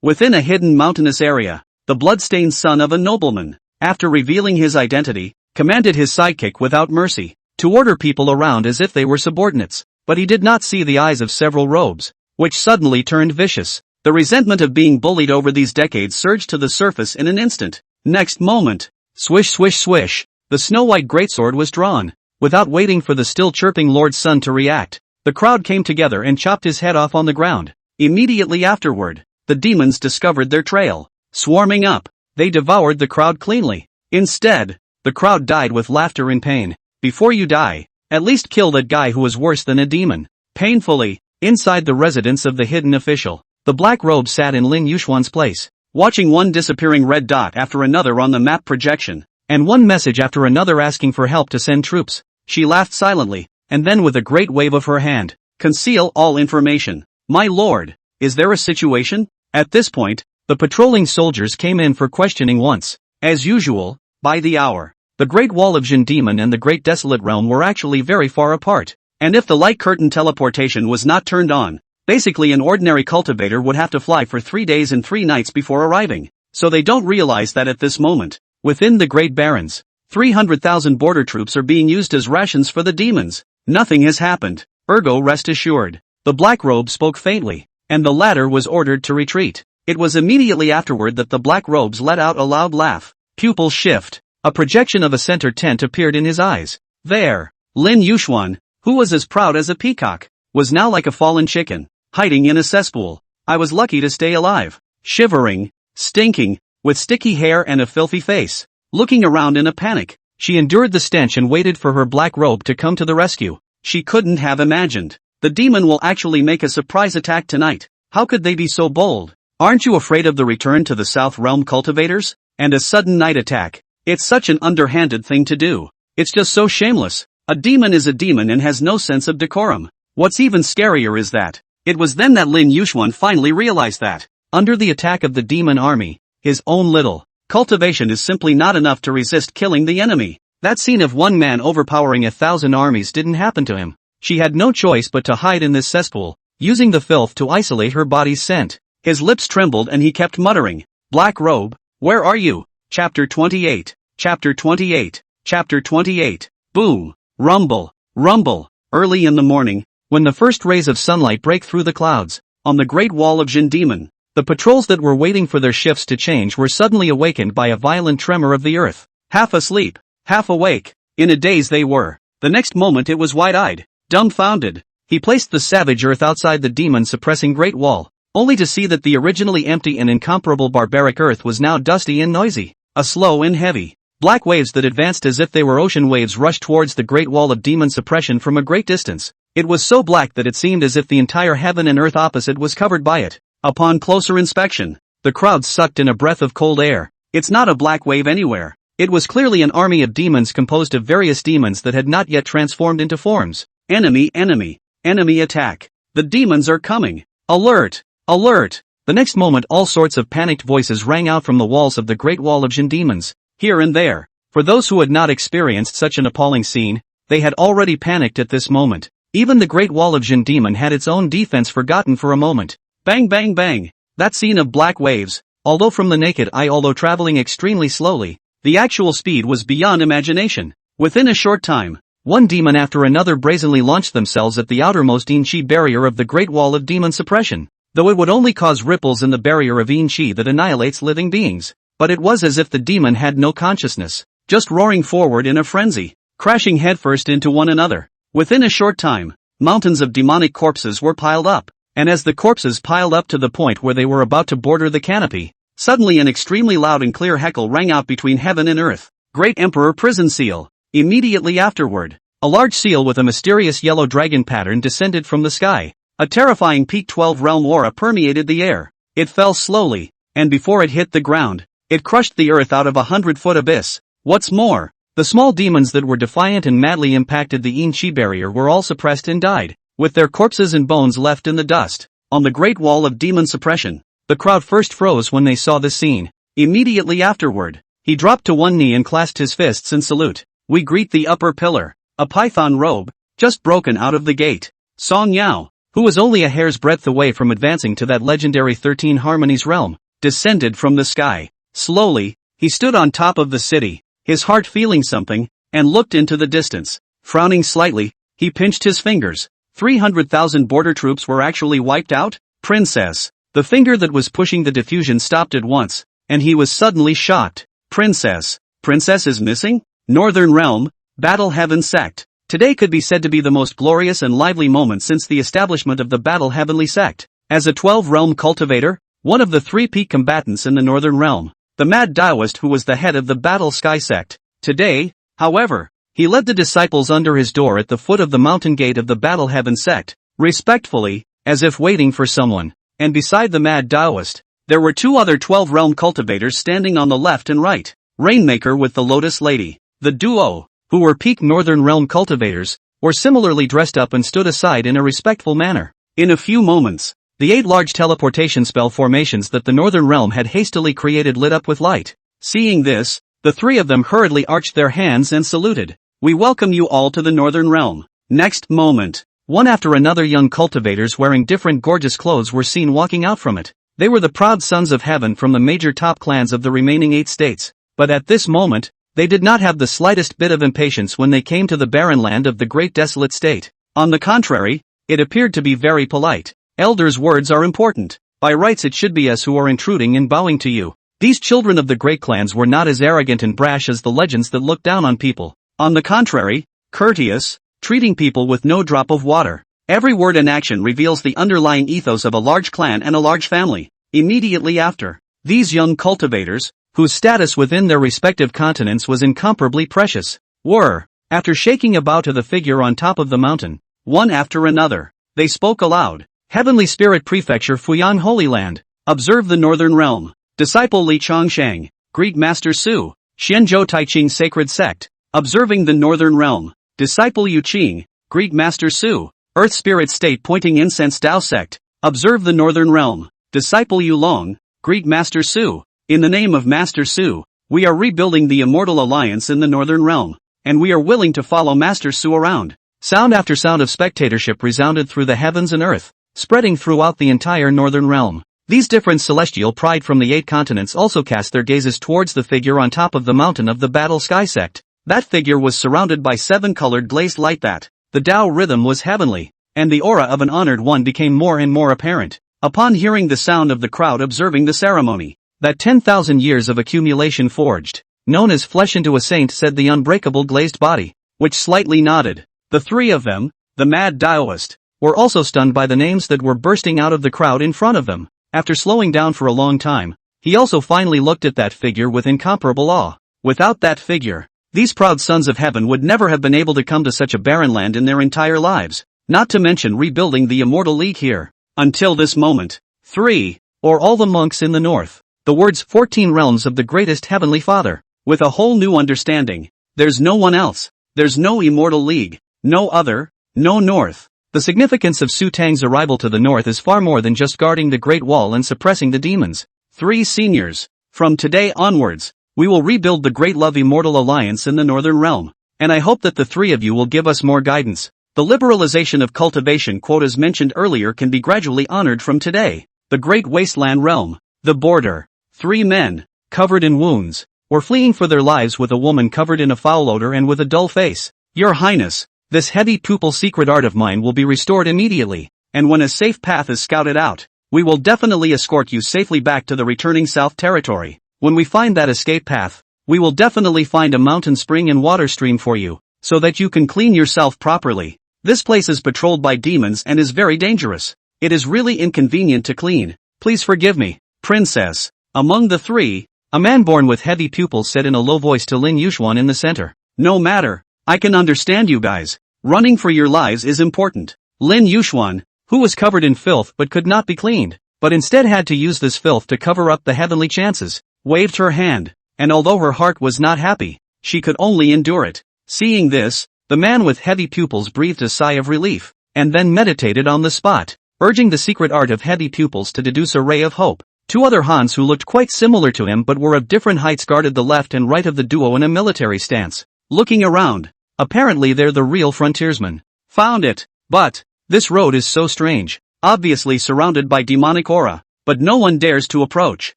Within a hidden mountainous area, the blood-stained son of a nobleman, after revealing his identity, commanded his sidekick without mercy to order people around as if they were subordinates. But he did not see the eyes of several robes, which suddenly turned vicious. The resentment of being bullied over these decades surged to the surface in an instant. Next moment, swish swish swish, the snow-white greatsword was drawn. Without waiting for the still chirping Lord's son to react, the crowd came together and chopped his head off on the ground. Immediately afterward, the demons discovered their trail. Swarming up, they devoured the crowd cleanly. Instead, the crowd died with laughter and pain. Before you die, at least kill that guy who is worse than a demon. Painfully, inside the residence of the hidden official, the black robe sat in Lin Yuxuan's place, watching one disappearing red dot after another on the map projection. and one message after another asking for help to send troops. She laughed silently, and then with a great wave of her hand, "Conceal all information. My lord, is there a situation?" At this point, the patrolling soldiers came in for questioning once. As usual, by the hour, the Great Wall of Jin Demon and the Great Desolate Realm were actually very far apart. And if the light curtain teleportation was not turned on, basically an ordinary cultivator would have to fly for 3 days and 3 nights before arriving. So they don't realize that at this moment, within the Great Barrens, 300,000 border troops are being used as rations for the demons. Nothing has happened, ergo rest assured. The Black Robe spoke faintly, and the latter was ordered to retreat. It was immediately afterward that the Black Robes let out a loud laugh. Pupils shift. A projection of a center tent appeared in his eyes. There, Lin Yuxuan, who was as proud as a peacock, was now like a fallen chicken, hiding in a cesspool. I was lucky to stay alive. Shivering, stinking, with sticky hair and a filthy face. Looking around in a panic, she endured the stench and waited for her Black Robe to come to the rescue. She couldn't have imagined. The demon will actually make a surprise attack tonight. How could they be so bold? Aren't you afraid of the return to the South Realm cultivators? And a sudden night attack. It's such an underhanded thing to do. It's just so shameless. A demon is a demon and has no sense of decorum. What's even scarier is that it was then that Lin Yuxuan finally realized that, under the attack of the demon army, his own little cultivation is simply not enough to resist killing the enemy. That scene of one man overpowering 1,000 armies didn't happen to him. She had no choice but to hide in this cesspool, using the filth to isolate her body's scent. His lips trembled and he kept muttering, "Black Robe, where are you?" Chapter 28. Chapter 28. Chapter 28. Boom. Rumble. Rumble. Early in the morning, when the first rays of sunlight break through the clouds, on the Great Wall of Jin Demon, the patrols that were waiting for their shifts to change were suddenly awakened by a violent tremor of the earth. Half asleep, half awake, in a daze they were. The next moment it was wide-eyed, dumbfounded. He placed the savage earth outside the demon-suppressing Great Wall, only to see that the originally empty and incomparable barbaric earth was now dusty and noisy. A slow and heavy, black waves that advanced as if they were ocean waves rushed towards the Great Wall of demon suppression from a great distance. It was so black that it seemed as if the entire heaven and earth opposite was covered by it. Upon closer inspection, the crowd sucked in a breath of cold air. It's not a black wave anywhere. It was clearly an army of demons composed of various demons that had not yet transformed into forms. Enemy, enemy, enemy attack. The demons are coming. Alert, alert. The next moment all sorts of panicked voices rang out from the walls of the Great Wall of Jin Demons, here and there. For those who had not experienced such an appalling scene, they had already panicked at this moment. Even the Great Wall of Jin Demon had its own defense forgotten for a moment. Bang bang bang. That scene of black waves, although from the naked eye, although traveling extremely slowly, the actual speed was beyond imagination. Within a short time, one demon after another brazenly launched themselves at the outermost Yin Chi barrier of the Great Wall of Demon Suppression. Though it would only cause ripples in the barrier of Yin Chi that annihilates living beings. But it was as if the demon had no consciousness, just roaring forward in a frenzy, crashing headfirst into one another. Within a short time, mountains of demonic corpses were piled up, and as the corpses piled up to the point where they were about to border the canopy, suddenly an extremely loud and clear heckle rang out between heaven and earth. Great Emperor Prison Seal. Immediately afterward, a large seal with a mysterious yellow dragon pattern descended from the sky. A terrifying peak 12 realm aura permeated the air. It fell slowly, and before it hit the ground, it crushed the earth out of a 100-foot abyss. What's more, the small demons that were defiant and madly impacted the Yin Chi barrier were all suppressed and died, with their corpses and bones left in the dust. On the Great Wall of Demon Suppression, the crowd first froze when they saw the scene. Immediately afterward, he dropped to one knee and clasped his fists in salute. We greet the upper pillar, a python robe, just broken out of the gate. Song Yao, who was only a hair's breadth away from advancing to that legendary 13 Harmonies realm, descended from the sky. Slowly, he stood on top of the city, his heart feeling something, and looked into the distance. Frowning slightly, he pinched his fingers. 300,000 border troops were actually wiped out? Princess. The finger that was pushing the diffusion stopped at once, and he was suddenly shocked. Princess. Princess is missing? Northern Realm, Battle Heaven Sect. Today could be said to be the most glorious and lively moment since the establishment of the Battle Heavenly Sect. As a 12-realm cultivator, one of the 3 peak combatants in the Northern Realm, the Mad Taoist who was the head of the Battle Sky Sect. Today, however, he led the disciples under his door at the foot of the mountain gate of the Battle Heaven Sect, respectfully, as if waiting for someone. And beside the Mad Taoist, there were 2 other 12-realm cultivators standing on the left and right. Rainmaker with the Lotus Lady. The duo, who were peak Northern Realm cultivators, were similarly dressed up and stood aside in a respectful manner. In a few moments, the 8 large teleportation spell formations that the Northern Realm had hastily created lit up with light. Seeing this, the 3 of them hurriedly arched their hands and saluted. We welcome you all to the Northern Realm. Next moment, one after another young cultivators wearing different gorgeous clothes were seen walking out from it. They were the proud sons of heaven from the major top clans of the remaining 8 states. But at this moment, they did not have the slightest bit of impatience when they came to the barren land of the great desolate state. On the contrary, it appeared to be very polite. Elders' words are important. By rights it should be us who are intruding and bowing to you. These children of the great clans were not as arrogant and brash as the legends that look down on people. On the contrary, courteous, treating people with no drop of water. Every word and action reveals the underlying ethos of a large clan and a large family. Immediately after, these young cultivators, whose status within their respective continents was incomparably precious, were, after shaking a bow to the figure on top of the mountain, one after another, they spoke aloud. Heavenly Spirit Prefecture Fuyang Holy Land, observe the Northern Realm. Disciple Li Chongshang, Greek Master Su, Xianzhou Taiqing Sacred Sect, observing the Northern Realm. Disciple Yu Qing, Greek Master Su, Earth Spirit State Pointing Incense Tao Sect, observe the Northern Realm. Disciple Yu Long, Greek Master Su, in the name of Master Su, we are rebuilding the Immortal Alliance in the Northern Realm, and we are willing to follow Master Su around. Sound after sound of spectatorship resounded through the heavens and earth, spreading throughout the entire Northern Realm. These different celestial pride from the 8 continents also cast their gazes towards the figure on top of the mountain of the Battle Sky Sect. That figure was surrounded by 7 colored glazed light that, the Tao rhythm was heavenly, and the aura of an honored one became more and more apparent. Upon hearing the sound of the crowd observing the ceremony, that 10,000 years of accumulation forged, known as flesh into a saint, said the unbreakable glazed body, which slightly nodded. The 3 of them, the mad Taoist, were also stunned by the names that were bursting out of the crowd in front of them. After slowing down for a long time, he also finally looked at that figure with incomparable awe. Without that figure, these proud sons of heaven would never have been able to come to such a barren land in their entire lives, not to mention rebuilding the Immortal League here. Until this moment, 3, or all the monks in the north, the words 14 realms of the greatest heavenly Father, with a whole new understanding. There's no one else, there's no Immortal League, no other, no north. The significance of Xutang's arrival to the north is far more than just guarding the Great Wall and suppressing the demons. 3 seniors, from today onwards, we will rebuild the Great Love Immortal Alliance in the Northern Realm, and I hope that the 3 of you will give us more guidance. The liberalization of cultivation quotas mentioned earlier can be gradually honored from today. The Great Wasteland Realm, the border. 3 men, covered in wounds, were fleeing for their lives with a woman covered in a foul odor and with a dull face. Your Highness, this heavy pupil secret art of mine will be restored immediately, and when a safe path is scouted out, we will definitely escort you safely back to the returning South Territory. When we find that escape path, we will definitely find a mountain spring and water stream for you, so that you can clean yourself properly. This place is patrolled by demons and is very dangerous. It is really inconvenient to clean. Please forgive me, Princess. Among the 3, a man born with heavy pupils said in a low voice to Lin Yuxuan in the center. No matter. I can understand you guys. Running for your lives is important. Lin Yuxuan, who was covered in filth but could not be cleaned, but instead had to use this filth to cover up the heavenly chances, waved her hand, and although her heart was not happy, she could only endure it. Seeing this, the man with heavy pupils breathed a sigh of relief, and then meditated on the spot, urging the secret art of heavy pupils to deduce a ray of hope. 2 other Hans who looked quite similar to him but were of different heights guarded the left and right of the duo in a military stance. Looking around, apparently they're the real frontiersmen. Found it. But, this road is so strange, obviously surrounded by demonic aura, but no one dares to approach.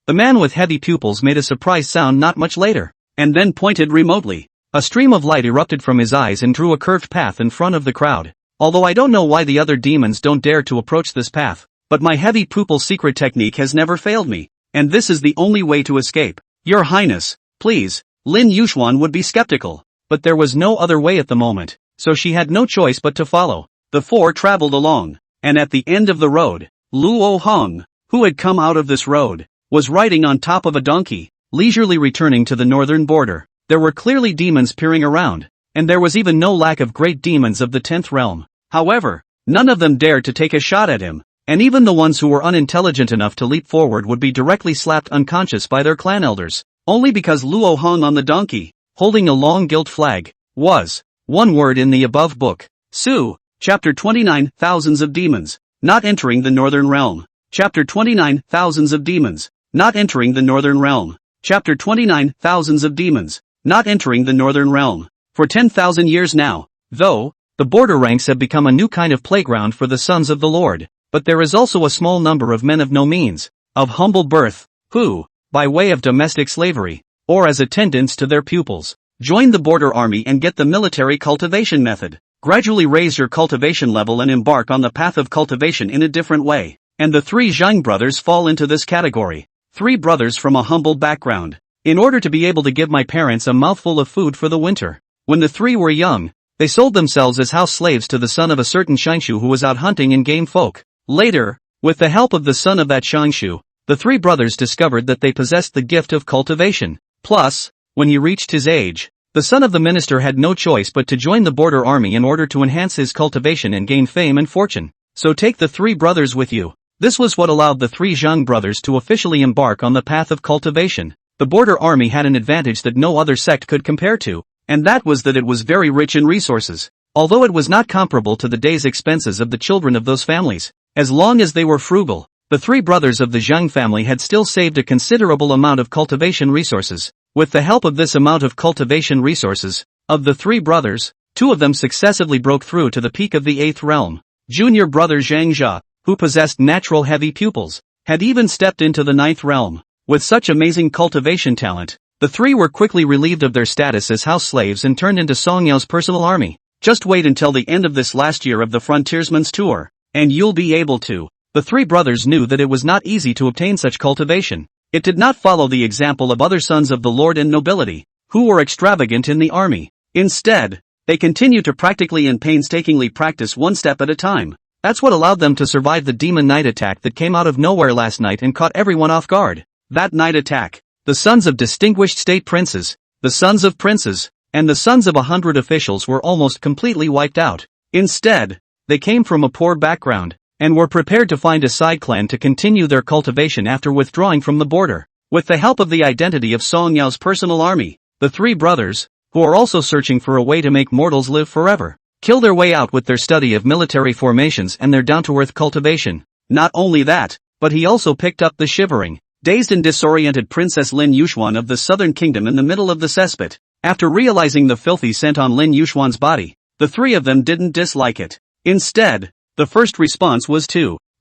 The man with heavy pupils made a surprised sound not much later, and then pointed remotely. A stream of light erupted from his eyes and drew a curved path in front of the crowd. Although I don't know why the other demons don't dare to approach this path, but my heavy pupil secret technique has never failed me, and this is the only way to escape. Your Highness, please. Lin Yuxuan would be skeptical, but there was no other way at the moment, so she had no choice but to follow. The 4 traveled along, and at the end of the road, Luo Hong, who had come out of this road, was riding on top of a donkey, leisurely returning to the northern border. There were clearly demons peering around, and there was even no lack of great demons of the 10th realm. However, none of them dared to take a shot at him, and even the ones who were unintelligent enough to leap forward would be directly slapped unconscious by their clan elders. only because Luo hung on the donkey, holding a long gilt flag, was one word in the above book. Su, Chapter 29, Thousands of Demons, not entering the Northern Realm. Chapter 29, Thousands of Demons, not entering the Northern Realm. Chapter 29, Thousands of Demons, not entering the Northern Realm. For 10,000 years now, though, the border ranks have become a new kind of playground for the sons of the Lord, but there is also a small number of men of no means, of humble birth, who, by way of domestic slavery, or as attendants to their pupils, join the border army and get the military cultivation method. Gradually raise your cultivation level and embark on the path of cultivation in a different way. And the three Zhang brothers fall into this category. 3 brothers from a humble background. In order to be able to give my parents a mouthful of food for the winter. When the 3 were young, they sold themselves as house slaves to the son of a certain Shangshu who was out hunting in game folk. Later, with the help of the son of that Shangshu, the 3 brothers discovered that they possessed the gift of cultivation. Plus, when he reached his age, the son of the minister had no choice but to join the border army in order to enhance his cultivation and gain fame and fortune. So take the 3 brothers with you. This was what allowed the 3 Zhang brothers to officially embark on the path of cultivation. The border army had an advantage that no other sect could compare to, and that was that it was very rich in resources. Although it was not comparable to the day's expenses of the children of those families, as long as they were frugal, the 3 brothers of the Zhang family had still saved a considerable amount of cultivation resources. With the help of this amount of cultivation resources, of the 3 brothers, 2 of them successively broke through to the peak of the 8th realm. Junior brother Zhang Jia, who possessed natural heavy pupils, had even stepped into the 9th realm. With such amazing cultivation talent, the 3 were quickly relieved of their status as house slaves and turned into Song Yao's personal army. Just wait until the end of this last year of the Frontiersman's tour, and you'll be able to. The 3 brothers knew that it was not easy to obtain such cultivation. It did not follow the example of other sons of the lord and nobility, who were extravagant in the army. Instead, they continued to practically and painstakingly practice one step at a time. That's what allowed them to survive the demon night attack that came out of nowhere last night and caught everyone off guard. That night attack, the sons of distinguished state princes, the sons of princes, and the sons of 100 officials were almost completely wiped out. Instead, they came from a poor background, and were prepared to find a side clan to continue their cultivation after withdrawing from the border. With the help of the identity of Song Yao's personal army, the 3 brothers, who are also searching for a way to make mortals live forever, kill their way out with their study of military formations and their down-to-earth cultivation. Not only that, but he also picked up the shivering, dazed and disoriented Princess Lin Yuxuan of the Southern Kingdom in the middle of the cesspit. After realizing the filthy scent on Lin Yuxuan's body, the 3 of them didn't dislike it. Instead, the first response was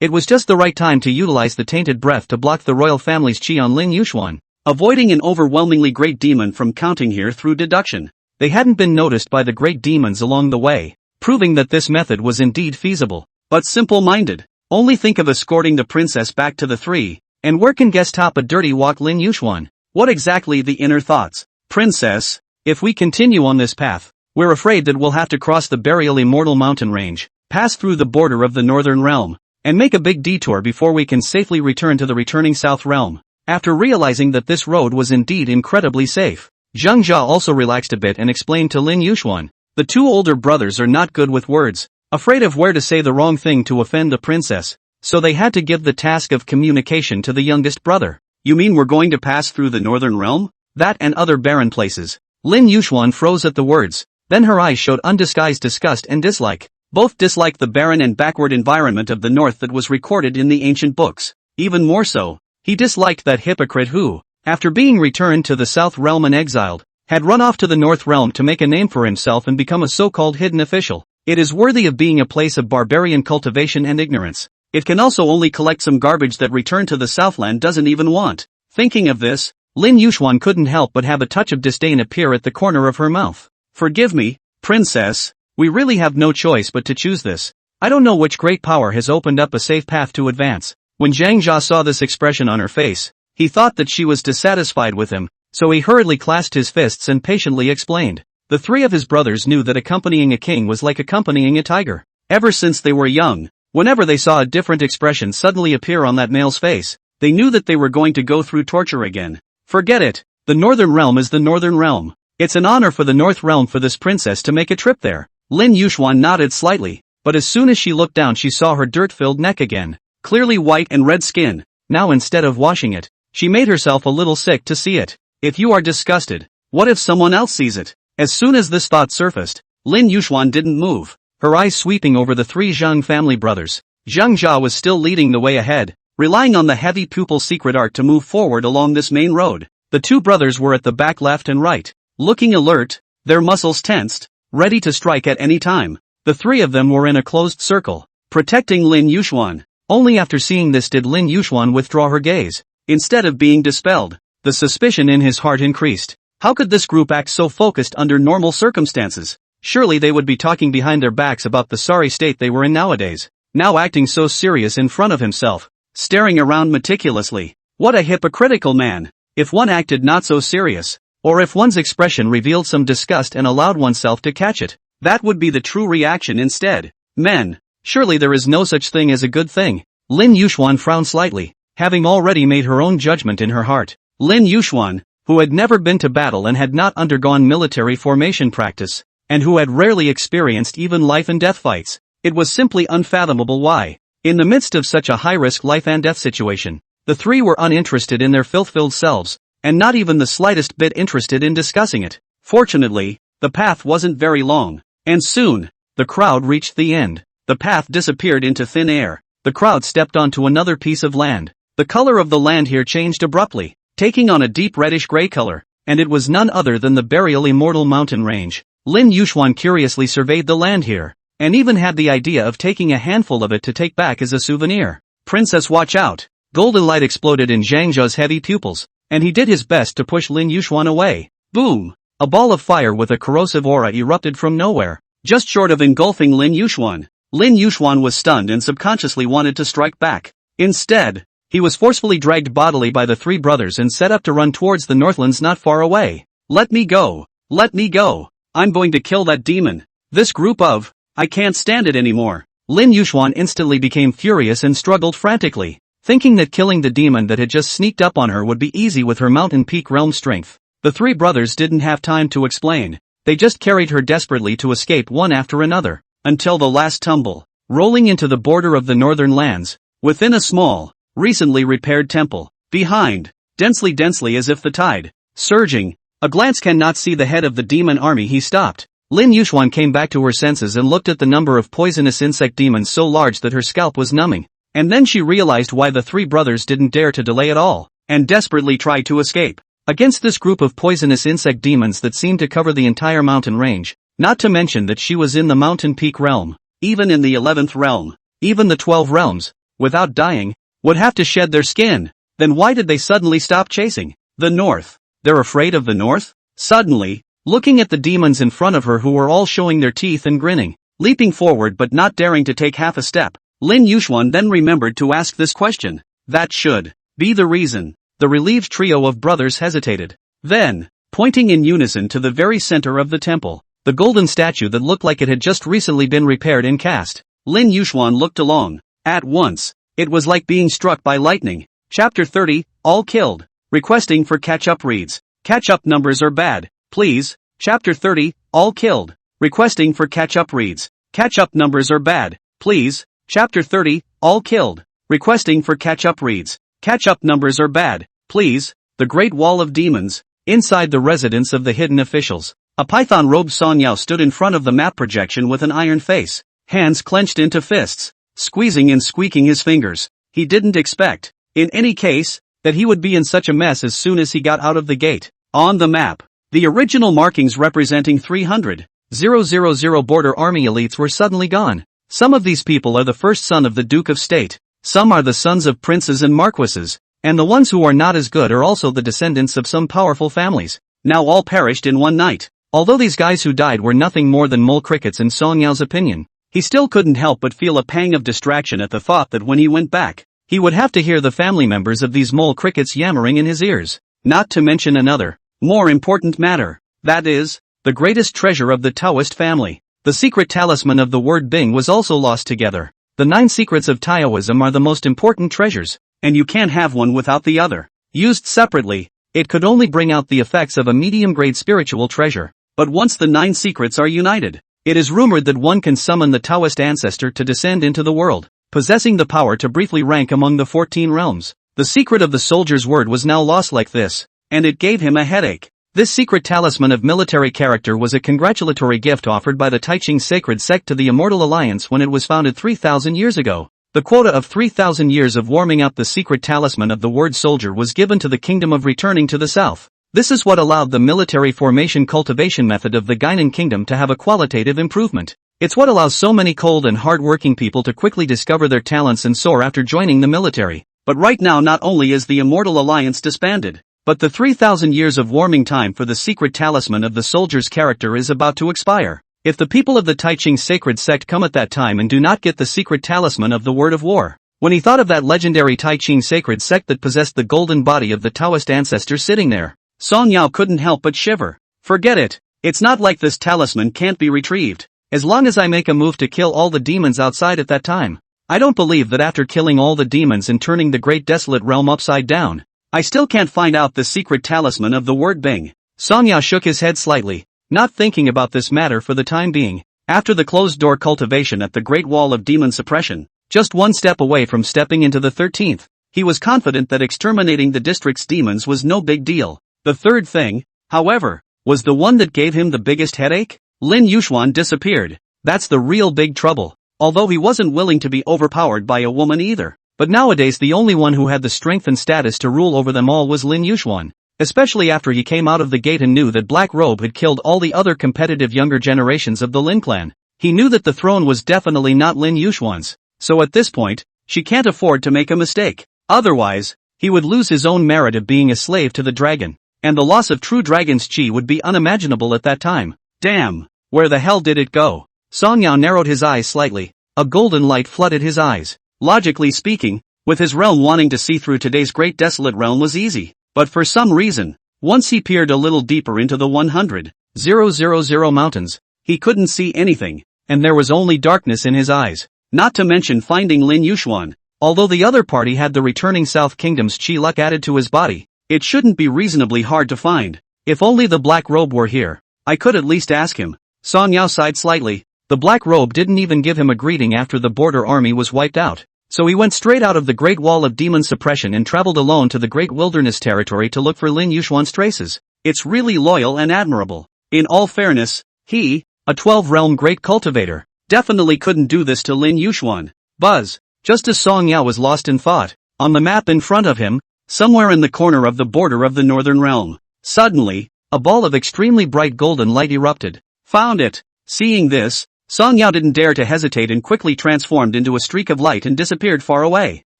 it was just the right time to utilize the tainted breath to block the royal family's qi on Lin Yuxuan, avoiding an overwhelmingly great demon from counting here through deduction. They hadn't been noticed by the great demons along the way, proving that this method was indeed feasible, but simple-minded. Only think of escorting the princess back to the 3, and where can guess top a dirty walk Lin Yuxuan? What exactly the inner thoughts? Princess, if we continue on this path, we're afraid that we'll have to cross the burial immortal mountain range, pass through the border of the northern realm, and make a big detour before we can safely return to the returning south realm. After realizing that this road was indeed incredibly safe, Zhang Jia also relaxed a bit and explained to Lin Yuxuan. The 2 older brothers are not good with words, afraid of where to say the wrong thing to offend the princess, so they had to give the task of communication to the youngest brother. You mean we're going to pass through the northern realm? That and other barren places. Lin Yuxuan froze at the words, then her eyes showed undisguised disgust and dislike. Both disliked the barren and backward environment of the north that was recorded in the ancient books. Even more so, he disliked that hypocrite who, after being returned to the south realm and exiled, had run off to the north realm to make a name for himself and become a so-called hidden official. It is worthy of being a place of barbarian cultivation and ignorance. It can also only collect some garbage that return to the southland doesn't even want. Thinking of this, Lin Yuxuan couldn't help but have a touch of disdain appear at the corner of her mouth. Forgive me, princess. We really have no choice but to choose this. I don't know which great power has opened up a safe path to advance. When Zhang Jia saw this expression on her face, he thought that she was dissatisfied with him, so he hurriedly clasped his fists and patiently explained. The 3 of his brothers knew that accompanying a king was like accompanying a tiger. Ever since they were young, whenever they saw a different expression suddenly appear on that male's face, they knew that they were going to go through torture again. Forget it. The northern realm is the northern realm. It's an honor for the north realm for this princess to make a trip there. Lin Yuxuan nodded slightly, but as soon as she looked down she saw her dirt-filled neck again, clearly white and red skin. Now instead of washing it, she made herself a little sick to see it. If you are disgusted, what if someone else sees it? As soon as this thought surfaced, Lin Yuxuan didn't move, her eyes sweeping over the three Zhang family brothers. Zhang Jia was still leading the way ahead, relying on the heavy pupil secret art to move forward along this main road. The two brothers were at the back left and right, looking alert, their muscles tensed, ready to strike at any time. The three of them were in a closed circle, protecting Lin Yuxuan. Only after seeing this did Lin Yuxuan withdraw her gaze. Instead of being dispelled, the suspicion in his heart increased. How could this group act so focused under normal circumstances? Surely they would be talking behind their backs about the sorry state they were in nowadays. Now acting so serious in front of himself, staring around meticulously. What a hypocritical man! If one acted not so serious, or if one's expression revealed some disgust and allowed oneself to catch it, that would be the true reaction instead. Men, surely there is no such thing as a good thing. Lin Yuxuan frowned slightly, having already made her own judgment in her heart. Lin Yuxuan, who had never been to battle and had not undergone military formation practice, and who had rarely experienced even life and death fights, it was simply unfathomable why, in the midst of such a high-risk life and death situation, the three were uninterested in their filth-filled selves, and not even the slightest bit interested in discussing it. Fortunately, the path wasn't very long, and soon, the crowd reached the end. The path disappeared into thin air. The crowd stepped onto another piece of land. The color of the land here changed abruptly, taking on a deep reddish-gray color, and it was none other than the burial immortal mountain range. Lin Yuxuan curiously surveyed the land here, and even had the idea of taking a handful of it to take back as a souvenir. Princess, watch out! Golden light exploded in Zhang Zha's heavy pupils, and he did his best to push Lin Yuxuan away. Boom! A ball of fire with a corrosive aura erupted from nowhere, just short of engulfing Lin Yuxuan. Lin Yuxuan was stunned and subconsciously wanted to strike back. Instead, he was forcefully dragged bodily by the three brothers and set up to run towards the northlands not far away. Let me go! Let me go! I'm going to kill that demon! This group of... I can't stand it anymore. Lin Yuxuan instantly became furious and struggled frantically, thinking that killing the demon that had just sneaked up on her would be easy with her mountain peak realm strength. The three brothers didn't have time to explain. They just carried her desperately to escape one after another, until the last tumble, rolling into the border of the northern lands, within a small, recently repaired temple. Behind, densely as if the tide, surging, a glance cannot see the head of the demon army. He stopped. Lin Yuxuan came back to her senses and looked at the number of poisonous insect demons so large that her scalp was numbing. And then she realized why the three brothers didn't dare to delay at all, and desperately try to escape. Against this group of poisonous insect demons that seemed to cover the entire mountain range, not to mention that she was in the mountain peak realm, even in the 11th realm, even the 12 realms, without dying, would have to shed their skin. Then why did they suddenly stop chasing the north? They're afraid of the north? Suddenly, looking at the demons in front of her who were all showing their teeth and grinning, leaping forward but not daring to take half a step, Lin Yuxuan then remembered to ask this question. That should be the reason. The relieved trio of brothers hesitated. Then, pointing in unison to the very center of the temple, the golden statue that looked like it had just recently been repaired and cast, Lin Yuxuan looked along. At once, it was like being struck by lightning. Chapter 30, All Killed. Requesting for catch-up reads. Catch-up numbers are bad, please. Chapter 30, All Killed. Requesting for catch-up reads. Catch-up numbers are bad, please. Chapter 30, All Killed. Requesting for catch-up reads. Catch-up numbers are bad, please. The Great Wall of Demons. Inside the residence of the hidden officials, a python-robed Song Yao stood in front of the map projection with an iron face, hands clenched into fists, squeezing and squeaking his fingers. He didn't expect, in any case, that he would be in such a mess as soon as he got out of the gate. On the map, the original markings representing 300,000 border army elites were suddenly gone. Some of these people are the first son of the Duke of State, some are the sons of princes and marquises, and the ones who are not as good are also the descendants of some powerful families. Now all perished in one night. Although these guys who died were nothing more than mole crickets in Song Yao's opinion, he still couldn't help but feel a pang of distraction at the thought that when he went back, he would have to hear the family members of these mole crickets yammering in his ears. Not to mention another, more important matter, that is, the greatest treasure of the Taoist family. The secret talisman of the word Bing was also lost together. The 9 secrets of Taoism are the most important treasures, and you can't have one without the other. Used separately, it could only bring out the effects of a medium-grade spiritual treasure. But once the 9 secrets are united, it is rumored that one can summon the Taoist ancestor to descend into the world, possessing the power to briefly rank among the 14 realms. The secret of the soldier's word was now lost like this. and it gave him a headache. This secret talisman of military character was a congratulatory gift offered by the Qing sacred sect to the Immortal Alliance when it was founded 3,000 years ago. The quota of 3,000 years of warming up the secret talisman of the word soldier was given to the Kingdom of Returning to the South. This is what allowed the military formation cultivation method of the Guinan Kingdom to have a qualitative improvement. It's what allows so many cold and hard-working people to quickly discover their talents and soar after joining the military. But right now not only is the Immortal Alliance disbanded, but the 3,000 years of warming time for the secret talisman of the soldier's character is about to expire. If the people of the Qing sacred sect come at that time and do not get the secret talisman of the word of war. When he thought of that legendary Qing sacred sect that possessed the golden body of the Taoist ancestor sitting there, Song Yao couldn't help but shiver. Forget it. It's not like this talisman can't be retrieved. As long as I make a move to kill all the demons outside at that time. I don't believe that after killing all the demons and turning the great desolate realm upside down, I still can't find out the secret talisman of the word Bing. Song Yao shook his head slightly, not thinking about this matter for the time being. After the closed-door cultivation at the Great Wall of Demon Suppression, just one step away from stepping into the 13th, he was confident that exterminating the district's demons was no big deal. The third thing, however, was the one that gave him the biggest headache. Lin Yuxuan disappeared. That's the real big trouble. Although he wasn't willing to be overpowered by a woman either. But nowadays the only one who had the strength and status to rule over them all was Lin Yuxuan. Especially after he came out of the gate and knew that Black Robe had killed all the other competitive younger generations of the Lin clan. He knew that the throne was definitely not Lin Yuxuan's. So at this point, she can't afford to make a mistake. Otherwise, he would lose his own merit of being a slave to the dragon. And the loss of true dragon's chi would be unimaginable at that time. Damn, where the hell did it go? Song Yao narrowed his eyes slightly. A golden light flooded his eyes. Logically speaking, with his realm wanting to see through today's great desolate realm was easy. But for some reason, once he peered a little deeper into the 100,000 mountains, he couldn't see anything, and there was only darkness in his eyes. Not to mention finding Lin Yuxuan. Although the other party had the returning South Kingdom's chi luck added to his body, it shouldn't be reasonably hard to find. If only the Black Robe were here, I could at least ask him. Song Yao sighed slightly. The Black Robe didn't even give him a greeting after the border army was wiped out. So he went straight out of the Great Wall of Demon Suppression and traveled alone to the Great Wilderness territory to look for Lin Yuxuan's traces. It's really loyal and admirable. In all fairness, he, a 12-realm Great Cultivator, definitely couldn't do this to Lin Yuxuan. Buzz. Just as Song Yao was lost in thought, on the map in front of him, somewhere in the corner of the border of the Northern Realm, suddenly, a ball of extremely bright golden light erupted. Found it. Seeing this, Song Yao didn't dare to hesitate and quickly transformed into a streak of light and disappeared far away.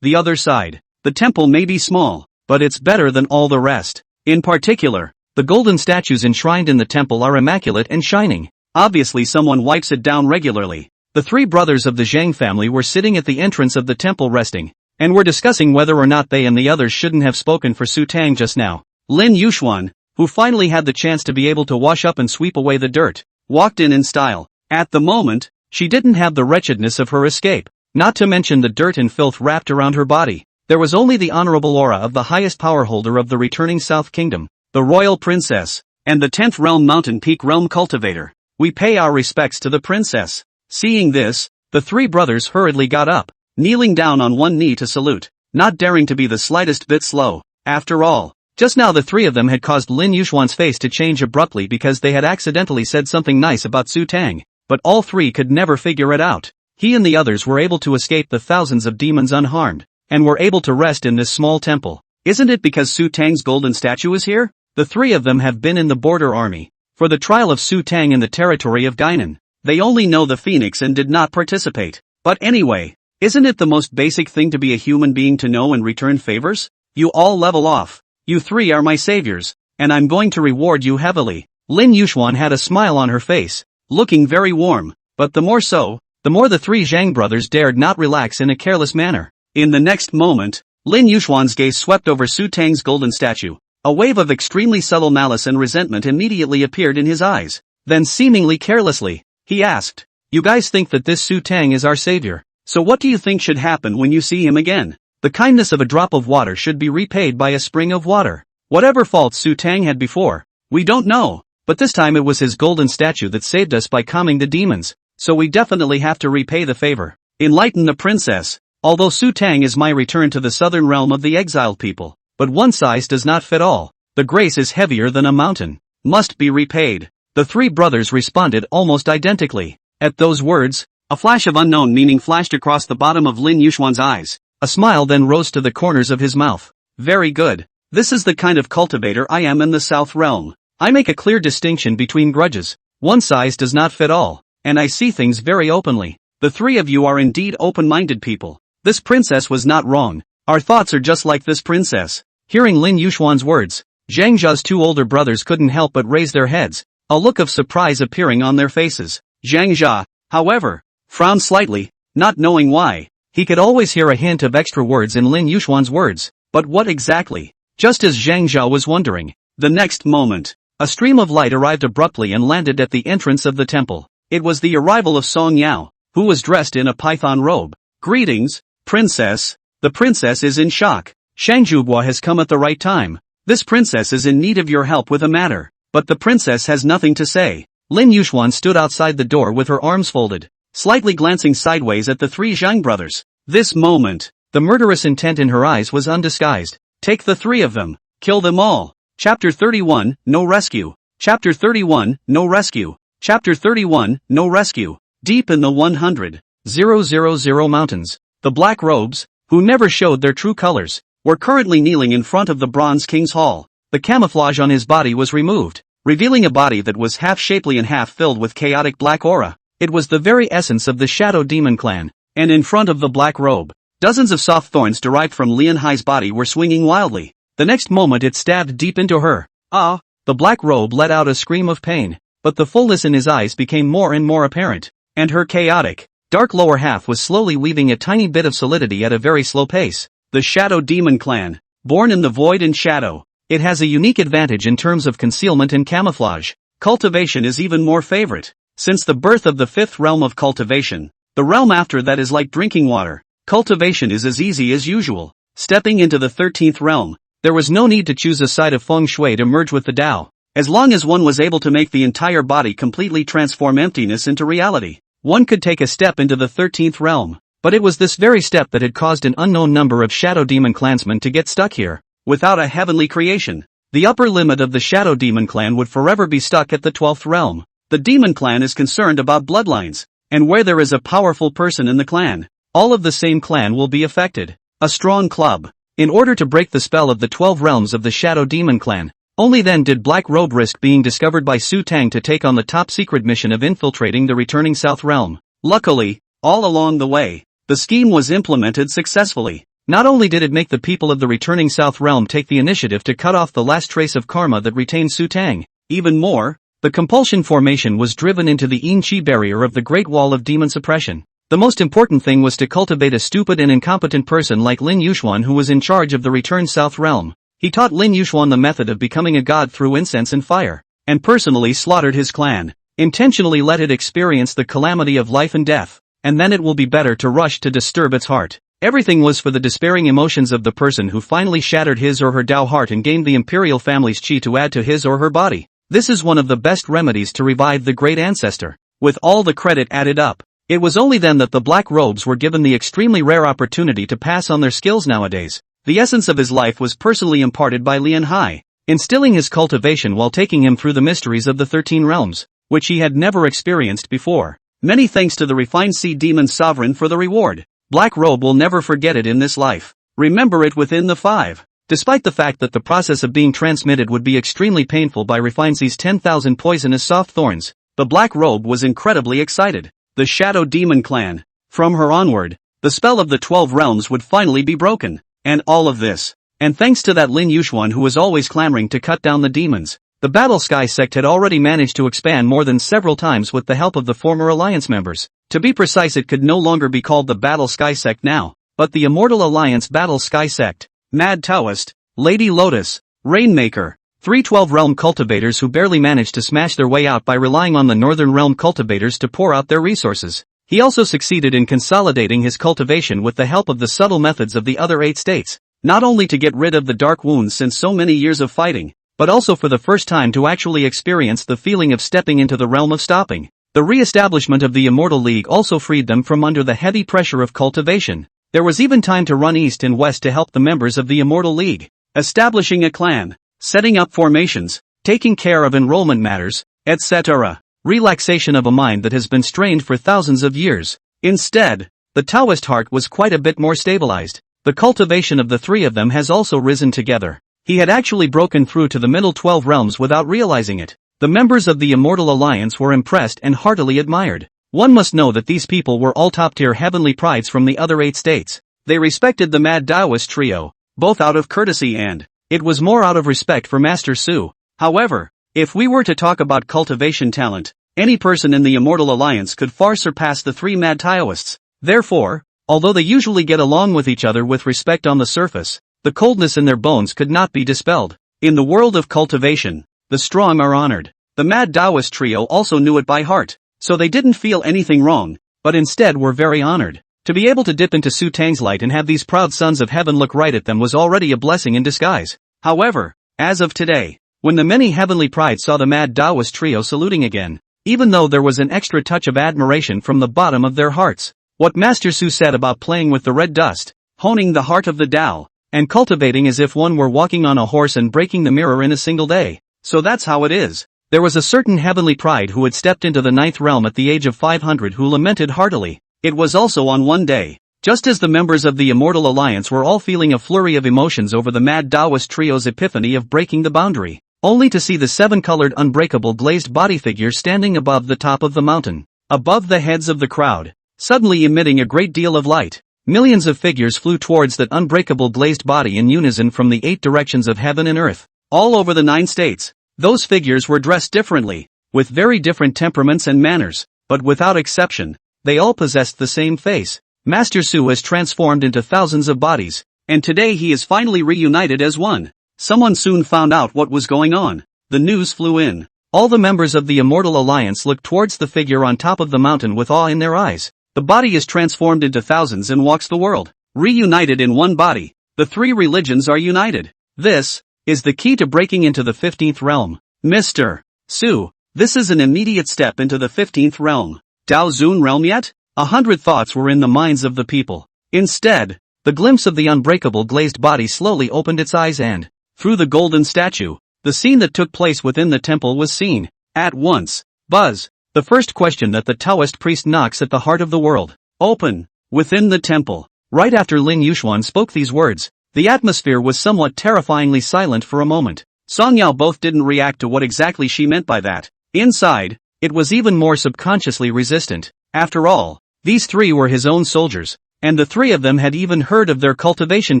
The other side. The temple may be small, but it's better than all the rest. In particular, the golden statues enshrined in the temple are immaculate and shining. Obviously someone wipes it down regularly. The three brothers of the Zhang family were sitting at the entrance of the temple resting, and were discussing whether or not they and the others shouldn't have spoken for Xutang just now. Lin Yuxuan, who finally had the chance to be able to wash up and sweep away the dirt, walked in style. At the moment, she didn't have the wretchedness of her escape, not to mention the dirt and filth wrapped around her body. There was only the honorable aura of the highest power holder of the returning South Kingdom, the royal princess, and the 10th realm mountain peak realm cultivator. We pay our respects to the princess. Seeing this, the three brothers hurriedly got up, kneeling down on one knee to salute, not daring to be the slightest bit slow. After all, just now the three of them had caused Lin Yuxuan's face to change abruptly because they had accidentally said something nice about Xutang. But all three could never figure it out. He and the others were able to escape the thousands of demons unharmed, and were able to rest in this small temple. Isn't it because Xutang's golden statue is here? The three of them have been in the border army for the trial of Xutang in the territory of Guinan. They only know the phoenix and did not participate. But anyway, isn't it the most basic thing to be a human being to know and return favors? You all level off. You three are my saviors, and I'm going to reward you heavily. Lin Yuxuan had a smile on her face, looking very warm, but the more so, the more the three Zhang brothers dared not relax in a careless manner. In the next moment, Lin Yuxuan's gaze swept over Xutang's golden statue. A wave of extremely subtle malice and resentment immediately appeared in his eyes. Then seemingly carelessly, he asked, "You guys think that this Xutang is our savior, so what do you think should happen when you see him again? The kindness of a drop of water should be repaid by a spring of water. Whatever faults Xutang had before, we don't know. But this time it was his golden statue that saved us by calming the demons, so we definitely have to repay the favor. Enlighten the princess. Although Xutang is my return to the southern realm of the exiled people, but one size does not fit all. The grace is heavier than a mountain. Must be repaid. The three brothers responded almost identically. At those words, a flash of unknown meaning flashed across the bottom of Lin Yuxuan's eyes. A smile then rose to the corners of his mouth. Very good. This is the kind of cultivator I am in the South Realm. I make a clear distinction between grudges. One size does not fit all, and I see things very openly. The three of you are indeed open-minded people. This princess was not wrong. Our thoughts are just like this princess. Hearing Lin Yuxuan's words, Zhang Zha's two older brothers couldn't help but raise their heads, a look of surprise appearing on their faces. Zhang Zha, however, frowned slightly, not knowing why. He could always hear a hint of extra words in Lin Yuxuan's words, but what exactly? Just as Zhang Zha was wondering, the next moment, a stream of light arrived abruptly and landed at the entrance of the temple. It was the arrival of Song Yao, who was dressed in a python robe. Greetings, princess. The princess is in shock. Shangzhuguo has come at the right time. This princess is in need of your help with a matter. But the princess has nothing to say. Lin Yuxuan stood outside the door with her arms folded, slightly glancing sideways at the three Zhang brothers. This moment, the murderous intent in her eyes was undisguised. Take the three of them. Kill them all. Chapter 31, No Rescue. Chapter 31, No Rescue. Chapter 31, No Rescue. Deep in the 100,000 mountains, the black robes, who never showed their true colors, were currently kneeling in front of the Bronze King's Hall. The camouflage on his body was removed, revealing a body that was half shapely and half filled with chaotic black aura. It was the very essence of the Shadow Demon clan, and in front of the black robe, dozens of soft thorns derived from Lian Hai's body were swinging wildly. The next moment it stabbed deep into her. Ah! The black robe let out a scream of pain, but the fullness in his eyes became more and more apparent, and her chaotic, dark lower half was slowly weaving a tiny bit of solidity at a very slow pace. The Shadow Demon clan, born in the void and shadow. It has a unique advantage in terms of concealment and camouflage. Cultivation is even more favorite. Since the birth of the fifth realm of cultivation, the realm after that is like drinking water. Cultivation is as easy as usual. Stepping into the 13th realm, there was no need to choose a side of feng shui to merge with the Tao. As long as one was able to make the entire body completely transform emptiness into reality, one could take a step into the 13th realm. But it was this very step that had caused an unknown number of Shadow Demon clansmen to get stuck here. Without a heavenly creation, the upper limit of the Shadow Demon clan would forever be stuck at the 12th realm. The Demon clan is concerned about bloodlines, and where there is a powerful person in the clan, all of the same clan will be affected. A strong club. In order to break the spell of the 12 realms of the Shadow Demon clan, only then did Black Robe risk being discovered by Xutang to take on the top secret mission of infiltrating the returning South realm. Luckily, all along the way, the scheme was implemented successfully. Not only did it make the people of the returning South realm take the initiative to cut off the last trace of karma that retained Xutang, even more, the compulsion formation was driven into the Yin Qi barrier of the Great Wall of Demon Suppression. The most important thing was to cultivate a stupid and incompetent person like Lin Yuxuan who was in charge of the returned South realm. He taught Lin Yuxuan the method of becoming a god through incense and fire, and personally slaughtered his clan, intentionally let it experience the calamity of life and death, and then it will be better to rush to disturb its heart. Everything was for the despairing emotions of the person who finally shattered his or her Tao heart and gained the imperial family's qi to add to his or her body. This is one of the best remedies to revive the great ancestor. With all the credit added up, it was only then that the black robes were given the extremely rare opportunity to pass on their skills nowadays. The essence of his life was personally imparted by Lian Hai, instilling his cultivation while taking him through the mysteries of the 13 realms, which he had never experienced before. Many thanks to the refined sea demon sovereign for the reward. Black Robe will never forget it in this life. Remember it within the 5. Despite the fact that the process of being transmitted would be extremely painful by refined sea's 10,000 poisonous soft thorns, the Black Robe was incredibly excited. The Shadow Demon clan. From her onward, the spell of the 12 realms would finally be broken. And all of this, and thanks to that Lin Yuxuan who was always clamoring to cut down the demons, the Battle Sky sect had already managed to expand more than several times with the help of the former alliance members. To be precise, it could no longer be called the Battle Sky sect now, but the Immortal Alliance Battle Sky sect. Mad Taoist, Lady Lotus, Rainmaker, 3 12-realm cultivators who barely managed to smash their way out by relying on the Northern Realm cultivators to pour out their resources. He also succeeded in consolidating his cultivation with the help of the subtle methods of the other 8 states, not only to get rid of the dark wounds since so many years of fighting, but also for the first time to actually experience the feeling of stepping into the realm of stopping. The re-establishment of the Immortal League also freed them from under the heavy pressure of cultivation. There was even time to run east and west to help the members of the Immortal League. Establishing a clan. setting up formations, taking care of enrollment matters, etc. Relaxation of a mind that has been strained for thousands of years. Instead, the Taoist heart was quite a bit more stabilized. The cultivation of the three of them has also risen together. He had actually broken through to the middle 12 realms without realizing it. The members of the Immortal Alliance were impressed and heartily admired. One must know that these people were all top-tier heavenly prides from the other 8 states. They respected the Mad Taoist trio, both out of courtesy and, it was more out of respect for Master Su. However, if we were to talk about cultivation talent, any person in the Immortal Alliance could far surpass the 3 Mad Taoists. Therefore, although they usually get along with each other with respect on the surface, the coldness in their bones could not be dispelled. In the world of cultivation, the strong are honored. The Mad Taoist trio also knew it by heart, so they didn't feel anything wrong, but instead were very honored. To be able to dip into Xutang's light and have these proud sons of heaven look right at them was already a blessing in disguise. However, as of today, when the many heavenly prides saw the Mad Taoist trio saluting again, even though there was an extra touch of admiration from the bottom of their hearts, what Master Su said about playing with the red dust, honing the heart of the Tao, and cultivating as if one were walking on a horse and breaking the mirror in a single day. So that's how it is. There was a certain heavenly pride who had stepped into the 9th realm at the age of 500 who lamented heartily. It was also on one day, just as the members of the Immortal Alliance were all feeling a flurry of emotions over the Mad Taoist trio's epiphany of breaking the boundary, only to see the 7-colored unbreakable glazed body figure standing above the top of the mountain, above the heads of the crowd, suddenly emitting a great deal of light. Millions of figures flew towards that unbreakable glazed body in unison from the 8 directions of heaven and earth, all over the 9 states. Those figures were dressed differently, with very different temperaments and manners, but without exception, they all possessed the same face. Master Su has transformed into thousands of bodies, and today he is finally reunited as one. Someone soon found out what was going on. The news flew in. All the members of the Immortal Alliance looked towards the figure on top of the mountain with awe in their eyes. The body is transformed into thousands and walks the world. Reunited in one body, the 3 religions are united. This is the key to breaking into the 15th realm. Mr. Su, this is an immediate step into the 15th realm. Dao Zun realm yet? 100 thoughts were in the minds of the people. Instead, the glimpse of the unbreakable glazed body slowly opened its eyes and, through the golden statue, the scene that took place within the temple was seen. At once, buzz. The first question that the Taoist priest knocks at the heart of the world. Open. Within the temple. Right after Lin Yuxuan spoke these words, the atmosphere was somewhat terrifyingly silent for a moment. Song Yao both didn't react to what exactly she meant by that. Inside, it was even more subconsciously resistant. After all, these 3 were his own soldiers, and the 3 of them had even heard of their cultivation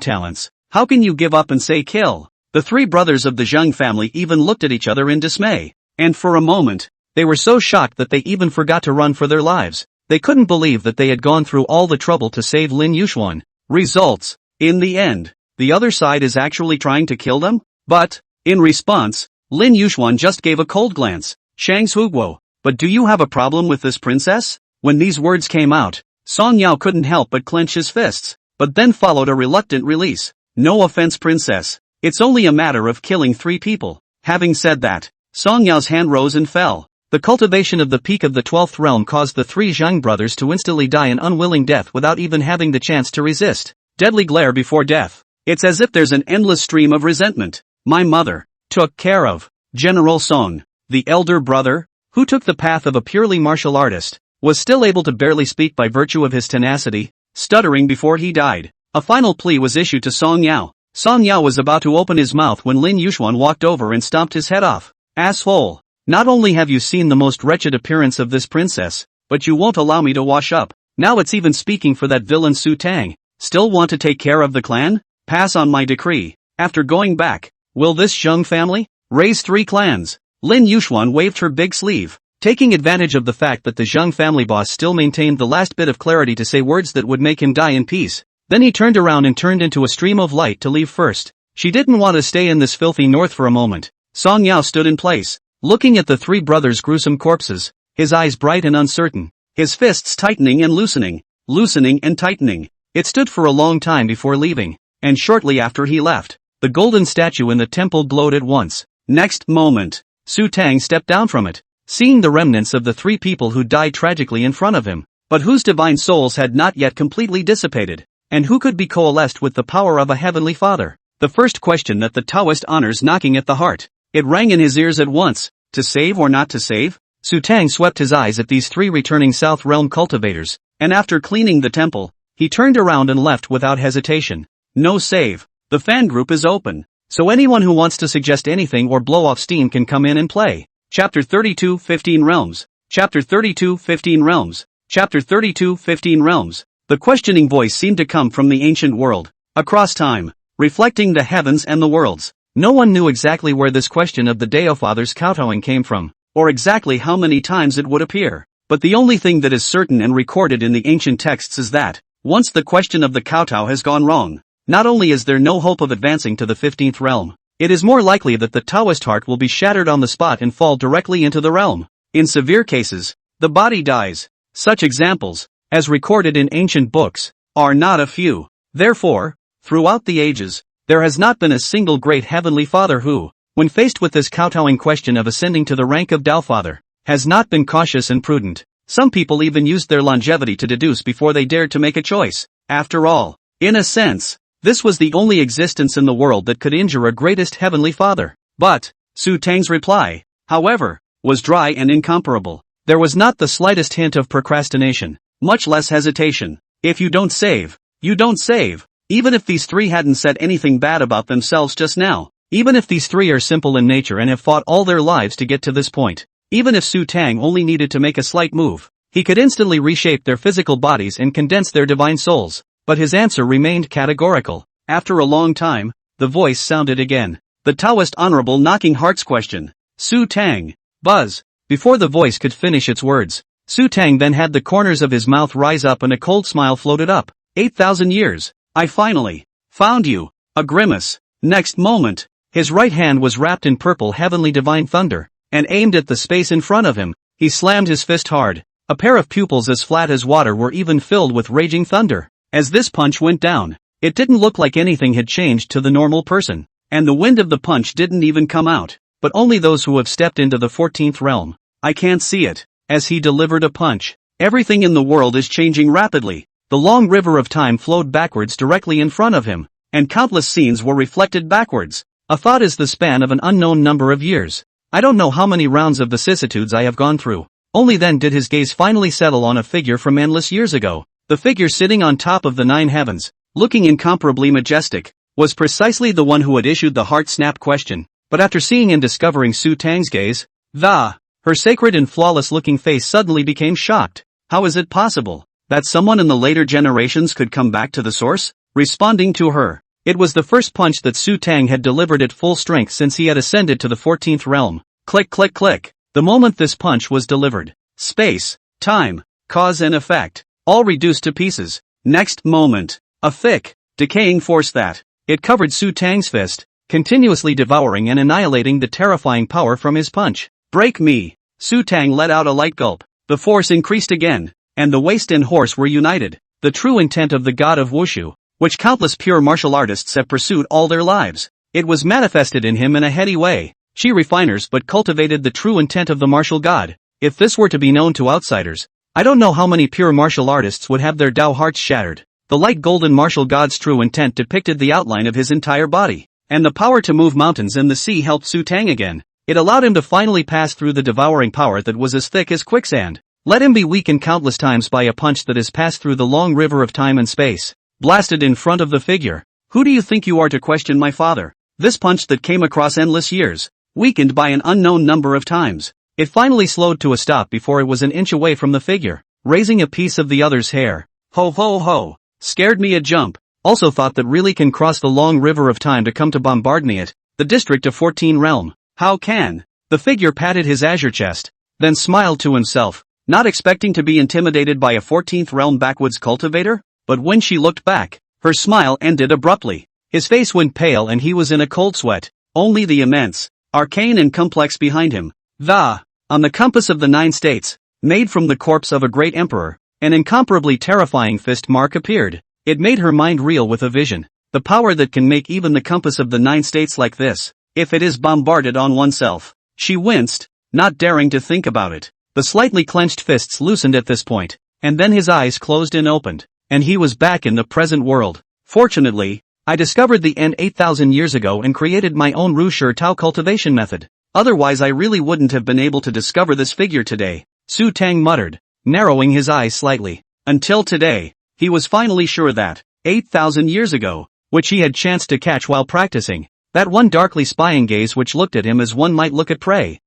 talents. How can you give up and say kill? The 3 brothers of the Zheng family even looked at each other in dismay, and for a moment, they were so shocked that they even forgot to run for their lives. They couldn't believe that they had gone through all the trouble to save Lin Yuxuan. Results. In the end, the other side is actually trying to kill them? But, in response, Lin Yuxuan just gave a cold glance. Shang's Huguo, but do you have a problem with this princess? When these words came out, Song Yao couldn't help but clench his fists, but then followed a reluctant release. No offense, princess. It's only a matter of killing 3 people. Having said that, Song Yao's hand rose and fell. The cultivation of the peak of the 12th realm caused the 3 Zhang brothers to instantly die an unwilling death without even having the chance to resist. Deadly glare before death. It's as if there's an endless stream of resentment. My mother took care of. General Song, the elder brother, who took the path of a purely martial artist, was still able to barely speak by virtue of his tenacity, stuttering before he died. A final plea was issued to Song Yao. Song Yao was about to open his mouth when Lin Yuxuan walked over and stomped his head off. Asshole. Not only have you seen the most wretched appearance of this princess, but you won't allow me to wash up. Now it's even speaking for that villain Xutang. Still want to take care of the clan? Pass on my decree. After going back, will this Zheng family raise 3 clans? Lin Yuxuan waved her big sleeve, taking advantage of the fact that the Zheng family boss still maintained the last bit of clarity to say words that would make him die in peace. Then he turned around and turned into a stream of light to leave first. She didn't want to stay in this filthy north for a moment. Song Yao stood in place, looking at the 3 brothers' gruesome corpses, his eyes bright and uncertain, his fists tightening and loosening and tightening. It stood for a long time before leaving, and shortly after he left, the golden statue in the temple glowed at once. Next moment, Xutang stepped down from it, seeing the remnants of the 3 people who died tragically in front of him, but whose divine souls had not yet completely dissipated, and who could be coalesced with the power of a heavenly father. the first question that the Taoist honors knocking at the heart. It rang in his ears at once. To save or not to save? Xutang swept his eyes at these three returning South Realm cultivators, and after cleaning the temple, he turned around and left without hesitation. No save. The fan group is open, so anyone who wants to suggest anything or blow off steam can come in and play. Chapter 32 15 Realms. Chapter 32 15 Realms. Chapter 32 15 Realms. The questioning voice seemed to come from the ancient world, across time, reflecting the heavens and the worlds. No one knew exactly where this question of the Deofather's kowtowing came from, or exactly how many times it would appear. But the only thing that is certain and recorded in the ancient texts is that, once the question of the kowtow has gone wrong, not only is there no hope of advancing to the 15th realm, it is more likely that the Taoist heart will be shattered on the spot and fall directly into the realm. In severe cases, the body dies. Such examples, as recorded in ancient books, are not a few. Therefore, throughout the ages, there has not been a single great heavenly father who, when faced with this kowtowing question of ascending to the rank of Taofather, has not been cautious and prudent. Some people even used their longevity to deduce before they dared to make a choice. After all, in a sense, this was the only existence in the world that could injure a greatest heavenly father. But, Xutang's reply, however, was dry and incomparable. There was not the slightest hint of procrastination, much less hesitation. If you don't save, you don't save. Even if these three hadn't said anything bad about themselves just now, even if these three are simple in nature and have fought all their lives to get to this point, even if Xutang only needed to make a slight move, he could instantly reshape their physical bodies and condense their divine souls. But his answer remained categorical. After a long time, the voice sounded again. The Taoist honorable knocking hearts question. Xutang. Buzz. Before the voice could finish its words, Xutang then had the corners of his mouth rise up and a cold smile floated up. 8,000 years. I finally found you. A grimace. Next moment, his right hand was wrapped in purple heavenly divine thunder, and aimed at the space in front of him. He slammed his fist hard. A pair of pupils as flat as water were even filled with raging thunder. As this punch went down, it didn't look like anything had changed to the normal person, and the wind of the punch didn't even come out, but only those who have stepped into the 14th realm. I can't see it. As he delivered a punch, everything in the world is changing rapidly. The long river of time flowed backwards directly in front of him, and countless scenes were reflected backwards. A thought is the span of an unknown number of years. I don't know how many rounds of vicissitudes I have gone through. Only then did his gaze finally settle on a figure from endless years ago. The figure sitting on top of the 9 heavens, looking incomparably majestic, was precisely the one who had issued the heart snap question. But after seeing and discovering Xutang's gaze, her sacred and flawless looking face suddenly became shocked. How is it possible that someone in the later generations could come back to the source? Responding to her, it was the first punch that Xutang had delivered at full strength since he had ascended to the 14th realm. Click click click. The moment this punch was delivered, space, time, cause and effect, all reduced to pieces. Next moment, a thick, decaying force that it covered Xutang's fist, continuously devouring and annihilating the terrifying power from his punch. Break me. Xutang let out a light gulp. The force increased again, and the waist and horse were united. The true intent of the god of Wushu, which countless pure martial artists have pursued all their lives. It was manifested in him in a heady way. She refiners but cultivated the true intent of the martial god. If this were to be known to outsiders, I don't know how many pure martial artists would have their Tao hearts shattered. The light golden martial god's true intent depicted the outline of his entire body, and the power to move mountains and the sea helped Xutang again. It allowed him to finally pass through the devouring power that was as thick as quicksand. Let him be weakened countless times by a punch that has passed through the long river of time and space, blasted in front of the figure. Who do you think you are to question my father? This punch that came across endless years, weakened by an unknown number of times. It finally slowed to a stop before it was an inch away from the figure, raising a piece of the other's hair. Ho ho ho. Scared me a jump. Also thought that really can cross the long river of time to come to bombard me at the district of 14 realm. How can? The figure patted his azure chest, then smiled to himself, not expecting to be intimidated by a 14th realm backwoods cultivator. But when she looked back, her smile ended abruptly. His face went pale and he was in a cold sweat. Only the immense, arcane and complex behind him. On the compass of the 9 states, made from the corpse of a great emperor, an incomparably terrifying fist mark appeared. It made her mind reel with a vision. The power that can make even the compass of the 9 states like this, if it is bombarded on oneself. She winced, not daring to think about it. The slightly clenched fists loosened at this point, and then his eyes closed and opened, and he was back in the present world. Fortunately, I discovered the end 8,000 years ago and created my own Ru Shi Tao cultivation method. Otherwise I really wouldn't have been able to discover this figure today, Xutang muttered, narrowing his eyes slightly. Until today, he was finally sure that, 8,000 years ago, which he had chanced to catch while practicing, that one darkly spying gaze which looked at him as one might look at prey.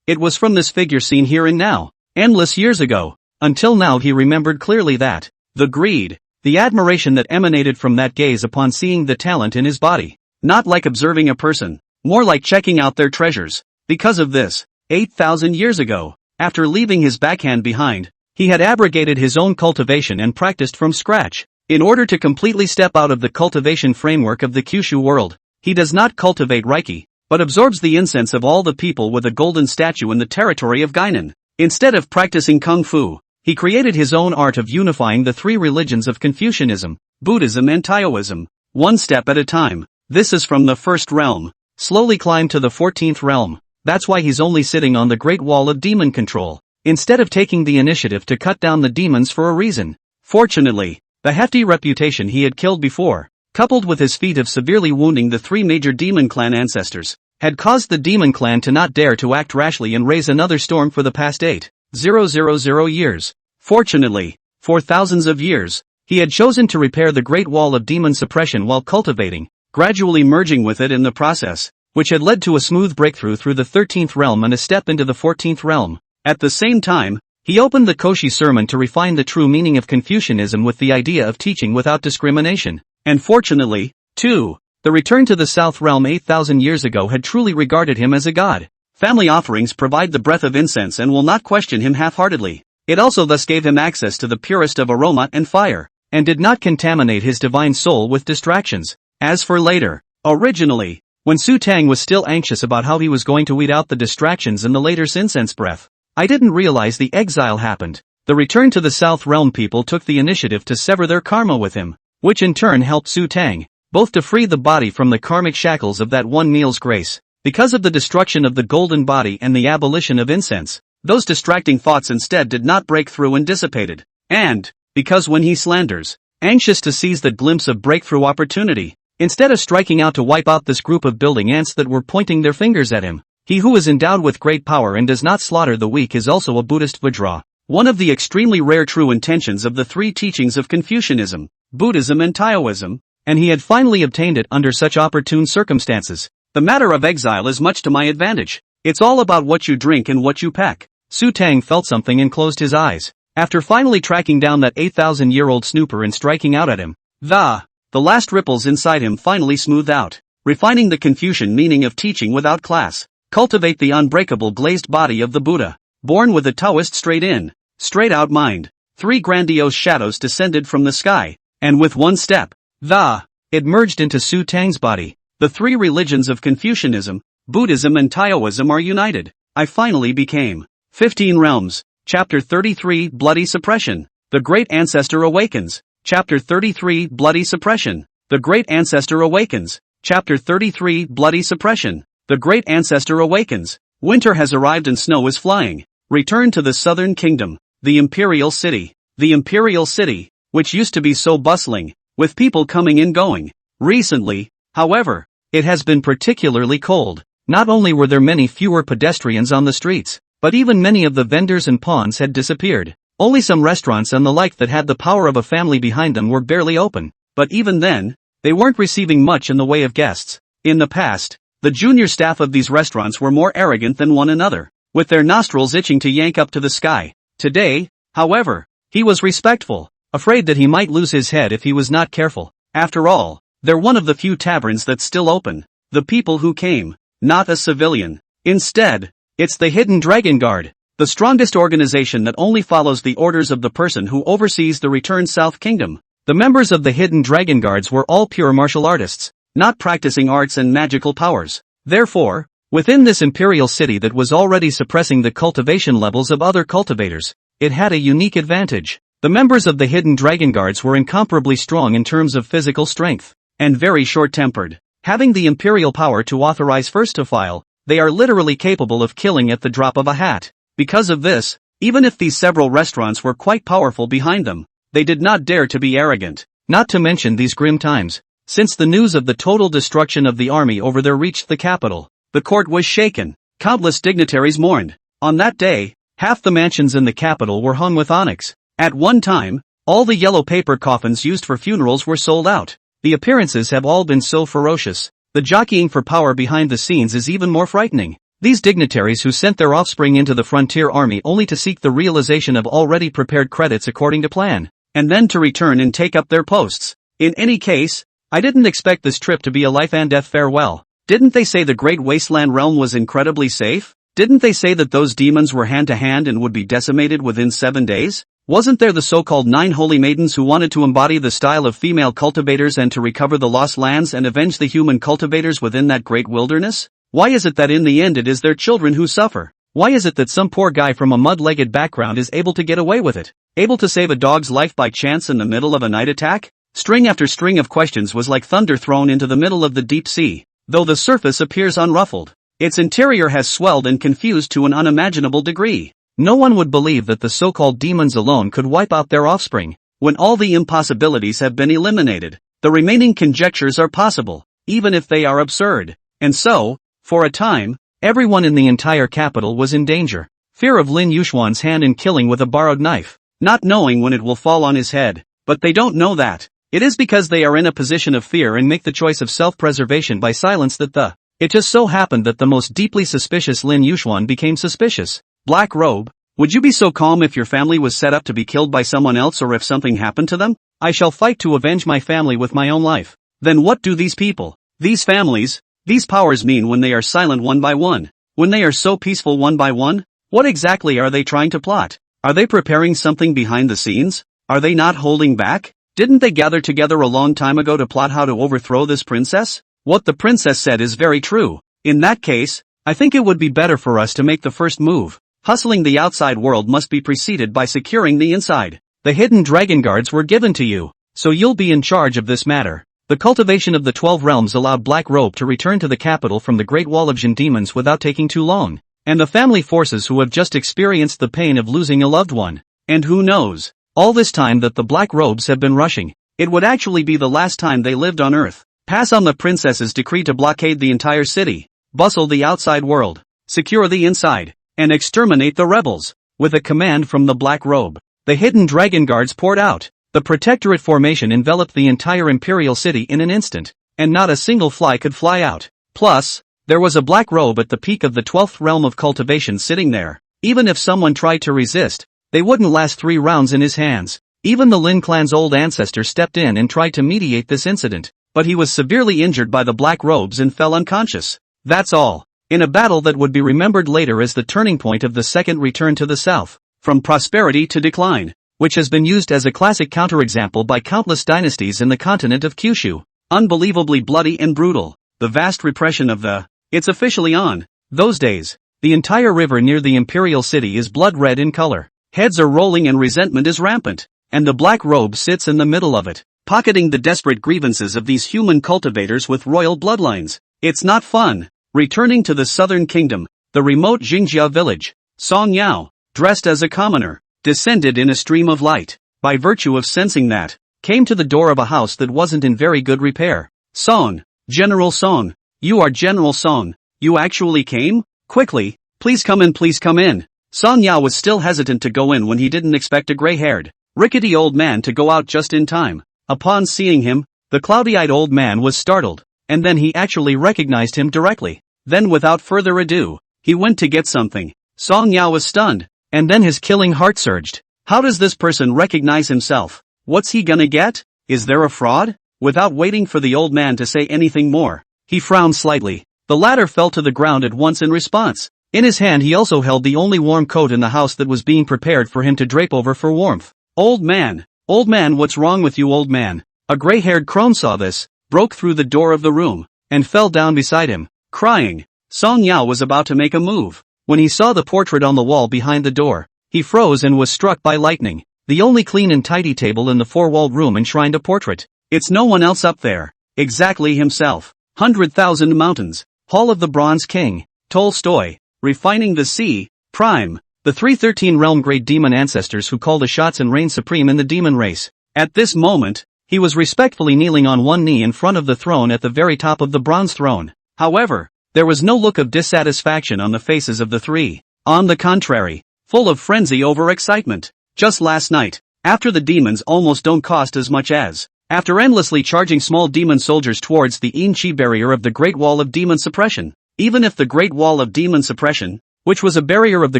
It was from this figure seen here and now, endless years ago. Until now he remembered clearly that, the greed, the admiration that emanated from that gaze upon seeing the talent in his body, not like observing a person, more like checking out their treasures. Because of this, 8,000 years ago, after leaving his backhand behind, he had abrogated his own cultivation and practiced from scratch. In order to completely step out of the cultivation framework of the Kyushu world, he does not cultivate Reiki, but absorbs the incense of all the people with a golden statue in the territory of Guinan. Instead of practicing Kung Fu, he created his own art of unifying the three religions of Confucianism, Buddhism and Taoism, one step at a time. This is from the first realm. Slowly climb to the 14th realm. That's why he's only sitting on the Great Wall of Demon Control, instead of taking the initiative to cut down the demons for a reason. Fortunately, the hefty reputation he had killed before, coupled with his feat of severely wounding the three major demon clan ancestors, had caused the demon clan to not dare to act rashly and raise another storm for the past 8,000 years. Fortunately, for thousands of years, he had chosen to repair the Great Wall of Demon Suppression while cultivating, gradually merging with it in the process, which had led to a smooth breakthrough through the 13th realm and a step into the 14th realm. At the same time, he opened the Koshi sermon to refine the true meaning of Confucianism with the idea of teaching without discrimination. And fortunately, too, the return to the South Realm 8,000 years ago had truly regarded him as a god. Family offerings provide the breath of incense and will not question him half-heartedly. It also thus gave him access to the purest of aroma and fire, and did not contaminate his divine soul with distractions. As for later, originally, when Xutang was still anxious about how he was going to weed out the distractions in the later incense breath, I didn't realize the exile happened. The return to the South Realm people took the initiative to sever their karma with him, which in turn helped Xutang, both to free the body from the karmic shackles of that one meal's grace. Because of the destruction of the golden body and the abolition of incense, those distracting thoughts instead did not break through and dissipated. And, because when he slanders, anxious to seize that glimpse of breakthrough opportunity, instead of striking out to wipe out this group of building ants that were pointing their fingers at him, he who is endowed with great power and does not slaughter the weak is also a Buddhist Vajra, one of the extremely rare true intentions of the three teachings of Confucianism, Buddhism and Taoism, and he had finally obtained it under such opportune circumstances. The matter of exile is much to my advantage. It's all about what you drink and what you pack. Xutang felt something and closed his eyes. After finally tracking down that 8,000-year-old snooper and striking out at him, the last ripples inside him finally smoothed out, refining the Confucian meaning of teaching without class. Cultivate the unbreakable glazed body of the Buddha, born with a Taoist straight-in, straight-out mind. Three grandiose shadows descended from the sky, and with one step, it merged into Xutang's body. The three religions of Confucianism, Buddhism and Taoism are united. I finally became 15 Realms. Chapter 33 Bloody Suppression. The Great Ancestor Awakens. Chapter 33 Bloody Suppression. The Great Ancestor Awakens. Chapter 33 Bloody Suppression. The Great Ancestor Awakens. Winter has arrived and snow is flying. Return to the Southern Kingdom. The Imperial City. The Imperial City, which used to be so bustling, with people coming and going. Recently, however, it has been particularly cold. Not only were there many fewer pedestrians on the streets, but even many of the vendors and pawns had disappeared. Only some restaurants and the like that had the power of a family behind them were barely open, but even then, they weren't receiving much in the way of guests. In the past, the junior staff of these restaurants were more arrogant than one another, with their nostrils itching to yank up to the sky. Today, however, he was respectful, afraid that he might lose his head if he was not careful. After all, they're one of the few taverns that's still open. The people who came, not a civilian. Instead, it's the Hidden Dragon Guard, the strongest organization that only follows the orders of the person who oversees the returned South Kingdom. The members of the Hidden Dragon Guards were all pure martial artists, not practicing arts and magical powers. Therefore, within this imperial city that was already suppressing the cultivation levels of other cultivators, it had a unique advantage. The members of the Hidden Dragon Guards were incomparably strong in terms of physical strength, and very short-tempered. Having the imperial power to authorize first to file, they are literally capable of killing at the drop of a hat. Because of this, even if these several restaurants were quite powerful behind them, they did not dare to be arrogant. Not to mention these grim times. Since the news of the total destruction of the army over there reached the capital, the court was shaken. Countless dignitaries mourned. On that day, half the mansions in the capital were hung with onyx. At one time, all the yellow paper coffins used for funerals were sold out. The appearances have all been so ferocious. The jockeying for power behind the scenes is even more frightening. These dignitaries who sent their offspring into the frontier army only to seek the realization of already prepared credits according to plan, and then to return and take up their posts. In any case, I didn't expect this trip to be a life and death farewell. Didn't they say the Great Wasteland realm was incredibly safe? Didn't they say that those demons were hand to hand and would be decimated within 7 days? Wasn't there the so-called 9 holy maidens who wanted to embody the style of female cultivators and to recover the lost lands and avenge the human cultivators within that great wilderness? Why is it that in the end it is their children who suffer? Why is it that some poor guy from a mud-legged background is able to get away with it? Able to save a dog's life by chance in the middle of a night attack? String after string of questions was like thunder thrown into the middle of the deep sea, though the surface appears unruffled. Its interior has swelled and confused to an unimaginable degree. No one would believe that the so-called demons alone could wipe out their offspring. When all the impossibilities have been eliminated, the remaining conjectures are possible, even if they are absurd. And so, for a time, everyone in the entire capital was in danger. Fear of Lin Yuxuan's hand in killing with a borrowed knife, not knowing when it will fall on his head. But they don't know that. It is because they are in a position of fear and make the choice of self-preservation by silence that It just so happened that the most deeply suspicious Lin Yuxuan became suspicious. Black Robe, would you be so calm if your family was set up to be killed by someone else or if something happened to them? I shall fight to avenge my family with my own life. Then what do these people, these families, these powers mean when they are silent one by one? When they are so peaceful one by one? What exactly are they trying to plot? Are they preparing something behind the scenes? Are they not holding back? Didn't they gather together a long time ago to plot how to overthrow this princess? What the princess said is very true. In that case, I think it would be better for us to make the first move. Hustling the outside world must be preceded by securing the inside. The hidden dragon guards were given to you, so you'll be in charge of this matter. The cultivation of the 12 realms allowed Black Robe to return to the capital from the Great Wall of Jin demons without taking too long. And the family forces who have just experienced the pain of losing a loved one. And who knows? All this time that the Black Robes have been rushing, it would actually be the last time they lived on Earth. Pass on the princess's decree to blockade the entire city, bustle the outside world, secure the inside, and exterminate the rebels. With a command from the Black Robe, the hidden dragon guards poured out. The protectorate formation enveloped the entire imperial city in an instant, and not a single fly could fly out. Plus, there was a Black Robe at the peak of the 12th realm of cultivation sitting there. Even if someone tried to resist, they wouldn't last 3 rounds in his hands. Even the Lin clan's old ancestor stepped in and tried to mediate this incident, but he was severely injured by the Black Robes and fell unconscious. That's all. In a battle that would be remembered later as the turning point of the second return to the south, from prosperity to decline, which has been used as a classic counterexample by countless dynasties in the continent of Kyushu. Unbelievably bloody and brutal, the vast repression of it's officially on. Those days, the entire river near the imperial city is blood red in color. Heads are rolling and resentment is rampant, and the Black Robe sits in the middle of it, pocketing the desperate grievances of these human cultivators with royal bloodlines. It's not fun. Returning to the southern kingdom, the remote Jingjia village, Song Yao, dressed as a commoner, descended in a stream of light, by virtue of sensing that, came to the door of a house that wasn't in very good repair. Song, General Song, you are General Song, you actually came? Quickly, please come in, please come in. Song Yao was still hesitant to go in when he didn't expect a gray-haired, rickety old man to go out just in time. Upon seeing him, the cloudy-eyed old man was startled, and then he actually recognized him directly. Then without further ado, he went to get something. Song Yao was stunned, and then his killing heart surged. How does this person recognize himself? What's he gonna get? Is there a fraud? Without waiting for the old man to say anything more, he frowned slightly. The latter fell to the ground at once in response. In his hand he also held the only warm coat in the house that was being prepared for him to drape over for warmth. Old man, what's wrong with you, old man? A gray-haired crone saw this, broke through the door of the room, and fell down beside him, crying. Song Yao was about to make a move. When he saw the portrait on the wall behind the door, he froze and was struck by lightning. The only clean and tidy table in the 4-walled room enshrined a portrait. It's no one else up there. Exactly himself. 100,000 Mountains. Hall of the Bronze King. Tolstoy. Refining the Sea. Prime. The 313 realm great demon ancestors who call the shots and reign supreme in the demon race. At this moment, He was respectfully kneeling on one knee in front of the throne at the very top of the bronze throne. However, there was no look of dissatisfaction on the faces of the three. On the contrary, full of frenzy over excitement. Just last night, after the demons almost don't cost as much as, after endlessly charging small demon soldiers towards the Qing barrier of the Great Wall of Demon Suppression. Even if the Great Wall of Demon Suppression, which was a barrier of the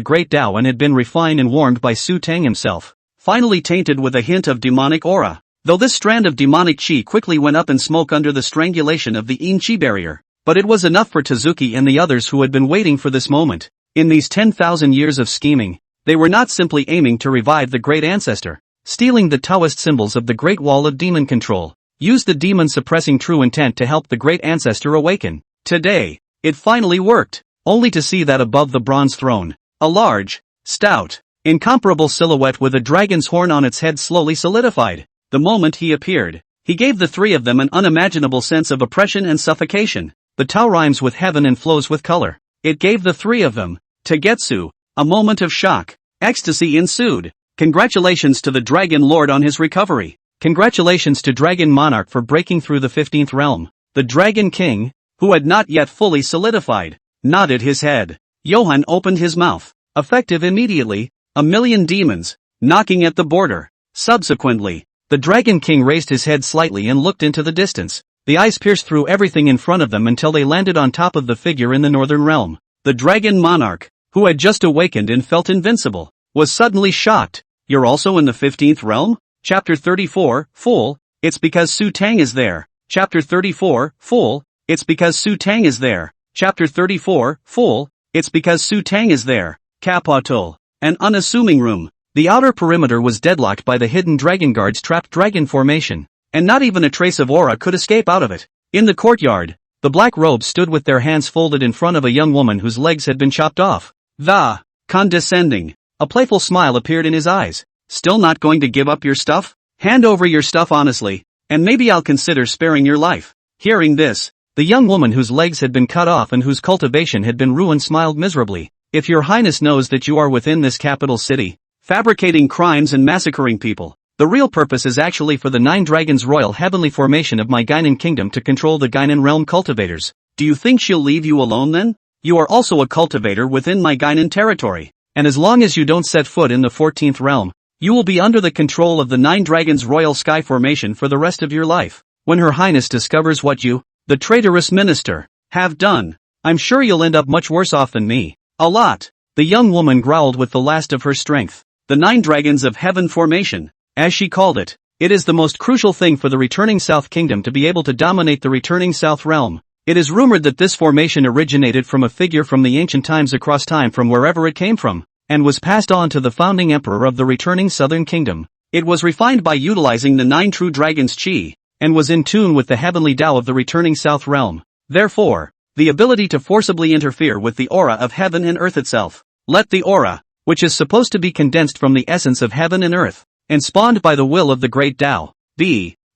Great Tao and had been refined and warmed by Xutang himself, finally tainted with a hint of demonic aura, though this strand of demonic chi quickly went up in smoke under the strangulation of the Qing barrier, but it was enough for Tezuki and the others who had been waiting for this moment. In these 10,000 years of scheming, they were not simply aiming to revive the great ancestor, stealing the Taoist symbols of the Great Wall of Demon Control, used the demon-suppressing true intent to help the great ancestor awaken. Today, it finally worked, only to see that above the bronze throne, a large, stout, incomparable silhouette with a dragon's horn on its head slowly solidified. The moment he appeared, he gave the three of them an unimaginable sense of oppression and suffocation. The Tao rhymes with heaven and flows with color. It gave the three of them, Tagetsu, a moment of shock. Ecstasy ensued. Congratulations to the Dragon Lord on his recovery. Congratulations to Dragon Monarch for breaking through the 15th realm. The Dragon King, who had not yet fully solidified, nodded his head. Johann opened his mouth. Effective immediately, 1,000,000 demons, knocking at the border. Subsequently, the Dragon King raised his head slightly and looked into the distance. The eyes pierced through everything in front of them until they landed on top of the figure in the northern realm. The Dragon Monarch, who had just awakened and felt invincible, was suddenly shocked. You're also in the 15th realm? Chapter 34, Fool, it's because Xutang is there. Chapter 34, Fool, it's because Xutang is there. Chapter 34, Fool, it's because Xutang is there. Capital. An unassuming room. The outer perimeter was deadlocked by the hidden dragon guard's trapped dragon formation, and not even a trace of aura could escape out of it. In the courtyard, the black robes stood with their hands folded in front of a young woman whose legs had been chopped off. The condescending. A playful smile appeared in his eyes. Still not going to give up your stuff? Hand over your stuff honestly, and maybe I'll consider sparing your life. Hearing this, the young woman whose legs had been cut off and whose cultivation had been ruined smiled miserably. If your highness knows that you are within this capital city, fabricating crimes and massacring people, the real purpose is actually for the 9 dragons royal heavenly formation of my Guinan kingdom to control the Guinan realm cultivators. Do you think she'll leave you alone then? You are also a cultivator within my Guinan territory, and as long as you don't set foot in the 14th realm, you will be under the control of the 9 dragons royal sky formation for the rest of your life. When her highness discovers what you, the traitorous minister, have done, I'm sure you'll end up much worse off than me. A lot. The young woman growled with the last of her strength. The 9 dragons of heaven formation, as she called it. It is the most crucial thing for the returning South Kingdom to be able to dominate the returning South Realm. It is rumored that this formation originated from a figure from the ancient times across time from wherever it came from, and was passed on to the founding emperor of the returning Southern Kingdom. It was refined by utilizing the 9 true dragons' chi, and was in tune with the heavenly Tao of the returning South Realm. Therefore, the ability to forcibly interfere with the aura of heaven and earth itself. Let the aura, which is supposed to be condensed from the essence of heaven and earth, and spawned by the will of the great Tao,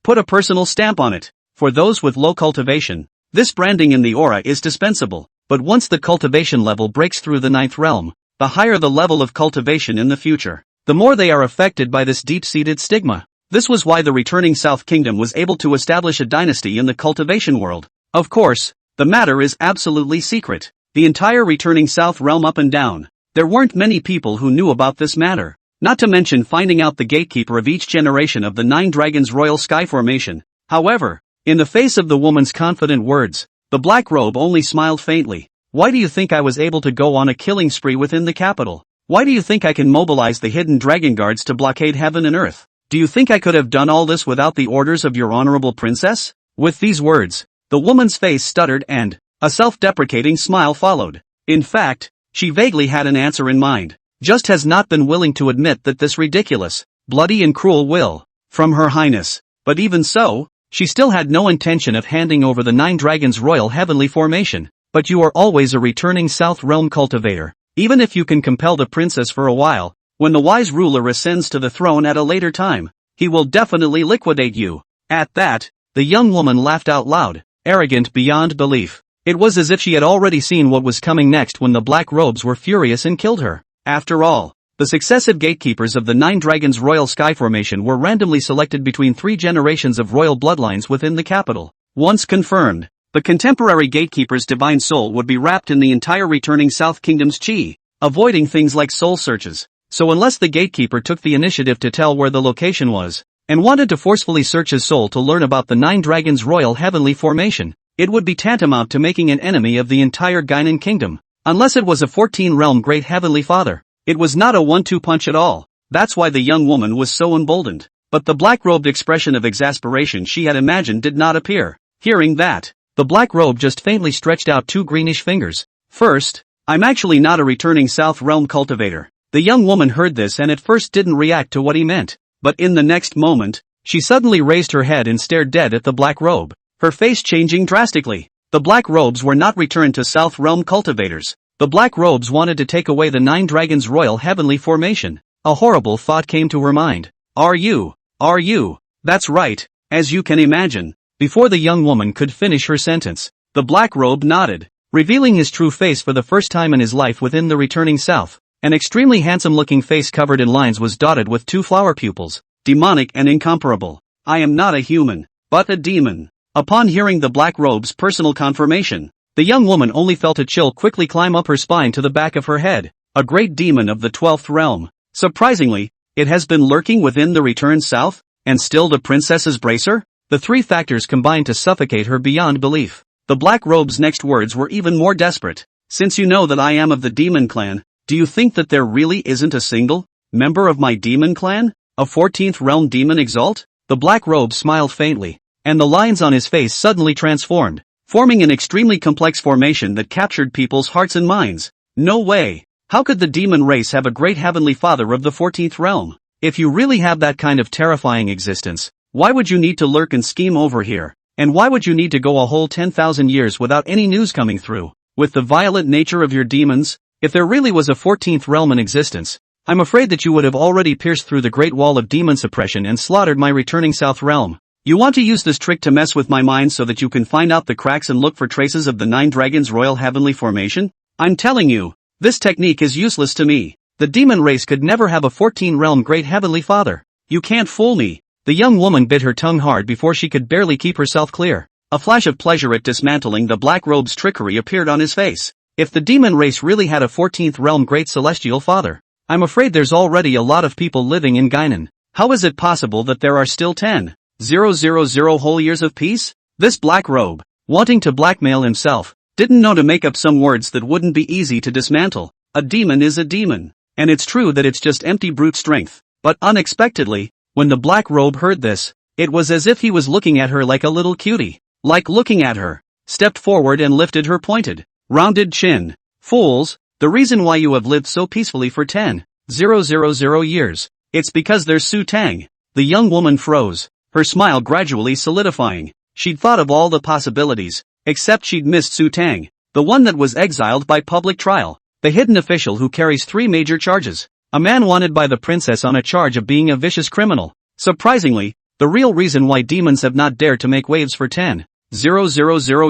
put a personal stamp on it. For those with low cultivation, this branding in the aura is dispensable, but once the cultivation level breaks through the 9th realm, the higher the level of cultivation in the future, the more they are affected by this deep-seated stigma. This was why the returning South Kingdom was able to establish a dynasty in the cultivation world. Of course, the matter is absolutely secret. The entire returning South realm up and down, there weren't many people who knew about this matter. Not to mention finding out the gatekeeper of each generation of the 9 dragons royal sky formation. However, in the face of the woman's confident words, the black robe only smiled faintly. Why do you think I was able to go on a killing spree within the capital? Why do you think I can mobilize the hidden dragon guards to blockade heaven and earth? Do you think I could have done all this without the orders of your honorable princess? With these words, the woman's face stuttered and a self-deprecating smile followed. In fact, she vaguely had an answer in mind, just has not been willing to admit that this ridiculous, bloody and cruel will, from her highness. But even so, she still had no intention of handing over the 9 dragons royal heavenly formation. But you are always a returning South Realm cultivator, even if you can compel the princess for a while. When the wise ruler ascends to the throne at a later time, he will definitely liquidate you. At that, the young woman laughed out loud, arrogant beyond belief. It was as if she had already seen what was coming next when the black robes were furious and killed her. After all, The successive gatekeepers of the Nine Dragons Royal Sky Formation were randomly selected between 3 generations of royal bloodlines within the capital. Once confirmed, the contemporary gatekeeper's divine soul would be wrapped in the entire returning South Kingdom's chi, avoiding things like soul searches. So unless the gatekeeper took the initiative to tell where the location was, and wanted to forcefully search his soul to learn about the Nine Dragons Royal Heavenly Formation, it would be tantamount to making an enemy of the entire Guinan Kingdom. Unless it was a 14-realm Great Heavenly Father, it was not a 1-2 punch at all. That's why the young woman was so emboldened. But the black-robed expression of exasperation she had imagined did not appear. Hearing that, the black robe just faintly stretched out 2 greenish fingers. First, I'm actually not a returning South Realm cultivator. The young woman heard this and at first didn't react to what he meant. But in the next moment, she suddenly raised her head and stared dead at the black robe, her face changing drastically. The black robes were not returned to South Realm cultivators. The black robes wanted to take away the Nine Dragons Royal Heavenly Formation. A horrible thought came to her mind. Are you? That's right, as you can imagine. Before the young woman could finish her sentence, the black robe nodded, revealing his true face for the first time in his life within the returning South. An extremely handsome-looking face covered in lines was dotted with 2 flower pupils, demonic and incomparable. I am not a human, but a demon. Upon hearing the black robe's personal confirmation, the young woman only felt a chill quickly climb up her spine to the back of her head. A great demon of the 12th realm. Surprisingly, it has been lurking within the returned South, and still the princess's bracer? The 3 factors combined to suffocate her beyond belief. The black robe's next words were even more desperate. Since you know that I am of the demon clan, do you think that there really isn't a single member of my demon clan? A 14th realm demon exalt? The black robe smiled faintly, and the lines on his face suddenly transformed, forming an extremely complex formation that captured people's hearts and minds. No way! How could the demon race have a great heavenly father of the 14th realm? If you really have that kind of terrifying existence, why would you need to lurk and scheme over here? And why would you need to go a whole 10,000 years without any news coming through? With the violent nature of your demons, if there really was a 14th realm in existence, I'm afraid that you would have already pierced through the great wall of demon suppression and slaughtered my returning South realm. You want to use this trick to mess with my mind so that you can find out the cracks and look for traces of the Nine Dragons Royal Heavenly Formation? I'm telling you, this technique is useless to me. The demon race could never have a 14-realm Great Heavenly Father. You can't fool me. The young woman bit her tongue hard before she could barely keep herself clear. A flash of pleasure at dismantling the black robe's trickery appeared on his face. If the demon race really had a 14th realm Great Celestial Father, I'm afraid there's already a lot of people living in Guinan. How is it possible that there are still 10,000 whole years of peace? This black robe, wanting to blackmail himself, didn't know to make up some words that wouldn't be easy to dismantle. A demon is a demon, and it's true that it's just empty brute strength. But unexpectedly, when the black robe heard this, it was as if he was looking at her like a little cutie. Like looking at her, stepped forward and lifted her pointed, rounded chin. Fools, the reason why you have lived so peacefully for 10,000 years, it's because there's Xutang. The young woman froze, her smile gradually solidifying. She'd thought of all the possibilities, except she'd missed Xutang, the one that was exiled by public trial, the hidden official who carries 3 major charges. A man wanted by the princess on a charge of being a vicious criminal. Surprisingly, the real reason why demons have not dared to make waves for 10,000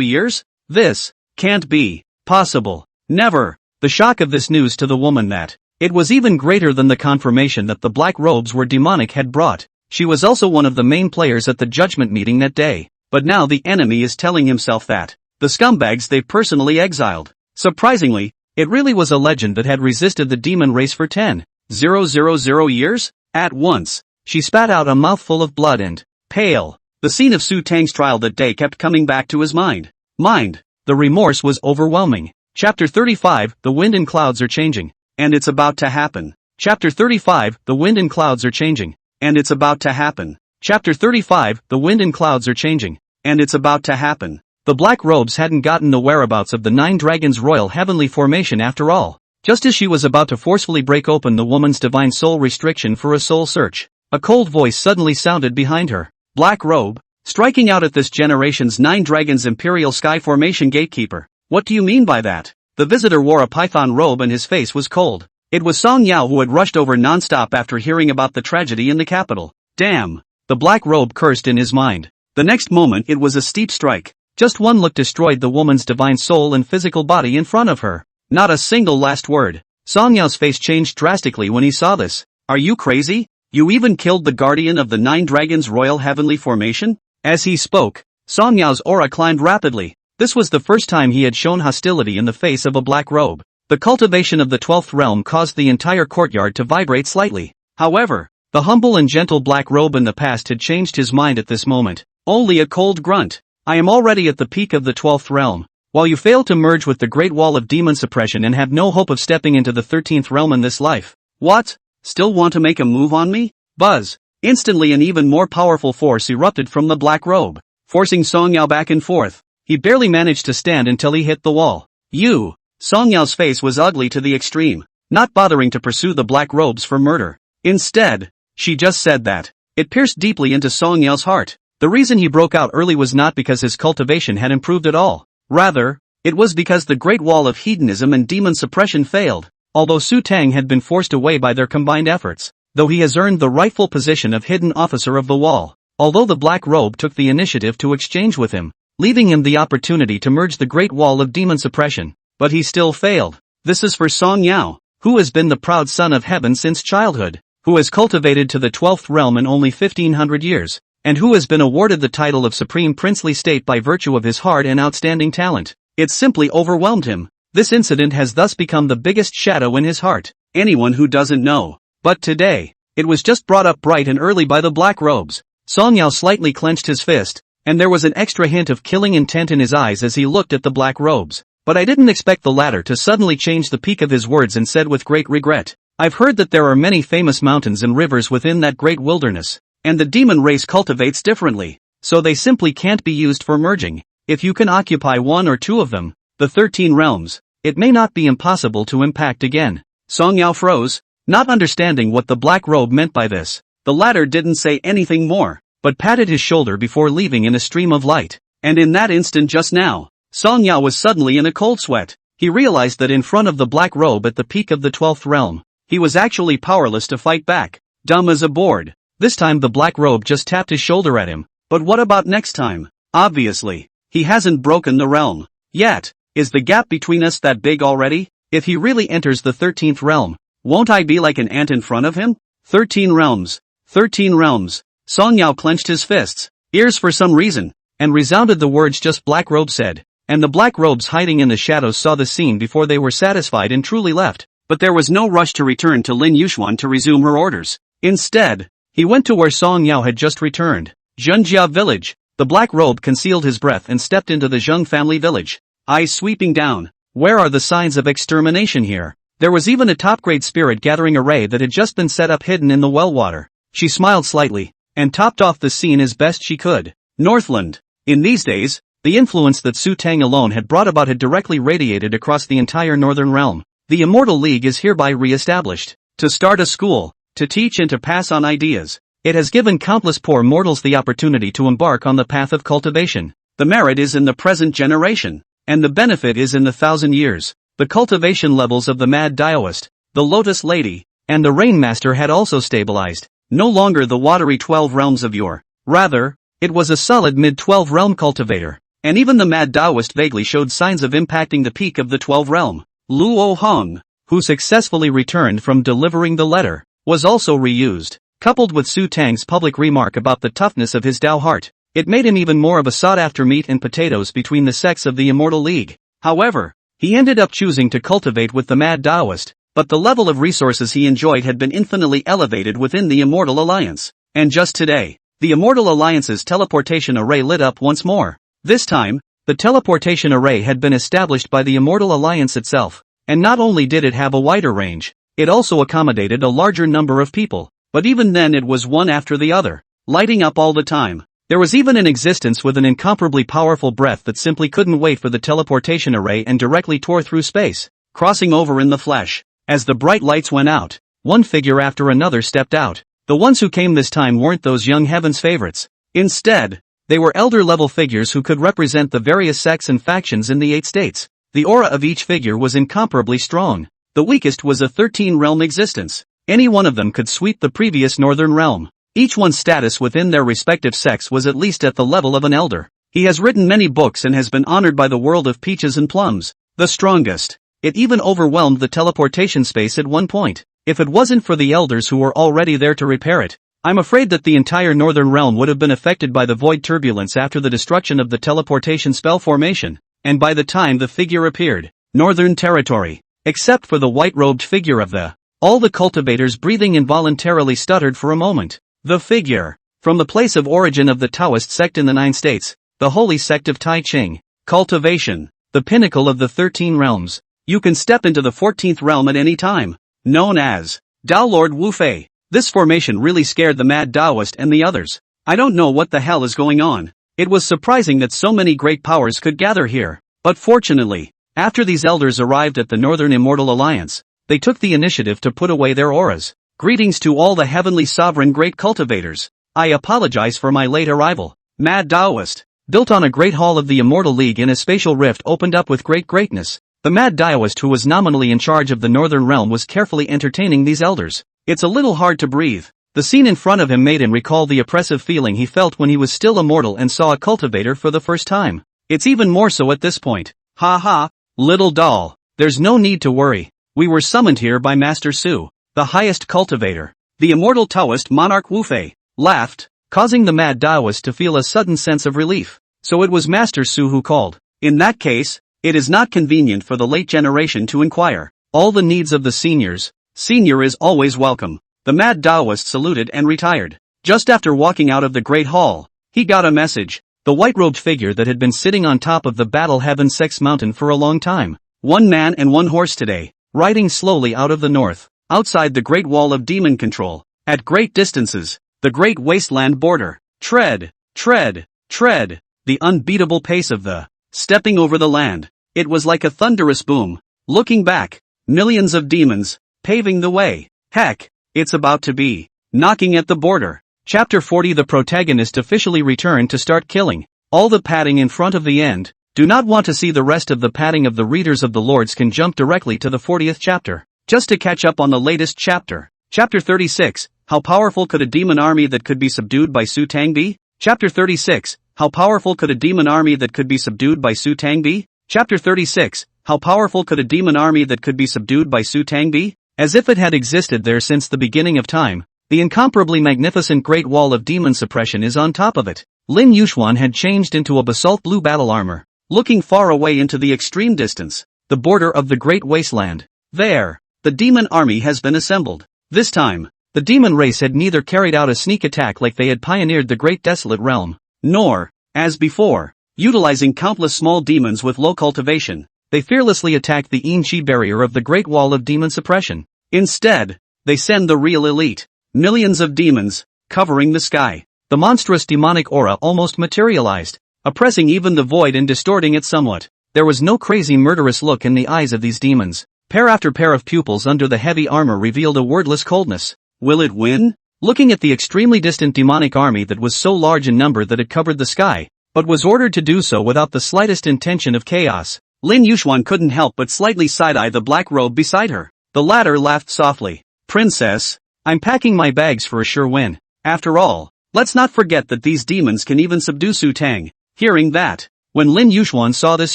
years? This can't be possible. Never. The shock of this news to the woman that it was even greater than the confirmation that the black robes were demonic had brought. She was also one of the main players at the judgment meeting that day. But now the enemy is telling himself that the scumbags they've personally exiled. Surprisingly, it really was a legend that had resisted the demon race for 10,000 years? At once, she spat out a mouthful of blood and, pale, the scene of Xutang's trial that day kept coming back to his mind. The remorse was overwhelming. Chapter 35, The Wind and Clouds Are Changing, and it's about to happen. Chapter 35, The Wind and Clouds Are Changing, and it's about to happen. Chapter 35, The Wind and Clouds Are Changing, and it's about to happen. The black robes hadn't gotten the whereabouts of the Nine Dragons Royal Heavenly Formation after all. Just as she was about to forcefully break open the woman's divine soul restriction for a soul search, a cold voice suddenly sounded behind her. Black robe, striking out at this generation's Nine Dragons Imperial Sky Formation gatekeeper. What do you mean by that? The visitor wore a python robe and his face was cold. It was Song Yao who had rushed over non-stop after hearing about the tragedy in the capital. Damn! The black robe cursed in his mind. The next moment it was a steep strike. Just one look destroyed the woman's divine soul and physical body in front of her. Not a single last word. Song Yao's face changed drastically when he saw this. Are you crazy? You even killed the guardian of the 9 dragons' royal heavenly formation? As he spoke, Song Yao's aura climbed rapidly. This was the first time he had shown hostility in the face of a black robe. The cultivation of the 12th realm caused the entire courtyard to vibrate slightly. However, the humble and gentle black robe in the past had changed his mind at this moment. Only a cold grunt. I am already at the peak of the 12th realm. While you fail to merge with the Great Wall of Demon Suppression and have no hope of stepping into the 13th realm in this life. What? Still want to make a move on me? Buzz. Instantly an even more powerful force erupted from the black robe, forcing Song Yao back and forth. He barely managed to stand until he hit the wall. You! Song Yao's face was ugly to the extreme, not bothering to pursue the black robes for murder. Instead, she just said that. It pierced deeply into Song Yao's heart. The reason he broke out early was not because his cultivation had improved at all. Rather, it was because the Great Wall of Hedonism and Demon Suppression failed. Although Xutang had been forced away by their combined efforts, though he has earned the rightful position of Hidden Officer of the Wall, although the Black Robe took the initiative to exchange with him, leaving him the opportunity to merge the Great Wall of Demon Suppression, but he still failed. This is for Song Yao, who has been the proud son of heaven since childhood, who has cultivated to the 12th realm in only 1500 years. And who has been awarded the title of Supreme Princely State by virtue of his hard and outstanding talent. It simply overwhelmed him. This incident has thus become the biggest shadow in his heart. Anyone who doesn't know. But today, it was just brought up bright and early by the black robes. Song Yao slightly clenched his fist, and there was an extra hint of killing intent in his eyes as he looked at the black robes. But I didn't expect the latter to suddenly change the peak of his words and said with great regret, I've heard that there are many famous mountains and rivers within that great wilderness. And the demon race cultivates differently, so they simply can't be used for merging. If you can occupy one or two of them, the 13 realms, it may not be impossible to impact again. Song Yao froze, not understanding what the black robe meant by this. The latter didn't say anything more, but patted his shoulder before leaving in a stream of light. And in that instant just now, Song Yao was suddenly in a cold sweat. He realized that in front of the black robe at the peak of the 12th realm, he was actually powerless to fight back. Dumb as a board. This time the black robe just tapped his shoulder at him. But what about next time? Obviously, he hasn't broken the realm yet. Is the gap between us that big already? If he really enters the 13th realm, won't I be like an ant in front of him? 13 realms. 13 realms. Song Yao clenched his fists, ears for some reason, and resounded the words just black robe said. And the black robes hiding in the shadows saw the scene before they were satisfied and truly left. But there was no rush to return to Lin Yuxuan to resume her orders. Instead, he went to where Song Yao had just returned, Zhenjia village. The black robe concealed his breath and stepped into the Zheng family village, eyes sweeping down. Where are the signs of extermination here? There was even a top-grade spirit gathering array that had just been set up hidden in the well water. She smiled slightly, and topped off the scene as best she could. Northland. In these days, the influence that Xutang alone had brought about had directly radiated across the entire northern realm. The Immortal League is hereby re-established. To start a school, to teach and to pass on ideas. It has given countless poor mortals the opportunity to embark on the path of cultivation. The merit is in the present generation, and the benefit is in the 1,000 years. The cultivation levels of the Mad Daoist, the Lotus Lady, and the Rainmaster had also stabilized. No longer the watery 12 realms of yore. Rather, it was a solid mid-12 realm cultivator. And even the Mad Daoist vaguely showed signs of impacting the peak of the 12 realm. Luo Hong, who successfully returned from delivering the letter, was also reused. Coupled with Xutang's public remark about the toughness of his Dao heart, it made him even more of a sought-after meat and potatoes between the sects of the Immortal League. However, he ended up choosing to cultivate with the Mad Daoist, but the level of resources he enjoyed had been infinitely elevated within the Immortal Alliance. And just today, the Immortal Alliance's teleportation array lit up once more. This time, the teleportation array had been established by the Immortal Alliance itself, and not only did it have a wider range, it also accommodated a larger number of people, but even then it was one after the other, lighting up all the time. There was even an existence with an incomparably powerful breath that simply couldn't wait for the teleportation array and directly tore through space, crossing over in the flesh. As the bright lights went out, one figure after another stepped out. The ones who came this time weren't those young heavens favorites. Instead, they were elder-level figures who could represent the various sects and factions in the 8 states. The aura of each figure was incomparably strong. The weakest was a 13-realm existence. Any one of them could sweep the previous northern realm. Each one's status within their respective sects was at least at the level of an elder. He has written many books and has been honored by the world of peaches and plums. The strongest. It even overwhelmed the teleportation space at one point. If it wasn't for the elders who were already there to repair it, I'm afraid that the entire northern realm would have been affected by the void turbulence after the destruction of the teleportation spell formation, and by the time the figure appeared, northern territory, except for the white-robed figure of all the cultivators breathing involuntarily stuttered for a moment. The figure, from the place of origin of the Taoist sect in the 9 states, the holy sect of Tai Ching, cultivation, the pinnacle of the 13 realms. You can step into the 14th realm at any time, known as Dao Lord Wu Fei. This formation really scared the mad Taoist and the others. I don't know what the hell is going on. It was surprising that so many great powers could gather here. But fortunately, after these elders arrived at the Northern Immortal Alliance, they took the initiative to put away their auras. Greetings to all the heavenly sovereign great cultivators. I apologize for my late arrival. Mad Taoist, built on a great hall of the Immortal League in a spatial rift opened up with great greatness. The mad Taoist who was nominally in charge of the Northern Realm was carefully entertaining these elders. It's a little hard to breathe. The scene in front of him made him recall the oppressive feeling he felt when he was still immortal and saw a cultivator for the first time. It's even more so at this point. Ha ha, little doll, there's no need to worry. We were summoned here by Master Su, the highest cultivator. The immortal Taoist monarch Wu Fei laughed, causing the mad Taoist to feel a sudden sense of relief. So it was Master Su who called. In that case, it is not convenient for the late generation to inquire all the needs of the seniors. Senior is always welcome. The mad Taoist saluted and retired. Just after walking out of the great hall, he got a message. The white-robed figure that had been sitting on top of the Battle Heaven Sex Mountain for a long time. 1 man and 1 horse today, riding slowly out of the north, outside the great wall of demon control, at great distances, the great wasteland border. Tread, tread, tread, the unbeatable pace of the stepping over the land. It was like a thunderous boom. Looking back, millions of demons, paving the way. Heck, it's about to be knocking at the border. Chapter 40. The protagonist officially returned to start killing. All the padding in front of the end. Do not want to see the rest of the padding of the readers of the Lords can jump directly to the 40th chapter. Just to catch up on the latest chapter. Chapter 36. How powerful could a demon army that could be subdued by Xutang be? Chapter 36. How powerful could a demon army that could be subdued by Xutang be? Chapter 36. How powerful could a demon army that could be subdued by Xutang be? As if it had existed there since the beginning of time, the incomparably magnificent Great Wall of Demon Suppression is on top of it. Lin Yuxuan had changed into a basalt blue battle armor, looking far away into the extreme distance, the border of the Great Wasteland. There, the demon army has been assembled. This time, the demon race had neither carried out a sneak attack like they had pioneered the Great Desolate Realm, nor, as before, utilizing countless small demons with low cultivation, they fearlessly attacked the Yin-Chi barrier of the Great Wall of Demon Suppression. Instead, they send the real elite. Millions of demons, covering the sky. The monstrous demonic aura almost materialized, oppressing even the void and distorting it somewhat. There was no crazy murderous look in the eyes of these demons. Pair after pair of pupils under the heavy armor revealed a wordless coldness. Will it win? Looking at the extremely distant demonic army that was so large in number that it covered the sky, but was ordered to do so without the slightest intention of chaos, Lin Yuxuan couldn't help but slightly side-eye the black robe beside her. The latter laughed softly. Princess, I'm packing my bags for a sure win. After all, let's not forget that these demons can even subdue Xutang. Hearing that, when Lin Yuxuan saw this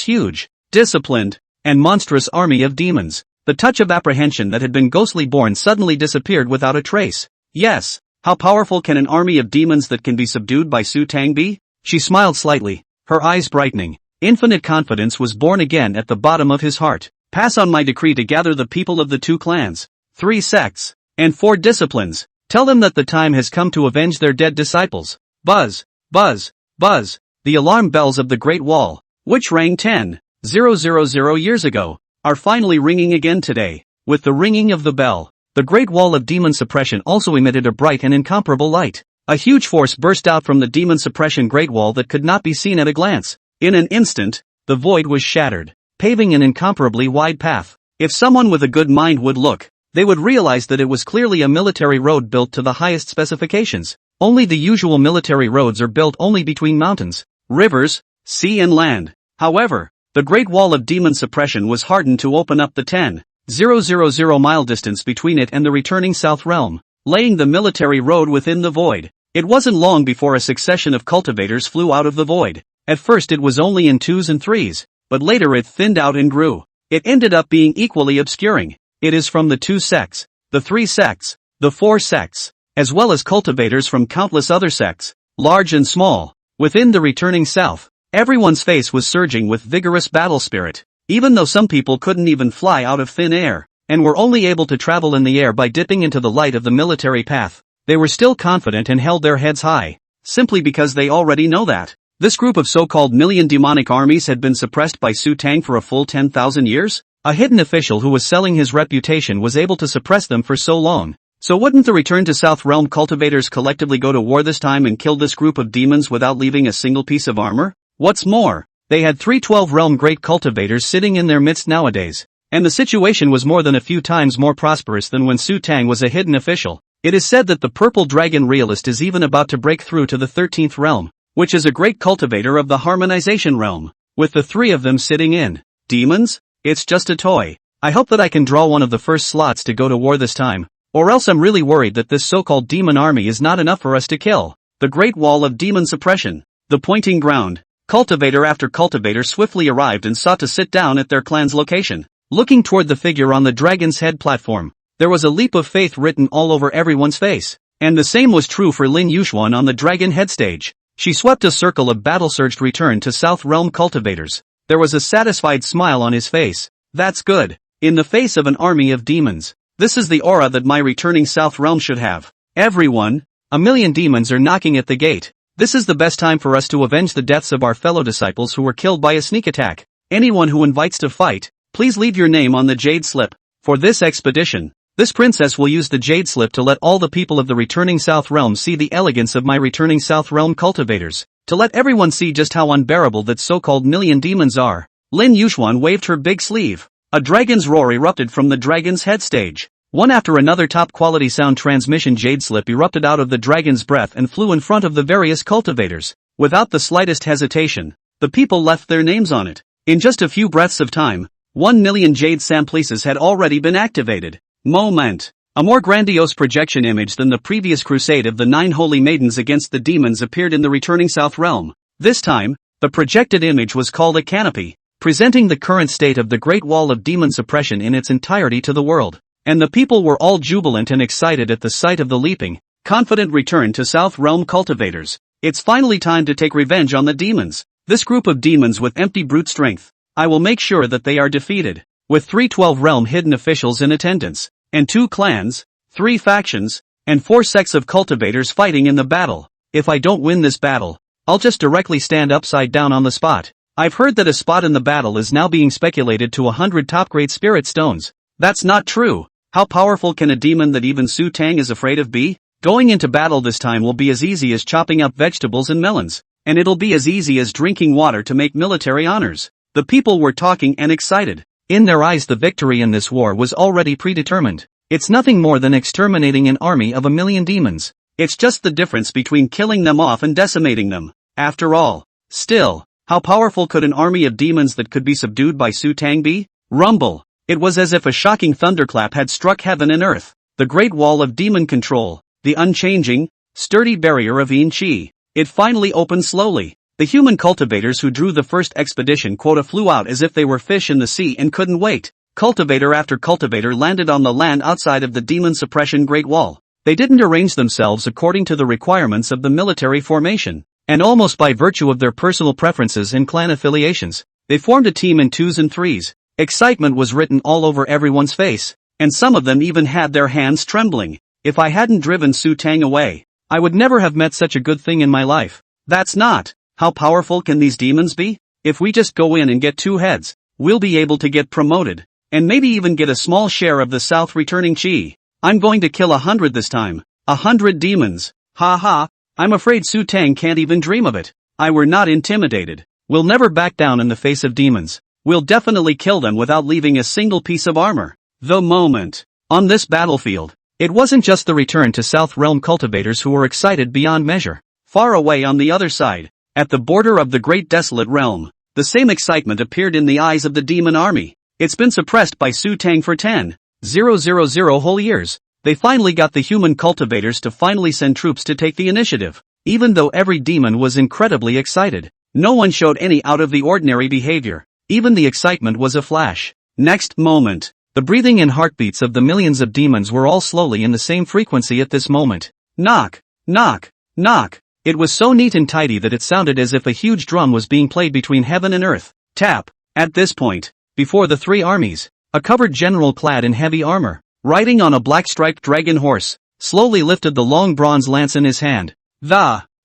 huge, disciplined, and monstrous army of demons, the touch of apprehension that had been ghostly born suddenly disappeared without a trace. Yes, how powerful can an army of demons that can be subdued by Xutang be? She smiled slightly, her eyes brightening. Infinite confidence was born again at the bottom of his heart. Pass on my decree to gather the people of the 2 clans, 3 sects, and 4 disciplines. Tell them that the time has come to avenge their dead disciples. Buzz, buzz, buzz. The alarm bells of the Great Wall, which rang 10,000 years ago, are finally ringing again today. With the ringing of the bell, the Great Wall of Demon Suppression also emitted a bright and incomparable light. A huge force burst out from the Demon Suppression Great Wall that could not be seen at a glance. In an instant, the void was shattered, paving an incomparably wide path. If someone with a good mind would look, they would realize that it was clearly a military road built to the highest specifications. Only the usual military roads are built only between mountains, rivers, sea and land. However, the Great Wall of Demon Suppression was hardened to open up the 10,000 mile distance between it and the returning South Realm, laying the military road within the void. It wasn't long before a succession of cultivators flew out of the void. At first it was only in 2s and 3s, but later it thinned out and grew. it ended up being equally obscuring. It is from the 2 sects, the 3 sects, the 4 sects, as well as cultivators from countless other sects, large and small. Within the returning south, everyone's face was surging with vigorous battle spirit. Even though some people couldn't even fly out of thin air, and were only able to travel in the air by dipping into the light of the military path, they were still confident and held their heads high, simply because they already know that this group of so-called million demonic armies had been suppressed by Xutang for a full 10,000 years? A hidden official who was selling his reputation was able to suppress them for so long. So wouldn't the Return to South Realm cultivators collectively go to war this time and kill this group of demons without leaving a single piece of armor? What's more, they had 312 realm great cultivators sitting in their midst nowadays, and the situation was more than a few times more prosperous than when Xutang was a hidden official. It is said that the purple dragon realist is even about to break through to the 13th realm, which is a great cultivator of the harmonization realm, with the 3 of them sitting in. Demons? It's just a toy. I hope that I can draw one of the first slots to go to war this time, or else I'm really worried that this so-called demon army is not enough for us to kill. The Great Wall of Demon Suppression. The pointing ground. Cultivator after cultivator swiftly arrived and sought to sit down at their clan's location. Looking toward the figure on the dragon's head platform, there was a leap of faith written all over everyone's face. And the same was true for Lin Yuxuan on the dragon head stage. She swept a circle of battle-surged Return to South Realm cultivators. There was a satisfied smile on his face. That's good. In the face of an army of demons. This is the aura that my returning South Realm should have. Everyone, a million demons are knocking at the gate. This is the best time for us to avenge the deaths of our fellow disciples who were killed by a sneak attack. Anyone who invites to fight, please leave your name on the jade slip. For this expedition, this princess will use the jade slip to let all the people of the returning South Realm see the elegance of my returning South Realm cultivators, to let everyone see just how unbearable that so-called million demons are. Lin Yuxuan waved her big sleeve. A dragon's roar erupted from the dragon's head stage. One after another top-quality sound transmission jade slip erupted out of the dragon's breath and flew in front of the various cultivators. Without the slightest hesitation, the people left their names on it. In just a few breaths of time, 1 million jade samplices had already been activated. Moment. A more grandiose projection image than the previous crusade of the 9 holy maidens against the demons appeared in the returning South Realm. This time, the projected image was called a canopy, presenting the current state of the Great Wall of Demon Suppression in its entirety to the world. And the people were all jubilant and excited at the sight of the leaping, confident Return to South Realm cultivators. It's finally time to take revenge on the demons. This group of demons with empty brute strength. I will make sure that they are defeated. With 312 realm hidden officials in attendance, and 2 clans, 3 factions, and 4 sects of cultivators fighting in the battle. If I don't win this battle, I'll just directly stand upside down on the spot. I've heard that a spot in the battle is now being speculated to 100 top-grade spirit stones. That's not true. How powerful can a demon that even Xutang is afraid of be? Going into battle this time will be as easy as chopping up vegetables and melons, and it'll be as easy as drinking water to make military honors. The people were talking and excited. In their eyes the victory in this war was already predetermined. It's nothing more than exterminating an army of a million demons. It's just the difference between killing them off and decimating them. After all. Still, how powerful could an army of demons that could be subdued by Xutang be? Rumble. It was as if a shocking thunderclap had struck heaven and earth. The Great Wall of Demon Control, the unchanging, sturdy barrier of Yin Qi. It finally opened slowly. The human cultivators who drew the first expedition quota flew out as if they were fish in the sea and couldn't wait. Cultivator after cultivator landed on the land outside of the Demon Suppression Great Wall. They didn't arrange themselves according to the requirements of the military formation, and almost by virtue of their personal preferences and clan affiliations, they formed a team in 2s and 3s. Excitement was written all over everyone's face, and some of them even had their hands trembling. If I hadn't driven Xutang away, I would never have met such a good thing in my life. That's not. How powerful can these demons be? If we just go in and get 2 heads, we'll be able to get promoted, and maybe even get a small share of the South returning Qi. I'm going to kill 100 this time. 100 demons. Ha ha, I'm afraid Xutang can't even dream of it. We're not intimidated. We'll never back down in the face of demons. We'll definitely kill them without leaving a single piece of armor. The moment. On this battlefield, it wasn't just the Return to South Realm cultivators who were excited beyond measure. Far away on the other side, at the border of the Great Desolate Realm, the same excitement appeared in the eyes of the demon army. It's been suppressed by Xutang for 10,000 whole years. They finally got the human cultivators to finally send troops to take the initiative. Even though every demon was incredibly excited, no one showed any out of the ordinary behavior. Even the excitement was a flash. Next moment, the breathing and heartbeats of the millions of demons were all slowly in the same frequency at this moment. Knock, knock, knock. It was so neat and tidy that it sounded as if a huge drum was being played between heaven and earth. Tap. At this point, before the three armies, a covered general clad in heavy armor, riding on a black-striped dragon horse, slowly lifted the long bronze lance in his hand.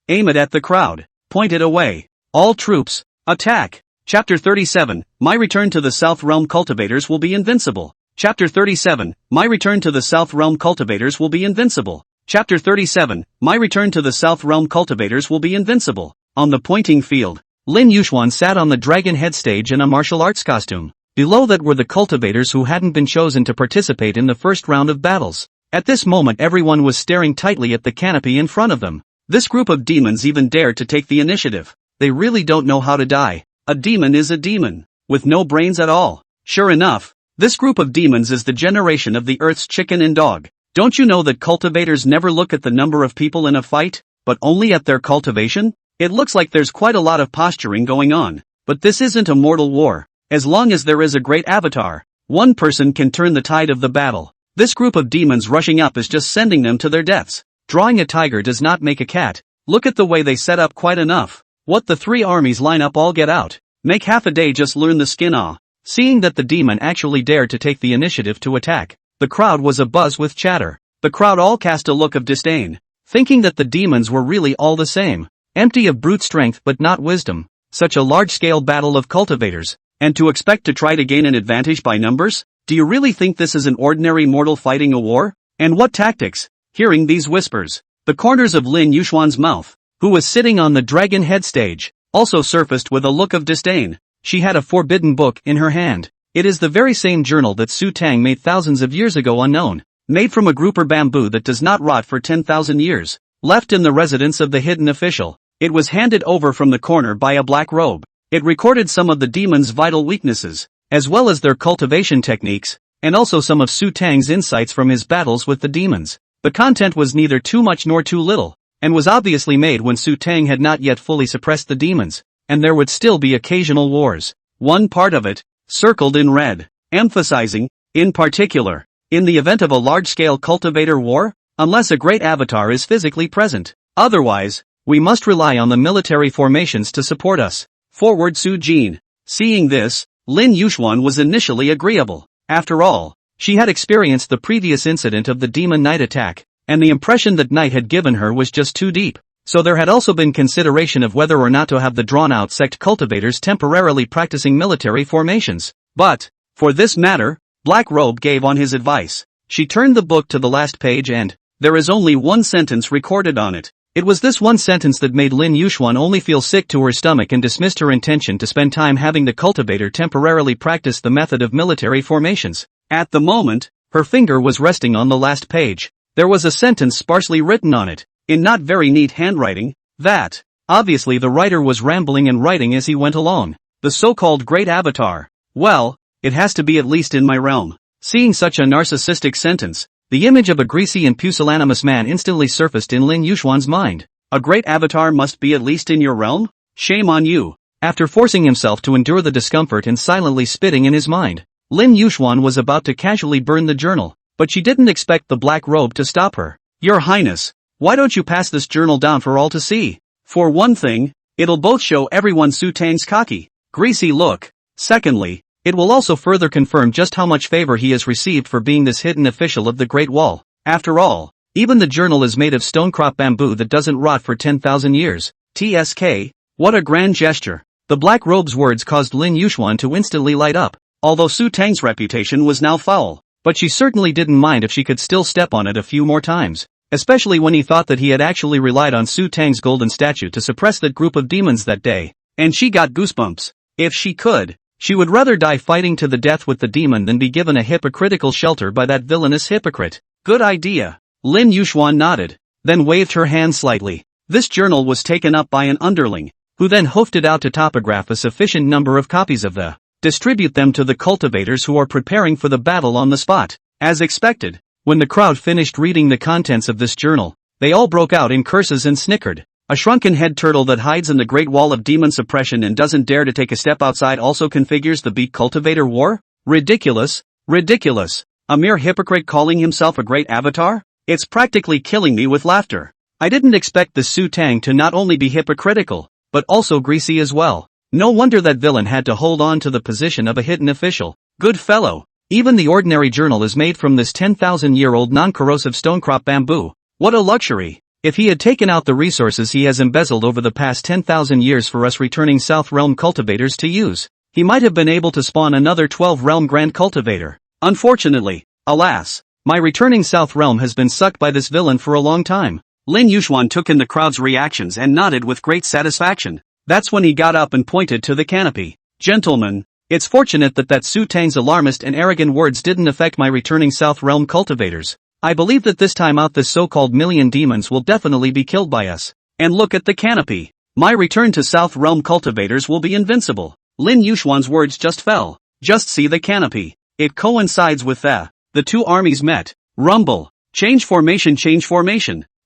Aim it at the crowd. Point it away. All troops, attack. Chapter 37, My Return to the South Realm Cultivators will be invincible. Chapter 37, My Return to the South Realm Cultivators will be invincible. Chapter 37, My Return to the South Realm Cultivators will be invincible. On the pointing field, Lin Yuxuan sat on the dragon head stage in a martial arts costume. Below that were the cultivators who hadn't been chosen to participate in the first round of battles. At this moment everyone was staring tightly at the canopy in front of them. This group of demons even dared to take the initiative. They really don't know how to die. A demon is a demon, with no brains at all. Sure enough, this group of demons is the generation of the Earth's chicken and dog. Don't you know that cultivators never look at the number of people in a fight, but only at their cultivation? It looks like there's quite a lot of posturing going on, but this isn't a mortal war. As long as there is a great avatar, one person can turn the tide of the battle. This group of demons rushing up is just sending them to their deaths. Drawing a tiger does not make a cat. Look at the way they set up quite enough. What the three armies line up all get out. Make half a day just learn the skin ah. Seeing that the demon actually dared to take the initiative to attack, the crowd was abuzz with chatter. The crowd all cast a look of disdain, thinking that the demons were really all the same, empty of brute strength but not wisdom. Such a large-scale battle of cultivators, and to expect to try to gain an advantage by numbers? Do you really think this is an ordinary mortal fighting a war? And what tactics? Hearing these whispers, the corners of Lin Yuxuan's mouth, who was sitting on the dragon head stage, also surfaced with a look of disdain. She had a forbidden book in her hand. It is the very same journal that Xutang made thousands of years ago unknown, made from a grouper bamboo that does not rot for 10,000 years, left in the residence of the hidden official. It was handed over from the corner by a black robe. It recorded some of the demons' vital weaknesses, as well as their cultivation techniques, and also some of Xutang's insights from his battles with the demons. The content was neither too much nor too little, and was obviously made when Xutang had not yet fully suppressed the demons, and there would still be occasional wars. One part of it, circled in red, emphasizing, in particular, in the event of a large-scale cultivator war, unless a great avatar is physically present. Otherwise, we must rely on the military formations to support us. Forward Su Jin. Seeing this, Lin Yuxuan was initially agreeable. After all, she had experienced the previous incident of the demon night attack, and the impression that night had given her was just too deep. So there had also been consideration of whether or not to have the drawn-out sect cultivators temporarily practicing military formations. But, for this matter, Black Robe gave on his advice. She turned the book to the last page and, there is only one sentence recorded on it. It was this one sentence that made Lin Yuxuan only feel sick to her stomach and dismissed her intention to spend time having the cultivator temporarily practice the method of military formations. At the moment, her finger was resting on the last page. There was a sentence sparsely written on it, in not very neat handwriting, that, obviously the writer was rambling and writing as he went along. The so-called great avatar. Well, it has to be at least in my realm. Seeing such a narcissistic sentence, the image of a greasy and pusillanimous man instantly surfaced in Lin Yuxuan's mind. A great avatar must be at least in your realm? Shame on you. After forcing himself to endure the discomfort and silently spitting in his mind, Lin Yuxuan was about to casually burn the journal, but she didn't expect the Black Robe to stop her. Your Highness, why don't you pass this journal down for all to see? For one thing, it'll both show everyone Xutang's cocky, greasy look. Secondly, it will also further confirm just how much favor he has received for being this hidden official of the Great Wall. After all, even the journal is made of stone-crop bamboo that doesn't rot for 10,000 years. TSK, what a grand gesture. The Black Robe's words caused Lin Yuxuan to instantly light up. Although Xutang's reputation was now foul, but she certainly didn't mind if she could still step on it a few more times. Especially when he thought that he had actually relied on Xutang's golden statue to suppress that group of demons that day. And she got goosebumps. If she could, she would rather die fighting to the death with the demon than be given a hypocritical shelter by that villainous hypocrite. Good idea. Lin Yuxuan nodded, then waved her hand slightly. This journal was taken up by an underling, who then hoofed it out to topograph a sufficient number of copies of the, distribute them to the cultivators who are preparing for the battle on the spot. As expected, when the crowd finished reading the contents of this journal, they all broke out in curses and snickered. A shrunken head turtle that hides in the Great Wall of demon suppression and doesn't dare to take a step outside also configures the beat cultivator war? Ridiculous, ridiculous. A mere hypocrite calling himself a great avatar? It's practically killing me with laughter. I didn't expect the Xutang to not only be hypocritical, but also greasy as well. No wonder that villain had to hold on to the position of a hidden official. Good fellow. Even the ordinary journal is made from this 10,000-year-old non-corrosive stonecrop bamboo. What a luxury. If he had taken out the resources he has embezzled over the past 10,000 years for us returning South Realm cultivators to use, he might have been able to spawn another 12-realm Grand Cultivator. Unfortunately, alas, my returning South Realm has been sucked by this villain for a long time. Lin Yuxuan took in the crowd's reactions and nodded with great satisfaction. That's when he got up and pointed to the canopy. Gentlemen, it's fortunate that Xutang's alarmist and arrogant words didn't affect my returning South Realm cultivators. I believe that this time out this so-called million demons will definitely be killed by us. And look at the canopy. My return to South Realm cultivators will be invincible. Lin Yuxuan's words just fell. Just see the canopy. It coincides with the two armies met. Rumble. Change formation.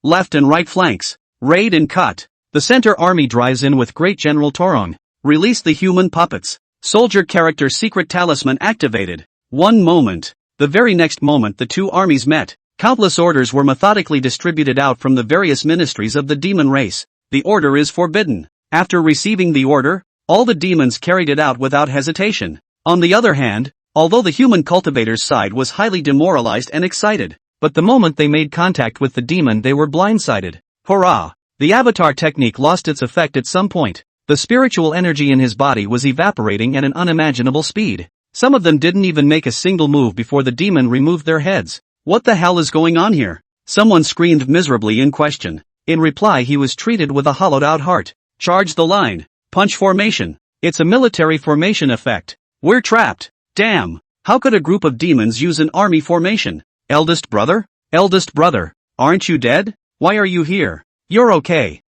Left and right flanks. Raid and cut. The center army drives in with Great General Torong. Release the human puppets. Soldier character secret talisman activated. One moment. The very next moment the two armies met. Countless orders were methodically distributed out from the various ministries of the demon race. The order is forbidden. After receiving the order, all the demons carried it out without hesitation. On the other hand, although the human cultivator's side was highly demoralized and excited, but the moment they made contact with the demon they were blindsided. Hurrah! The avatar technique lost its effect at some point. The spiritual energy in his body was evaporating at an unimaginable speed. Some of them didn't even make a single move before the demon removed their heads. What the hell is going on here? Someone screamed miserably in question. In reply he was treated with a hollowed-out heart. Charge the line. Punch formation. It's a military formation effect. We're trapped. Damn. How could a group of demons use an army formation? Eldest brother? Eldest brother. Aren't you dead? Why are you here? You're okay.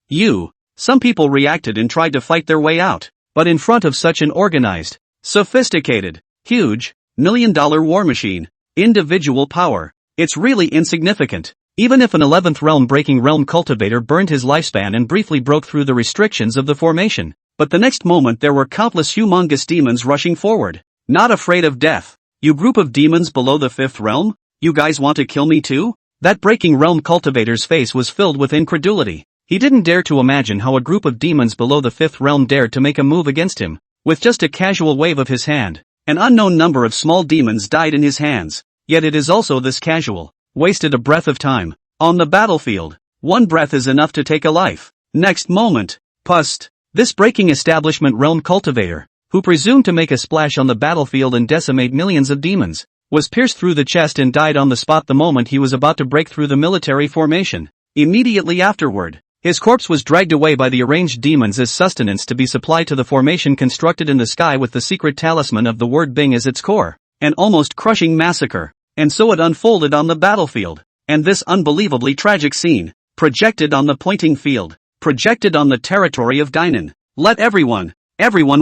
You. Some people reacted and tried to fight their way out. But in front of such an organized, sophisticated, huge, million-dollar war machine, individual power, it's really insignificant. Even if an 11th realm breaking realm cultivator burned his lifespan and briefly broke through the restrictions of the formation. But the next moment there were countless humongous demons rushing forward. Not afraid of death. You group of demons below the 5th realm? You guys want to kill me too? That breaking realm cultivator's face was filled with incredulity. He didn't dare to imagine how a group of demons below the 5th realm dared to make a move against him. With just a casual wave of his hand, an unknown number of small demons died in his hands. Yet it is also this casual, wasted a breath of time. On the battlefield, one breath is enough to take a life. Next moment, pust. This breaking establishment realm cultivator, who presumed to make a splash on the battlefield and decimate millions of demons, was pierced through the chest and died on the spot the moment he was about to break through the military formation. Immediately afterward, his corpse was dragged away by the arranged demons as sustenance to be supplied to the formation constructed in the sky with the secret talisman of the word Bing as its core. An almost crushing massacre. And so it unfolded on the battlefield. And this unbelievably tragic scene, projected on the pointing field, projected on the territory of Dainan. Let everyone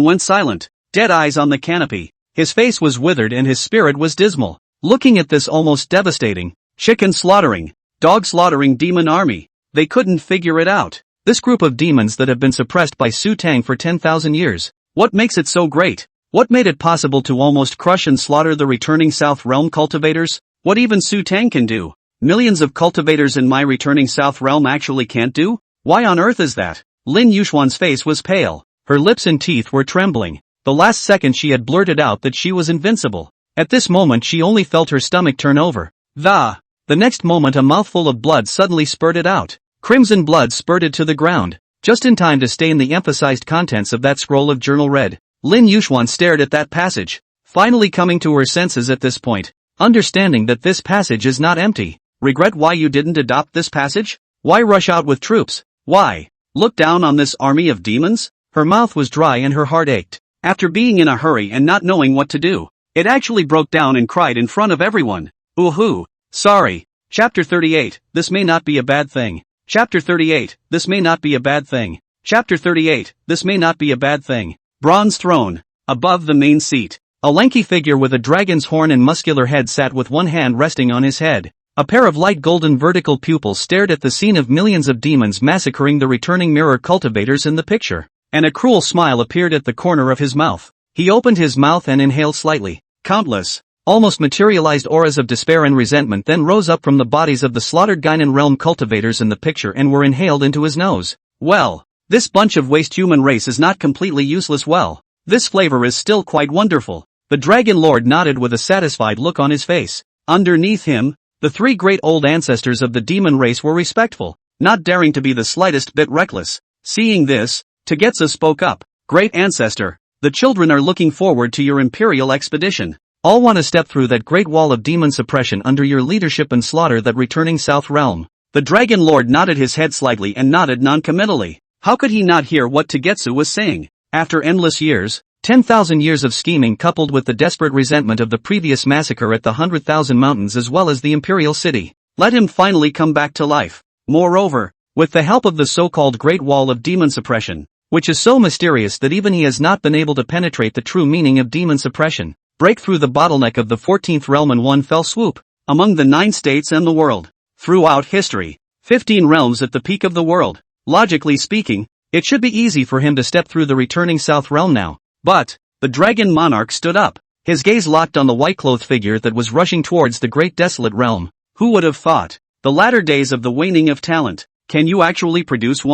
went silent, dead eyes on the canopy. His face was withered and his spirit was dismal. Looking at this almost devastating, chicken slaughtering, dog slaughtering demon army. They couldn't figure it out. This group of demons that have been suppressed by Xutang for 10,000 years. What makes it so great? What made it possible to almost crush and slaughter the returning South Realm cultivators? What even Xutang can do? Millions of cultivators in my returning South Realm actually can't do? Why on earth is that? Lin Yuxuan's face was pale. Her lips and teeth were trembling. The last second she had blurted out that she was invincible. At this moment she only felt her stomach turn over. The next moment a mouthful of blood suddenly spurted out. Crimson blood spurted to the ground, just in time to stain the emphasized contents of that scroll of journal red. Lin Yuxuan stared at that passage, finally coming to her senses at this point, understanding that this passage is not empty. Regret why you didn't adopt this passage? Why rush out with troops? Why? Look down on this army of demons? Her mouth was dry and her heart ached. After being in a hurry and not knowing what to do, it actually broke down and cried in front of everyone. Ooh, sorry. Chapter 38, this may not be a bad thing. Chapter 38, this may not be a bad thing. Chapter 38, this may not be a bad thing. Bronze throne. Above the main seat, a lanky figure with a dragon's horn and muscular head sat with one hand resting on his head. A pair of light golden vertical pupils stared at the scene of millions of demons massacring the returning mirror cultivators in the picture. And a cruel smile appeared at the corner of his mouth. He opened his mouth and inhaled slightly. Countless, almost materialized auras of despair and resentment then rose up from the bodies of the slaughtered Guinan realm cultivators in the picture and were inhaled into his nose. Well, this bunch of waste human race is not completely useless. Well, this flavor is still quite wonderful. The Dragon Lord nodded with a satisfied look on his face. Underneath him, the three great old ancestors of the demon race were respectful, not daring to be the slightest bit reckless. Seeing this, Tagetsu spoke up. Great ancestor, the children are looking forward to your imperial expedition. All want to step through that great wall of demon suppression under your leadership and slaughter that returning south realm. The Dragon Lord nodded his head slightly and nodded non-committally. How could he not hear what Tagetsu was saying? After endless years, 10,000 years of scheming coupled with the desperate resentment of the previous massacre at the 100,000 Mountains as well as the imperial city, let him finally come back to life. Moreover, with the help of the so-called Great Wall of Demon Suppression, which is so mysterious that even he has not been able to penetrate the true meaning of demon suppression, break through the bottleneck of the 14th realm in one fell swoop, among the 9 states and the world. Throughout history, 15 realms at the peak of the world. Logically speaking, it should be easy for him to step through the returning south realm now. But, the dragon monarch stood up, his gaze locked on the white-clothed figure that was rushing towards the great desolate realm. Who would have thought? The latter days of the waning of talent. Can you actually produce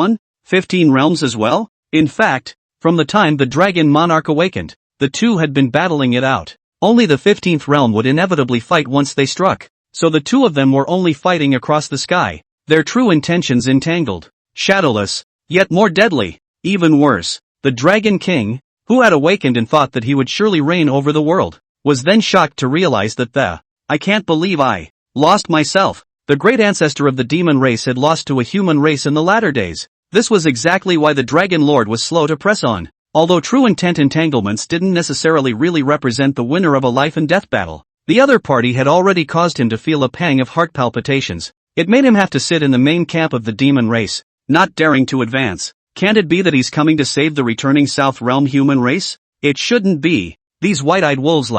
15 realms as well? In fact, from the time the dragon monarch awakened, the two had been battling it out. Only the 15th realm would inevitably fight once they struck. So the two of them were only fighting across the sky, their true intentions entangled, shadowless, yet more deadly. Even worse, the Dragon King, who had awakened and thought that he would surely reign over the world, was then shocked to realize that I can't believe I lost myself. The great ancestor of the demon race had lost to a human race in the latter days. This was exactly why the Dragon Lord was slow to press on. Although true intent entanglements didn't necessarily really represent the winner of a life and death battle, the other party had already caused him to feel a pang of heart palpitations. It made him have to sit in the main camp of the demon race, not daring to advance. Can't it be that he's coming to save the returning South Realm human race? It shouldn't be. These white-eyed wolves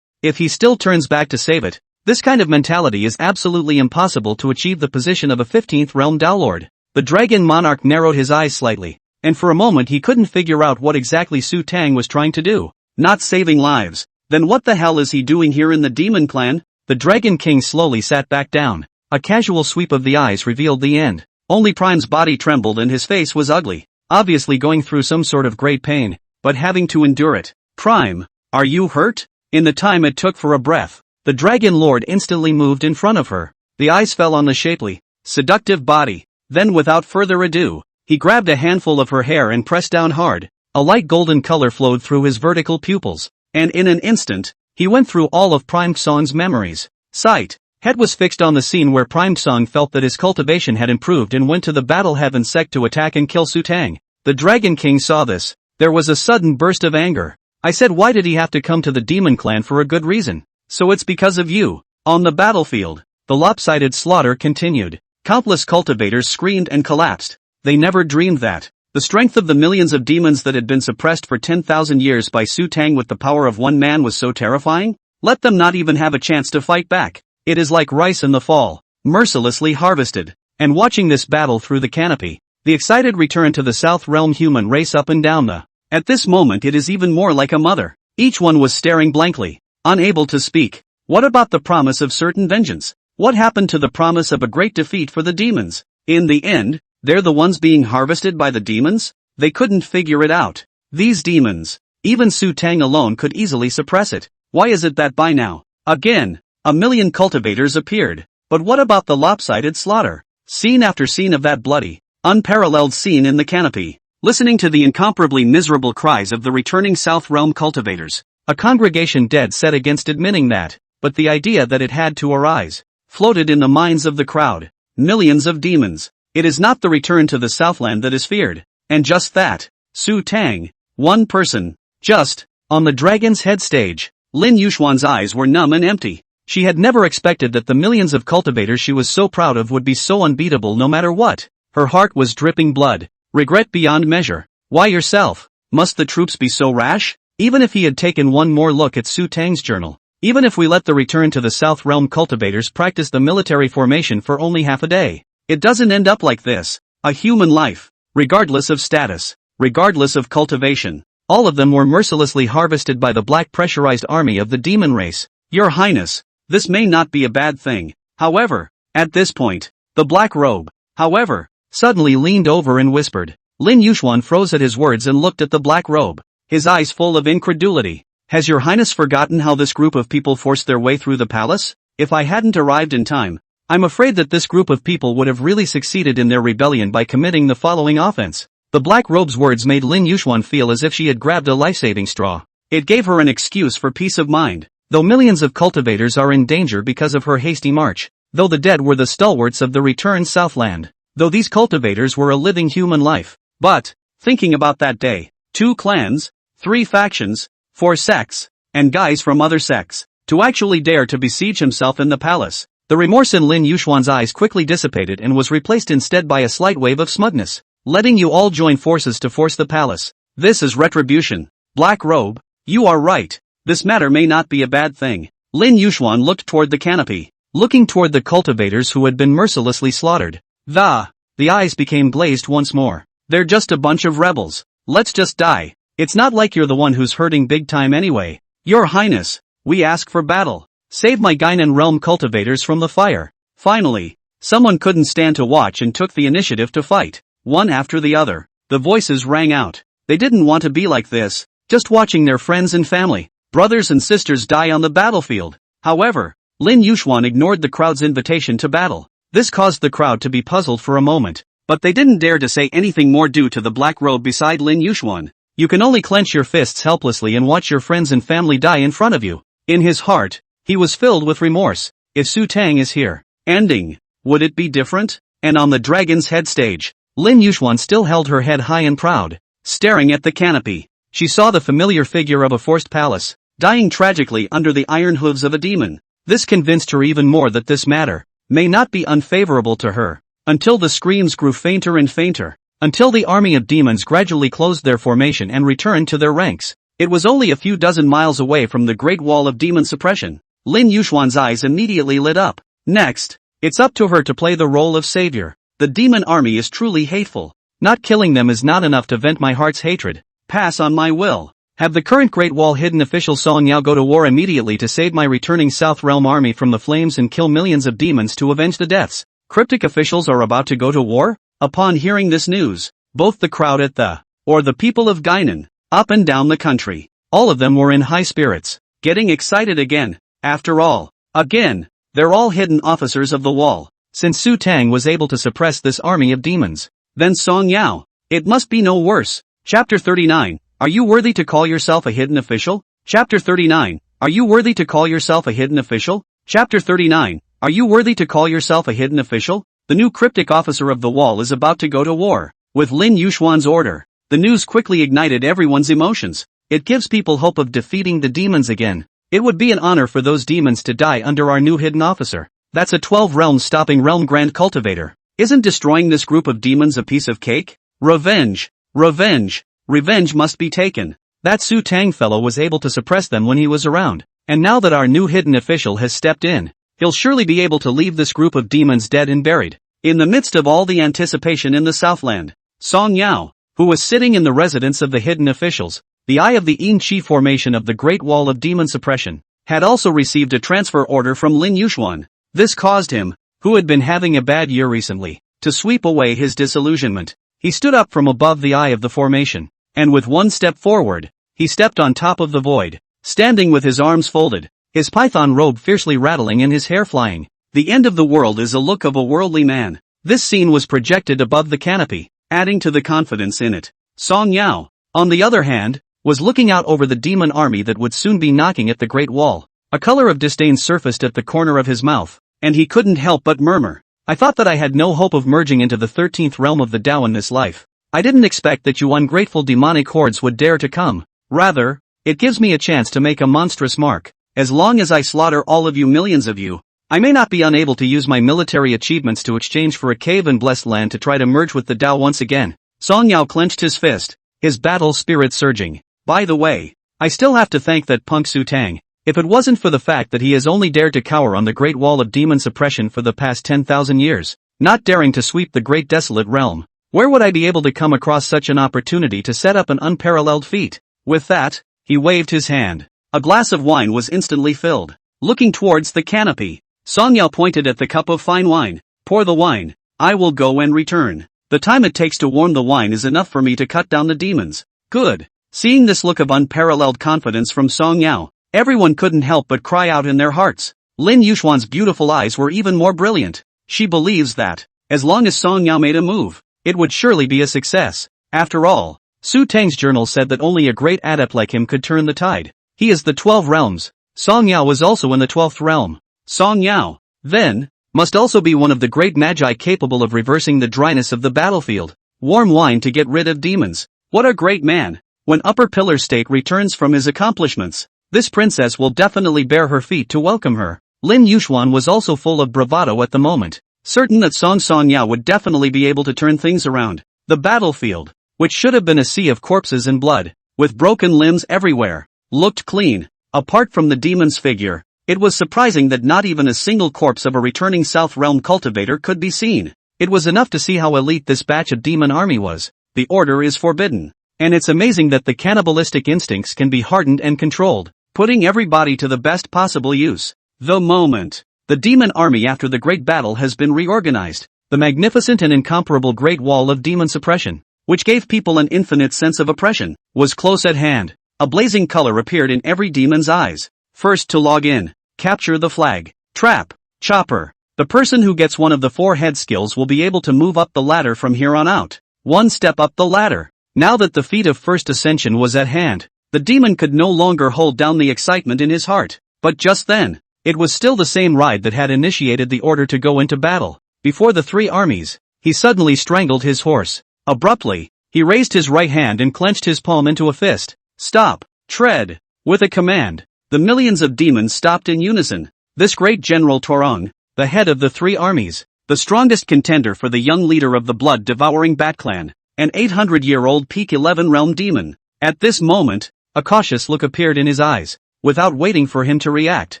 if he still turns back to save it. This kind of mentality is absolutely impossible to achieve the position of a 15th Realm Downlord. The Dragon Monarch narrowed his eyes slightly, and for a moment he couldn't figure out what exactly Xutang was trying to do. Not saving lives. Then what the hell is he doing here in the Demon Clan? The Dragon King slowly sat back down. A casual sweep of the eyes revealed the end. Only Prime's body trembled and his face was ugly. Obviously going through some sort of great pain, but having to endure it. Prime, are you hurt? In the time it took for a breath, the Dragon Lord instantly moved in front of her. The eyes fell on the shapely, seductive body. Then without further ado, he grabbed a handful of her hair and pressed down hard. A light golden color flowed through his vertical pupils, and in an instant, he went through all of Prime Song's memories. Sight. Head was fixed on the scene where Prime Song felt that his cultivation had improved and went to the Battle Heaven sect to attack and kill Xutang. The Dragon King saw this. There was a sudden burst of anger. I said, why did he have to come to the Demon Clan for a good reason? So it's because of you. On the battlefield, the lopsided slaughter continued. Countless cultivators screamed and collapsed. They never dreamed that the strength of the millions of demons that had been suppressed for 10,000 years by Xutang with the power of one man was so terrifying. Let them not even have a chance to fight back. It is like rice in the fall, mercilessly harvested. And watching this battle through the canopy, the excited return to the South Realm human race up and down At this moment it is even more like a mother. Each one was staring blankly, unable to speak. What about the promise of certain vengeance? What happened to the promise of a great defeat for the demons? In the end, they're the ones being harvested by the demons? They couldn't figure it out. These demons, even Xutang alone could easily suppress it. Why is it that by now, again, a million cultivators appeared? But what about the lopsided slaughter? Scene after scene of that bloody, unparalleled scene in the canopy, listening to the incomparably miserable cries of the returning South Realm cultivators. A congregation dead set against admitting that, but the idea that it had to arise, floated in the minds of the crowd. Millions of demons. It is not the return to the Southland that is feared. And just that, Xutang, one person, just, on the dragon's head stage. Lin Yuxuan's eyes were numb and empty. She had never expected that the millions of cultivators she was so proud of would be so unbeatable no matter what. Her heart was dripping blood, regret beyond measure. Why yourself? Must the troops be so rash? Even if he had taken one more look at Xutang's journal, even if we let the return to the South Realm cultivators practice the military formation for only half a day, it doesn't end up like this. A human life, regardless of status, regardless of cultivation, All of them were mercilessly harvested by the black pressurized army of the demon race. Your Highness, this may not be a bad thing. However, at this point, the black robe, however, suddenly leaned over and whispered. Lin Yuxuan froze at his words and looked at the black robe, his eyes full of incredulity. Has your Highness forgotten how this group of people forced their way through the palace? If I hadn't arrived in time, I'm afraid that this group of people would have really succeeded in their rebellion by committing the following offense. The black robe's words made Lin Yuxuan feel as if she had grabbed a life-saving straw. It gave her an excuse for peace of mind. Though millions of cultivators are in danger because of her hasty march, though the dead were the stalwarts of the returned Southland, though these cultivators were a living human life. But, thinking about that day, 2 clans, 3 factions, 4 sects, and guys from other sects, to actually dare to besiege himself in the palace, the remorse in Lin Yuxuan's eyes quickly dissipated and was replaced instead by a slight wave of smugness. Letting you all join forces to force the palace. This is retribution. Black robe, you are right. This matter may not be a bad thing. Lin Yuxuan looked toward the canopy, looking toward the cultivators who had been mercilessly slaughtered. The eyes became glazed once more. They're just a bunch of rebels. Let's just die. It's not like you're the one who's hurting big time anyway. Your Highness, we ask for battle. Save my Guinan realm cultivators from the fire. Finally, someone couldn't stand to watch and took the initiative to fight. One after the other, the voices rang out. They didn't want to be like this, just watching their friends and family, brothers and sisters die on the battlefield. However, Lin Yuxuan ignored the crowd's invitation to battle. This caused the crowd to be puzzled for a moment, but they didn't dare to say anything more due to the black robe beside Lin Yuxuan. You can only clench your fists helplessly and watch your friends and family die in front of you. In his heart, he was filled with remorse. If Xutang is here, ending, would it be different? And on the dragon's head stage, Lin Yuxuan still held her head high and proud, staring at the canopy. She saw the familiar figure of a forced palace, dying tragically under the iron hooves of a demon. This convinced her even more that this matter may not be unfavorable to her, until the screams grew fainter and fainter, until the army of demons gradually closed their formation and returned to their ranks. It was only a few dozen miles away from the Great Wall of Demon Suppression. Lin Yuxuan's eyes immediately lit up. Next, it's up to her to play the role of savior. The demon army is truly hateful. Not killing them is not enough to vent my heart's hatred. Pass on my will. Have the current Great Wall hidden official Song Yao go to war immediately to save my returning South Realm army from the flames and kill millions of demons to avenge the deaths. Cryptic officials are about to go to war? Upon hearing this news, both the crowd at the people of Guinan, up and down the country, all of them were in high spirits, getting excited again. After all, again, they're all hidden officers of the wall. Since Xutang was able to suppress this army of demons, then Song Yao, it must be no worse. Chapter 39, are you worthy to call yourself a hidden official? Chapter 39, are you worthy to call yourself a hidden official? Chapter 39, are you worthy to call yourself a hidden official? The new cryptic officer of the wall is about to go to war. With Lin Yuxuan's order, the news quickly ignited everyone's emotions. It gives people hope of defeating the demons again. It would be an honor for those demons to die under our new hidden officer. That's a 12 realms stopping realm Grand Cultivator. Isn't destroying this group of demons a piece of cake? Revenge! Revenge! Revenge must be taken. That Xutang fellow was able to suppress them when he was around. And now that our new hidden official has stepped in, he'll surely be able to leave this group of demons dead and buried. In the midst of all the anticipation in the Southland, Song Yao, who was sitting in the residence of the hidden officials, the eye of the Yin Chi formation of the Great Wall of Demon Suppression, had also received a transfer order from Lin Yuxuan. This caused him, who had been having a bad year recently, to sweep away his disillusionment. He stood up from above the eye of the formation, and with one step forward, he stepped on top of the void, standing with his arms folded, his python robe fiercely rattling and his hair flying. The end of the world is a look of a worldly man. This scene was projected above the canopy, adding to the confidence in it. Song Yao, on the other hand, was looking out over the demon army that would soon be knocking at the Great Wall. A color of disdain surfaced at the corner of his mouth, and he couldn't help but murmur. I thought that I had no hope of merging into the 13th realm of the Tao in this life. I didn't expect that you ungrateful demonic hordes would dare to come. Rather, it gives me a chance to make a monstrous mark. As long as I slaughter all of you, millions of you, I may not be unable to use my military achievements to exchange for a cave and blessed land to try to merge with the Tao once again. Song Yao clenched his fist, his battle spirit surging. By the way, I still have to thank that punk Xutang. If it wasn't for the fact that he has only dared to cower on the Great Wall of Demon Suppression for the past 10,000 years, not daring to sweep the great desolate realm, where would I be able to come across such an opportunity to set up an unparalleled feat? With that, he waved his hand. A glass of wine was instantly filled. Looking towards the canopy, Song Yao pointed at the cup of fine wine. Pour the wine. I will go and return. The time it takes to warm the wine is enough for me to cut down the demons. Good. Seeing this look of unparalleled confidence from Song Yao, everyone couldn't help but cry out in their hearts. Lin Yuxuan's beautiful eyes were even more brilliant. She believes that, as long as Song Yao made a move, it would surely be a success. After all, Xutang's journal said that only a great adept like him could turn the tide. He is the 12 realms. Song Yao was also in the 12th realm. Song Yao, then, must also be one of the great magi capable of reversing the dryness of the battlefield. Warm wine to get rid of demons. What a great man. When Upper Pillar State returns from his accomplishments, this princess will definitely bare her feet to welcome her. Lin Yuxuan was also full of bravado at the moment, certain that Song Yao would definitely be able to turn things around. The battlefield, which should have been a sea of corpses and blood, with broken limbs everywhere, looked clean. Apart from the demon's figure, it was surprising that not even a single corpse of a returning South Realm cultivator could be seen. It was enough to see how elite this batch of demon army was. The order is forbidden. And it's amazing that the cannibalistic instincts can be hardened and controlled, putting everybody to the best possible use. The moment. The demon army after the great battle has been reorganized. The magnificent and incomparable Great Wall of Demon Suppression, which gave people an infinite sense of oppression, was close at hand. A blazing color appeared in every demon's eyes. First to log in. Capture the flag. Trap. Chopper. The person who gets one of the 4 head skills will be able to move up the ladder from here on out. One step up the ladder. Now that the feat of first ascension was at hand, the demon could no longer hold down the excitement in his heart. But just then, it was still the same ride that had initiated the order to go into battle. Before the 3 armies, he suddenly strangled his horse. Abruptly, he raised his right hand and clenched his palm into a fist. Stop. Tread. With a command, the millions of demons stopped in unison. This great General Torong, the head of the 3 armies, the strongest contender for the young leader of the blood-devouring Bat Clan, an 800-year-old peak 11 realm demon. At this moment, a cautious look appeared in his eyes. Without waiting for him to react,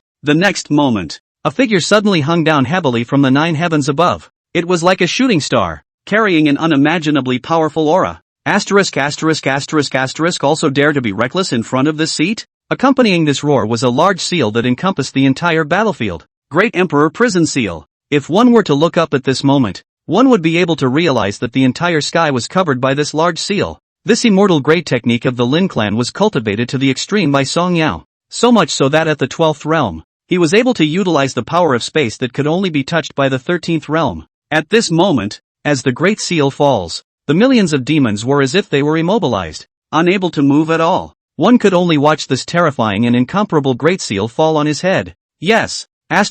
the next moment, a figure suddenly hung down heavily from the 9 heavens above. It was like a shooting star, carrying an unimaginably powerful aura. Asterisk also dare to be reckless in front of this seat? Accompanying this roar was a large seal that encompassed the entire battlefield. Great Emperor Prison Seal. If one were to look up at this moment, one would be able to realize that the entire sky was covered by this large seal. This immortal grade technique of the Lin clan was cultivated to the extreme by Song Yao. So much so that at the 12th realm, he was able to utilize the power of space that could only be touched by the 13th realm. At this moment, as the great seal falls, the millions of demons were as if they were immobilized, unable to move at all. One could only watch this terrifying and incomparable great seal fall on his head. Yes. Him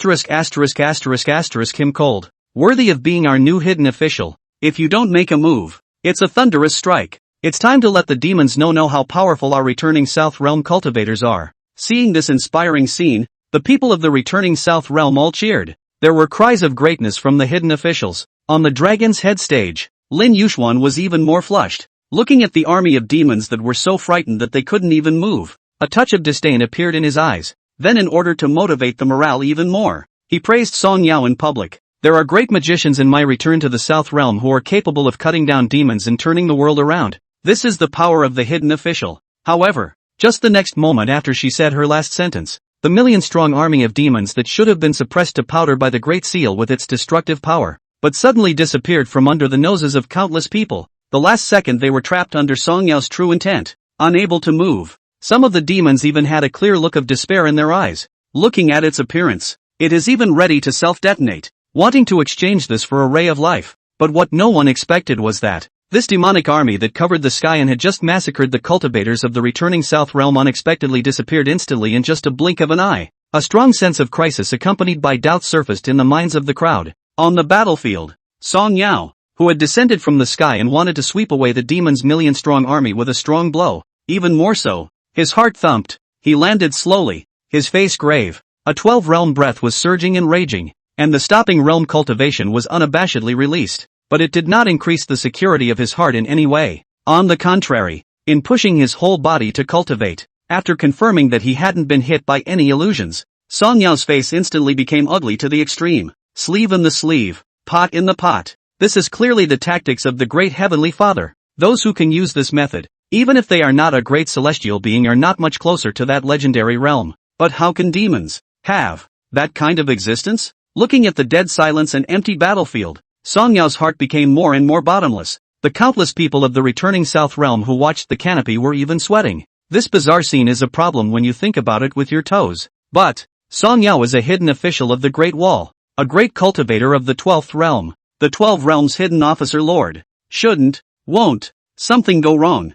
cold. Worthy of being our new hidden official. If you don't make a move, it's a thunderous strike. It's time to let the demons know how powerful our returning South Realm cultivators are. Seeing this inspiring scene, the people of the returning South Realm all cheered. There were cries of greatness from the hidden officials. On the Dragon's Head stage, Lin Yuxuan was even more flushed, looking at the army of demons that were so frightened that they couldn't even move. A touch of disdain appeared in his eyes. Then in order to motivate the morale even more, he praised Song Yao in public. There are great magicians in my return to the South Realm who are capable of cutting down demons and turning the world around. This is the power of the hidden official. However, just the next moment after she said her last sentence, the million-strong army of demons that should have been suppressed to powder by the Great Seal with its destructive power, but suddenly disappeared from under the noses of countless people. The last second they were trapped under Song Yao's true intent, unable to move. Some of the demons even had a clear look of despair in their eyes. Looking at its appearance, it is even ready to self-detonate, wanting to exchange this for a ray of life. But what no one expected was that this demonic army that covered the sky and had just massacred the cultivators of the returning South Realm unexpectedly disappeared instantly in just a blink of an eye. A strong sense of crisis accompanied by doubt surfaced in the minds of the crowd. On the battlefield, Song Yao, who had descended from the sky and wanted to sweep away the demon's million-strong army with a strong blow, even more so, his heart thumped. He landed slowly, his face grave. A 12-realm breath was surging and raging, and the stopping realm cultivation was unabashedly released. But it did not increase the security of his heart in any way. On the contrary, in pushing his whole body to cultivate, after confirming that he hadn't been hit by any illusions, Song Yao's face instantly became ugly to the extreme. Sleeve in the sleeve, pot in the pot. This is clearly the tactics of the great Heavenly Father. Those who can use this method, Even if they are not a great celestial being, are not much closer to that legendary realm. But how can demons have that kind of existence? Looking at the dead silence and empty battlefield, Song Yao's heart became more and more bottomless. The countless people of the returning South Realm who watched the canopy were even sweating. This bizarre scene is a problem when you think about it with your toes. But Song Yao is a hidden official of the Great Wall, a great cultivator of the 12th realm, the 12 realms hidden officer lord. Won't something go wrong?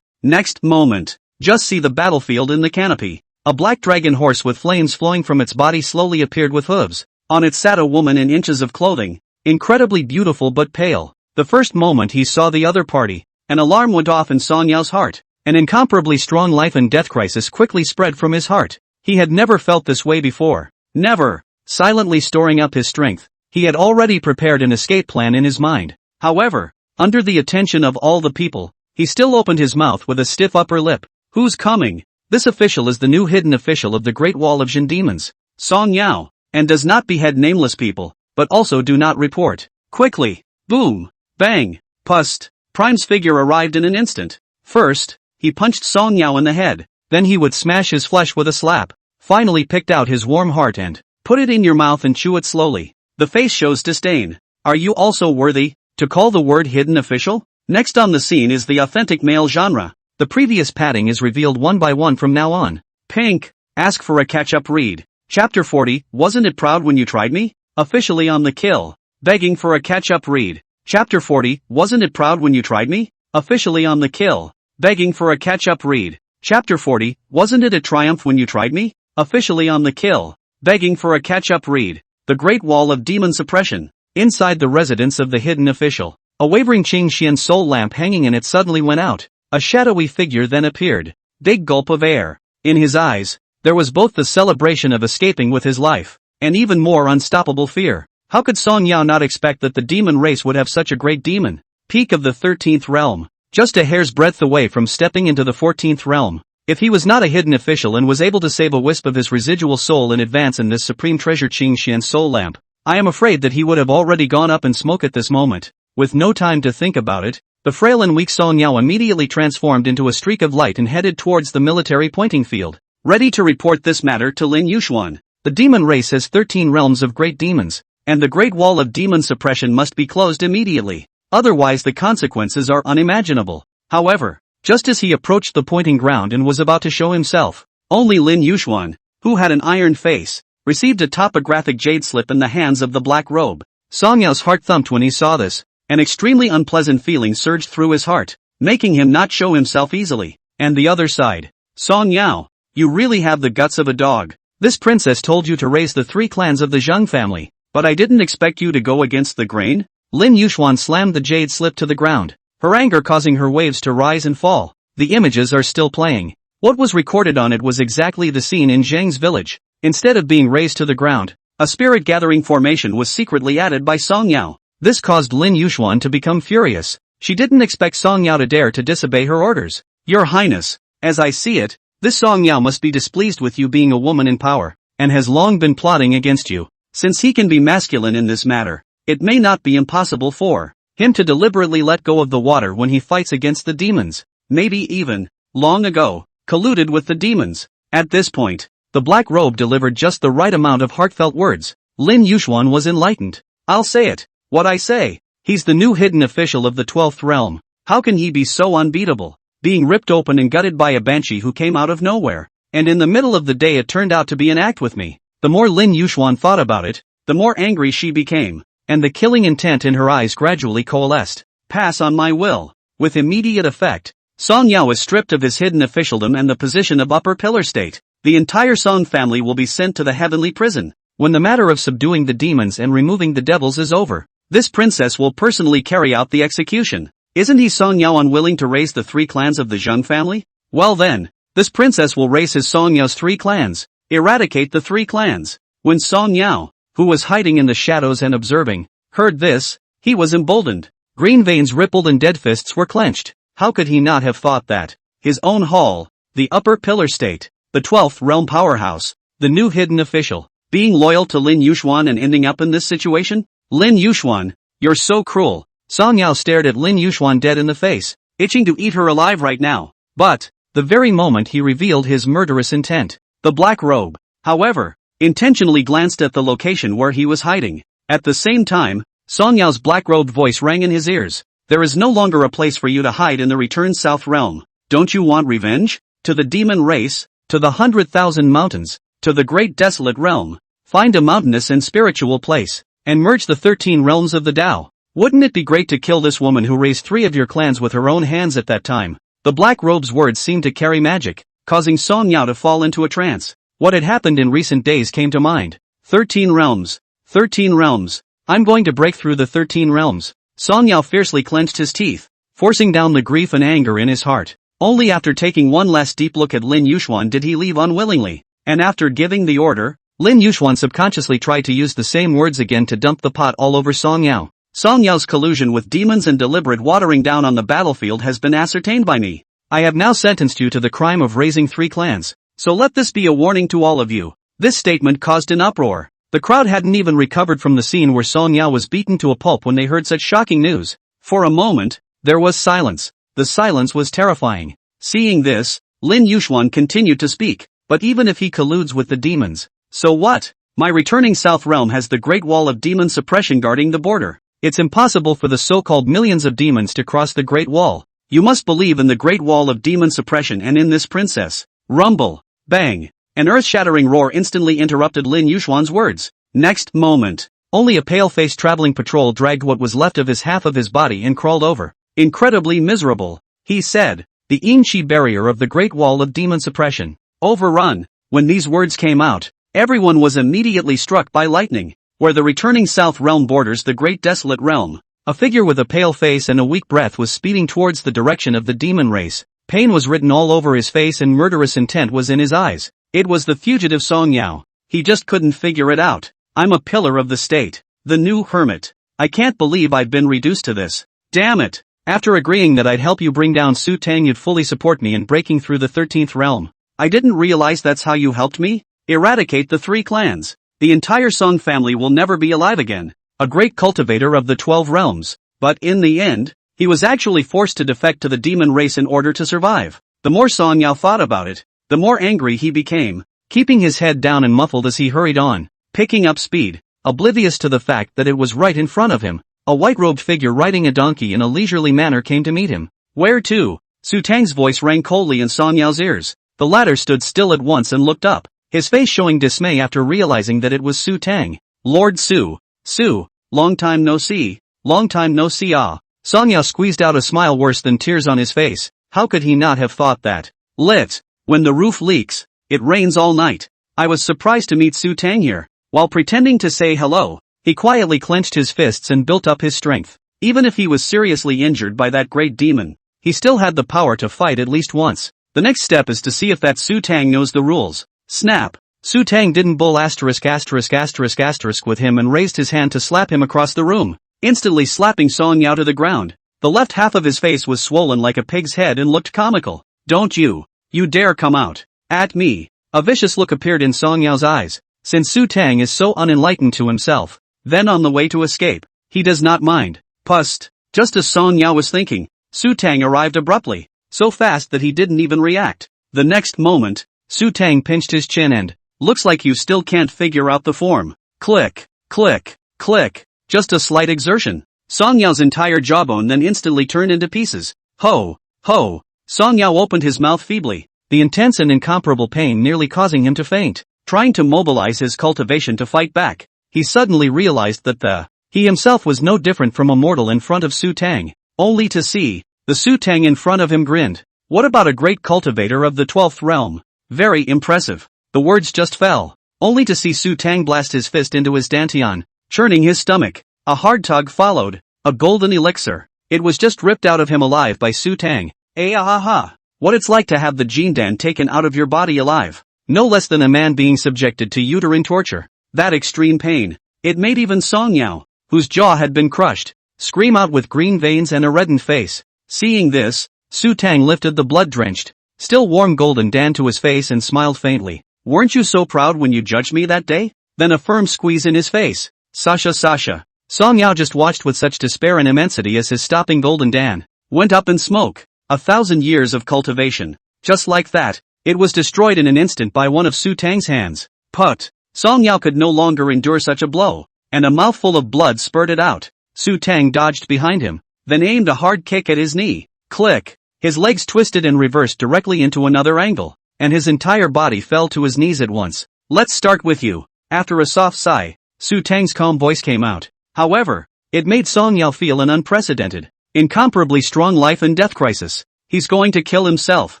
Next moment, just see the battlefield in the canopy. A black dragon horse with flames flowing from its body slowly appeared with hooves. On it sat a woman in inches of clothing, incredibly beautiful but pale. The first moment he saw the other party, an alarm went off in Song Yao's heart. An incomparably strong life and death crisis quickly spread from his heart. He had never felt this way before. Never. Silently storing up his strength, he had already prepared an escape plan in his mind. However, under the attention of all the people, he still opened his mouth with a stiff upper lip. Who's coming? This official is the new hidden official of the Great Wall of Jin demons, Song Yao, and does not behead nameless people, but also do not report. Quickly. Boom. Bang. Pust. Prime's figure arrived in an instant. First, he punched Song Yao in the head, then he would smash his flesh with a slap. Finally picked out his warm heart and put it in your mouth and chew it slowly. The face shows disdain. Are you also worthy to call the word hidden official? Next on the scene is the authentic male genre. The previous padding is revealed one by one from now on. Pink. Ask for a catch-up read. Chapter 40, Wasn't It Proud When You Tried Me? Officially on the kill. Begging for a catch-up read. Chapter 40, Wasn't It Proud When You Tried Me? Officially on the kill. Begging for a catch-up read. Chapter 40, Wasn't It a Triumph When You Tried Me? Officially on the kill. Begging for a catch-up read. The Great Wall of Demon Suppression. Inside the residence of the hidden official, a wavering Qing Xian soul lamp hanging in it suddenly went out. A shadowy figure then appeared. Big gulp of air. In his eyes, there was both the celebration of escaping with his life, and even more unstoppable fear. How could Song Yao not expect that the demon race would have such a great demon? Peak of the 13th realm. Just a hair's breadth away from stepping into the 14th realm. If he was not a hidden official and was able to save a wisp of his residual soul in advance in this supreme treasure Qing Xian soul lamp, I am afraid that he would have already gone up in smoke at this moment. With no time to think about it, the frail and weak Song Yao immediately transformed into a streak of light and headed towards the military pointing field, ready to report this matter to Lin Yuxuan. The demon race has 13 realms of great demons, and the Great Wall of Demon Suppression must be closed immediately. Otherwise the consequences are unimaginable. However, just as he approached the pointing ground and was about to show himself, only Lin Yuxuan, who had an iron face, received a topographic jade slip in the hands of the black robe. Song Yao's heart thumped when he saw this. An extremely unpleasant feeling surged through his heart, making him not show himself easily. And the other side. Song Yao, you really have the guts of a dog. This princess told you to raise the 3 clans of the Zheng family, but I didn't expect you to go against the grain? Lin Yuxuan slammed the jade slip to the ground, her anger causing her waves to rise and fall. The images are still playing. What was recorded on it was exactly the scene in Zheng's village. Instead of being raised to the ground, a spirit-gathering formation was secretly added by Song Yao. This caused Lin Yuxuan to become furious. She didn't expect Song Yao to dare to disobey her orders. Your Highness, as I see it, this Song Yao must be displeased with you being a woman in power, and has long been plotting against you. Since he can be masculine in this matter, it may not be impossible for him to deliberately let go of the water when he fights against the demons. Maybe even, long ago, colluded with the demons. At this point, the black robe delivered just the right amount of heartfelt words. Lin Yuxuan was enlightened. I'll say it. What I say. He's the new hidden official of the 12th realm. How can he be so unbeatable? Being ripped open and gutted by a banshee who came out of nowhere. And in the middle of the day it turned out to be an act with me. The more Lin Yuxuan thought about it, the more angry she became, and the killing intent in her eyes gradually coalesced. Pass on my will. With immediate effect, Song Yao is stripped of his hidden officialdom and the position of upper pillar state. The entire Song family will be sent to the heavenly prison. When the matter of subduing the demons and removing the devils is over, this princess will personally carry out the execution. Isn't he Song Yao unwilling to raise the 3 clans of the Zheng family? Well then, this princess will raise his Song Yao's 3 clans. Eradicate the 3 clans. When Song Yao, who was hiding in the shadows and observing, heard this, he was emboldened. Green veins rippled and dead fists were clenched. How could he not have thought that his own hall, the upper pillar state, the 12th realm powerhouse, the new hidden official, being loyal to Lin Yuxuan and ending up in this situation? Lin Yuxuan, you're so cruel. Song Yao stared at Lin Yuxuan dead in the face. itching to eat her alive right now. But, the very moment he revealed his murderous intent, the black robe, however, intentionally glanced at the location where he was hiding. At the same time, Song Yao's black-robed voice rang in his ears. There is no longer a place for you to hide in the Return South realm. Don't you want revenge? To the demon race? To the 100,000 mountains? To the great desolate realm? Find a mountainous and spiritual place, and merge the 13 realms of the Tao. Wouldn't it be great to kill this woman who raised 3 of your clans with her own hands at that time? The black robe's words seemed to carry magic, causing Song Yao to fall into a trance. What had happened in recent days came to mind. 13 realms. 13 realms. I'm going to break through the 13 realms. Song Yao fiercely clenched his teeth, forcing down the grief and anger in his heart. Only after taking one last deep look at Lin Yuxuan did he leave unwillingly. And after giving the order, Lin Yuxuan subconsciously tried to use the same words again to dump the pot all over Song Yao. Song Yao's collusion with demons and deliberate watering down on the battlefield has been ascertained by me. I have now sentenced you to the crime of raising 3 clans. So let this be a warning to all of you. This statement caused an uproar. The crowd hadn't even recovered from the scene where Song Yao was beaten to a pulp when they heard such shocking news. For a moment, there was silence. The silence was terrifying. Seeing this, Lin Yuxuan continued to speak. But even if he colludes with the demons, so what? My returning South realm has the Great Wall of Demon Suppression guarding the border. It's impossible for the so-called millions of demons to cross the Great Wall. You must believe in the Great Wall of Demon Suppression and in this princess. Rumble. Bang. An earth-shattering roar instantly interrupted Lin Yuxuan's words. Next moment, only a pale-faced traveling patrol dragged what was left of his half of his body and crawled over. Incredibly miserable, he said. The Yinshi barrier of the Great Wall of Demon Suppression. Overrun. When these words came out, everyone was immediately struck by lightning. Where the returning South realm borders the Great Desolate Realm, a figure with a pale face and a weak breath was speeding towards the direction of the demon race. Pain was written all over his face and murderous intent was in his eyes. It was the fugitive Song Yao. He just couldn't figure it out. I'm a pillar of the state. The new hermit. I can't believe I've been reduced to this. Damn it. After agreeing that I'd help you bring down Xutang, you'd fully support me in breaking through the 13th realm. I didn't realize that's how you helped me? Eradicate the 3 clans. The entire Song family will never be alive again. A great cultivator of the 12 realms. But in the end, he was actually forced to defect to the demon race in order to survive. The more Song Yao thought about it, the more angry he became, keeping his head down and muffled as he hurried on, picking up speed, oblivious to the fact that it was right in front of him. A white-robed figure riding a donkey in a leisurely manner came to meet him. Where to? Xutang's voice rang coldly in Song Yao's ears. The latter stood still at once and looked up, his face showing dismay after realizing that it was Xutang. Lord Su. Su, long time no see. Long time no see ah. Song Yao squeezed out a smile worse than tears on his face. How could he not have thought that? Lit. When the roof leaks, it rains all night. I was surprised to meet Xutang here. While pretending to say hello, he quietly clenched his fists and built up his strength. Even if he was seriously injured by that great demon, he still had the power to fight at least once. The next step is to see if that Xutang knows the rules. Snap. Xutang didn't bull **** with him and raised his hand to slap him across the room, instantly slapping Song Yao to the ground. The left half of his face was swollen like a pig's head and looked comical. Don't you dare come out at me. A vicious look appeared in Song Yao's eyes. Since Xutang is so unenlightened to himself, then on the way to escape, he does not mind. Pust. Just as Song Yao was thinking, Xutang arrived abruptly, so fast that he didn't even react. The next moment, Xutang pinched his chin and, looks like you still can't figure out the form. Click, click, click. Just a slight exertion. Song Yao's entire jawbone then instantly turned into pieces. Ho, ho. Song Yao opened his mouth feebly, the intense and incomparable pain nearly causing him to faint. Trying to mobilize his cultivation to fight back, he suddenly realized that he himself was no different from a mortal in front of Xutang, only to see, the Xutang in front of him grinned. What about a great cultivator of the 12th realm? Very impressive. The words just fell, only to see Xutang blast his fist into his dantian, churning his stomach. A hard tug followed, a golden elixir. It was just ripped out of him alive by Xutang. Ah. What it's like to have the Jindan taken out of your body alive. No less than a man being subjected to uterine torture. That extreme pain. It made even Song Yao, whose jaw had been crushed, scream out with green veins and a reddened face. Seeing this, Xutang lifted the blood-drenched, still warm golden dan to his face and smiled faintly. Weren't you so proud when you judged me that day? Then a firm squeeze in his face. Sasha. Song Yao just watched with such despair and immensity as his stopping golden dan, went up in smoke. 1,000 years of cultivation. Just like that, it was destroyed in an instant by one of Xutang's hands. Put. Song Yao could no longer endure such a blow, and a mouthful of blood spurted out. Xutang dodged behind him, then aimed a hard kick at his knee. Click. His legs twisted and reversed directly into another angle, and his entire body fell to his knees at once. Let's start with you. After a soft sigh, Xutang's calm voice came out. However, it made Song Yao feel an unprecedented, incomparably strong life and death crisis. He's going to kill himself.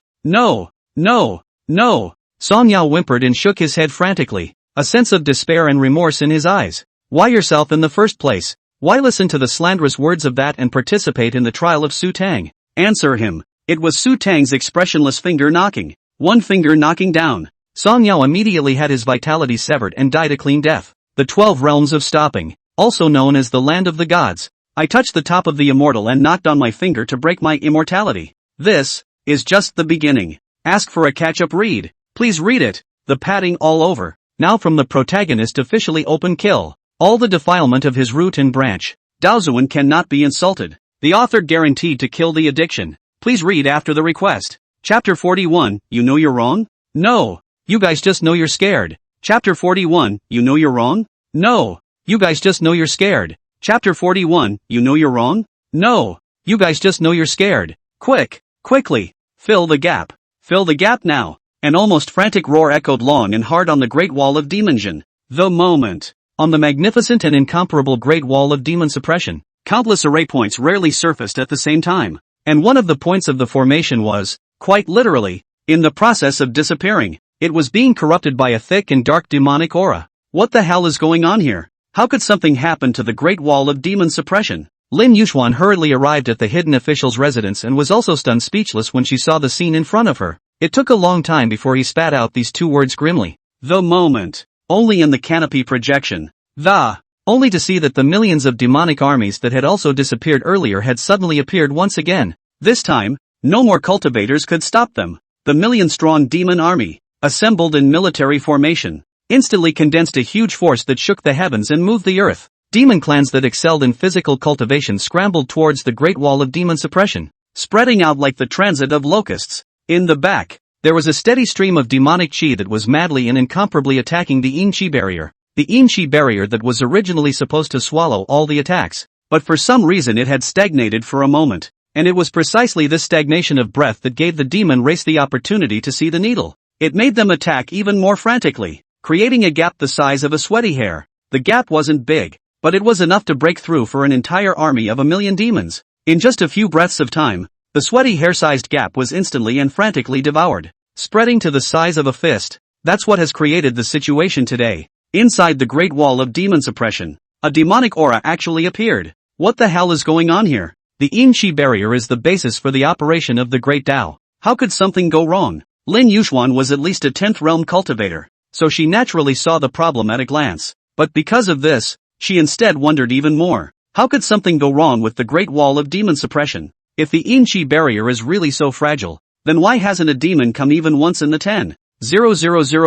No, no, no. Song Yao whimpered and shook his head frantically, a sense of despair and remorse in his eyes. Why yourself in the first place? Why listen to the slanderous words of that and participate in the trial of Xutang? Answer him. It was Xutang's expressionless finger knocking. One finger knocking down. Song Yao immediately had his vitality severed and died a clean death. The 12 realms of stopping, also known as the land of the gods. I touched the top of the immortal and knocked on my finger to break my immortality. This is just the beginning. Ask for a catch-up read. Please read it. The padding all over. Now from the protagonist officially open kill. All the defilement of his root and branch. Daozuan cannot be insulted. The author guaranteed to kill the addiction. Please read after the request. Chapter 41, you know you're wrong? No. You guys just know you're scared. Chapter 41, you know you're wrong? No. You guys just know you're scared. Chapter 41, you know you're wrong? No. You guys just know you're scared. Quickly. Fill the gap. Fill the gap now. An almost frantic roar echoed long and hard on the Great Wall of Dimension. The moment. On the magnificent and incomparable Great Wall of Demon Suppression, countless array points rarely surfaced at the same time. And one of the points of the formation was, quite literally, in the process of disappearing. It was being corrupted by a thick and dark demonic aura. What the hell is going on here? How could something happen to the Great Wall of Demon Suppression? Lin Yuxuan hurriedly arrived at the hidden official's residence and was also stunned speechless when she saw the scene in front of her. It took a long time before he spat out these two words grimly. The moment. Only in the canopy projection. Only to see that the millions of demonic armies that had also disappeared earlier had suddenly appeared once again. This time, no more cultivators could stop them. The million-strong demon army, assembled in military formation, instantly condensed a huge force that shook the heavens and moved the earth. Demon clans that excelled in physical cultivation scrambled towards the Great Wall of Demon Suppression, spreading out like the transit of locusts. In the back, there was a steady stream of demonic chi that was madly and incomparably attacking the Yin Chi barrier. The Yin Chi barrier that was originally supposed to swallow all the attacks, but for some reason it had stagnated for a moment, and it was precisely this stagnation of breath that gave the demon race the opportunity to see the needle. It made them attack even more frantically, creating a gap the size of a sweaty hair. The gap wasn't big, but it was enough to break through for an entire army of 1,000,000 demons. In just a few breaths of time, the sweaty hair-sized gap was instantly and frantically devoured, spreading to the size of a fist. That's what has created the situation today. Inside the Great Wall of Demon Suppression, a demonic aura actually appeared. What the hell is going on here? The Yin Chi barrier is the basis for the operation of the Great Tao. How could something go wrong? Lin Yuxuan was at least a 10th realm cultivator, so she naturally saw the problem at a glance. But because of this, she instead wondered even more. How could something go wrong with the Great Wall of Demon Suppression? If the Yin Chi barrier is really so fragile, then why hasn't a demon come even once in the 10,000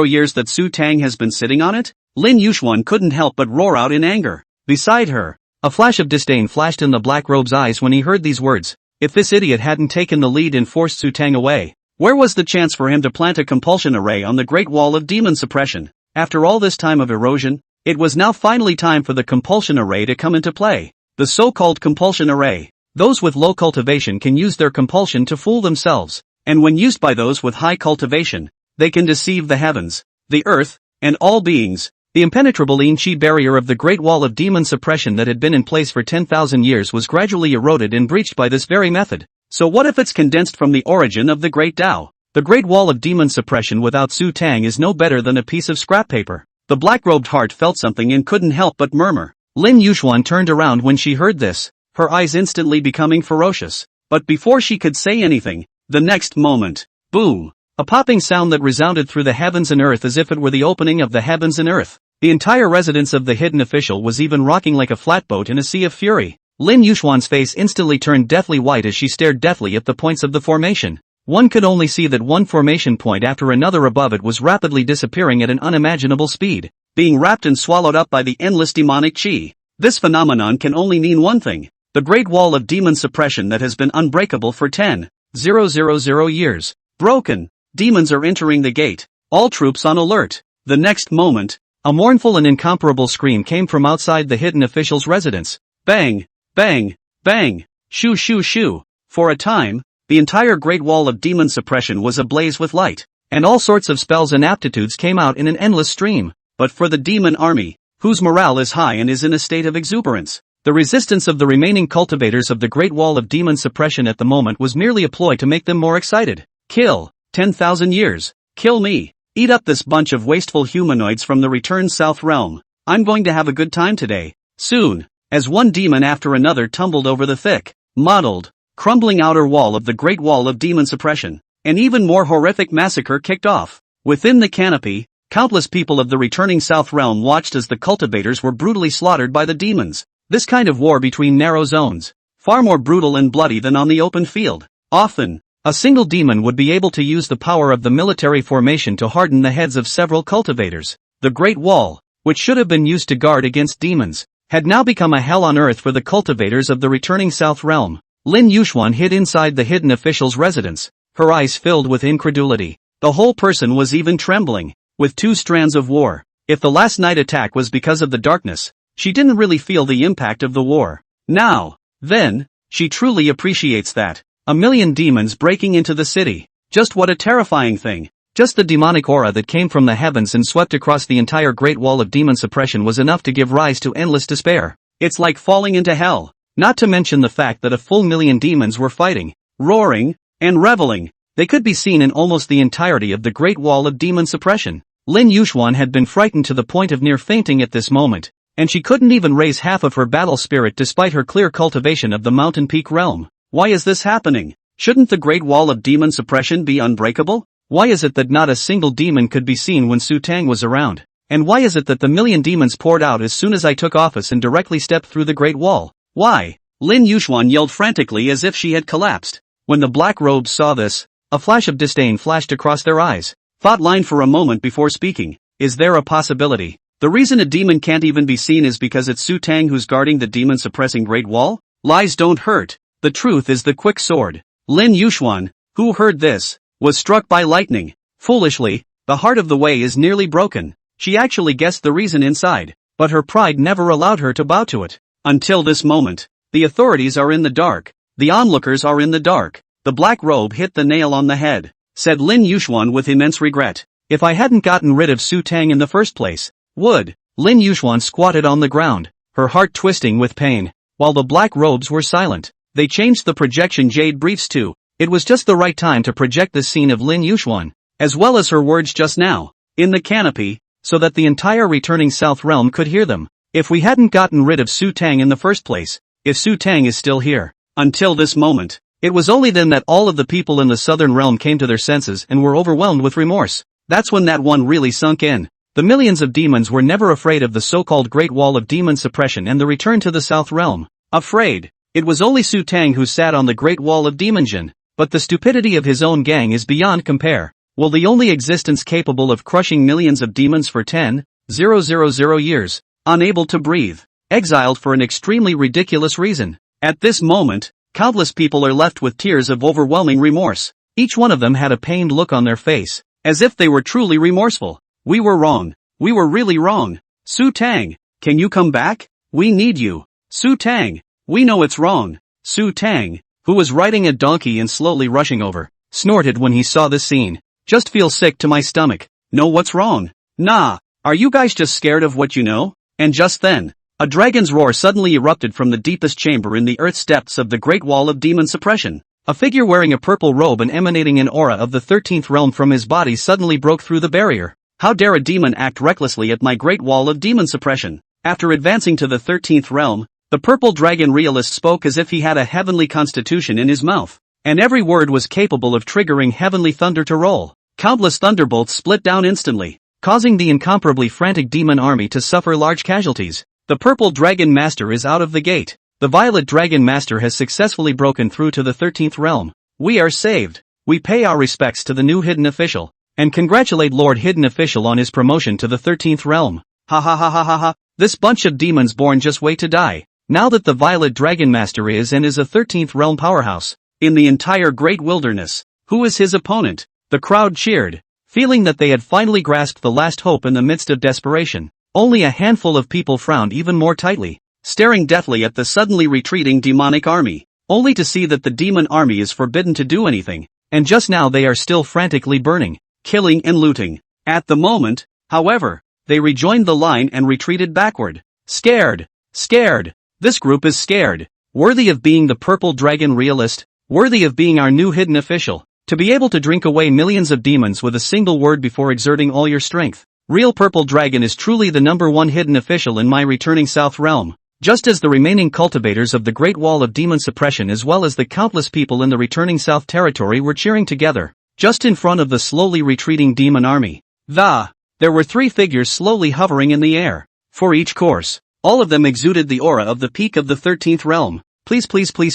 years that Xutang has been sitting on it? Lin Yuxuan couldn't help but roar out in anger. Beside her, a flash of disdain flashed in the black robe's eyes when he heard these words. If this idiot hadn't taken the lead and forced Xutang away, where was the chance for him to plant a compulsion array on the Great Wall of Demon Suppression? After all this time of erosion, it was now finally time for the compulsion array to come into play. The so-called compulsion array. Those with low cultivation can use their compulsion to fool themselves, and when used by those with high cultivation, they can deceive the heavens, the earth, and all beings. The impenetrable Yin Chi barrier of the Great Wall of Demon Suppression that had been in place for 10,000 years was gradually eroded and breached by this very method. So what if it's condensed from the origin of the Great Tao? The Great Wall of Demon Suppression without Xutang is no better than a piece of scrap paper. The black-robed heart felt something and couldn't help but murmur. Lin Yuxuan turned around when she heard this, her eyes instantly becoming ferocious. But before she could say anything, the next moment, boom! A popping sound that resounded through the heavens and earth as if it were the opening of the heavens and earth. The entire residence of the hidden official was even rocking like a flatboat in a sea of fury. Lin Yuxuan's face instantly turned deathly white as she stared deathly at the points of the formation. One could only see that one formation point after another above it was rapidly disappearing at an unimaginable speed, being wrapped and swallowed up by the endless demonic chi. This phenomenon can only mean one thing. The Great Wall of Demon Suppression that has been unbreakable for 10,000 years. Broken. Demons are entering the gate. All troops on alert. The next moment, a mournful and incomparable scream came from outside the hidden official's residence. Bang! Bang! Bang! Shoo shoo shoo! For a time, the entire Great Wall of Demon Suppression was ablaze with light, and all sorts of spells and aptitudes came out in an endless stream. But for the demon army, whose morale is high and is in a state of exuberance, the resistance of the remaining cultivators of the Great Wall of Demon Suppression at the moment was merely a ploy to make them more excited. Kill. 10,000 years. Kill me. Eat up this bunch of wasteful humanoids from the returned South Realm. I'm going to have a good time today. Soon, as one demon after another tumbled over the thick, mottled, crumbling outer wall of the Great Wall of Demon Suppression, an even more horrific massacre kicked off. Within the canopy, countless people of the returning South Realm watched as the cultivators were brutally slaughtered by the demons. This kind of war between narrow zones, far more brutal and bloody than on the open field. Often, a single demon would be able to use the power of the military formation to harden the heads of several cultivators. The Great Wall, which should have been used to guard against demons, had now become a hell on earth for the cultivators of the returning South Realm. Lin Yuxuan hid inside the hidden official's residence, her eyes filled with incredulity. The whole person was even trembling. With two strands of war, if the last night attack was because of the darkness, she didn't really feel the impact of the war. Now, then, she truly appreciates that. 1,000,000 demons breaking into the city. Just what a terrifying thing. Just the demonic aura that came from the heavens and swept across the entire Great Wall of Demon Suppression was enough to give rise to endless despair. It's like falling into hell. Not to mention the fact that a full 1,000,000 demons were fighting, roaring, and reveling. They could be seen in almost the entirety of the Great Wall of Demon Suppression. Lin Yuxuan had been frightened to the point of near fainting at this moment, and she couldn't even raise half of her battle spirit despite her clear cultivation of the mountain peak realm. Why is this happening? Shouldn't the Great Wall of Demon Suppression be unbreakable? Why is it that not a single demon could be seen when Xutang was around? And why is it that the 1,000,000 demons poured out as soon as I took office and directly stepped through the Great Wall? Why? Lin Yuxuan yelled frantically as if she had collapsed. When the black robes saw this, a flash of disdain flashed across their eyes. Thought line for a moment before speaking. Is there a possibility? The reason a demon can't even be seen is because it's Xutang who's guarding the demon-suppressing Great Wall? Lies don't hurt. The truth is the quick sword. Lin Yuxuan, who heard this, was struck by lightning. Foolishly, the heart of the Wei is nearly broken. She actually guessed the reason inside, but her pride never allowed her to bow to it. Until this moment, the authorities are in the dark. The onlookers are in the dark. The black robe hit the nail on the head, said Lin Yuxuan with immense regret. If I hadn't gotten rid of Xutang in the first place, would. Lin Yuxuan squatted on the ground, her heart twisting with pain, while the black robes were silent. They changed the projection jade briefs too. It was just the right time to project this scene of Lin Yuxuan, as well as her words just now, in the canopy, so that the entire returning South Realm could hear them. If we hadn't gotten rid of Xutang in the first place, if Xutang is still here, until this moment, it was only then that all of the people in the Southern Realm came to their senses and were overwhelmed with remorse. That's when that one really sunk in. The millions of demons were never afraid of the so-called Great Wall of Demon Suppression and the return to the South Realm. Afraid. It was only Xutang who sat on the Great Wall of Demonjin, but the stupidity of his own gang is beyond compare. Will the only existence capable of crushing millions of demons for 10,000 years, unable to breathe, exiled for an extremely ridiculous reason. At this moment, countless people are left with tears of overwhelming remorse. Each one of them had a pained look on their face, as if they were truly remorseful. We were wrong. We were really wrong. Xutang, can you come back? We need you. Xutang, we know it's wrong. Xutang, who was riding a donkey and slowly rushing over, snorted when he saw this scene. Just feel sick to my stomach. Know what's wrong? Nah, are you guys just scared of what you know? And just then, a dragon's roar suddenly erupted from the deepest chamber in the earth's depths of the Great Wall of Demon Suppression. A figure wearing a purple robe and emanating an aura of the 13th realm from his body suddenly broke through the barrier. How dare a demon act recklessly at my Great Wall of Demon Suppression? After advancing to the 13th realm, the purple dragon realist spoke as if he had a heavenly constitution in his mouth, and every word was capable of triggering heavenly thunder to roll. Countless thunderbolts split down instantly, causing the incomparably frantic demon army to suffer large casualties. The purple dragon master is out of the gate. The violet dragon master has successfully broken through to the 13th realm. We are saved. We pay our respects to the new hidden official, and congratulate Lord Hidden Official on his promotion to the 13th realm. Ha ha ha ha ha ha. This bunch of demons born just wait to die. now that the Violet Dragon Master is a 13th realm powerhouse in the entire Great Wilderness, who is his opponent? The crowd cheered, feeling that they had finally grasped the last hope in the midst of desperation. Only a handful of people frowned even more tightly, staring deathly at the suddenly retreating demonic army, only to see that the demon army is forbidden to do anything, and just now they are still frantically burning, killing and looting. At the moment, however, they rejoined the line and retreated backward. Scared. Scared. This group is scared. Worthy of being the purple dragon realist, worthy of being our new hidden official, to be able to drink away millions of demons with a single word before exerting all your strength. Real purple dragon is truly the #1 hidden official in my returning south realm. Just as the remaining cultivators of the Great Wall of Demon Suppression as well as the countless people in the returning south territory were cheering together, just in front of the slowly retreating demon army. There were 3 figures slowly hovering in the air. For each course, all of them exuded the aura of the peak of the 13th realm. Please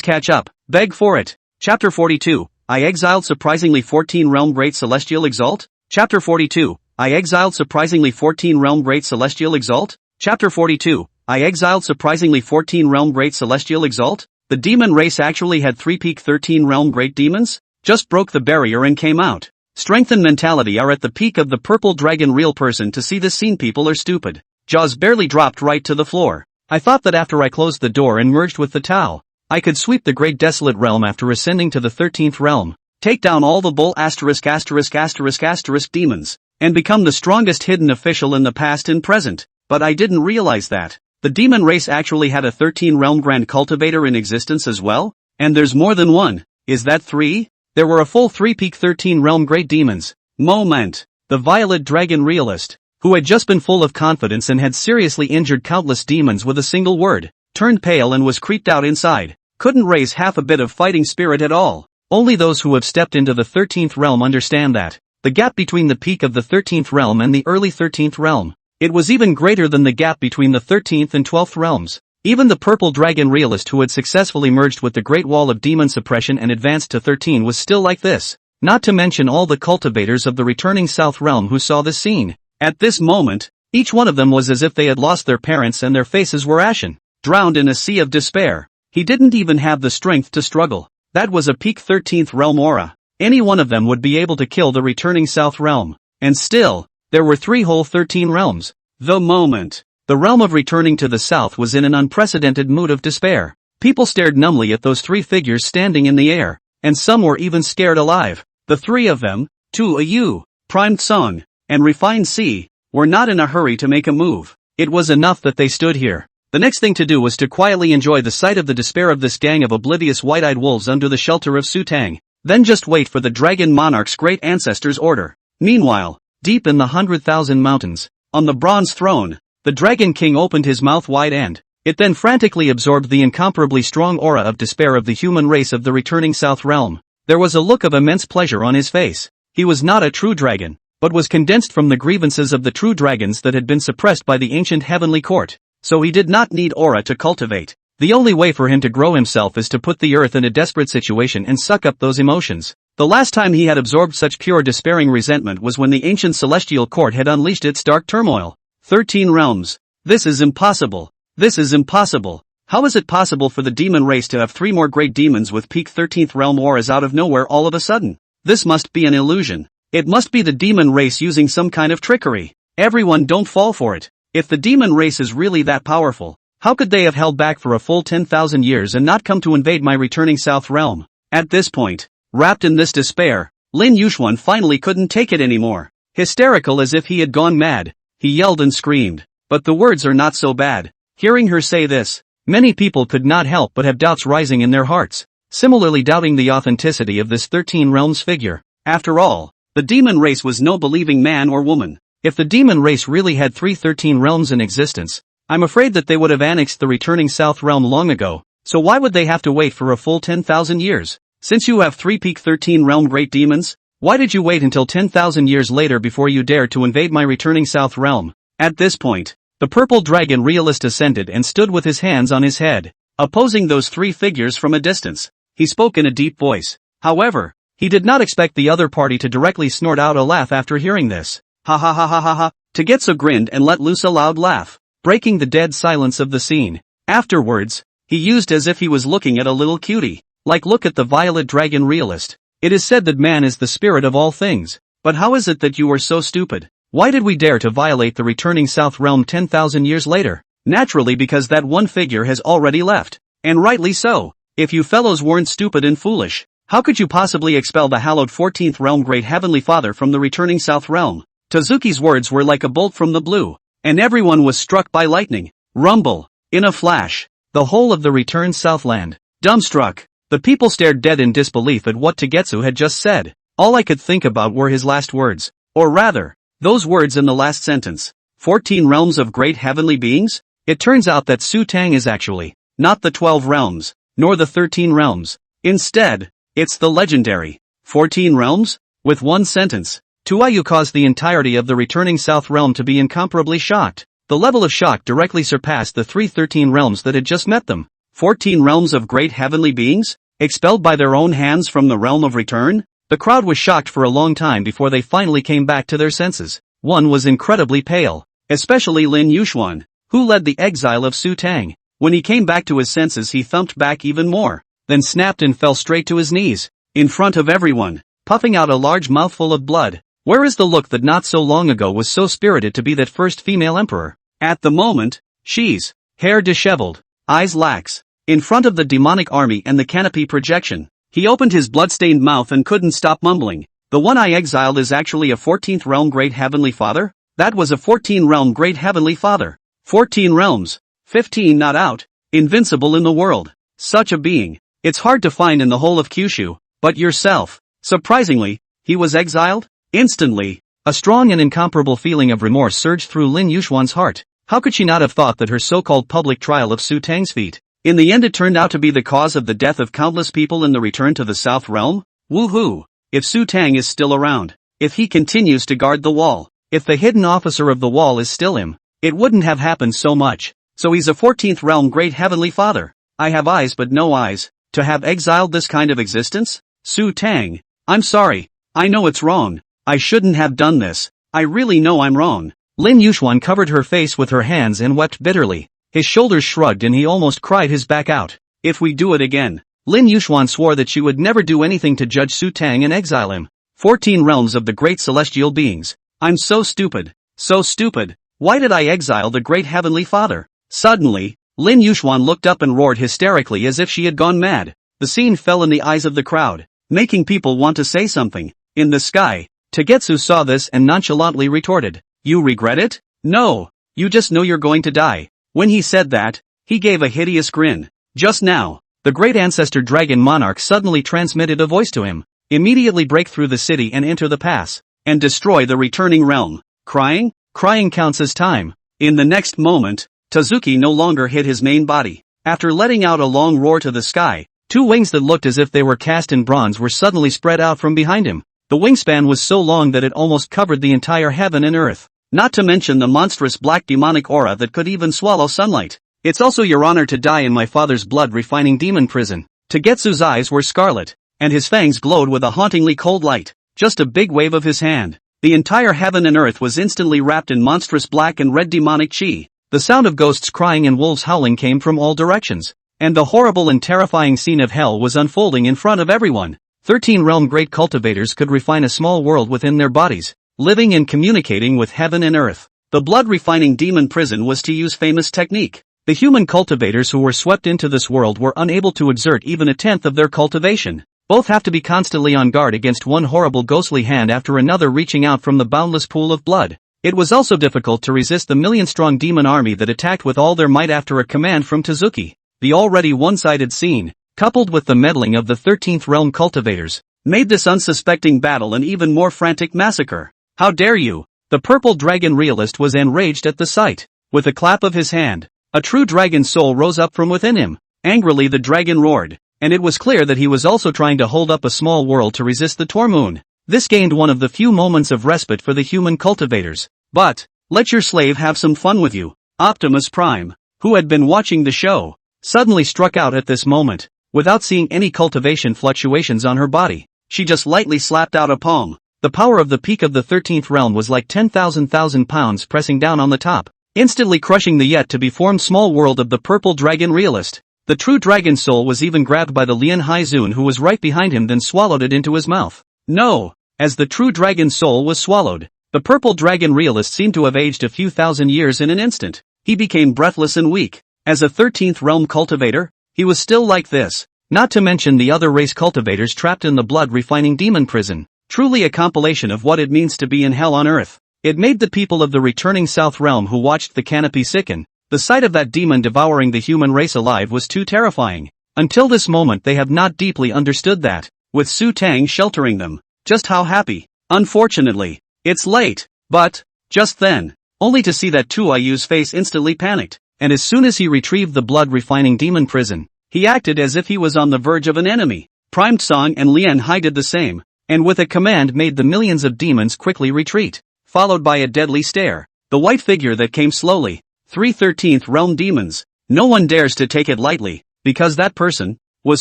catch up, beg for it. Chapter 42, I exiled surprisingly 14 realm great celestial exalt? Chapter 42, I exiled surprisingly 14 realm great celestial exalt? Chapter 42, I exiled surprisingly 14 realm great celestial exalt? The demon race actually had 3 peak 13 realm great demons? Just broke the barrier and came out. Strength and mentality are at the peak of the purple dragon. Real person to see this scene. People are stupid. Jaws barely dropped right to the floor. I thought that after I closed the door and merged with the Tao, I could sweep the great desolate realm after ascending to the 13th realm, take down all the bull ***** demons, and become the strongest hidden official in the past and present, but I didn't realize that the demon race actually had a 13 realm Grand Cultivator in existence as well, and there's more than one. Is that 3? There were a full 3 peak 13 realm great demons. Moment. The Violet Dragon Realist, who had just been full of confidence and had seriously injured countless demons with a single word, turned pale and was creeped out inside. Couldn't raise half a bit of fighting spirit at all. Only those who have stepped into the 13th realm understand that. The gap between the peak of the 13th realm and the early 13th realm. It was even greater than the gap between the 13th and 12th realms. Even the purple dragon realist who had successfully merged with the Great Wall of Demon Suppression and advanced to 13 was still like this. Not to mention all the cultivators of the returning south realm who saw this scene. At this moment, each one of them was as if they had lost their parents and their faces were ashen, drowned in a sea of despair. He didn't even have the strength to struggle. That was a peak 13th realm aura. Any one of them would be able to kill the returning south realm. And still, there were 3 whole 13 realms. The moment the realm of returning to the south was in an unprecedented mood of despair. People stared numbly at those 3 figures standing in the air, and some were even scared alive. The 3 of them, Tuo Yue, primed Song, and refined C, were not in a hurry to make a move. It was enough that they stood here. The next thing to do was to quietly enjoy the sight of the despair of this gang of oblivious white-eyed wolves under the shelter of Xutang. Then just wait for the Dragon Monarch's great ancestors' order. Meanwhile, deep in the 100,000 mountains, on the bronze throne, the Dragon King opened his mouth wide and it then frantically absorbed the incomparably strong aura of despair of the human race of the returning South Realm. There was a look of immense pleasure on his face. He was not a true dragon, but was condensed from the grievances of the true dragons that had been suppressed by the ancient heavenly court. So he did not need aura to cultivate. The only way for him to grow himself is to put the earth in a desperate situation and suck up those emotions. The last time he had absorbed such pure despairing resentment was when the ancient celestial court had unleashed its dark turmoil. 13 realms. This is impossible. This is impossible. How is it possible for the demon race to have 3 more great demons with peak 13th realm auras out of nowhere all of a sudden? This must be an illusion. It must be the demon race using some kind of trickery. Everyone don't fall for it. If the demon race is really that powerful, how could they have held back for a full 10,000 years and not come to invade my returning South Realm? At this point, wrapped in this despair, Lin Yuxuan finally couldn't take it anymore. Hysterical as if he had gone mad, he yelled and screamed. But the words are not so bad. Hearing her say this, many people could not help but have doubts rising in their hearts, similarly doubting the authenticity of this 13 realms figure. After all, the demon race was no believing man or woman. If the demon race really had 13 realms in existence, I'm afraid that they would have annexed the returning South Realm long ago, so why would they have to wait for a full 10,000 years? Since you have 3 peak 13 realm great demons, why did you wait until 10,000 years later before you dared to invade my returning South Realm? At this point, the purple dragon realist ascended and stood with his hands on his head, opposing those 3 figures from a distance. He spoke in a deep voice. However, he did not expect the other party to directly snort out a laugh after hearing this. Ha ha ha ha ha ha. Tagetsu grinned and let loose a loud laugh, breaking the dead silence of the scene. Afterwards, he used as if he was looking at a little cutie. Like look at the violet dragon realist. It is said that man is the spirit of all things. But how is it that you are so stupid? Why did we dare to violate the returning South realm 10,000 years later? Naturally because that one figure has already left. And rightly so. If you fellows weren't stupid and foolish, how could you possibly expel the hallowed 14th realm great heavenly father from the returning South realm? Tozuki's words were like a bolt from the blue. And everyone was struck by lightning. Rumble. In a flash. The whole of the returned Southland. Dumbstruck. The people stared dead in disbelief at what Tagetsu had just said. All I could think about were his last words. Or rather, those words in the last sentence. 14 realms of great heavenly beings? It turns out that Xutang is actually not the 12 realms, nor the 13 realms. Instead, it's the legendary 14 realms? With one sentence, Tuo Yue caused the entirety of the returning South realm to be incomparably shocked. The level of shock directly surpassed the 13 realms that had just met them. 14 realms of great heavenly beings? Expelled by their own hands from the realm of return? The crowd was shocked for a long time before they finally came back to their senses. One was incredibly pale, especially Lin Yuxuan, who led the exile of Xutang. When he came back to his senses he thumped back even more, then snapped and fell straight to his knees, in front of everyone, puffing out a large mouthful of blood. Where is the look that not so long ago was so spirited to be that first female emperor? At the moment, she's hair disheveled, eyes lax, in front of the demonic army and the canopy projection. He opened his blood-stained mouth and couldn't stop mumbling. The one I exiled is actually a 14th realm great heavenly father? That was a 14 realm great heavenly father. 14 realms. 15 not out. Invincible in the world. Such a being. It's hard to find in the whole of Kyushu. But yourself. Surprisingly, he was exiled? Instantly, a strong and incomparable feeling of remorse surged through Lin Yuxuan's heart. How could she not have thought that her so-called public trial of Xutang's feat, in the end it turned out to be the cause of the death of countless people in the return to the South Realm? Woohoo! If Xutang is still around, if he continues to guard the wall, if the hidden officer of the wall is still him, it wouldn't have happened so much. So he's a 14th realm great heavenly father. I have eyes but no eyes. To have exiled this kind of existence? Xutang, I'm sorry. I know it's wrong. I shouldn't have done this. I really know I'm wrong. Lin Yuxuan covered her face with her hands and wept bitterly. His shoulders shrugged and he almost cried his back out. If we do it again. Lin Yuxuan swore that she would never do anything to judge Xutang and exile him. 14 realms of the great celestial beings. I'm so stupid. So stupid. Why did I exile the great heavenly father? Suddenly, Lin Yuxuan looked up and roared hysterically as if she had gone mad. The scene fell in the eyes of the crowd, making people want to say something. In the sky, Tagetsu saw this and nonchalantly retorted. You regret it? No. You just know you're going to die. When he said that, he gave a hideous grin. Just now, the great ancestor dragon monarch suddenly transmitted a voice to him. Immediately break through the city and enter the pass, and destroy the returning realm. Crying? Crying counts as time. In the next moment, Tozuki no longer hid his main body. After letting out a long roar to the sky, two wings that looked as if they were cast in bronze were suddenly spread out from behind him. The wingspan was so long that it almost covered the entire heaven and earth. Not to mention the monstrous black demonic aura that could even swallow sunlight. It's also your honor to die in my father's blood-refining demon prison. Tagetsu's eyes were scarlet, and his fangs glowed with a hauntingly cold light. Just a big wave of his hand. The entire heaven and earth was instantly wrapped in monstrous black and red demonic chi. The sound of ghosts crying and wolves howling came from all directions. And the horrible and terrifying scene of hell was unfolding in front of everyone. 13 realm great cultivators could refine a small world within their bodies, living and communicating with heaven and earth. The blood-refining demon prison was to use famous technique. The human cultivators who were swept into this world were unable to exert even a tenth of their cultivation. Both have to be constantly on guard against one horrible ghostly hand after another reaching out from the boundless pool of blood. It was also difficult to resist the million-strong demon army that attacked with all their might after a command from Tozuki. The already one-sided scene, coupled with the meddling of the 13th realm cultivators, made this unsuspecting battle an even more frantic massacre. How dare you! The purple dragon realist was enraged at the sight. With a clap of his hand, a true dragon soul rose up from within him. Angrily the dragon roared, and it was clear that he was also trying to hold up a small world to resist the Tormoon. This gained one of the few moments of respite for the human cultivators. But, let your slave have some fun with you. Optimus Prime, who had been watching the show, suddenly struck out at this moment. Without seeing any cultivation fluctuations on her body, she just lightly slapped out a palm. The power of the peak of the 13th realm was like 10,000 pounds pressing down on the top. instantly crushing the yet-to-be-formed small world of the purple dragon realist. The true dragon soul was even grabbed by the Lian Hai Zun who was right behind him, then swallowed it into his mouth. No! As the true dragon soul was swallowed, the purple dragon realist seemed to have aged a few thousand years in an instant. He became breathless and weak. As a 13th realm cultivator, he was still like this. Not to mention the other race cultivators trapped in the blood-refining demon prison. Truly a compilation of what it means to be in hell on earth. It made the people of the returning South Realm who watched the canopy sicken. The sight of that demon devouring the human race alive was too terrifying. Until this moment they have not deeply understood that, with Xutang sheltering them, just how happy. Unfortunately, it's late. But, just then, only to see that Tuo Yue's face instantly panicked, and as soon as he retrieved the blood-refining demon prison, he acted as if he was on the verge of an enemy. Primed Song and Lian Hai did the same, and with a command made the millions of demons quickly retreat, followed by a deadly stare. The white figure that came slowly. 3 13th realm demons. No one dares to take it lightly, because that person was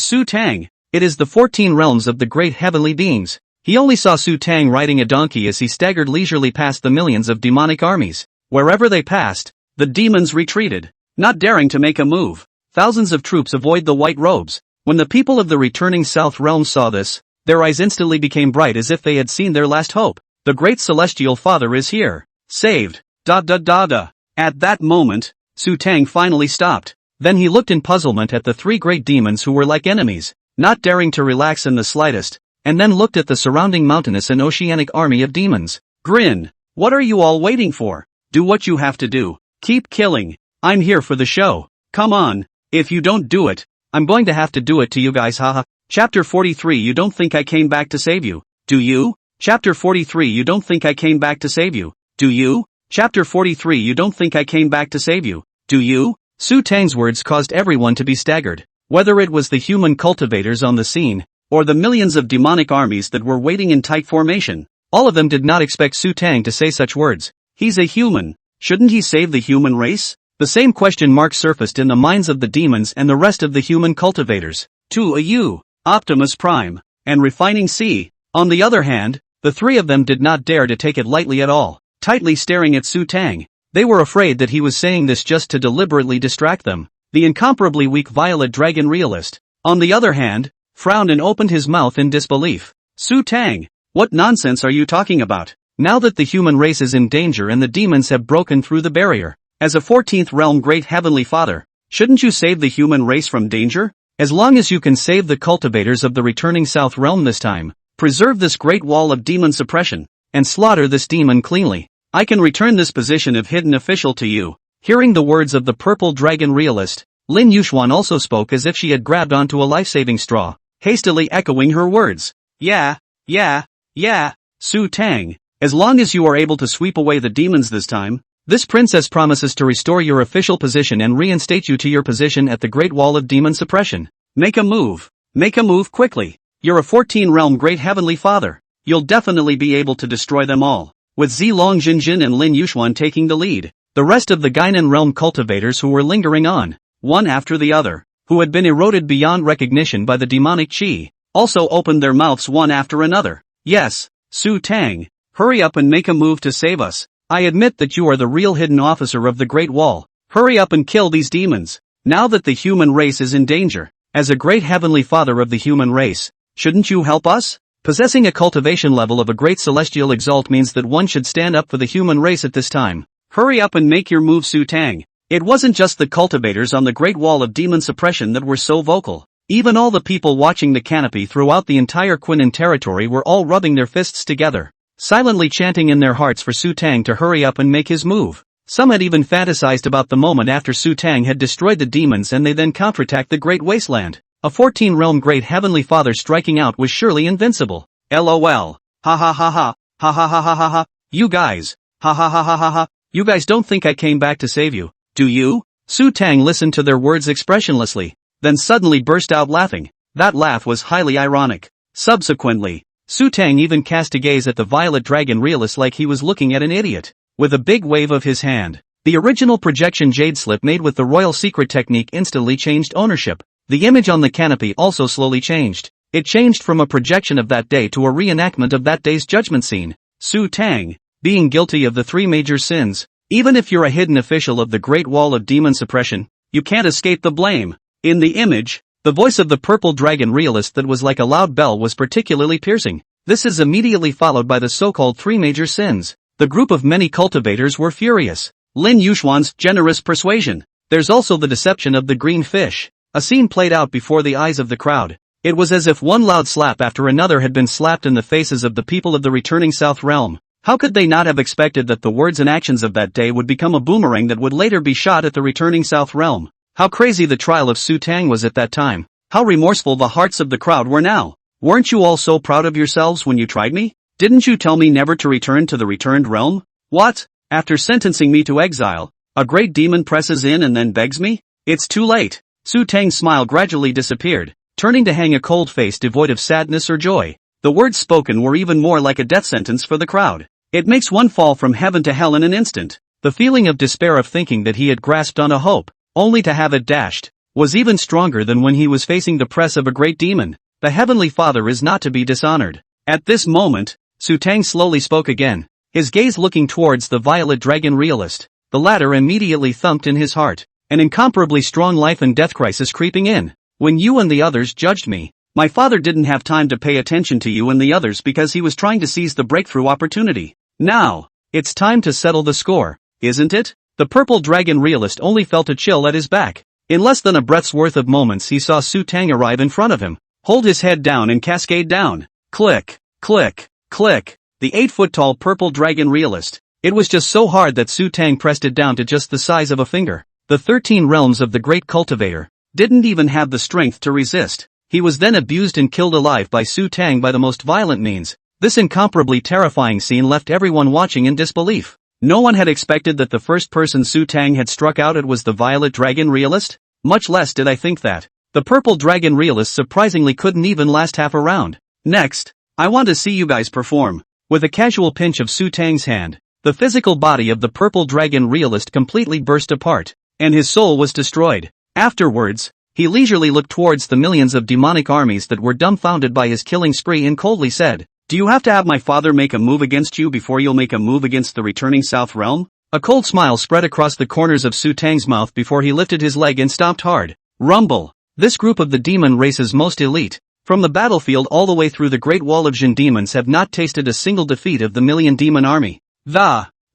Xutang. It is the 14 realms of the great heavenly beings. He only saw Xutang riding a donkey as he staggered leisurely past the millions of demonic armies. Wherever they passed, the demons retreated, not daring to make a move. Thousands of troops avoid the white robes. When the people of the returning South Realm saw this, their eyes instantly became bright as if they had seen their last hope. The great celestial father is here. Saved. At that moment, Xutang finally stopped. Then he looked in puzzlement at the 3 great demons who were like enemies, not daring to relax in the slightest, and then looked at the surrounding mountainous and oceanic army of demons. Grin. What are you all waiting for? Do what you have to do. Keep killing. I'm here for the show. Come on. If you don't do it, I'm going to have to do it to you guys, haha. Chapter 43. You don't think I came back to save you, do you? Chapter 43. You don't think I came back to save you, do you? Chapter 43. You don't think I came back to save you, do you? Xutang's words caused everyone to be staggered. Whether it was the human cultivators on the scene, or the millions of demonic armies that were waiting in tight formation, all of them did not expect Xutang to say such words. He's a human. Shouldn't he save the human race? The same question mark surfaced in the minds of the demons and the rest of the human cultivators. Tuo Yue, Optimus Prime, and Refining C. On the other hand, the 3 of them did not dare to take it lightly at all, tightly staring at Xutang. They were afraid that he was saying this just to deliberately distract them. The incomparably weak violet dragon realist, on the other hand, frowned and opened his mouth in disbelief. Xutang, what nonsense are you talking about? Now that the human race is in danger and the demons have broken through the barrier, as a 14th realm great heavenly father, shouldn't you save the human race from danger? As long as you can save the cultivators of the returning South Realm this time, preserve this great wall of demon suppression, and slaughter this demon cleanly, I can return this position of hidden official to you. Hearing the words of the purple dragon realist, Lin Yuxuan also spoke as if she had grabbed onto a life-saving straw, hastily echoing her words. Yeah, Xutang, as long as you are able to sweep away the demons this time, this princess promises to restore your official position and reinstate you to your position at the Great Wall of Demon Suppression. Make a move quickly. You're a 14-realm great heavenly father. You'll definitely be able to destroy them all. With Zilong Jinjin and Lin Yuxuan taking the lead, the rest of the Guinan realm cultivators who were lingering on, one after the other, who had been eroded beyond recognition by the demonic chi, also opened their mouths one after another. Yes, Xutang, hurry up and make a move to save us. I admit that you are the real hidden officer of the Great Wall. Hurry up and kill these demons. Now that the human race is in danger, as a great heavenly father of the human race, shouldn't you help us? Possessing a cultivation level of a great celestial exalt means that one should stand up for the human race at this time. Hurry up and make your move, Xutang. It wasn't just the cultivators on the Great Wall of Demon Suppression that were so vocal. Even all the people watching the canopy throughout the entire Quinan territory were all rubbing their fists together, silently chanting in their hearts for Xutang to hurry up and make his move. Some had even fantasized about the moment after Xutang had destroyed the demons and they then counterattacked the Great Wasteland. A 14-realm great heavenly father striking out was surely invincible. LOL. Ha ha ha ha. Ha ha ha ha ha ha. You guys. Ha ha ha ha ha ha. You guys don't think I came back to save you, do you? Xutang listened to their words expressionlessly, then suddenly burst out laughing. That laugh was highly ironic. Subsequently, Xutang even cast a gaze at the violet dragon realist like he was looking at an idiot. With a big wave of his hand, the original projection jade slip made with the royal secret technique instantly changed ownership. The image on the canopy also slowly changed. It changed from a projection of that day to a reenactment of that day's judgment scene. Xutang, being guilty of the 3 major sins, Even if you're a hidden official of the Great Wall of Demon Suppression, you can't escape the blame. In the image, the voice of the purple dragon realist that was like a loud bell was particularly piercing. This is immediately followed by the so-called three major sins. The group of many cultivators were furious. Lin Yuxuan's generous persuasion. There's also the deception of the green fish. A scene played out before the eyes of the crowd. It was as if one loud slap after another had been slapped in the faces of the people of the returning South Realm. How could they not have expected that the words and actions of that day would become a boomerang that would later be shot at the returning South Realm? How crazy the trial of Xutang was at that time. How remorseful the hearts of the crowd were now. Weren't you all so proud of yourselves when you tried me? Didn't you tell me never to return to the returned realm? What? After sentencing me to exile, a great demon presses in and then begs me? It's too late. Xutang's smile gradually disappeared, turning to hang a cold face devoid of sadness or joy. The words spoken were even more like a death sentence for the crowd. It makes one fall from heaven to hell in an instant. The feeling of despair of thinking that he had grasped on a hope, only to have it dashed, was even stronger than when he was facing the press of a great demon. The Heavenly Father is not to be dishonored. At this moment, Xutang slowly spoke again, his gaze looking towards the violet dragon realist. The latter immediately thumped in his heart, an incomparably strong life and death crisis creeping in. When you and the others judged me, my father didn't have time to pay attention to you and the others because he was trying to seize the breakthrough opportunity. Now, it's time to settle the score, isn't it? The purple dragon realist only felt a chill at his back. In less than a breath's worth of moments he saw Xutang arrive in front of him, hold his head down and cascade down. Click, click, click. The 8-foot-tall purple dragon realist. It was just so hard that Xutang pressed it down to just the size of a finger. The 13 realms of the Great Cultivator didn't even have the strength to resist. He was then abused and killed alive by Xutang by the most violent means. This incomparably terrifying scene left everyone watching in disbelief. No one had expected that the first person Xutang had struck out at was the violet dragon realist. Much less did I think that the purple dragon realist surprisingly couldn't even last half a round. Next, I want to see you guys perform. With a casual pinch of Xutang's hand, the physical body of the purple dragon realist completely burst apart, and his soul was destroyed. Afterwards, he leisurely looked towards the millions of demonic armies that were dumbfounded by his killing spree and coldly said, "Do you have to have my father make a move against you before you'll make a move against the returning South Realm?" A cold smile spread across the corners of Xutang's mouth before he lifted his leg and stomped hard. Rumble. This group of the demon race's most elite, from the battlefield all the way through the Great Wall of Jin demons, have not tasted a single defeat of the million demon army.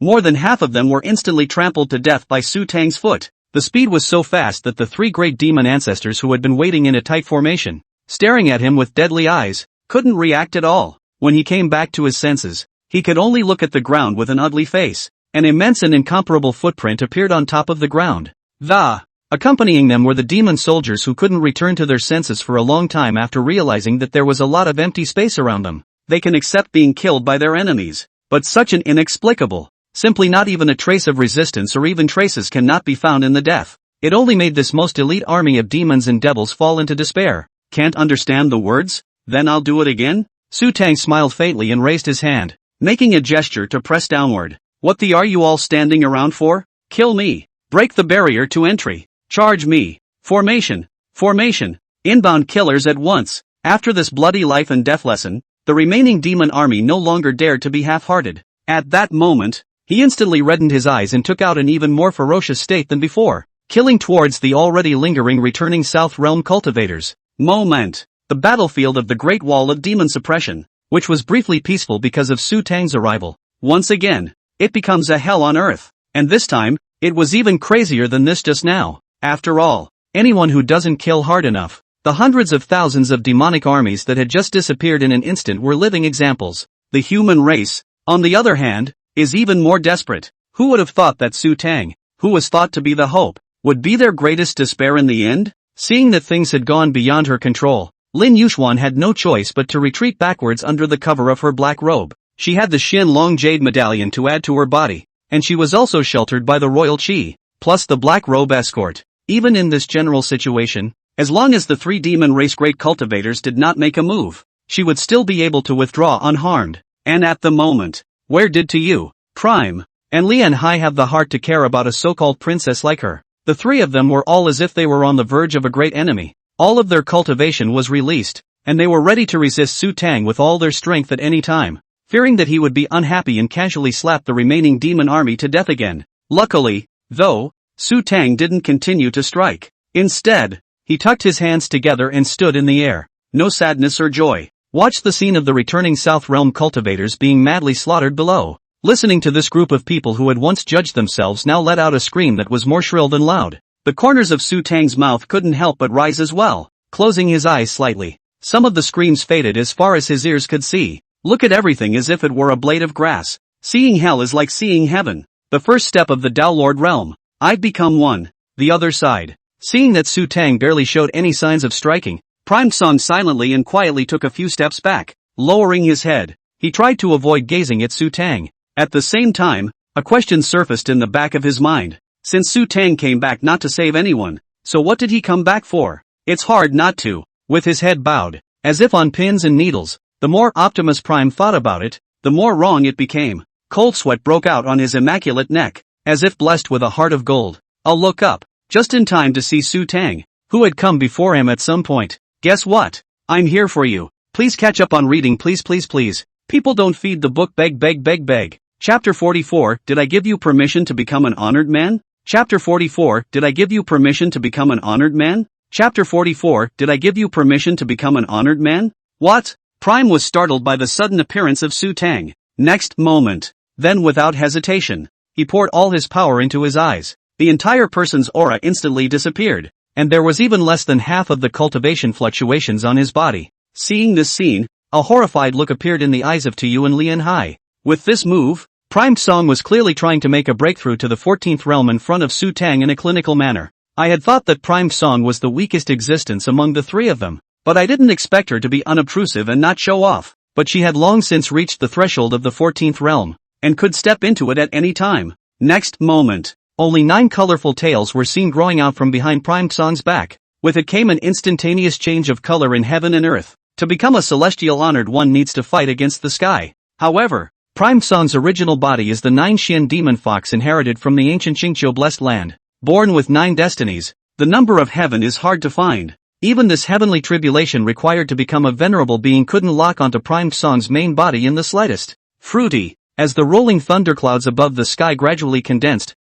More than half of them were instantly trampled to death by Xutang's foot. The speed was so fast that the three great demon ancestors who had been waiting in a tight formation, staring at him with deadly eyes, couldn't react at all. When he came back to his senses, he could only look at the ground with an ugly face. An immense and incomparable footprint appeared on top of the ground. Accompanying them were the demon soldiers who couldn't return to their senses for a long time after realizing that there was a lot of empty space around them. They can accept being killed by their enemies, but such an inexplicable, simply not even a trace of resistance or even traces cannot be found in the death. It only made this most elite army of demons and devils fall into despair. Can't understand the words? Then I'll do it again? Xutang smiled faintly and raised his hand, making a gesture to press downward. What the are you all standing around for? Kill me. Break the barrier to entry. Charge me. Formation. Formation. Inbound killers at once. After this bloody life and death lesson, the remaining demon army no longer dared to be half-hearted. At that moment, he instantly reddened his eyes and took out an even more ferocious state than before, killing towards the already lingering returning South Realm cultivators. Moment. The battlefield of the Great Wall of Demon Suppression, which was briefly peaceful because of Xutang's arrival. Once again, it becomes a hell on earth. And this time, it was even crazier than this just now. After all, anyone who doesn't kill hard enough, the hundreds of thousands of demonic armies that had just disappeared in an instant were living examples. The human race, on the other hand, is even more desperate. Who would have thought that Xutang, who was thought to be the hope, would be their greatest despair in the end? Seeing that things had gone beyond her control, Lin Yuxuan had no choice but to retreat backwards under the cover of her black robe. She had the Xin-Long Jade Medallion to add to her body, and she was also sheltered by the royal chi, plus the black robe escort. Even in this general situation, as long as the three demon race great cultivators did not make a move, she would still be able to withdraw unharmed. And at the moment, where did Tuo Yue, Prime, and Lian Hai have the heart to care about a so-called princess like her? The three of them were all as if they were on the verge of a great enemy. All of their cultivation was released, and they were ready to resist Xutang with all their strength at any time, fearing that he would be unhappy and casually slap the remaining demon army to death again. Luckily, though, Xutang didn't continue to strike. Instead, he tucked his hands together and stood in the air. No sadness or joy. Watch the scene of the returning South Realm cultivators being madly slaughtered below. Listening to this group of people who had once judged themselves now let out a scream that was more shrill than loud. The corners of Xutang's mouth couldn't help but rise as well, closing his eyes slightly. Some of the screams faded as far as his ears could see. Look at everything as if it were a blade of grass. Seeing hell is like seeing heaven. The first step of the Tao Lord realm. I've become one. The other side. Seeing that Xutang barely showed any signs of striking, Prime Song silently and quietly took a few steps back, lowering his head. He tried to avoid gazing at Xutang. At the same time, a question surfaced in the back of his mind. Since Xutang came back not to save anyone, so what did he come back for? It's hard not to. With his head bowed, as if on pins and needles, the more Optimus Prime thought about it, the more wrong it became. Cold sweat broke out on his immaculate neck, as if blessed with a heart of gold. I'll look up, just in time to see Xutang, who had come before him at some point. Guess what? I'm here for you. Please catch up on reading, please, please, please. People don't feed the book, beg, beg, beg, beg. Chapter 44, Did I give you permission to become an honored man? Chapter 44, Did I give you permission to become an honored man? Chapter 44, Did I give you permission to become an honored man? What? Prime was startled by the sudden appearance of Xutang. Next moment. Then without hesitation, he poured all his power into his eyes. The entire person's aura instantly disappeared, and there was even less than half of the cultivation fluctuations on his body. Seeing this scene, a horrified look appeared in the eyes of Tuo Yue and Lian Hai. With this move, Prime Song was clearly trying to make a breakthrough to the 14th realm in front of Xutang in a clinical manner. I had thought that Prime Song was the weakest existence among the three of them, but I didn't expect her to be unobtrusive and not show off. But she had long since reached the threshold of the 14th realm, and could step into it at any time. Next moment, only 9 colorful tails were seen growing out from behind Prime Song's back. With it came an instantaneous change of color in heaven and earth. To become a celestial honored one needs to fight against the sky. However, Prime Song's original body is the 9 Xian demon fox inherited from the ancient Qingqiu blessed land. Born with 9 destinies, the number of heaven is hard to find. Even this heavenly tribulation required to become a venerable being couldn't lock onto Prime Song's main body in the slightest. Fruity, as the rolling thunderclouds above the sky gradually condensed.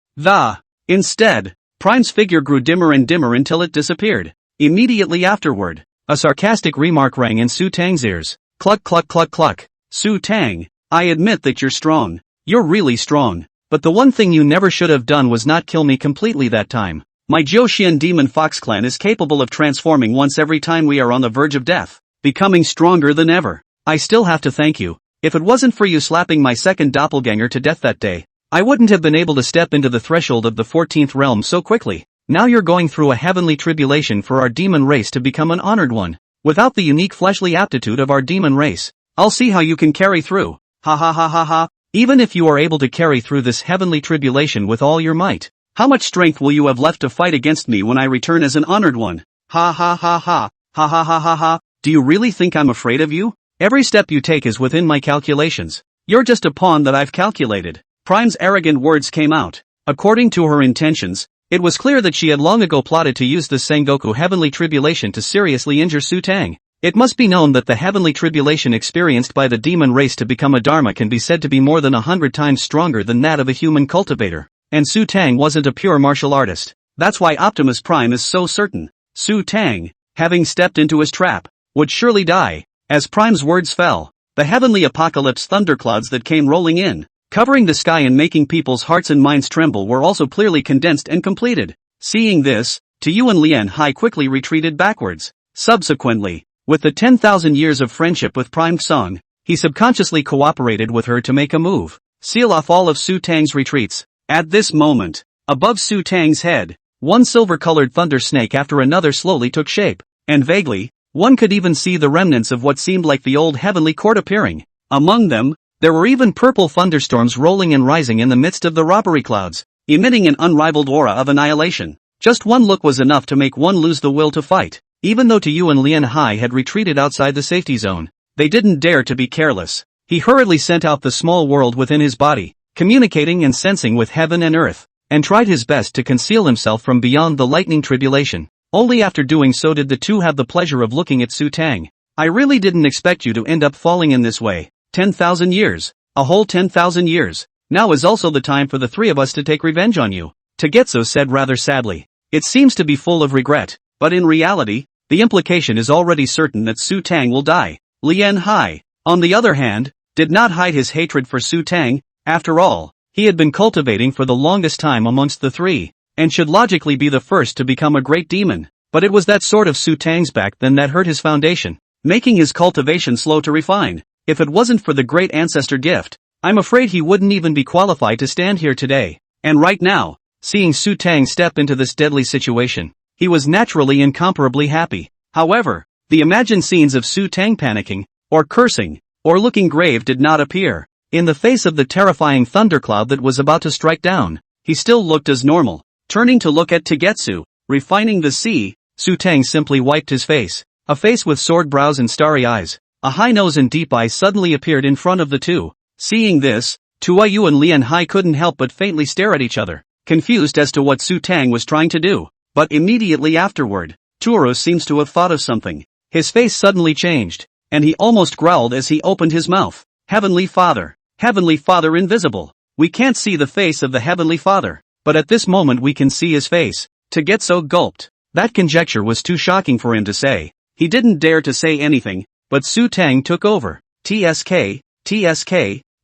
Instead, Prime's figure grew dimmer and dimmer until it disappeared. Immediately afterward, a sarcastic remark rang in Xutang's ears. Cluck cluck cluck cluck. Xutang, I admit that you're strong. You're really strong. But the one thing you never should have done was not kill me completely that time. My Jiuxian demon fox clan is capable of transforming once every time we are on the verge of death, becoming stronger than ever. I still have to thank you. If it wasn't for you slapping my second doppelganger to death that day, I wouldn't have been able to step into the threshold of the 14th realm so quickly. Now you're going through a heavenly tribulation for our demon race to become an honored one. Without the unique fleshly aptitude of our demon race, I'll see how you can carry through. Ha ha ha ha ha. Even if you are able to carry through this heavenly tribulation with all your might, how much strength will you have left to fight against me when I return as an honored one? Ha ha ha ha. Ha ha ha ha ha. Do you really think I'm afraid of you? Every step you take is within my calculations. You're just a pawn that I've calculated. Prime's arrogant words came out. According to her intentions, it was clear that she had long ago plotted to use the Sengoku heavenly tribulation to seriously injure Xutang. It must be known that the heavenly tribulation experienced by the demon race to become a dharma can be said to be more than 100 times stronger than that of a human cultivator. And Xutang wasn't a pure martial artist. That's why Optimus Prime is so certain. Xutang, having stepped into his trap, would surely die. As Prime's words fell, the heavenly apocalypse thunderclouds that came rolling in, covering the sky and making people's hearts and minds tremble were also clearly condensed and completed. Seeing this, Tuo Yue and Lian Hai quickly retreated backwards. Subsequently, with the 10,000 years of friendship with Prime Song, he subconsciously cooperated with her to make a move, seal off all of Xutang's retreats. At this moment, above Xutang's head, one silver-colored thunder snake after another slowly took shape, and vaguely, one could even see the remnants of what seemed like the old heavenly court appearing. Among them, there were even purple thunderstorms rolling and rising in the midst of the robbery clouds, emitting an unrivaled aura of annihilation. Just one look was enough to make one lose the will to fight. Even though Tuo Yue and Lian Hai had retreated outside the safety zone, they didn't dare to be careless. He hurriedly sent out the small world within his body, communicating and sensing with heaven and earth, and tried his best to conceal himself from beyond the lightning tribulation. Only after doing so did the two have the pleasure of looking at Xutang. I really didn't expect you to end up falling in this way. 10,000 years. A whole 10,000 years. Now is also the time for the three of us to take revenge on you, Tagetsu said rather sadly. It seems to be full of regret, but in reality, the implication is already certain that Xutang will die. Lian Hai, on the other hand, did not hide his hatred for Xutang. After all, he had been cultivating for the longest time amongst the three, and should logically be the first to become a great demon. But it was that sort of Xutang's back then that hurt his foundation, making his cultivation slow to refine. If it wasn't for the great ancestor gift, I'm afraid he wouldn't even be qualified to stand here today. And right now, seeing Xutang step into this deadly situation, he was naturally incomparably happy. However, the imagined scenes of Xutang panicking, or cursing, or looking grave did not appear. In the face of the terrifying thundercloud that was about to strike down, he still looked as normal. Turning to look at Tagetsu, refining the sea, Xutang simply wiped his face. A face with sword brows and starry eyes, a high nose and deep eyes suddenly appeared in front of the two. Seeing this, Tuo Yue and Lian Hai couldn't help but faintly stare at each other, confused as to what Xutang was trying to do. But immediately afterward, Tuo seems to have thought of something. His face suddenly changed, and he almost growled as he opened his mouth. Heavenly Father invisible. We can't see the face of the Heavenly Father, but at this moment we can see his face. Tagetsu gulped. That conjecture was too shocking for him to say. He didn't dare to say anything, but Xutang took over.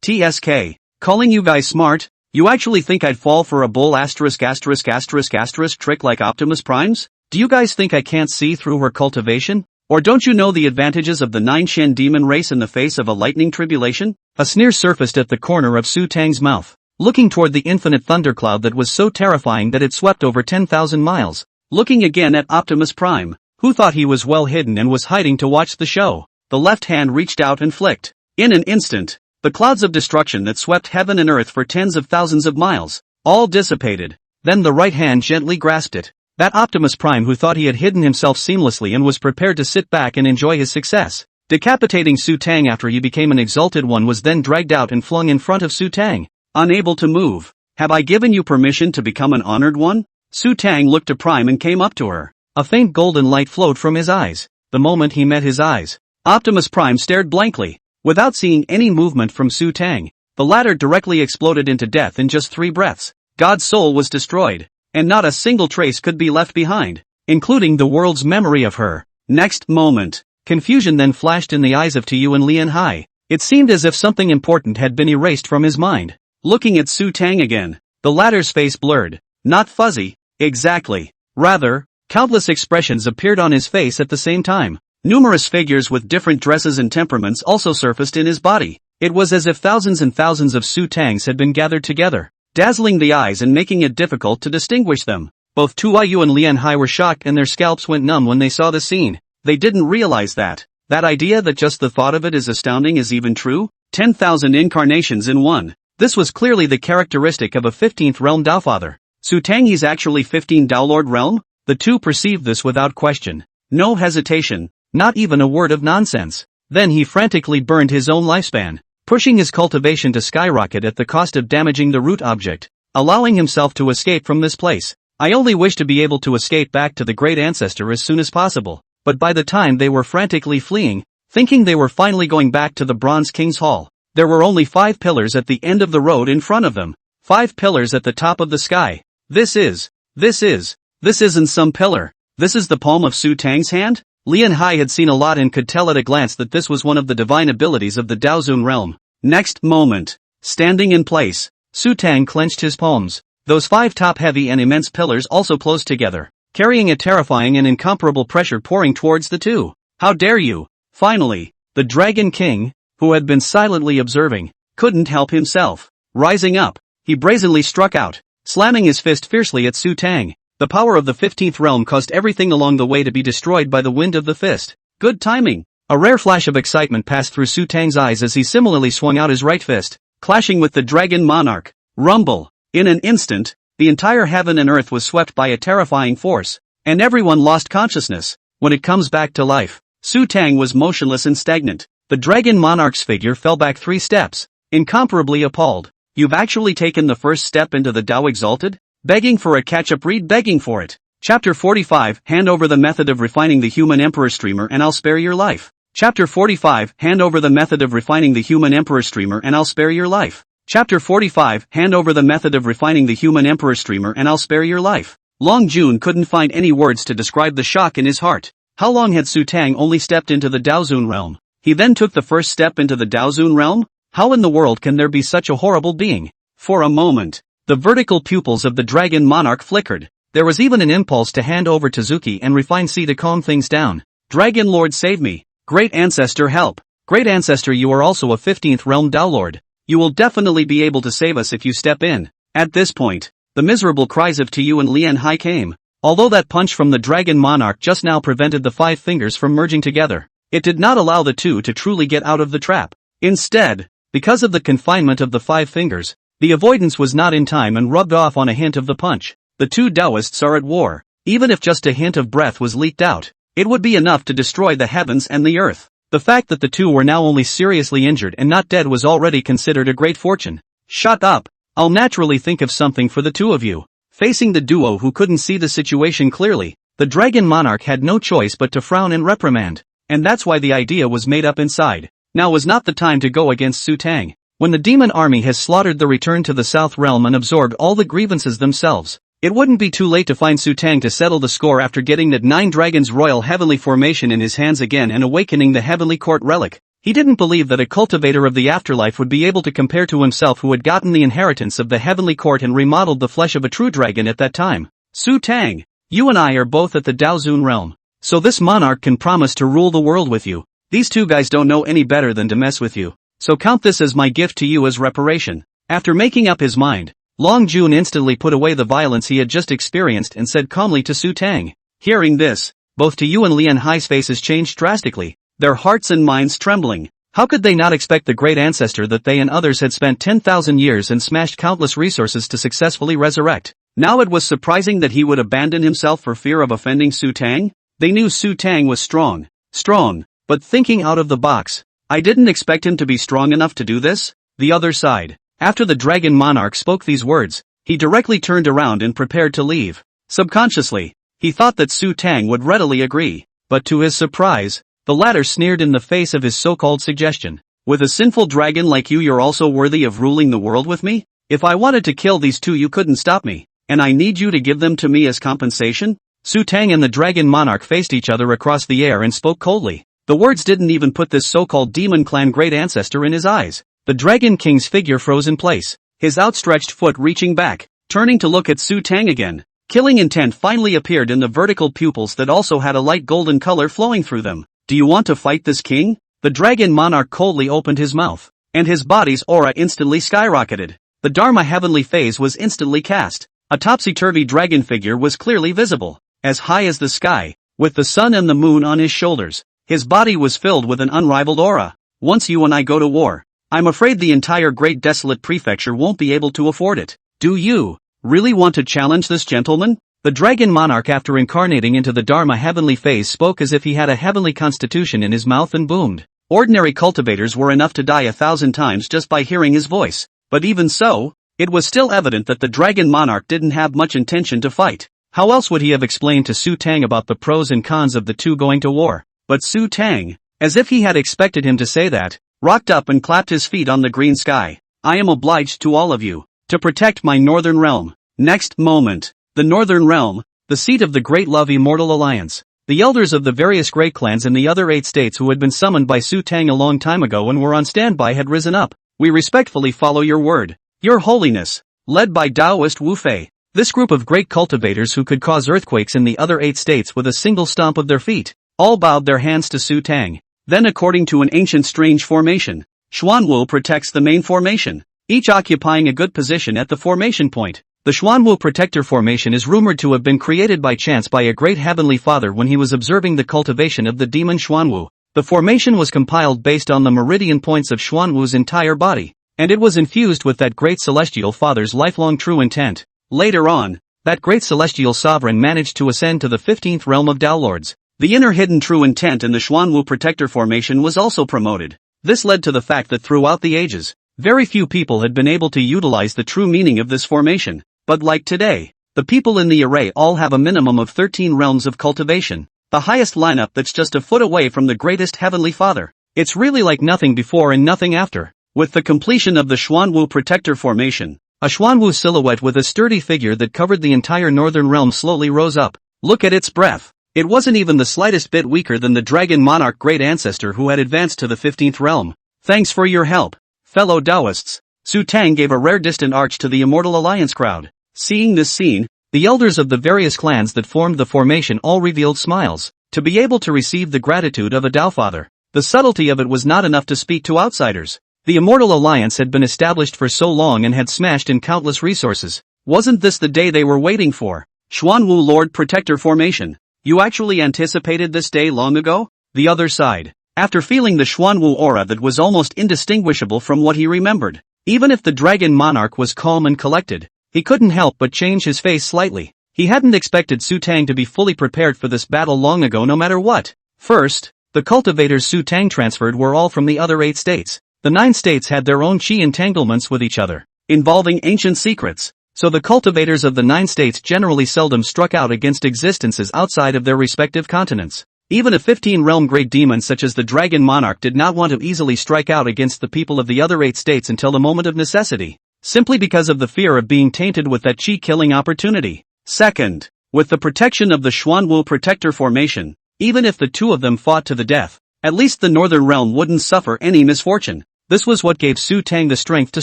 TSK, calling you guys smart? You actually think I'd fall for a bull asterisk trick like Optimus Prime's? Do you guys think I can't see through her cultivation? Or don't you know the advantages of the 9 demon race in the face of a lightning tribulation? A sneer surfaced at the corner of Xutang's mouth, looking toward the infinite thundercloud that was so terrifying that it swept over 10,000 miles. Looking again at Optimus Prime, who thought he was well hidden and was hiding to watch the show, the left hand reached out and flicked. In an instant, the clouds of destruction that swept heaven and earth for tens of thousands of miles, all dissipated. Then the right hand gently grasped it. That Optimus Prime who thought he had hidden himself seamlessly and was prepared to sit back and enjoy his success. Decapitating Xutang after he became an exalted one was then dragged out and flung in front of Xutang. Unable to move. Have I given you permission to become an honored one? Xutang looked to Prime and came up to her. A faint golden light flowed from his eyes. The moment he met his eyes, Optimus Prime stared blankly. Without seeing any movement from Xutang, the latter directly exploded into death in just 3 breaths. God's soul was destroyed, and not a single trace could be left behind, including the world's memory of her. Next moment, confusion then flashed in the eyes of Tuo Yue and Lian Hai. It seemed as if something important had been erased from his mind. Looking at Xutang again, the latter's face blurred. Not fuzzy, exactly. Rather, countless expressions appeared on his face at the same time. Numerous figures with different dresses and temperaments also surfaced in his body. It was as if thousands and thousands of Xutangs had been gathered together, dazzling the eyes and making it difficult to distinguish them. Both Tuo Yue and Lian Hai were shocked and their scalps went numb when they saw the scene. They didn't realize that idea that just the thought of it is astounding is even true. 10,000 incarnations in one. This was clearly the characteristic of a 15th realm Daofather. Xutang is actually 15 Daolord realm? The two perceived this without question. No hesitation. Not even a word of nonsense. Then he frantically burned his own lifespan, pushing his cultivation to skyrocket at the cost of damaging the root object, allowing himself to escape from this place. I only wish to be able to escape back to the great ancestor as soon as possible, but by the time they were frantically fleeing, thinking they were finally going back to the Bronze King's Hall, there were only 5 pillars at the end of the road in front of them. 5 pillars at the top of the sky. This isn't some pillar. This is the palm of Xutang's hand? Lian Hai had seen a lot and could tell at a glance that this was one of the divine abilities of the Daozun realm. Next moment, standing in place, Xutang clenched his palms. Those 5 top-heavy and immense pillars also closed together, carrying a terrifying and incomparable pressure pouring towards the two. How dare you? Finally, the Dragon King, who had been silently observing, couldn't help himself. Rising up, he brazenly struck out, slamming his fist fiercely at Xutang. The power of the 15th realm caused everything along the way to be destroyed by the wind of the fist. Good timing. A rare flash of excitement passed through Xutang's eyes as he similarly swung out his right fist, clashing with the dragon monarch. Rumble. In an instant, the entire heaven and earth was swept by a terrifying force, and everyone lost consciousness. When it comes back to life, Xutang was motionless and stagnant. The dragon monarch's figure fell back 3 steps, incomparably appalled. You've actually taken the first step into the Tao Exalted? Begging for a catch-up read, begging for it. Chapter 45, Hand over the method of refining the human emperor streamer and I'll spare your life. Chapter 45, Hand over the method of refining the human emperor streamer and I'll spare your life. Chapter 45, Hand over the method of refining the human emperor streamer and I'll spare your life. Long Jun couldn't find any words to describe the shock in his heart. How long had Xutang only stepped into the Daozun realm? He then took the first step into the Daozun realm? How in the world can there be such a horrible being? For a moment, the vertical pupils of the dragon monarch flickered. There was even an impulse to hand over to Zuki and refine C to calm things down. Dragon Lord save me. Great Ancestor help. Great Ancestor, you are also a 15th realm Dao Lord. You will definitely be able to save us if you step in. At this point, the miserable cries of Tuo Yue and Lian Hai came. Although that punch from the dragon monarch just now prevented the 5 fingers from merging together, it did not allow the two to truly get out of the trap. Instead, because of the confinement of the 5 fingers, the avoidance was not in time and rubbed off on a hint of the punch. The two Taoists are at war. Even if just a hint of breath was leaked out, it would be enough to destroy the heavens and the earth. The fact that the two were now only seriously injured and not dead was already considered a great fortune. Shut up. I'll naturally think of something for the two of you. Facing the duo who couldn't see the situation clearly, the dragon monarch had no choice but to frown and reprimand. And that's why the idea was made up inside. Now was not the time to go against Xutang. When the demon army has slaughtered the return to the South Realm and absorbed all the grievances themselves, it wouldn't be too late to find Xutang to settle the score after getting that 9 Dragons Royal Heavenly Formation in his hands again and awakening the Heavenly Court relic. He didn't believe that a cultivator of the afterlife would be able to compare to himself who had gotten the inheritance of the Heavenly Court and remodeled the flesh of a true dragon at that time. Xutang, you and I are both at the Daozun realm. So this monarch can promise to rule the world with you. These two guys don't know any better than to mess with you. So count this as my gift to you as reparation. After making up his mind, Long Jun instantly put away the violence he had just experienced and said calmly to Xutang. Hearing this, both Tuo Yue and Lian Hai's faces changed drastically, their hearts and minds trembling. How could they not expect the great ancestor that they and others had spent 10,000 years and smashed countless resources to successfully resurrect? Now it was surprising that he would abandon himself for fear of offending Xutang? They knew Xutang was strong, but thinking out of the box. I didn't expect him to be strong enough to do this. The other side. After the dragon monarch spoke these words, he directly turned around and prepared to leave. Subconsciously, he thought that Xutang would readily agree, but to his surprise, the latter sneered in the face of his so-called suggestion. With a sinful dragon like you, you're also worthy of ruling the world with me? If I wanted to kill these two, you couldn't stop me, and I need you to give them to me as compensation? Xutang and the dragon monarch faced each other across the air and spoke coldly. The words didn't even put this so-called demon clan great ancestor in his eyes. The Dragon King's figure froze in place, his outstretched foot reaching back, turning to look at Xutang again. Killing intent finally appeared in the vertical pupils that also had a light golden color flowing through them. Do you want to fight this king? The dragon monarch coldly opened his mouth, and his body's aura instantly skyrocketed. The Dharma heavenly phase was instantly cast. A topsy-turvy dragon figure was clearly visible, as high as the sky, with the sun and the moon on his shoulders. His body was filled with an unrivaled aura. Once you and I go to war, I'm afraid the entire Great Desolate Prefecture won't be able to afford it. Do you really want to challenge this gentleman? The dragon monarch, after incarnating into the Dharma heavenly phase, spoke as if he had a heavenly constitution in his mouth and boomed. Ordinary cultivators were enough to die 1,000 times just by hearing his voice. But even so, it was still evident that the dragon monarch didn't have much intention to fight. How else would he have explained to Xutang about the pros and cons of the two going to war? But Xutang, as if he had expected him to say that, rocked up and clapped his feet on the green sky. I am obliged to all of you, to protect my northern realm. Next moment, the northern realm, the seat of the Great Love Immortal Alliance. The elders of the various great clans in the other 8 states who had been summoned by Xutang a long time ago and were on standby had risen up. We respectfully follow your word, Your Holiness. Led by Taoist Wu Fei, this group of great cultivators who could cause earthquakes in the other 8 states with a single stomp of their feet, all bowed their hands to Xutang. Then, according to an ancient strange formation, Xuanwu protects the main formation, each occupying a good position at the formation point. The Xuanwu Protector Formation is rumored to have been created by chance by a great heavenly father when he was observing the cultivation of the demon Xuanwu. The formation was compiled based on the meridian points of Xuanwu's entire body, and it was infused with that great celestial father's lifelong true intent. Later on, that great celestial sovereign managed to ascend to the 15th realm of Dao Lords. The inner hidden true intent in the Xuanwu Protector Formation was also promoted. This led to the fact that throughout the ages, very few people had been able to utilize the true meaning of this formation. But like today, the people in the array all have a minimum of 13 realms of cultivation, the highest lineup that's just a foot away from the greatest heavenly father. It's really like nothing before and nothing after. With the completion of the Xuanwu protector formation, a Xuanwu silhouette with a sturdy figure that covered the entire northern realm slowly rose up. Look at its breadth. It wasn't even the slightest bit weaker than the dragon monarch great ancestor who had advanced to the 15th realm. Thanks for your help, fellow Taoists. Xutang gave a rare distant arch to the Immortal Alliance crowd. Seeing this scene, the elders of the various clans that formed the formation all revealed smiles. To be able to receive the gratitude of a Taofather, the subtlety of it was not enough to speak to outsiders. The Immortal Alliance had been established for so long and had smashed in countless resources. Wasn't this the day they were waiting for? Xuanwu Lord Protector Formation. You actually anticipated this day long ago? The other side. After feeling the Xuanwu aura that was almost indistinguishable from what he remembered, even if the dragon monarch was calm and collected, he couldn't help but change his face slightly. He hadn't expected Xutang to be fully prepared for this battle long ago no matter what. First, the cultivators Xutang transferred were all from the other 8 states. The 9 states had their own qi entanglements with each other, involving ancient secrets, so the cultivators of the 9 states generally seldom struck out against existences outside of their respective continents. Even a 15-realm great demon such as the Dragon Monarch did not want to easily strike out against the people of the other 8 states until the moment of necessity, simply because of the fear of being tainted with that qi-killing opportunity. Second, with the protection of the Xuanwu Protector Formation, even if the 2 of them fought to the death, at least the Northern Realm wouldn't suffer any misfortune. This was what gave Xutang the strength to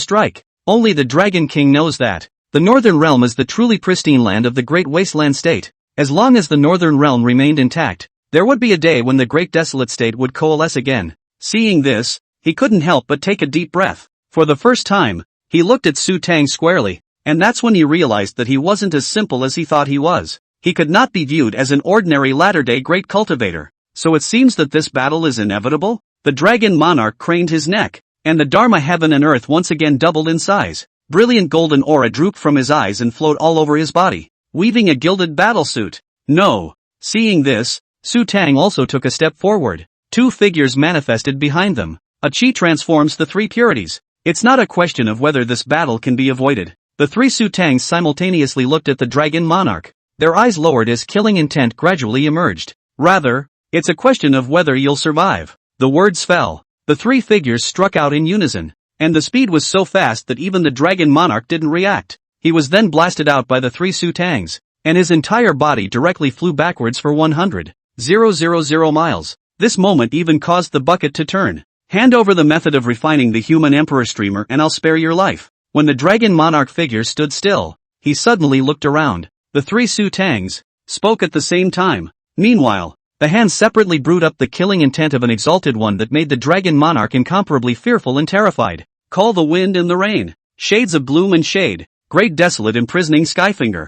strike. Only the Dragon King knows that. The Northern Realm is the truly pristine land of the Great Wasteland State. As long as the Northern Realm remained intact, there would be a day when the Great Desolate State would coalesce again. Seeing this, he couldn't help but take a deep breath. For the first time, he looked at Xutang squarely, and that's when he realized that he wasn't as simple as he thought he was. He could not be viewed as an ordinary latter-day Great Cultivator. So it seems that this battle is inevitable? The Dragon Monarch craned his neck, and the Dharma heaven and earth once again doubled in size. Brilliant golden aura drooped from his eyes and flowed all over his body, weaving a gilded battlesuit. No. Seeing this, Xutang also took a step forward. 2 figures manifested behind them. A qi transforms the 3 purities. It's not a question of whether this battle can be avoided. The 3 Xutangs simultaneously looked at the Dragon Monarch. Their eyes lowered as killing intent gradually emerged. Rather, it's a question of whether you'll survive. The words fell. The 3 figures struck out in unison, and the speed was so fast that even the Dragon Monarch didn't react. He was then blasted out by the 3 Xutangs, and his entire body directly flew backwards for 100,000 miles. This moment even caused the bucket to turn. Hand over the method of refining the human emperor streamer and I'll spare your life. When the Dragon Monarch figure stood still, he suddenly looked around. The 3 Xutangs spoke at the same time. Meanwhile, the hands separately brewed up the killing intent of an exalted one that made the Dragon Monarch incomparably fearful and terrified. Call the wind and the rain. Shades of bloom and shade. Great desolate imprisoning Skyfinger.